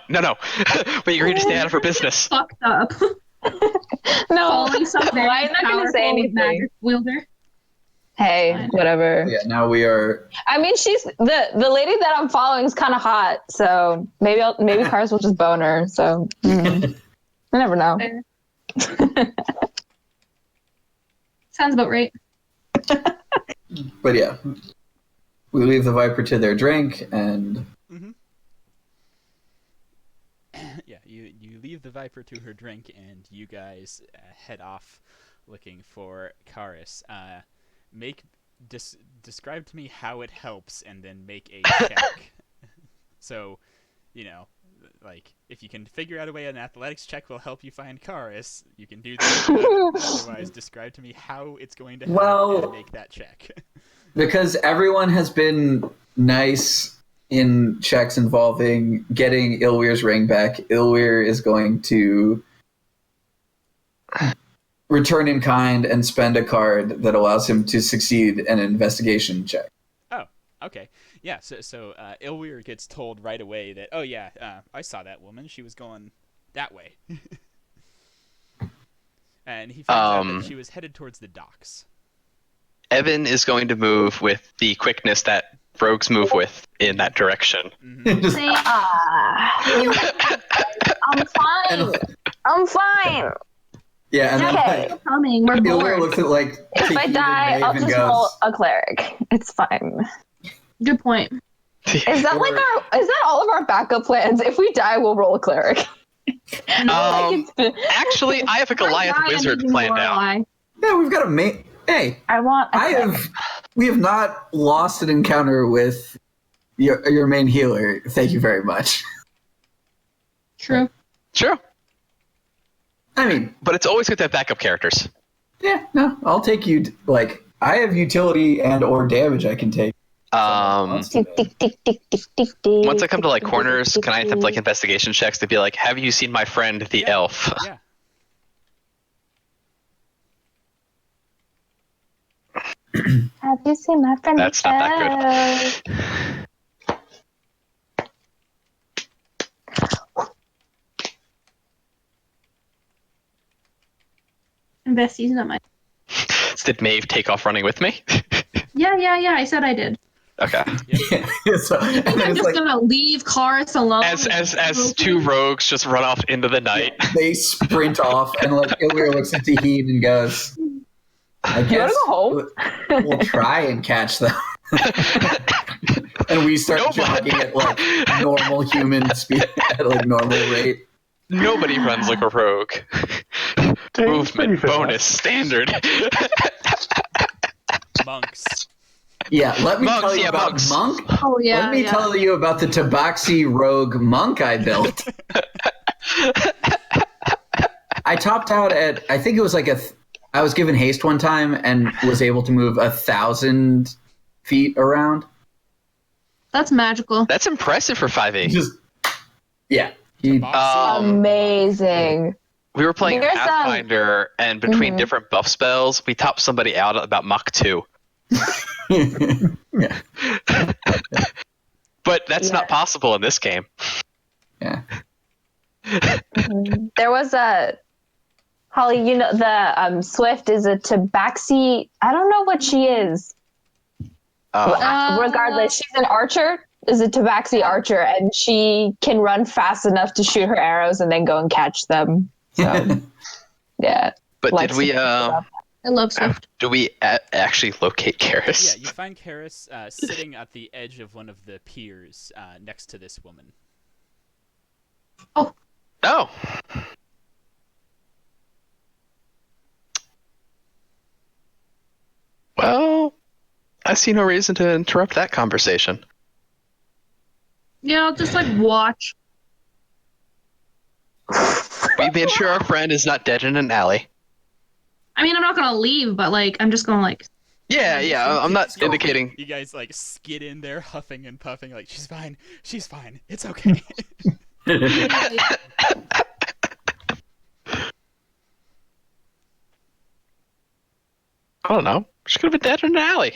We agreed to stay out of her business. Fucked up. No, Following some very I'm not gonna say powerful anything. magic wielder. Hey, whatever. Yeah, now we are. I mean, she's the lady that I'm following is kind of hot, so maybe Cars will just bone her. So I never know. Fair. Sounds about right. But yeah, we leave the Viper to their drink, and Mm-hmm. Yeah, you leave the Viper to her drink, and you guys head off looking for Karis. Describe to me how it helps, and then make a check. So, like, if you can figure out a way an athletics check will help you find Karis, you can do that. Otherwise, describe to me how it's going to help and make that check. because everyone has been nice in checks involving getting Ilwyr's ring back, Ilwyr is going to return in kind and spend a card that allows him to succeed in an investigation check. Oh, okay. Yeah, so Ilwyr gets told right away that, oh yeah, I saw that woman. She was going that way. And he finds out that she was headed towards the docks. Evan is going to move with the quickness that rogues move with in that direction. Mm-hmm. Just- I'm fine. I'm fine. yeah, and Okay. then Coming. We're Ilwyr bored. looks at like If I Tahid die, and I'll Maeve and just roll goes, a cleric. It's fine. Good point. Is that all of our backup plans? If we die, we'll roll a cleric. Actually, I have a Goliath Ryan wizard is planned out. Lorelei. yeah, we've got a mate. Hey, I want. we have not lost an encounter with your main healer. Thank you very much. True. Sure, I mean, but it's always good to have backup characters. yeah, no, I'll take you. Like, I have utility and or damage I can take. Once I come to like corners, can I attempt like investigation checks to be like, have you seen my friend the elf? Yeah. Have you seen my friend? That's not that good. Investie's not my. Did Maeve take off running with me? Yeah. I said I did. Okay. So, and then I'm it's just like gonna leave Karis alone. As two rogues just run off into the night. they sprint off, and like Ilwyr looks at Tahid and goes, "I guess go home?" we'll try and catch them." And we start Nobody- jogging at like normal human speed, at like normal rate. Nobody runs like a rogue. Pretty Movement fast. bonus standard. Monks. Yeah, let me Monks, tell you yeah, about monks. Monk. Oh yeah. Let me tell you about the Tabaxi rogue monk I built. I topped out at, I think it was like I was given haste one time and was able to move 1,000 feet around. That's magical. That's impressive for 5e. Just, yeah. Amazing. We were playing There's, Pathfinder, and between mhm. different buff spells, we topped somebody out at about Mach 2. Yeah. But that's not possible in this game. Yeah. There was a Holly, you know, the Swift is a tabaxi. I don't know what she is. Regardless, she's an archer, is a tabaxi archer, and she can run fast enough to shoot her arrows and then go and catch them. So, yeah. But did we I love Swift. do we actually locate Karis? Yeah, you find Karis sitting at the edge of one of the piers next to this woman. Oh. Well, I see no reason to interrupt that conversation. Yeah, I'll just like watch. We made sure our friend is not dead in an alley. I mean, I'm not gonna leave, but like, I'm just gonna like. Yeah, I'm not indicating. You guys like skid in there, huffing and puffing, like she's fine, it's okay. I don't know. She could have been dead in an alley.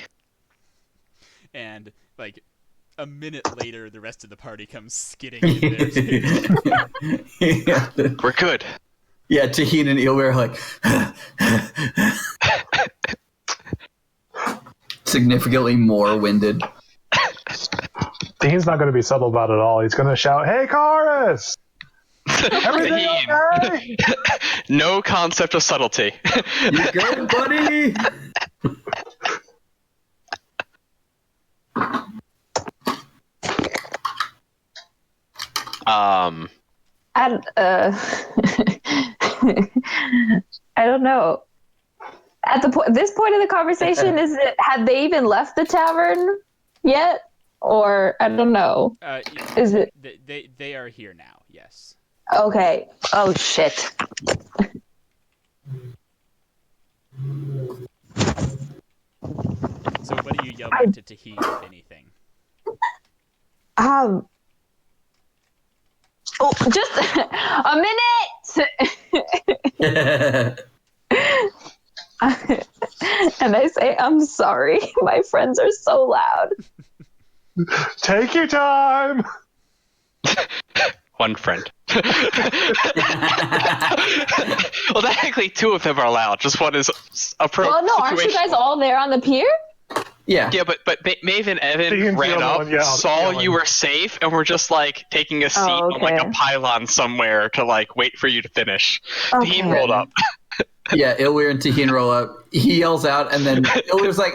And like a minute later, the rest of the party comes skidding in there. Yeah. We're good. Yeah, Taheen and Eelweir are like significantly more winded. He's not going to be subtle about it at all. He's going to shout, "Hey, Chorus! Everything okay?" No concept of subtlety. You good, buddy? I don't know. At this point in the conversation, had they even left the tavern yet, or I don't know? Is it? They are here now. Yes. Okay. Oh shit. So what do you yell back to Taheen, if anything? Oh, just a minute. And I say, "I'm sorry. My friends are so loud." Take your time. One friend. Well, technically, two of them are loud. Just one is a pro. Well, no, aren't you guys all there on the pier? Yeah. Yeah, but Maeve and Evan Ian's ran the up, only one saw yelling. you were safe, and were just like taking a seat on like a pylon somewhere to like wait for you to finish. Okay. He rolled up. Yeah, Eelweir and Taheen roll up. He yells out, and then Eelweir's like,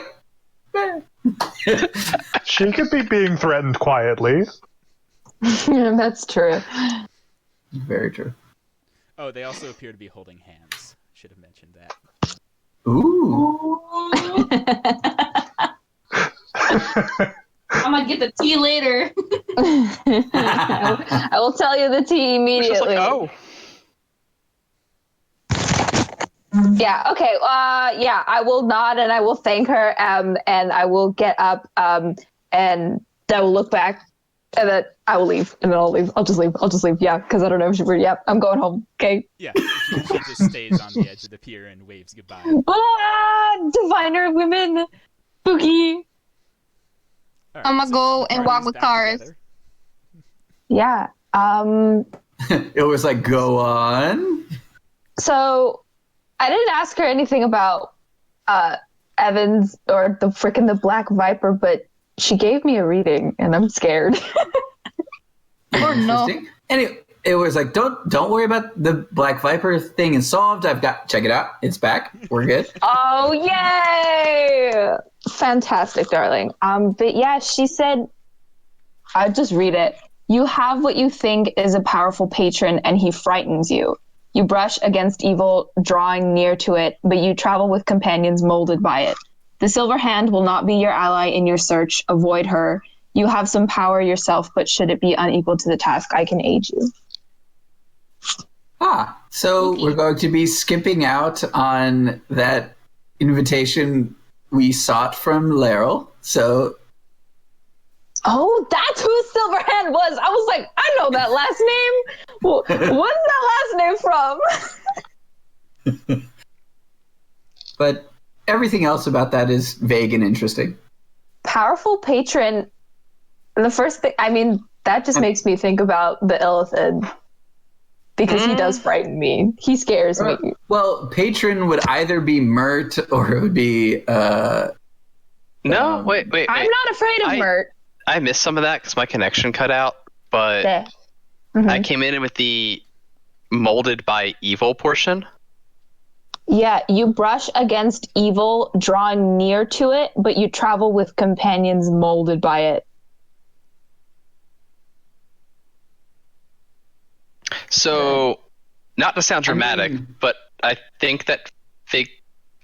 She could be being threatened quietly. That's true. Very true. Oh, they also appear to be holding hands. Should have mentioned that. Ooh. I'm gonna get the tea later. I will tell you the tea It's immediately. just like, oh, Yeah. Okay. Yeah. I will nod and I will thank her. And I will get up. And I will look back, and then I will leave. And then I'll leave. I'll just leave. Yeah, because I don't know if Yep. I'm going home. Okay. Yeah, she just stays on the edge of the pier and waves goodbye. Diviner women, spooky. All right, I'm gonna go the and walk party's with back Karis. together. Yeah. It was like, go on. So I didn't ask her anything about Evans or the Black Viper, but she gave me a reading, and I'm scared. Or no. Interesting. Anyway, it was like, don't worry about the Black Viper thing is solved. Check it out. It's back. We're good. Oh, yay! Fantastic, darling. But yeah, she said, I'll just read it. You have what you think is a powerful patron, and he frightens you. You brush against evil, drawing near to it, but you travel with companions molded by it. The Silver Hand will not be your ally in your search. Avoid her. You have some power yourself, but should it be unequal to the task, I can aid you. So we're going to be skipping out on that invitation we sought from Laryl. So, Oh, that's who Silverhand was. I was like, I know that last name. What's that last name from? but everything else about that is vague and interesting. Powerful patron. The first thing, I mean, that just makes me think about the Illithid. Because he does frighten me. He scares me. Well, patron would either be Mert or it would be... No, wait. I'm not afraid of Mert. I missed some of that because my connection cut out, but I came in with the molded by evil portion. Yeah, you brush against evil, drawing near to it, but you travel with companions molded by it. So, not to sound dramatic, but I think that Fig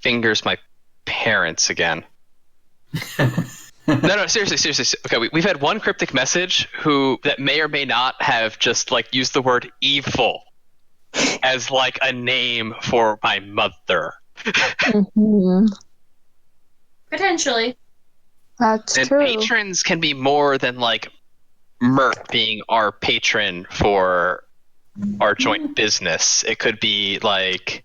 fingers my parents again. No, seriously. Okay, we've had one cryptic message that may or may not have just like used the word evil as like a name for my mother. Potentially. That's and true. Patrons can be more than like Mert being our patron for our joint business. It could be like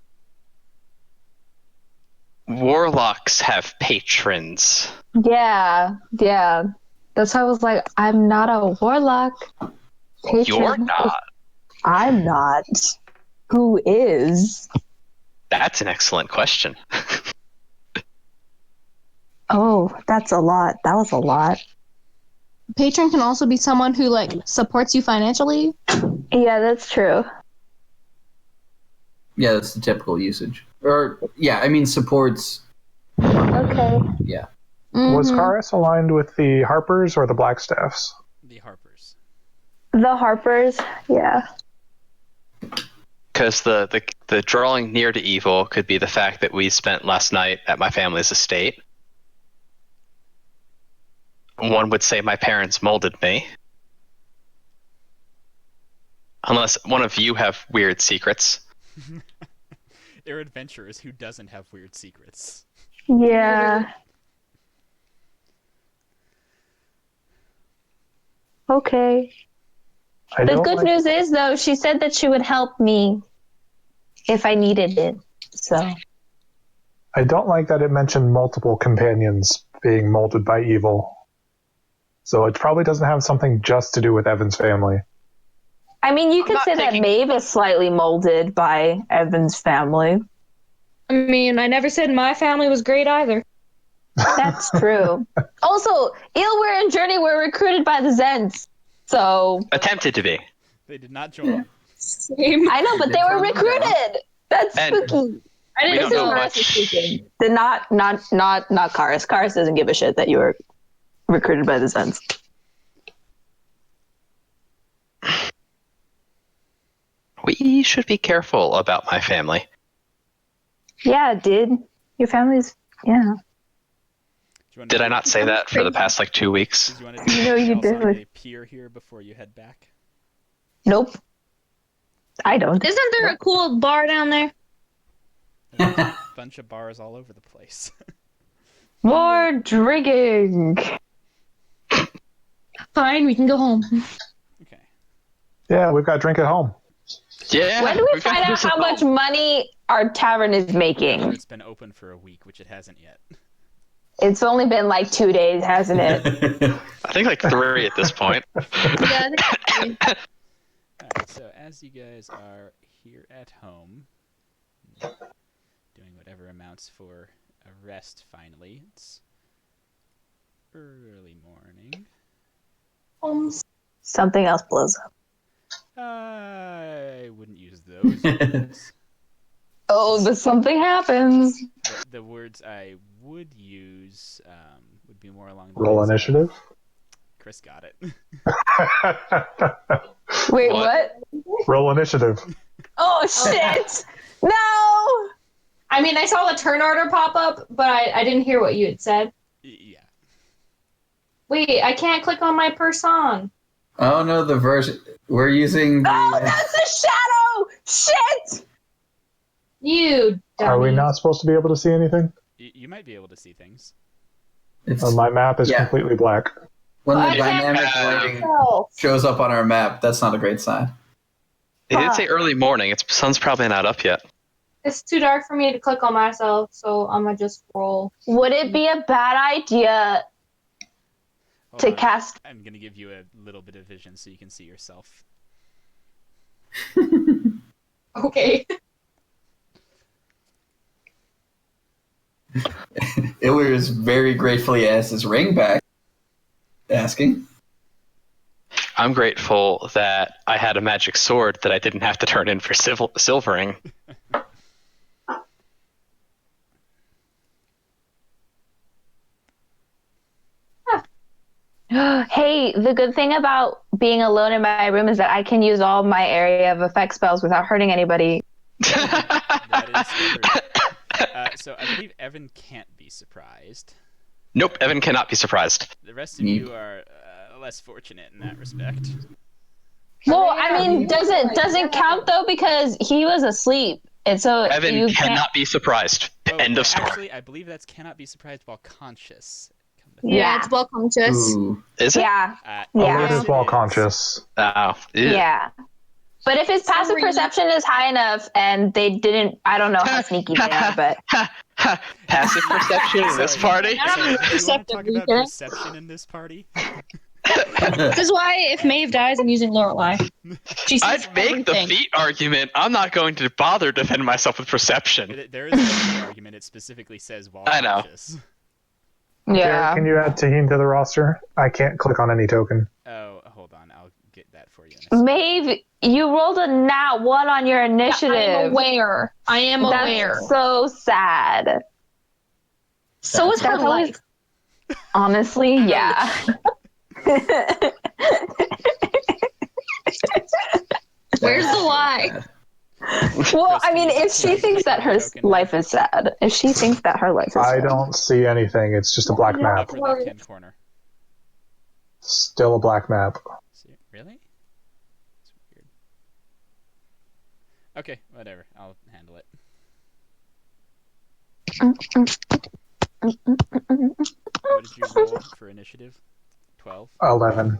warlocks have patrons. Yeah. That's why I was like, I'm not a warlock. Patron. You're not. I'm not. Who is? That's an excellent question. Oh, that's a lot. That was a lot. Patron can also be someone who like supports you financially. Yeah, that's true. Yeah, that's the typical usage. Or, yeah, I mean, supports. Okay. Yeah. Was Karis aligned with the Harpers or the Blackstaffs? The Harpers. The Harpers, yeah. Because the drawing near to evil could be the fact that we spent last night at my family's estate. One would say my parents molded me. Unless one of you have weird secrets. They're adventurers who doesn't have weird secrets. Yeah. Okay. The good news is, though, she said that she would help me if I needed it. So. I don't like that it mentioned multiple companions being molded by evil. So it probably doesn't have something just to do with Evan's family. I mean, you could say that Maeve is slightly molded by Evan's family. I mean, I never said my family was great either. That's true. Also, Eelware and Journey were recruited by the Zens. So. Attempted to be. They did not join. Same. I know, but they were recruited. That's spooky. I didn't know Karis speaking. Not Karis. Karis doesn't give a shit that you were recruited by the Zens. We should be careful about my family. Yeah, dude. Your family's, yeah. Did I not say that for the past like 2 weeks? Did you want to do No, you else on didn't. a pier here before you head back? Nope. I don't. Isn't there a cool bar down there? There's a bunch of bars all over the place. More drinking. Fine, we can go home. Okay. Yeah, we've got drink at home. Yeah. When do we we've got find to out do some how much money our tavern is making? It's been open for a week, which it hasn't yet. It's only been like 2 days, hasn't it? I think like 3 at this point. Yeah, Alright, so as you guys are here at home, doing whatever amounts for a rest finally, it's early morning. Something else blows up. I wouldn't use those words. Oh, but something happens. The words I would use would be more along the Roll lines of- initiative. Chris got it. Wait, What? what? Roll initiative. Oh, shit. No! I mean, I saw the turn order pop up, but I didn't hear what you had said. Yeah. Wait, I can't click on my person. Oh no, the version we're using. Oh, that's a shadow! Shit! You dummy. Are we not supposed to be able to see anything? You might be able to see things. My map is Yeah. completely black. When the I can't dynamic click lighting myself. shows up on our map, that's not a great sign. It did say early morning. Its sun's probably not up yet. It's too dark for me to click on myself, so I'm gonna just roll. Would it be a bad idea Hold to on. cast? I'm gonna give you a little bit of vision so you can see yourself. Okay. Illyrius very gratefully asked his ring back, asking. I'm grateful that I had a magic sword that I didn't have to turn in for silvering. Hey, the good thing about being alone in my room is that I can use all my area of effect spells without hurting anybody. That is true. So I believe Evan can't be surprised. Nope, Evan cannot be surprised. The rest of you are less fortunate in that respect. Well, I mean, doesn't count though because he was asleep, and so Evan you cannot can't. be surprised. Oh, End of story. Actually, I believe that's cannot be surprised while conscious. Yeah, Yeah. it's well conscious. Ooh. Is it? Yeah, Only Yeah. if it's while conscious. Oh, ew. yeah. But if his passive perception is high enough, and they didn't, I don't know how sneaky they are, but Passive perception in this party? So, do you want to Perceptive, talk about okay? perception in this party? This is why if Maeve dies, I'm using Lorelei. She sees I'd make the everything. feet argument. I'm not going to bother defend myself with perception. There is an argument. It specifically says while I know. conscious. yeah. Can you add Taheen to the roster? I can't click on any token. Oh, hold on. I'll get that for you. In a second. Maeve, you rolled a nat 1 on your initiative. I am aware. I am aware. That's so sad. So is her That's always- life. Honestly, yeah. Where's the lie? Well, I mean, if she thinks that her life is sad, if she thinks that her life is I sad. don't see anything. It's just a black map. Upper left-hand corner. Still a black map. See, really? That's weird. Okay, whatever. I'll handle it. What did you roll for initiative? 12? 11.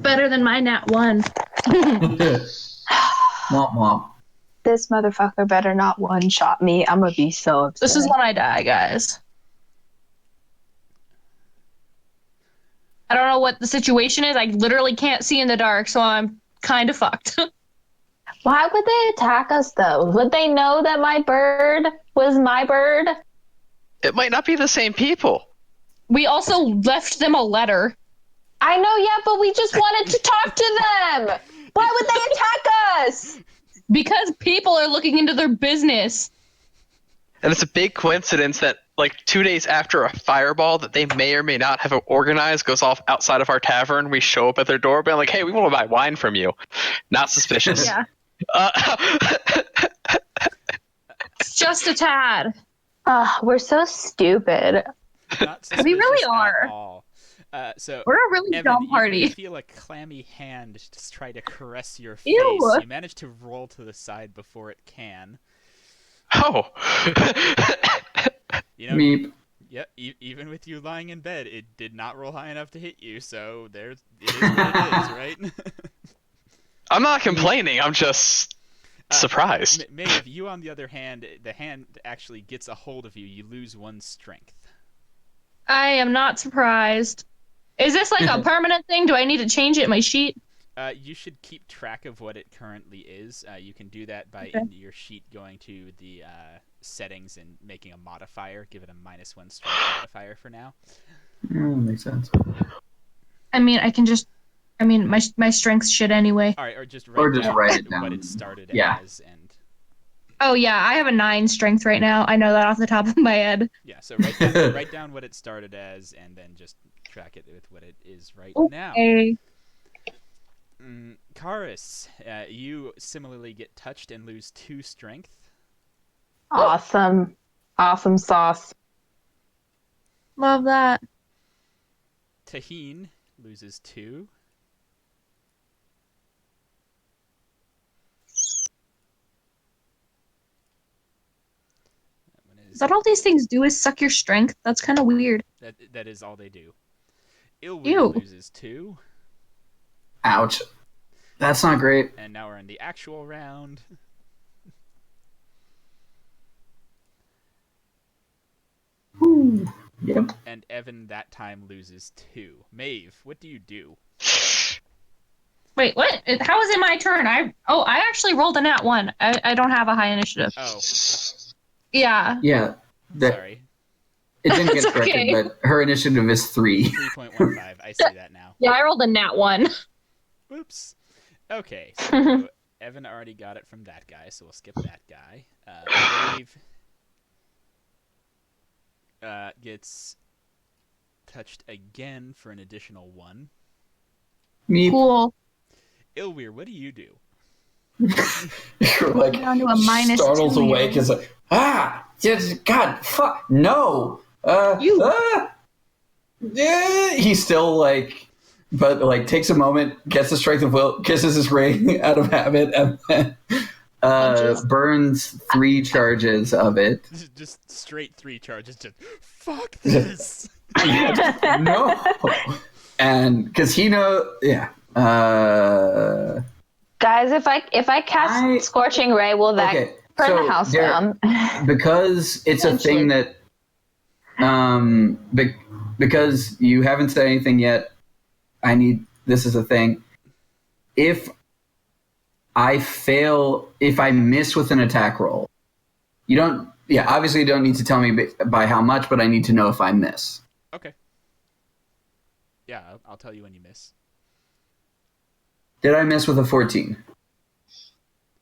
Better than my nat 1. Womp womp. This motherfucker better not one-shot me. I'm gonna be so upset. This is when I die, guys. I don't know what the situation is. I literally can't see in the dark, so I'm kind of fucked. Why would they attack us, though? Would they know that my bird was my bird? It might not be the same people. We also left them a letter. I know, yeah, but we just wanted to talk to them. Why would they attack us? Because people are looking into their business. And it's a big coincidence that, like, 2 days after a fireball that they may or may not have organized goes off outside of our tavern, we show up at their door, being like, hey, we want to buy wine from you. Not suspicious. Yeah. It's just a tad. We're so stupid. Not We really suspicious are. at all. So, We're a really Evan, dumb party. You feel a clammy hand just try to caress your face. Ew. You manage to roll to the side before it can. Oh. You know, Meep. yeah, even with you lying in bed, it did not roll high enough to hit you, so it is what it is, right? I'm not complaining. I'm just surprised. Maeve, you on the other hand, the hand actually gets a hold of you. You lose 1 strength. I am not surprised. Is this like a permanent thing? Do I need to change it in my sheet? You should keep track of what it currently is. You can do that by Okay. in your sheet going to the settings and making a modifier. Give it a -1 strength modifier for now. Makes sense. I mean, I can just. I mean, my strength's shit anyway. All right, or just Or just write it what down. it started Yeah. as, and Oh yeah, I have a 9 strength right now. I know that off the top of my head. yeah. So write down what it started as, and then just track it with what it is right now. Okay. Karis, you similarly get touched and lose 2 strength. Awesome. Awesome sauce. Love that. Taheen loses 2. Is that all these things do is suck your strength? That's kind of weird. That is all they do. Ilwyr Ew. loses 2. Ouch. That's not great. And now we're in the actual round. Ooh. Yep. And Evan that time loses 2. Maeve, what do you do? Wait, what? How is it my turn? I actually rolled a nat 1. I don't have a high initiative. Oh, Yeah. Yeah. sorry. It didn't get It's corrected, okay. but her initiative is 3. 3.15. I see that now. Yeah, I rolled a nat 1. Whoops. Okay, so Evan already got it from that guy, so we'll skip that guy. Maeve gets touched again for an additional 1. Me. Cool. Ilwyr, what do you do? You're like Down to a minus startles 2 awake. here. Is like yes, God, fuck, no. Yeah. He's still like, but like takes a moment, gets the strength of will, kisses his ring out of habit, and then burns 3 charges of it. Just straight 3 charges. Just fuck this. No, and because he Guys, if I cast Scorching Ray, will that burn the house down? Because it's a thing that because you haven't said anything yet. This is a thing. If I miss with an attack roll, obviously you don't need to tell me by how much, but I need to know if I miss. Okay. Yeah, I'll tell you when you miss. Did I miss with a 14?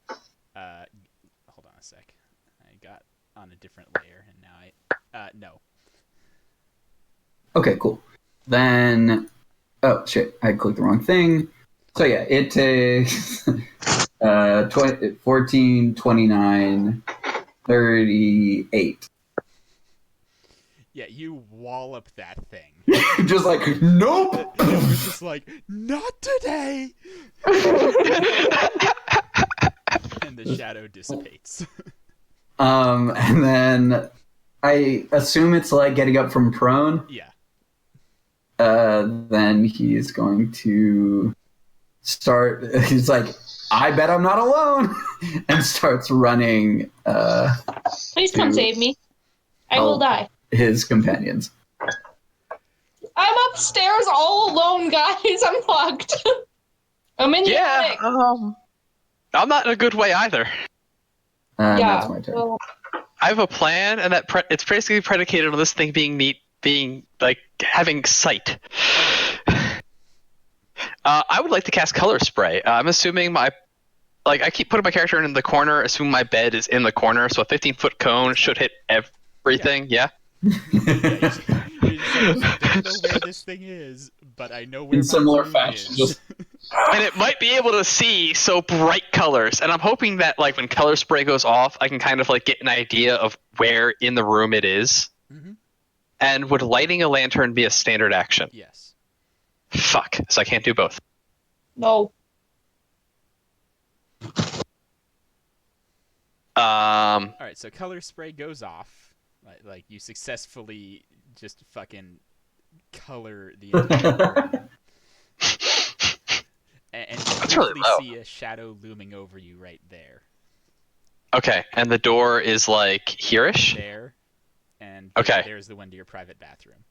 Hold on a sec. I got on a different layer, and now no. Okay, cool. Then, oh shit, I clicked the wrong thing. So yeah, it takes 14, 29, 38. Yeah, you wallop that thing. Just like, nope! It was just like, not today! And the shadow dissipates. And then I assume it's like getting up from prone. Yeah. Then he's going to start. He's like, I bet I'm not alone, and starts running. Please come save me. I will die. His companions. I'm upstairs all alone, guys. I'm fucked. I'm in the attic. I'm not in a good way either. That's my turn. Well, I have a plan, and it's basically predicated on this thing being neat, being like having sight. I would like to cast Color Spray. I'm assuming I keep putting my character in the corner, assuming my bed is in the corner, so a 15-foot cone should hit everything. Yeah. You're just like, I don't know where this thing is, but I know where In similar my room fashion, is. just And it might be able to see so bright colors, and I'm hoping that like when Color Spray goes off, I can kind of like get an idea of where in the room it is. Mm-hmm. And would lighting a lantern be a standard action? Yes. Fuck. So I can't do both. no. Um. All right, so color spray goes off. Like you successfully just fucking color the entire room. And you That's really quickly low. see a shadow looming over you right there. Okay, and the door is like here-ish? There. And Okay. there's the one to your private bathroom.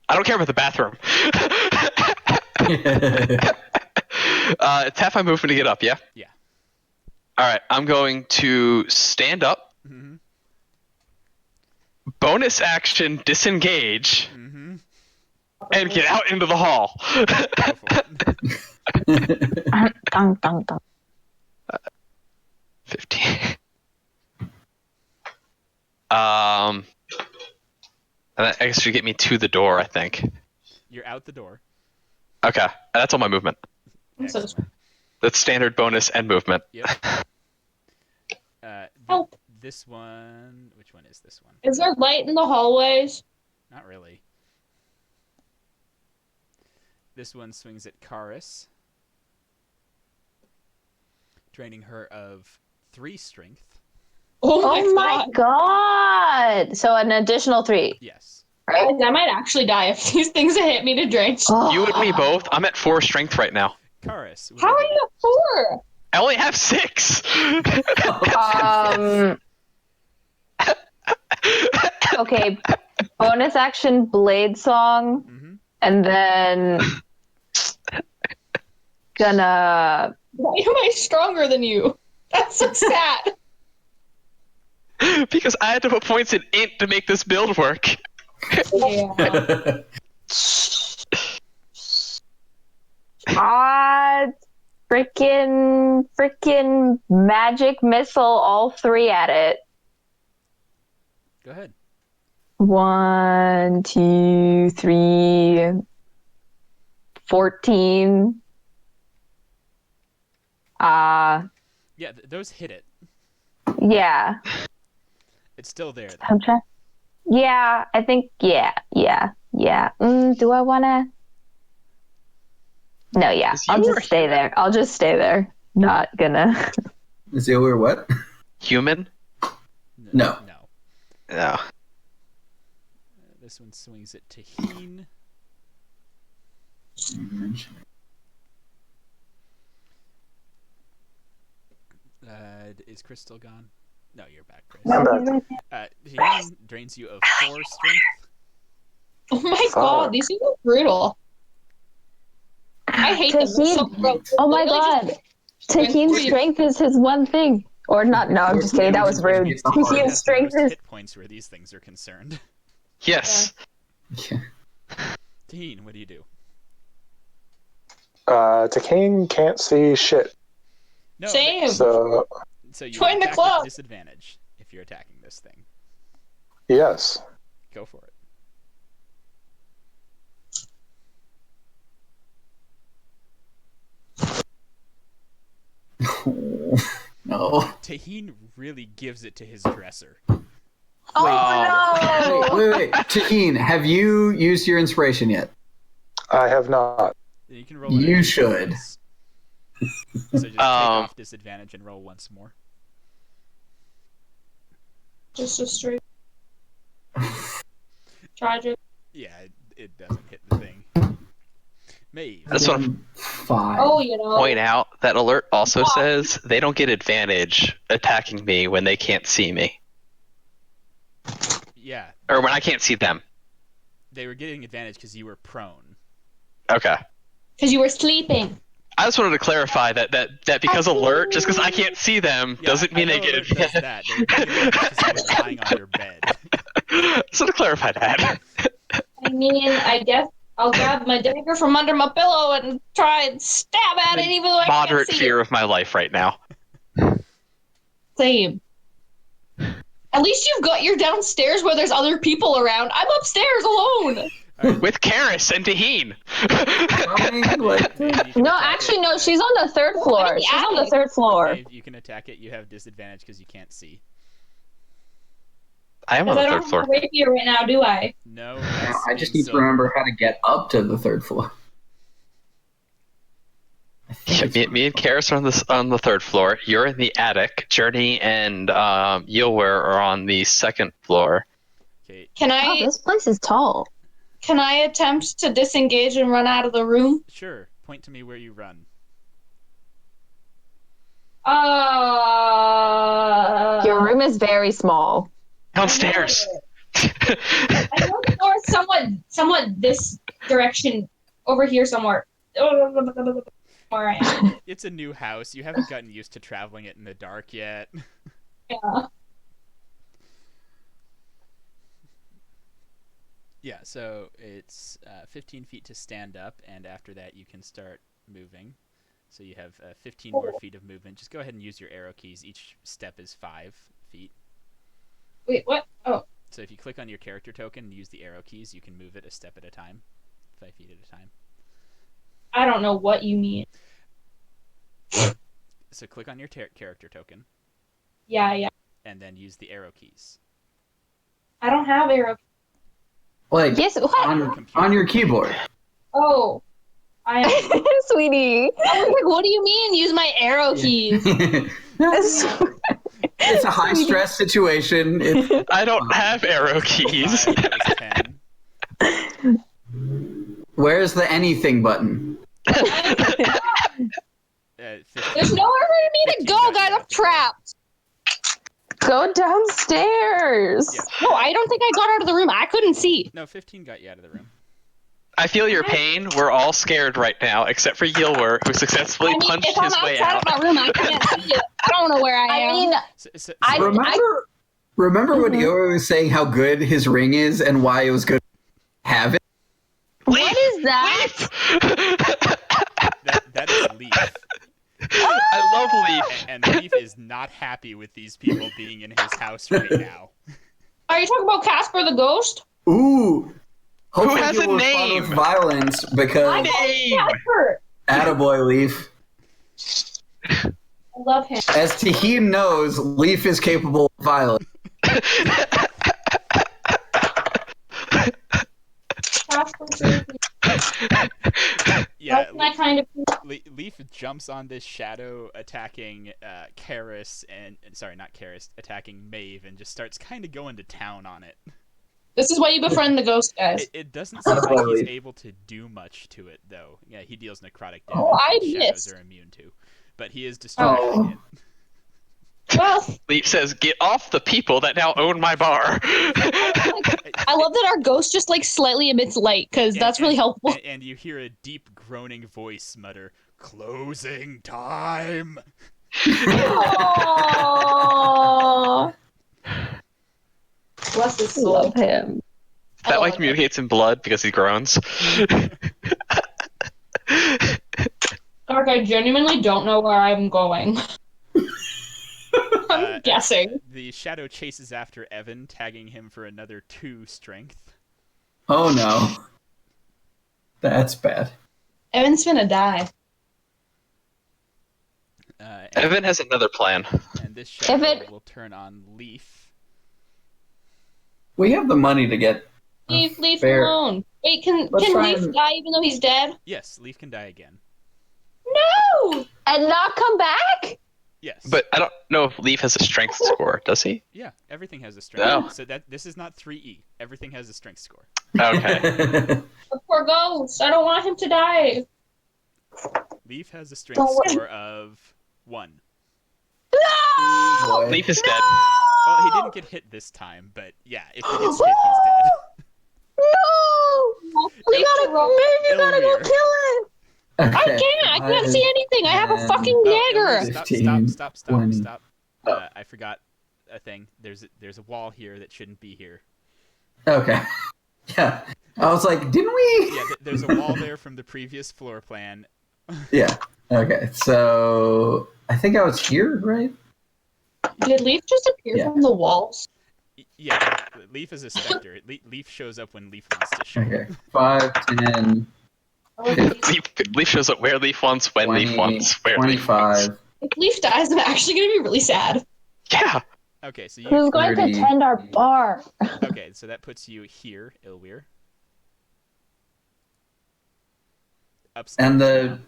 I don't care about the bathroom. It's half my movement to get up, yeah? Yeah. Alright, I'm going to stand up, Mm-hmm. bonus action disengage, Mm-hmm. and get out into the hall. Go for it. Dun, dun, dun. 15. And that actually get me to the door, I think. You're out the door. Okay, that's all my movement. Excellent. That's standard bonus and movement. Yep. Help. This one. Which one is this one? Is there light in the hallways? Not really. This one swings at Karis, draining her of 3 strength. Oh my god! So an additional 3. Yes. Right? I might actually die if these things hit me to drain. You and me both. I'm at 4 strength right now. Karis. How are you at 4? I only have 6. Okay. Bonus action blade song, and then gonna. Why am I stronger than you? That's so sad. Because I had to put points in int to make this build work. Yeah. Freaking magic missile, all 3 at it. Go ahead. 1, 2, 3, 14. Yeah, those hit it. Yeah. It's still there, though. I'm trying. Yeah, I think. Yeah. Do I wanna? No, yeah. I'll just stay there. Not gonna. Is the over what? Human? No. No. This one swings at Taheen. Is Chris still gone? No, you're back, Chris. I'm back. Taheen drains you of 4 strength. Oh my god, these things are brutal. I hate them. They're so gross. Oh my They're really god. Taheen's strength is his one thing. Or not, no, I'm just kidding. That was rude. Taheen's strength is. Hit points where these things are concerned. Yes. Yeah. Taheen, what do you do? Takane can't see shit. No, Same. So, you Join the attack club. with disadvantage if you're attacking this thing. yes. Go for it. No. Taheen really gives it to his dresser. Oh no! Wait. Taheen, have you used your inspiration yet? I have not. You can roll. You should. So just take off disadvantage and roll once more. just a straight. Tragic. Yeah, it doesn't hit the thing. Maeve. I just want to 5. Oh, you know. point out that alert also says they don't get advantage attacking me when they can't see me. Yeah. Or when I can't see them. They were getting advantage because you were prone. Okay. Because you were sleeping. I just wanted to clarify that because alert, just because I can't see them, doesn't mean they get it. Does that. They're getting advantage because you were lying on your bed. So to clarify that. I mean, I guess I'll grab my dagger from under my pillow and try and stab at it, even though I Moderate can't see fear it. of my life right now. Same. At least you're downstairs where there's other people around. I'm upstairs alone. With Karis and Taheen. No, actually, no. She's on the 3rd floor. She's on the 3rd floor. Maeve, you can attack it. You have disadvantage because you can't see. I am on the 3rd floor. I don't have a rapier right now, do I? No. I just need to remember how to get up to the 3rd floor. Yeah, me and Karis are on the 3rd floor. You're in the attic. Journey and Yulwer are on the 2nd floor. Okay. Wow, this place is tall. Can I attempt to disengage and run out of the room? Sure. Point to me where you run. Your room is very small. Downstairs. I know the door is somewhat this direction, over here somewhere. Where I am. It's a new house. You haven't gotten used to traveling it in the dark yet. Yeah. Yeah, so it's 15 feet to stand up, and after that you can start moving. So you have 15 more feet of movement. Just go ahead and use your arrow keys. Each step is 5 feet. Wait, what? Oh. So if you click on your character token and use the arrow keys, you can move it a step at a time. 5 feet at a time. I don't know what you mean. So click on your character token, Yeah. and then use the arrow keys. I don't have arrow. Like Yes, what? on your keyboard. Oh. Sweetie. I was like, what do you mean? Use my arrow keys. It's a high stress situation. I don't have arrow keys. 5, that was 10. Where's the anything button? 15. There's nowhere for me to go, guys. I'm trapped. Go downstairs. Yeah. No, I don't think I got out of the room. I couldn't see. No, 15 got you out of the room. I feel your pain. We're all scared right now, except for Yilwer, who successfully punched if I'm his way outside out. of my room, I can't see it. I don't know where I am. I mean, Remember when Yoru was saying how good his ring is and why it was good to have it? what is that? That is Leaf. I love Leaf. And Leaf is not happy with these people being in his house right now. Are you talking about Casper the Ghost? Ooh. Hopefully has he a will respond name? with violence because Casper. attaboy Leaf. I love him. As Tahim knows, Leaf is capable of violence. Casper. Yeah, That's my kind of. Leaf jumps on this shadow attacking Karis and sorry, not Karis, attacking Maeve and just starts kind of going to town on it. This is why you befriend the ghost, guys. It doesn't seem like he's able to do much to it though. Yeah, he deals necrotic damage I which shadows missed. are immune to, but he is distracting it. Well, Leaf says, "Get off the people that now own my bar." I love that our ghost just like slightly emits light because that's really helpful. And you hear a deep groaning voice mutter, "Closing time." Aww. Bless his soul. Love him. That way communicates in blood because he groans. Dark, I genuinely don't know where I'm going. I'm guessing. The shadow chases after Evan, tagging him for another 2 strength. Oh no. That's bad. Evan's gonna die. Evan has another plan. And this shadow will turn on Leaf. We have the money to get. Leave Leaf fair. alone. Wait, can try Leaf and- die even though he's dead? Yes, Leaf can die again. No! And not come back? Yes. But I don't know if Leaf has a strength score, does he? Yeah, everything has a strength. Oh. So that this is not 3E. Everything has a strength score. Okay. The poor ghost. I don't want him to die. Leaf has a strength score of 1. No! Boy. Leaf is dead. Well, he didn't get hit this time, but yeah, if he gets hit, he's dead. No! We gotta go, babe, you gotta go Elvir. kill it! Okay. I can't see anything. I have a fucking dagger. Stop. 20. I forgot a thing. There's a wall here that shouldn't be here. Okay. Yeah. I was like, didn't we? Yeah, there's a wall there from the previous floor plan. Yeah. Okay. So I think I was here, right? Did Leaf just appear Yeah. from the walls? Yeah, Leaf is a specter. Leaf shows up when Leaf wants to show Okay. up. 5, 10, Leaf shows up where Leaf wants, when 20, Leaf wants, where Leaf wants. 25. If Leaf dies, I'm actually gonna be really sad. Yeah. Okay, so Who's you. going 30. to tend our bar? Okay, so that puts you here, Ilweir. Upstairs. And the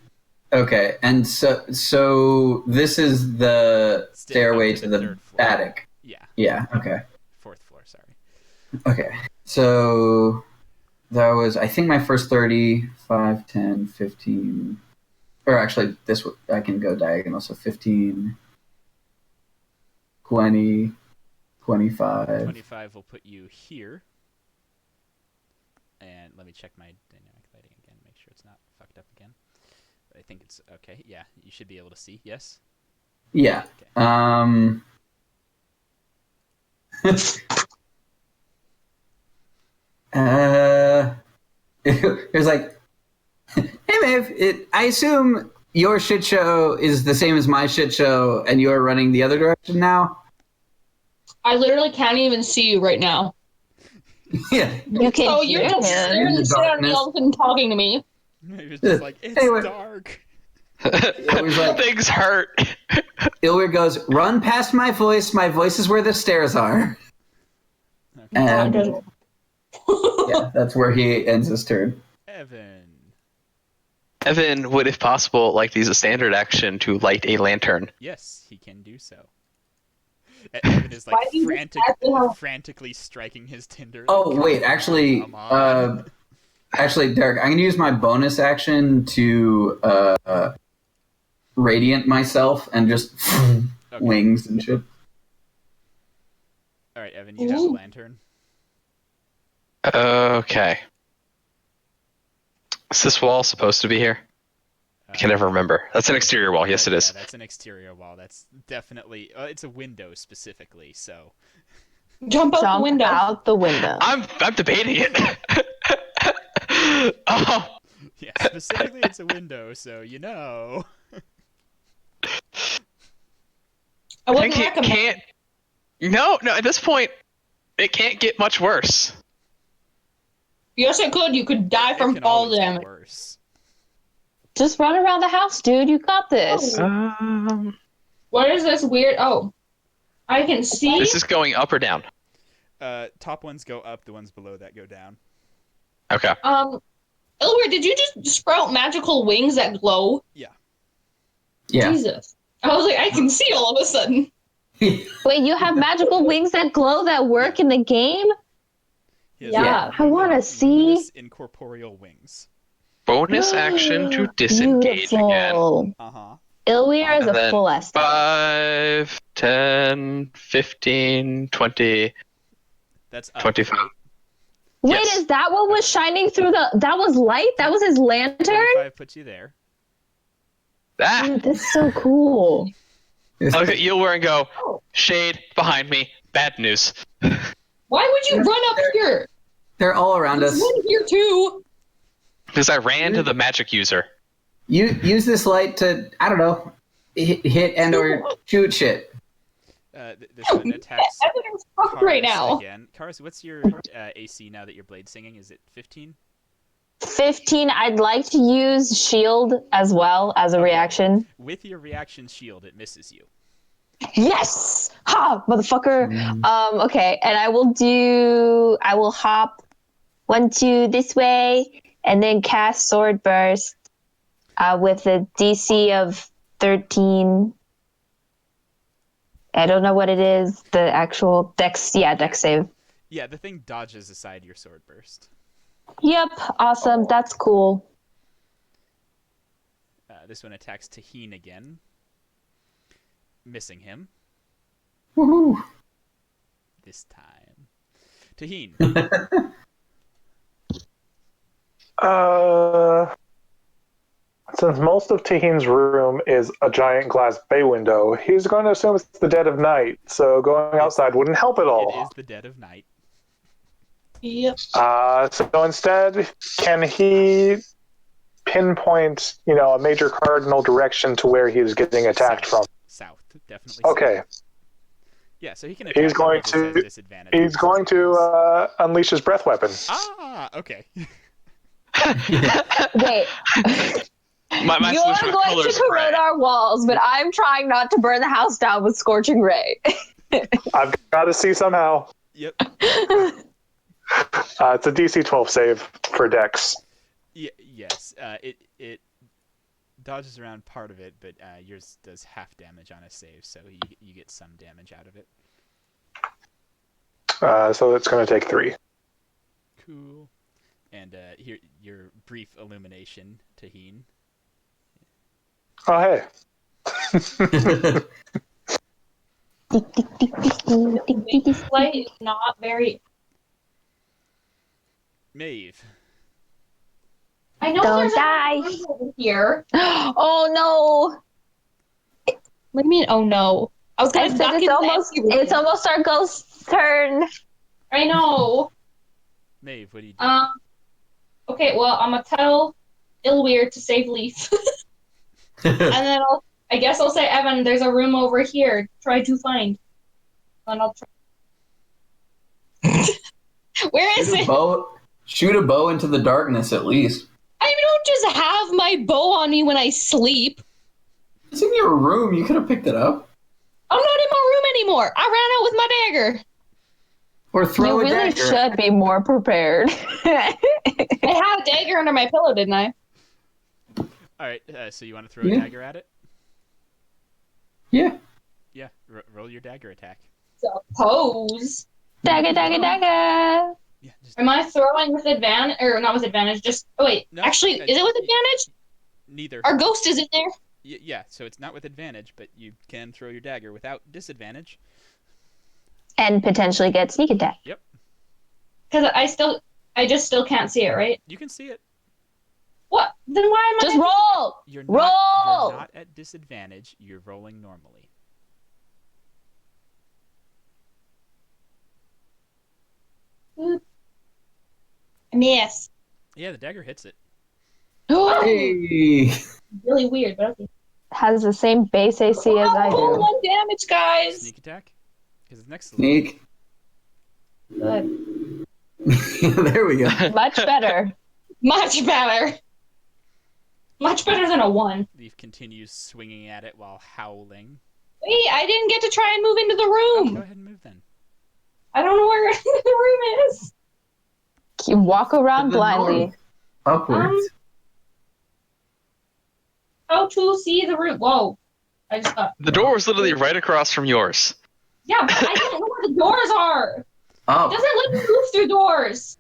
okay, and so this is the stairway up to the the third floor. attic. Yeah, Yeah. Okay. 4th floor. Sorry. Okay. So that was, I think, my first 30, 5, 10, 15. Or actually, I can go diagonal. So 15, 20, 25. 25 will put you here. And let me check my dynamic lighting again, make sure it's not fucked up again. But I think it's okay. Yeah, you should be able to see. Yes. Yeah. Okay. It was like, hey, Maeve, I assume your shit show is the same as my shit show, and you're running the other direction now? I literally can't even see you right now. Yeah. You can So you're hear just him. staring In the straight at me darkness. all of a sudden talking to me. Maybe it's just like, it's Anyway. dark. Ilwy's like, things hurt. Ilwyr goes, run past my voice is where the stairs are. Okay. And yeah, that's where he ends his turn. Evan would, if possible, like to use a standard action to light a lantern. Yes, he can do so. Evan is like Why do you frantically striking his tinder. Oh, like, wait, actually, come on. Derek, I'm going to use my bonus action to radiant myself and just wings and shit. All right, Evan, you have the lantern. Okay. Is this wall supposed to be here? I can never remember. That's an exterior wall. Yes, it is. Yeah, that's an exterior wall. That's definitely... it's a window specifically, so... Jump out the window. out the window. I'm debating it. Oh. Yeah, specifically it's a window, so you know. I wouldn't think it recommend. can't. No, at this point, it can't get much worse. Yes, it could. You could die It from can fall always get damage. worse. Just run around the house, dude. You got this. What is this weird? Oh, I can see. This is going up or down? Top ones go up, the ones below that go down. Okay. Ilwyr, did you just sprout magical wings that glow? Yeah. Yeah. Jesus. I was like, I can see all of a sudden. Wait, you have magical wings that glow that work in the game? He has Yeah. I wanna see. luminous incorporeal wings. Bonus action to disengage again. Beautiful. Uh-huh. Ilwyr is And a then full S. 5, 10, 15, 20, That's up, 25. right? Wait, Yes. is that what was shining through the... That was light? That was his lantern? 25 puts you there. Ah! Dude, this is so cool. I look at Yulwer and go, shade behind me. Bad news. Why would you run up here? They're all around us. There's one here too. Because I ran to the magic user. You use this light to, I don't know, hit and or shoot shit. This one attacks Everything's fucked right now. again. Karis, what's your AC now that you're blade singing? Is it 15? 15, I'd like to use shield as well as a reaction. With your reaction shield, it misses you. Yes! Ha! Motherfucker! Okay, and I will hop 1, 2 this way, and then cast Sword Burst with a DC of 13. I don't know what it is. The actual dex save. Yeah, the thing dodges aside your sword burst. Yep, awesome. That's cool. This one attacks Taheen again, missing him. Woohoo! This time. Taheen. Since most of Taheen's room is a giant glass bay window, he's going to assume it's the dead of night, so going outside wouldn't help at It all. is the dead of night. Yep. So instead, can he pinpoint, a major cardinal direction to where he is getting attacked from? South, definitely. Okay. South. Yeah, so he can attack He's going whoever to- says disadvantage. He's going to unleash his breath weapon. Ah, okay. Wait, My you're solution with going color to spray. corrode our walls, but I'm trying not to burn the house down with Scorching Ray. I've got to see somehow. Yep. It's a DC 12 save for Dex. Yes. It dodges around part of it, but yours does half damage on a save, so you get some damage out of it. So it's going to take 3. Cool. And here, your brief illumination, Taheen. Oh, hey. This light is not very. Maeve. I know Don't there's die. a room over here. Oh no! What do you mean? Oh no! I was I gonna said duck it's almost our ghost's turn. I know. Maeve, what do you do? Okay, well, I'm gonna tell Ilwyr to save Leaf, and then I guess I'll say, Evan, there's a room over here. Try to find. And I'll try. Where is it? Shoot a bow into the darkness at least. I don't just have my bow on me when I sleep. It's in your room. You could have picked it up. I'm not in my room anymore. I ran out with my dagger. Or throw You a really dagger. should be more prepared. I had a dagger under my pillow, didn't I? All right. So you want to throw a dagger at it? Yeah. Yeah. Roll your dagger attack. Suppose. Dagger, dagger, dagger. Yeah. Just... Am I throwing with advantage? Or not with advantage, just... Oh, wait. No, Actually, is it with advantage? Neither. Our ghost is in there. Yeah, so it's not with advantage, but you can throw your dagger without disadvantage. And potentially get sneak attack. Yep. Because I just still can't see it, right? You can see it. What? Then why am I... Just roll! You're Roll! not at disadvantage. You're rolling normally. Miss. Yeah, the dagger hits it. Hey. Really weird, but okay. Has the same base AC as I Oh, do. 1 damage, guys. Sneak attack? Because it's next to Sneak. Good. There we go. Much better. Much better. Much better than a 1. Leaf continues swinging at it while howling. Wait, I didn't get to try and move into the Oh, room. go ahead and move then. I don't know where the room is. You walk around To the blindly. north. Upwards. How to see the room? Whoa. I just thought. The door was literally right across from yours. Yeah, but I don't know where the doors are. It Up. doesn't let me move through doors.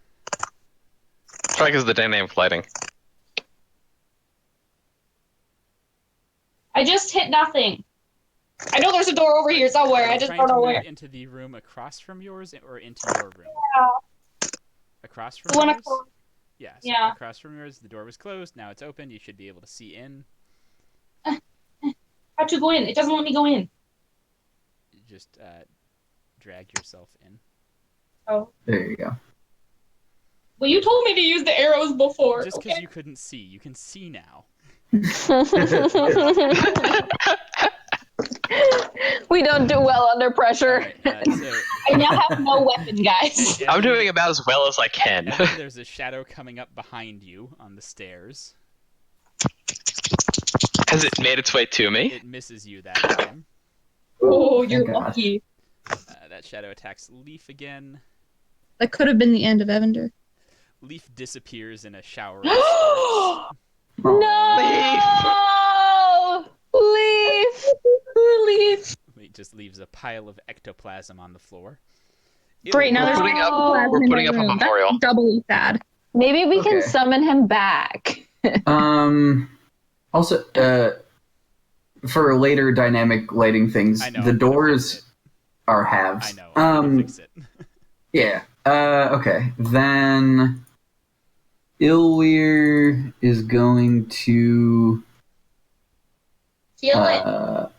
Probably because of the dynamic lighting. I just hit nothing. I know there's a door over here somewhere. I just Trying don't to know move where. into the room across from yours or into your room? Across from The one yours? across. Yeah, so Yeah. across from yours, the door was closed. Now it's open. You should be able to see in. How'd you go in? It doesn't let me go in. You just drag yourself in. Oh. There you go. Well, you told me to use the arrows before. Just because Okay. you couldn't see. You can see now. We don't do well under pressure. Alright, so I now have no weapon, guys. I'm doing about as well as I can. Evan, there's a shadow coming up behind you on the stairs. Has it made its way to me? It misses you that time. Oh, you're Thank God. lucky. That shadow attacks Leaf again. That could have been the end of Evander. Leaf disappears in a shower of sparks. No! Leaf! Leave. It just leaves a pile of ectoplasm on the floor. Great, now We're there's putting up- ectoplasm we're in putting my up a room. memorial. That's doubly sad. Maybe we can Okay. summon him back. Also, for later dynamic lighting things, I know. the I'm gonna doors fix it. are halves. I know. I'm gonna fix it. Yeah. Okay. Then Ilweir is going to Feel it.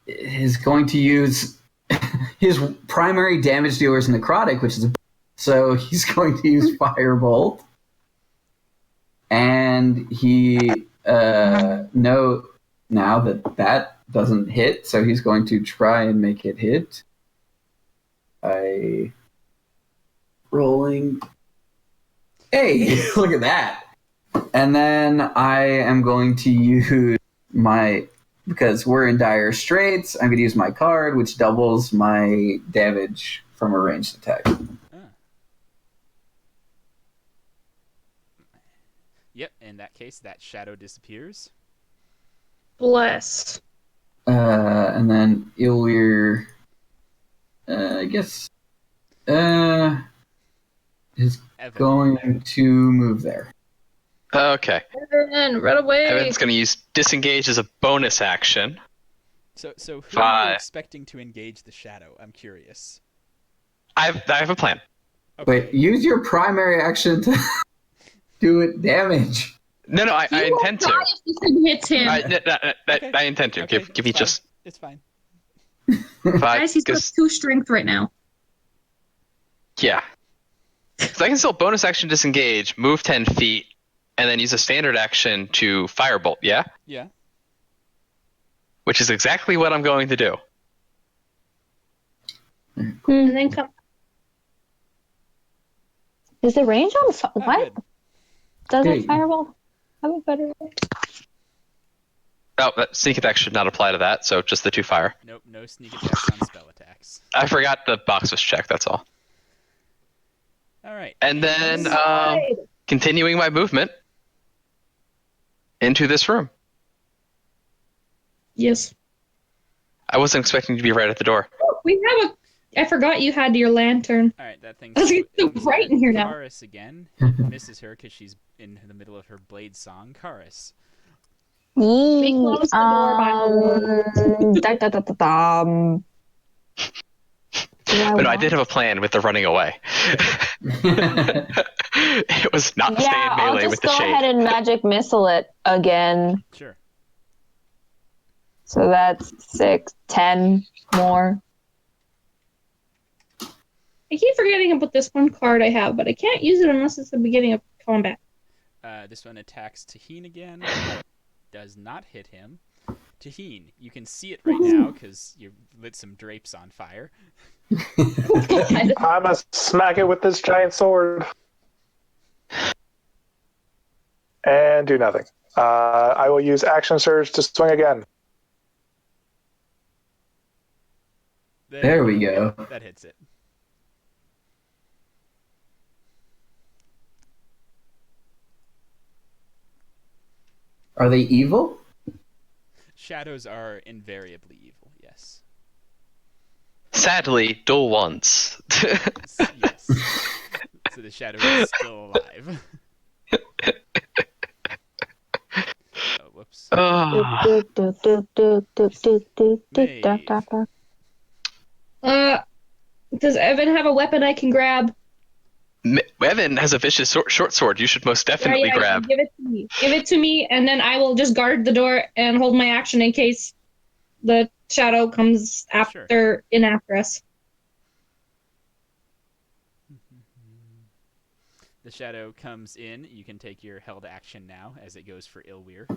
is going to use his primary damage dealer is necrotic, which is so he's going to use Firebolt, and he know now that doesn't hit, so he's going to try and make it hit by rolling. Hey, look at that! And then I am going to use my, because we're in dire straits, I'm going to use my card, which doubles my damage from a ranged attack. Yep, in that case, that shadow disappears. Bless. And then Ilweir, I guess, is Evan, going to move there. Okay. Evan, run away. Evan's going to use disengage as a bonus action. So who are you Five. expecting to engage the shadow? I'm curious. I have a plan. Okay. Wait, use your primary action to do it damage. No, I intend to. If this thing hits him. I intend to. Okay, Give me it's fine. just It's fine. 5. Guys, he's got 2 strength right now. Yeah. So I can still bonus action disengage, move 10 feet, and then use a standard action to firebolt, yeah? Yeah. Which is exactly what I'm going to do. And then come. Is the range on Oh, what? good. Doesn't Hey. Fireball have a better range? Oh, that sneak attack should not apply to that, so just the 2 fire. Nope, no sneak attacks on spell attacks. I forgot the box was checked, that's all. All right. And then, Inside. continuing my movement into this room. Yes. I wasn't expecting to be right at the door. Oh, we have a. I forgot you had your lantern. All right, that thing's It's so bright in here now. Karis again. It misses her because she's in the middle of her blade song. Karis. Make close the door But no, I did have a plan with the running away. It was not stay in melee with the I'll just go shade. ahead and magic missile it again. Sure. So that's 6, 10 more. I keep forgetting about this one card I have, but I can't use it unless it's the beginning of combat. This one attacks Taheen again. Does not hit him. Taheen, you can see it right now because you lit some drapes on fire. I must smack it with this giant sword. And do nothing. I will use action surge to swing again. There we go. That hits it. Are they evil? Shadows are invariably evil, yes. Sadly, dull ones. Yes. So the shadow is still alive. Oh, whoops. Mage. Does Evan have a weapon I can grab? Evan has a vicious short sword. You should most definitely Yeah, grab. Give it to me. Give it to me, and then I will just guard the door and hold my action in case the shadow comes after us. The shadow comes in. You can take your held action now as it goes for Ilweir.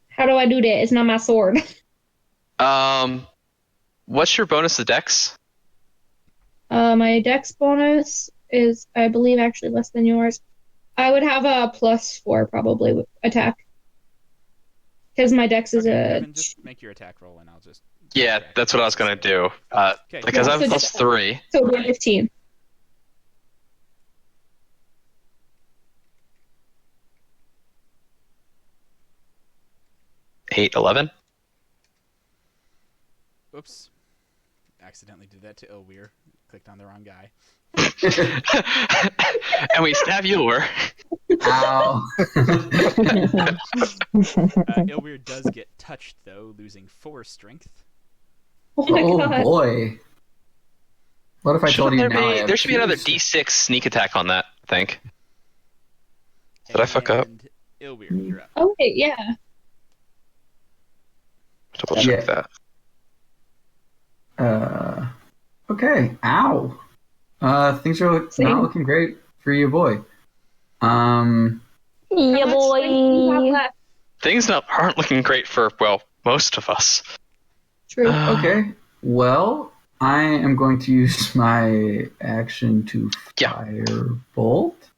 How do I do that? It's not my sword. What's your bonus to Dex? My dex bonus is, I believe, actually less than yours. I would have a +4 probably with attack. Because my dex is Evan, just make your attack roll and I'll just... Yeah, that's what I was going to do. Okay. Because Yeah, I'm so +3. So we're 15. Eight, 11. Oops. Accidentally did that to Ilweir. Clicked on the wrong guy. And we stab Eulwer. Ow. Ilweir does get touched, though, losing 4 strength. Oh my Oh god. boy. What if I told you now I have There should be another two? D6 sneak attack on that, I think. Did I fuck up? And Ilweir, you're up. Oh, wait, yeah. Double check that. Okay. Ow. Things are not looking great for you, boy. Yeah, How much strength do you have boy. left? Things aren't looking great for, well, most of us. True. Okay. Well, I am going to use my action to fire bolt.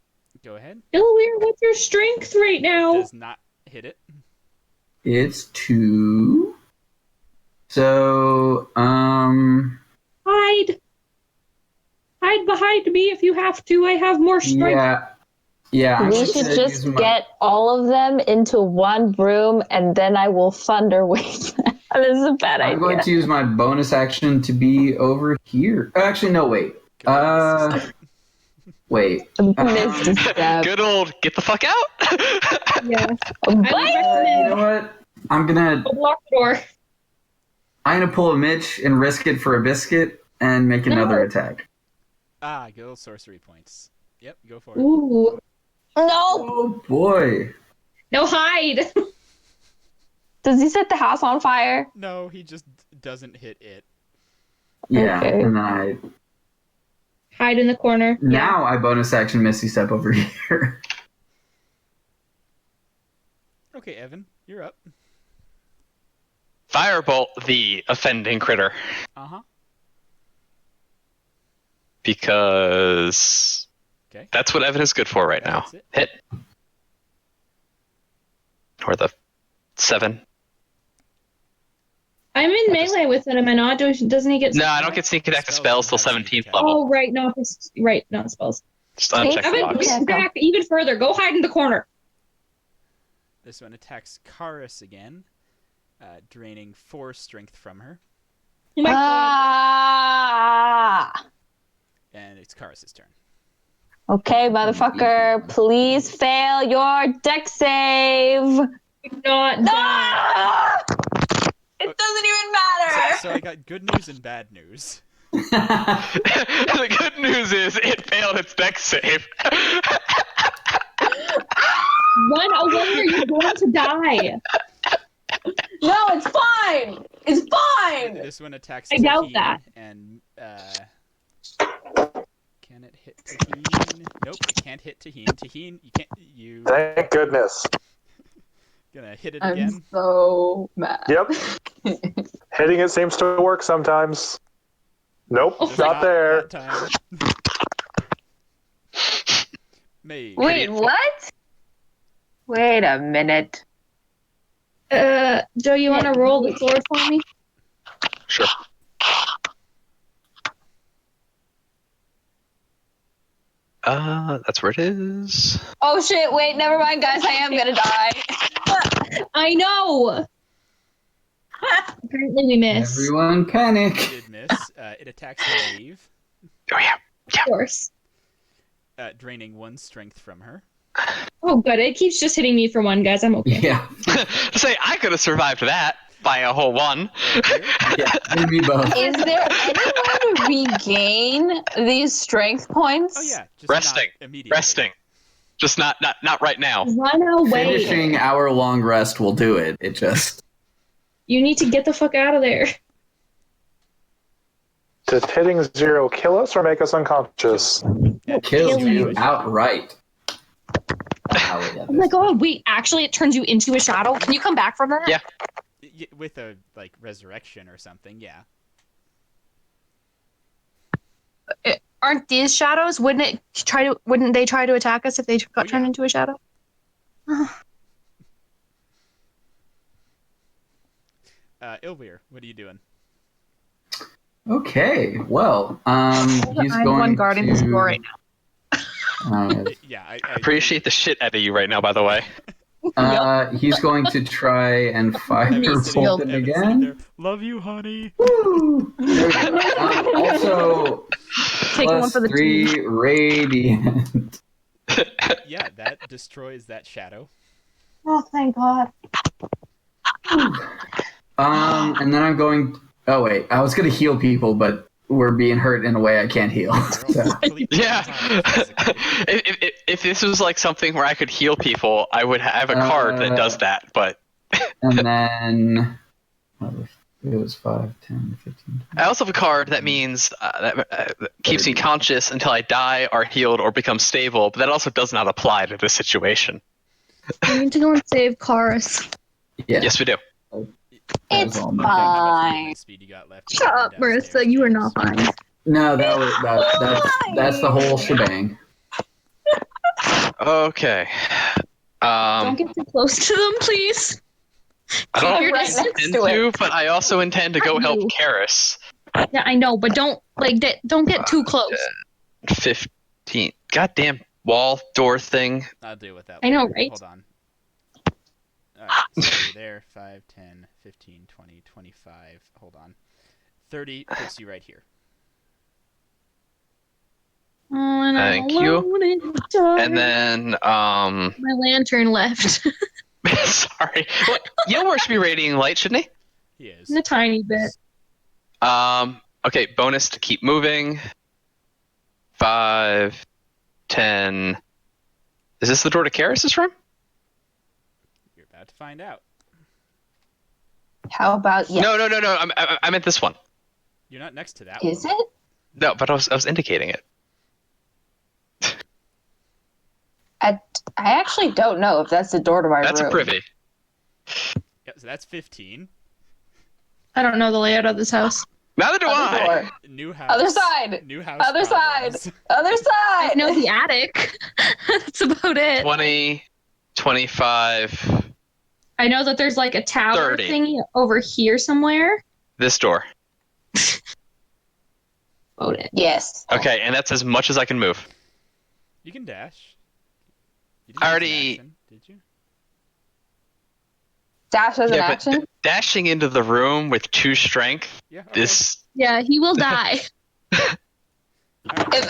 Go ahead. Ilweir, what's your strength right now? Does not hit it. It's 2. So, Hide. Hide behind me if you have to. I have more strength. Yeah. I'm We going should to just use my- get all of them into one room and then I will thunder wave them. This is a bad idea. I'm going to use my bonus action to be over here. Actually, no, wait. Go ahead, Wait. Misty step. Good old get the fuck out. Yeah. I Bye. would You know recommend what? I'm gonna lock the door. pull a Mitch and risk it for a biscuit and make another attack. Go sorcery points. Yep, go for it. Ooh. No. Oh boy. No, hide. Does he set the house on fire? No, he just doesn't hit it. Yeah, Okay. and then I Hide in the corner. now I bonus action Misty Step over here. Okay, Evan, you're up. Firebolt the offending critter. Uh-huh. Because Okay. that's what Evan is good for right now. That's it. Hit. Or the 7. I'm in melee with it, am I not? Doesn't he get... No, I don't get sneak attack to spells till 17th level. Oh, right, not spells. Just uncheck the Evan, box. push back even further. Go hide in the corner. This one attacks Karis again, draining 4 strength from her. Oh my God. And it's Karis' turn. Okay, motherfucker, please fail your deck save. Not Ah! It doesn't even matter. So I got good news and bad news. The good news is it failed its deck save. Run away or you're going to die. No, it's fine. It's fine. This one attacks I doubt Taheen, that. and can it hit Taheen? Nope, it can't hit Taheen. Taheen, you Thank goodness. gonna hit it I'm again? so mad. Yep. Hitting it seems to work sometimes. Nope, Just not there. that time. Mage. Wait, what? Wait a minute. Joe, you want to roll the sword for me? Sure. That's where it is. Oh shit, wait, never mind, guys. I am gonna die. I know. Apparently we missed. Everyone panic. Did miss. It attacks Maeve, Oh yeah. Of course. draining 1 strength from her. Oh, good. It keeps just hitting me for 1, guys. I'm okay. Yeah. To say I could have survived that by a whole 1. Yeah. Me both. Is there any way to regain these strength points? Oh yeah, just Resting. not immediately. Resting. Just not right now. Run away. Finishing our long rest will do it. It just... You need to get the fuck out of there. Did hitting 0 kill us or make us unconscious? kills Kill you you. outright. Oh my god, wait, actually it turns you into a shadow? Can you come back from that? Yeah. With a resurrection or something, yeah. Aren't these shadows? Wouldn't they try to attack us if they got turned into a shadow? Ilweir, what are you doing? Okay, well, he's I'm going one guarding to... this door right Yeah, I appreciate the shit out of you right now, by the way. He's going to try and firebolt it again. Love you, honey. Woo! There we go. Also, Take one plus for the 3 radiant. Yeah, that destroys that shadow. Oh, thank God. And then I'm going... Oh, wait. I was going to heal people, but we're being hurt in a way I can't heal. So. Yeah. If this was like something where I could heal people, I would have a card that does that, but... And then... It was 5, 10, 15... I also have a card that means that keeps me conscious until I die, are healed, or become stable, but that also does not apply to this situation. We need to go and save Karis. Yeah. Yes, we do. It's all. fine. Speed you got left. Shut up, Marissa. You are not fine. No, that's the whole shebang. Okay. Don't get too close to them, please. I don't You're know right if I next intend to to, it. but I also intend to go Not help you. Karis. Yeah, I know, but don't get too close. 15. Goddamn wall door thing. I'll deal with that. I know, later. right? Hold on. Alright, so you're there. 5, 10, 15, 20, 25. Hold on. 30 puts you right here. Oh, and I'm Thank you. alone in the dark. And then, My lantern left. sorry. What? Yelmore should be radiating light, shouldn't he? He is. A tiny bit. Okay, bonus to keep moving. 5, 10. Is this the door to Karis' room? You're about to find out. How about yes? No. I meant this one. You're not next to that Is one. it? No, but I was indicating it. I actually don't know if that's the door to my That's room. a privy. Yeah, so that's 15. I don't know the layout of this house. Neither do Other I. door. New house. Other side. New house. Other side. problems. Other I side. know the attic. That's about it. 20, 25, I know that there's like a tower 30. thingy over here somewhere. This door. Vote it. Yes. Okay, and that's as much as I can move. You can dash. You didn't I use an already- action, did you? Dash as an Yeah, but action. dashing into the room with 2 strength Yeah. Okay. is... Yeah, he will die. All right. This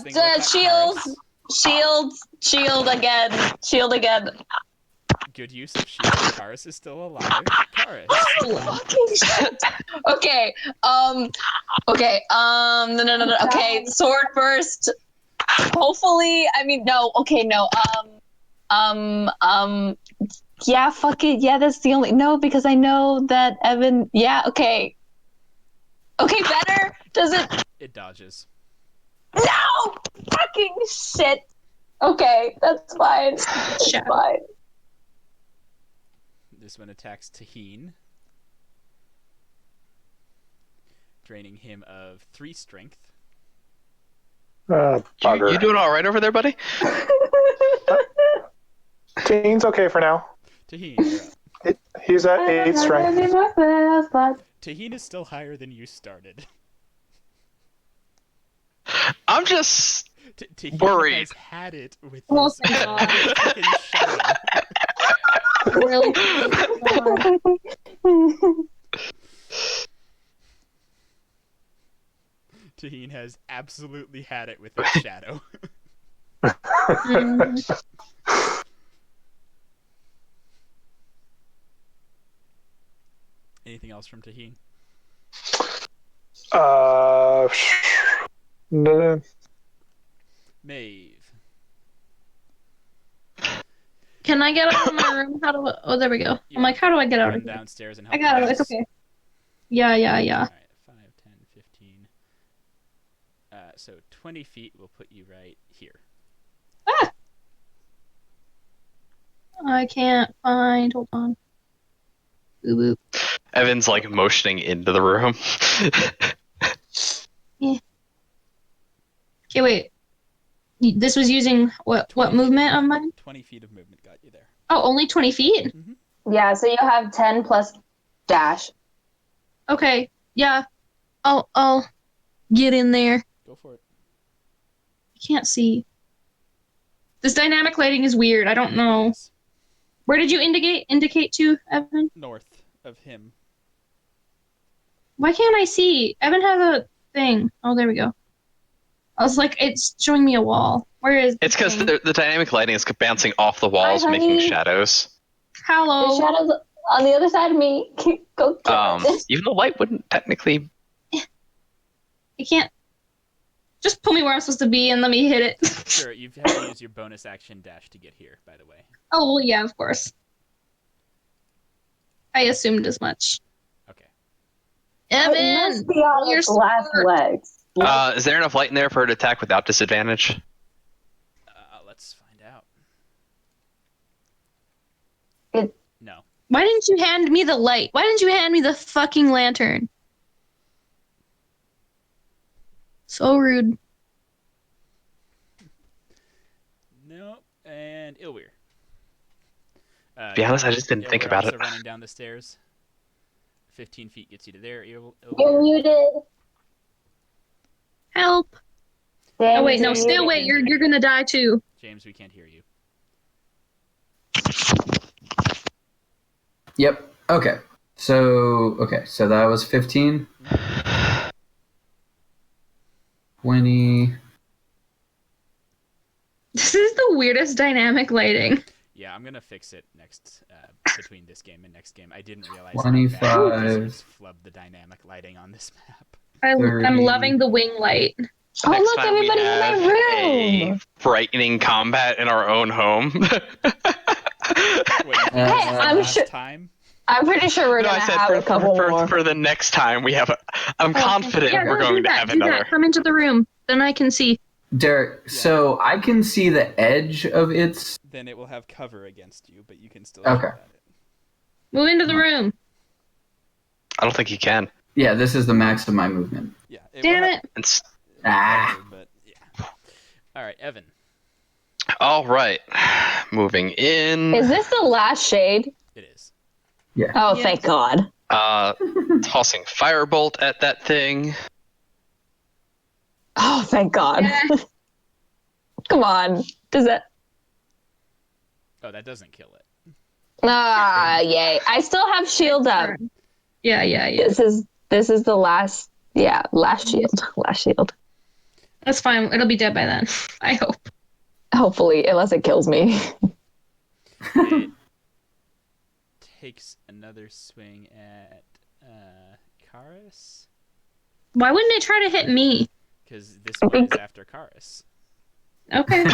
thing will attack Shield again. Shield again. Karis. Good use of shield. Karis is still alive. Karis. Fucking shit. Okay. Okay. No. Okay. Sword burst. Hopefully, I mean, no. Okay, no. Yeah, fuck it. Yeah, that's the only. No, because I know that Evan. Yeah, okay. Okay, better. Does it? It dodges. No! Fucking shit. Okay, that's fine. That's Shit. fine. This one attacks Taheen, draining him of 3 strength. Bugger. You doing all right over there, buddy? Teen's okay for now. Taheen, you're up. He's at 8 strength. Taheen is still higher than you started. I'm just... Taheen Worried. has had it with Oh this my God. fucking shadow. Really? Taheen has absolutely had it with this shadow. Anything else from Taheen? No, Maeve. Can I get out of my room? How do I... Oh, there we go. Yeah. I'm like, how do I get out Run of here? downstairs and help I got it. Karis. It's okay. Yeah. Alright, 5, 10, 15. So 20 feet will put you right here. I can't find. Hold on. Boo boop. Evan's like motioning into the room. Okay, wait. This was using what 20 movement of mine? 20 feet of movement got you there. Oh, only 20 feet? Yeah, so you have 10 plus dash. Okay. Yeah. I'll get in there. Go for it. I can't see. This dynamic lighting is weird. I don't know. Yes. Where did you indicate to, Evan? North of him. Why can't I see? Evan has a thing. Oh, there we go. I was like, it's showing me a wall. Where is It's because thing? the dynamic lighting is bouncing off the walls, Hi, making honey. shadows. Hello. The shadows on the other side of me. Go get it. Even though light wouldn't technically... I can't. Just pull me where I'm supposed to be and let me hit it. Sure, you have to use your bonus action dash to get here, by the way. Oh, well, yeah, of course. I assumed as much. Okay. It Evan! must be on you're its last smart. legs. Is there enough light in there for her to attack without disadvantage? Let's find out. It- No. Why didn't you hand me the light? Why didn't you hand me the fucking lantern? So rude. No. And Ilweir. To be honest, I just didn't think Ilweir about also it. running down the stairs. 15 feet gets you to there. You're Ilweir. muted. Help! James, Oh wait, no, you're stay muted. away. You're gonna die too. James, we can't hear you. Yep. Okay. So that was 15. 20. This is the weirdest dynamic lighting. Yeah, I'm gonna fix it next between this game and next game. I didn't realize 25. how bad it just flubbed the dynamic lighting on this map. I'm 30. loving the wing light. Oh, Next look, time we everybody's in have my room. a frightening combat in our own home. Wait, I'm last sure- time? I'm pretty sure we're No, I gonna said have a couple more. for the next time we have I'm confident Yeah, we're no, going do to that, have do another. that. Come into the room. Then I can see. Derek, so I can see the edge of its. Then it will have cover against you, but you can still Okay. shoot at it. Move into the room. I don't think you can. Yeah, this is the max of my movement. Yeah. Damn will it. It's Ah. have cover, but yeah. All right, Evan. all right. Moving in. Is this the last shade? It is. Yeah. Oh, Yeah. thank God. Tossing firebolt at that thing. Oh, thank God. Yeah. Come on. Does that? Oh, that doesn't kill it. Ah, yay! I still have shield up. Yeah. This is the last. Yeah, last shield. Last shield. That's fine. It'll be dead by then. I hope. Hopefully, unless it kills me. It takes another swing at Karis, Why wouldn't it try to hit me? because this one is after Karis. Okay.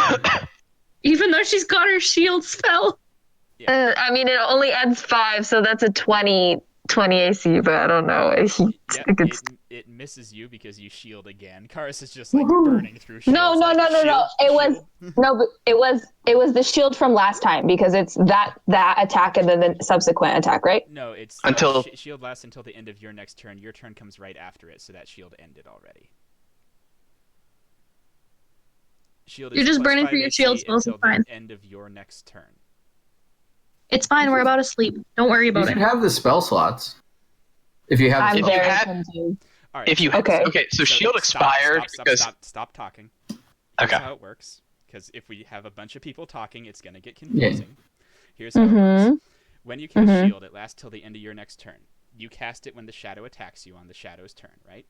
Even though she's got her shield spell. I mean, it only adds 5, so that's a 20 AC. But I don't know. Yep, it misses you because you shield again. Karis is just like burning through shields. No. like, It shield, was shield. no, but it was the shield from last time because it's that attack and then the subsequent attack, right? No, it's Until- shield lasts until the end of your next turn. Your turn comes right after it, so that shield ended already. Shield You're is just plus burning 5 through your AC shield spells, until it's fine. the end of your next turn. It's fine. We're about to sleep. Don't worry You about should it. have the spell slots. If you have I'm If you very had- confused. All right. If you Okay. so shield expired because Stop talking. Here's Okay. how it works. Because if we have a bunch of people talking, it's going to get confusing. Here's how it Mm-hmm. works. When you cast Mhm. shield, it lasts till the end of your next turn. You cast it when the shadow attacks you on the shadow's turn, right?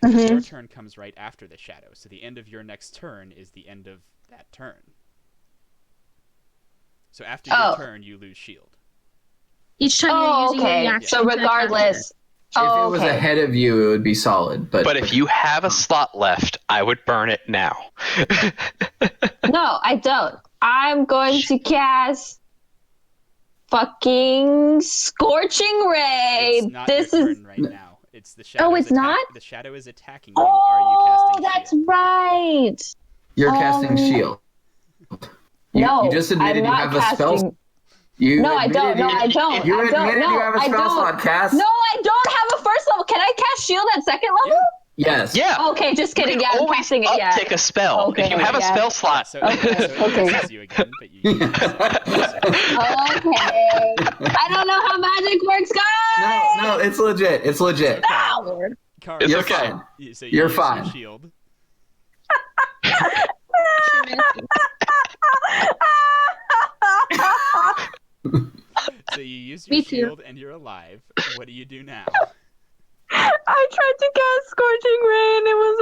Your turn comes right after the shadow, so the end of your next turn is the end of that turn. So after your turn, you lose shield. Each time Oh, you're using your okay. reaction So to attack regardless. it. If it was ahead of you, it would be solid. But if you have a slot left, I would burn it now. No, I don't. I'm going to cast fucking Scorching Ray. It's not This your is. turn right now. It's the shadow. Oh, it's not? The shadow is attacking you. Are you Oh, casting that's shield? right. you're casting shield. No, you just admitted I'm you not have a spell. casting. You No, I admitted don't. No, you- I don't. You I don't. admitted No, you have a I spell don't. slot, Cass. No, I don't have a first level. Can I cast shield at second level? Yes. Yeah. Okay, just kidding. You Yeah, I'm always casting it. Yeah. uptick a spell. Okay, if you have a yeah. spell slot, So, Okay, so it okay. misses you again, but you use it. Okay. I don't know how magic works, guys. No, it's legit. It's legit. Oh, Lord. Karis, It's You're okay. fine. So you You're use your fine. shield. So you use your Me too. shield and you're alive. What do you do now? I tried to cast Scorching Ray and it was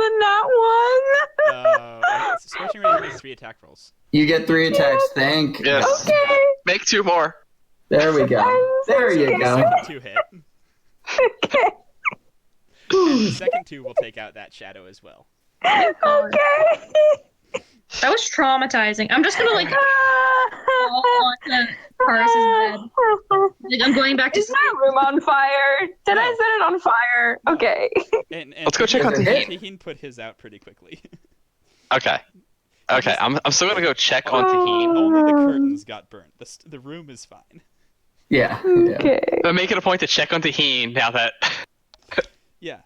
a nat 1. Scorching Ray makes 3 attack rolls. You get 3 attacks. Thank Yes. God. Okay. make 2 more. There we go. There you go. Second 2 hit. Okay. And the second 2 will take out that shadow as well. Okay. That was traumatizing. I'm just gonna fall onto Karis's bed. Like, I'm going back to Is my room on fire? Did I set it on fire? Okay. And Let's go check on Taheen. Taheen put his out pretty quickly. Okay. Okay, I'm still gonna go check on Taheen. Only the curtains got burnt. The room is fine. Yeah. Okay. I'm making a point to check on Taheen now that Yeah.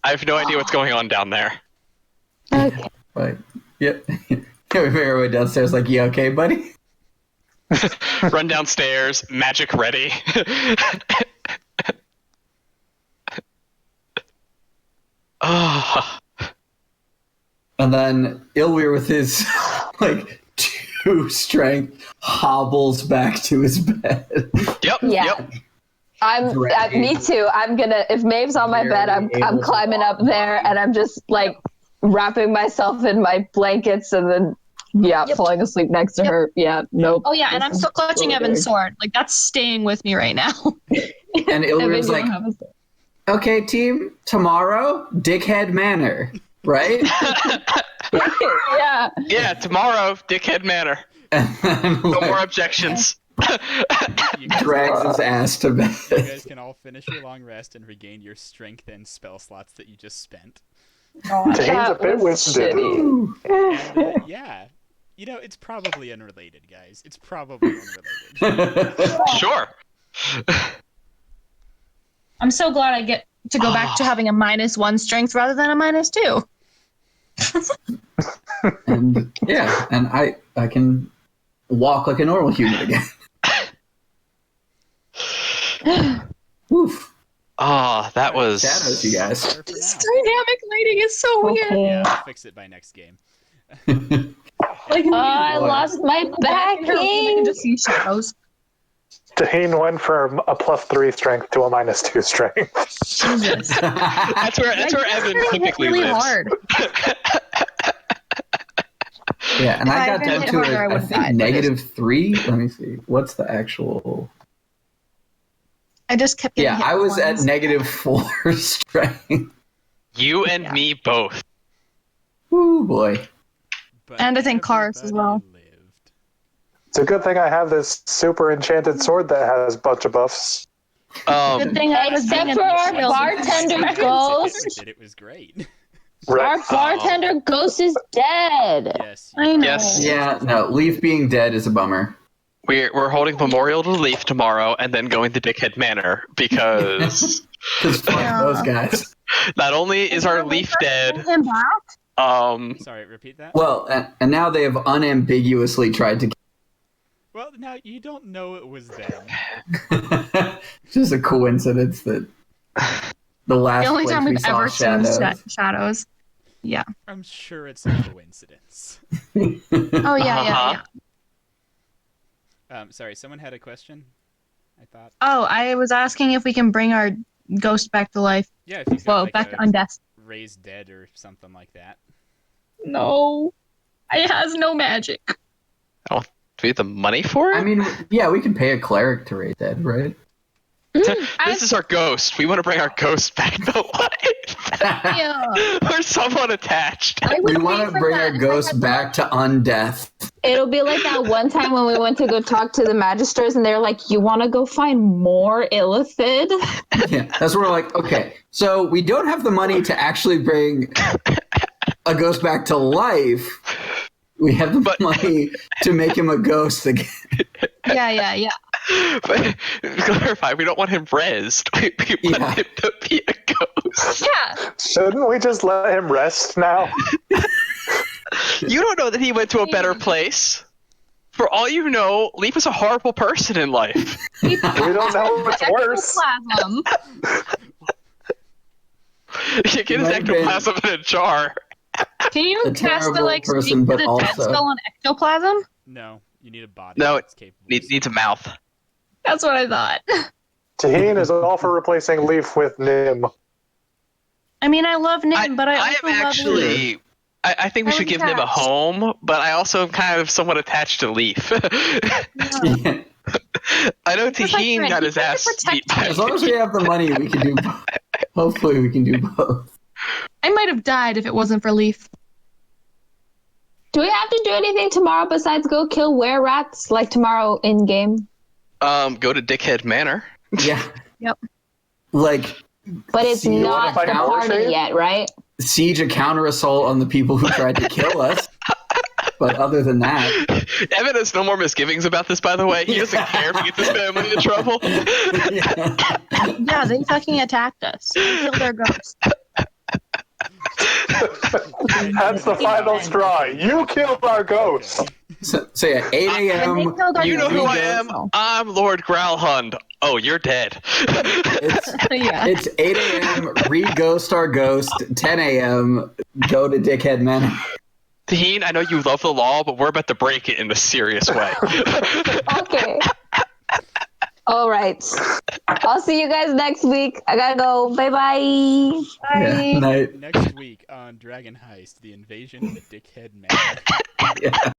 I have no idea what's going on down there. Okay. Like, yep. We figure our way downstairs. Like, you okay, buddy? Run downstairs, magic ready. Oh, And then Ilweir, with his like 2 strength, hobbles back to his bed. yep, Yeah. yep. Me too. I'm gonna. If Maeve's on my bed, I'm climbing up there, and I'm just like wrapping myself in my blankets, and then falling asleep next to her. Yeah. Nope. Oh yeah, and I'm still clutching Evan's sword. Like, that's staying with me right now. And Ilweir's like, okay, team, tomorrow, Dickhead Manor, right? Yeah. Yeah, tomorrow, Dickhead Manor. And then No like, more objections. You guys, drags his ass to you bed. guys can all finish your long rest and regain your strength and spell slots that you just spent. Taheen's a bit was winded. And yeah, you know, it's probably unrelated, guys. It's probably unrelated. Sure. I'm so glad I get to go back to having a -1 strength rather than a -2. And yeah, and I can walk like a normal human again. Oof. Oh, that was. Shadows, you guys. Better for This now. dynamic lighting is so weird. Okay. Yeah, I'll fix it by next game. Like, I lost my I can backing. just see shadows. Taheen went from a +3 strength to a -2 strength. Jesus. That's where Evan Hit typically really lives. hard. Yeah, and If I I got hadn't down hit to harder, I I would've think died, but -3. Let me see. What's the actual? I just kept getting Yeah, hit I was at once. -4 strength. You and Yeah. me both. Ooh boy. But And I think Karis as well. everybody lived. It's a good thing I have this super enchanted sword that has a bunch of buffs. Good thing I was Except being for our shield. bartender Once ghost. it hit, it was great. Our bartender ghost is dead. Yes. I know. Yes. Yeah, no, Leaf being dead is a bummer. We're holding Memorial to Leaf tomorrow and then going to Dickhead Manor because Because fuck Yeah. those guys. not only is our Leaf dead, Bring him back? Sorry, repeat that? Well, and now they have unambiguously tried to. Well, now you don't know it was them. It's just a coincidence that the last The only place time we we've saw ever seen shadows. shadows. Yeah. I'm sure it's a coincidence. Oh yeah, yeah, yeah. Sorry, someone had a question? I thought. Oh, I was asking if we can bring our ghost back to life. Yeah, if you've got Whoa, like back to a undeath. raised dead or something like that. No. It has no magic. do we have the money for it? I mean, yeah, we can pay a cleric to raid dead, right? This is our ghost. We want to bring our ghost back to life. Yeah. Or someone attached. I would We pay want to for bring that our if I ghost had back to undeath. It'll be like that one time when we went to go talk to the magisters and they're like, you want to go find more Illithid? Yeah, that's where we're like, okay, so we don't have the money to actually bring a ghost back to life. We have the money to make him a ghost again. Yeah. But clarify, we don't want him rezzed. We want him to be a ghost. Yeah. Shouldn't we just let him rest now? You don't know that he went to a better place. For all you know, Leaf is a horrible person in life. We don't know what's worse. Ectoplasm. You get his might have been- ectoplasm in a jar. Can you A cast the terrible person, speak to but the dead also- spell on ectoplasm? No, you need a body No, that's capable. Needs a mouth. That's what I thought. Taheen is all for replacing Leaf with Nim. I mean, I love Nim, but I also am love actually. Leaf. I think we should give Nim a attached. home, but I also am kind of somewhat attached to Leaf. Yeah. I know Just like Taheen Fred, got he his tried to ass protect beat by As long as we have the money, we can do both. Hopefully, we can do both. I might have died if it wasn't for Leaf. Do we have to do anything tomorrow besides go kill were-rats like tomorrow in game? Go to Dickhead Manor. Yeah. Yep. Like, But it's See, you not wanna the fight party Shade? yet, right? siege a counter assault on the people who tried to kill us. But other than that, Evan has no more misgivings about this, by the way. He doesn't care if he gets his family in trouble. Yeah, they fucking attacked us. They killed our ghost. That's the final straw. You killed our ghost. so yeah, 8 And they a.m. killed our You know who I ghost. am? I'm Lord Growlhund. Oh, you're dead. Yeah. It's 8 a.m. Re-ghost our ghost. 10 a.m. Go to Dickhead Manor. Taheen, I know you love the law, but we're about to break it in a serious way. Okay. All right. I'll see you guys next week. I gotta go. Bye-bye. Yeah, night. Next week on Dragon Heist, the invasion of Dickhead Manor. Yeah.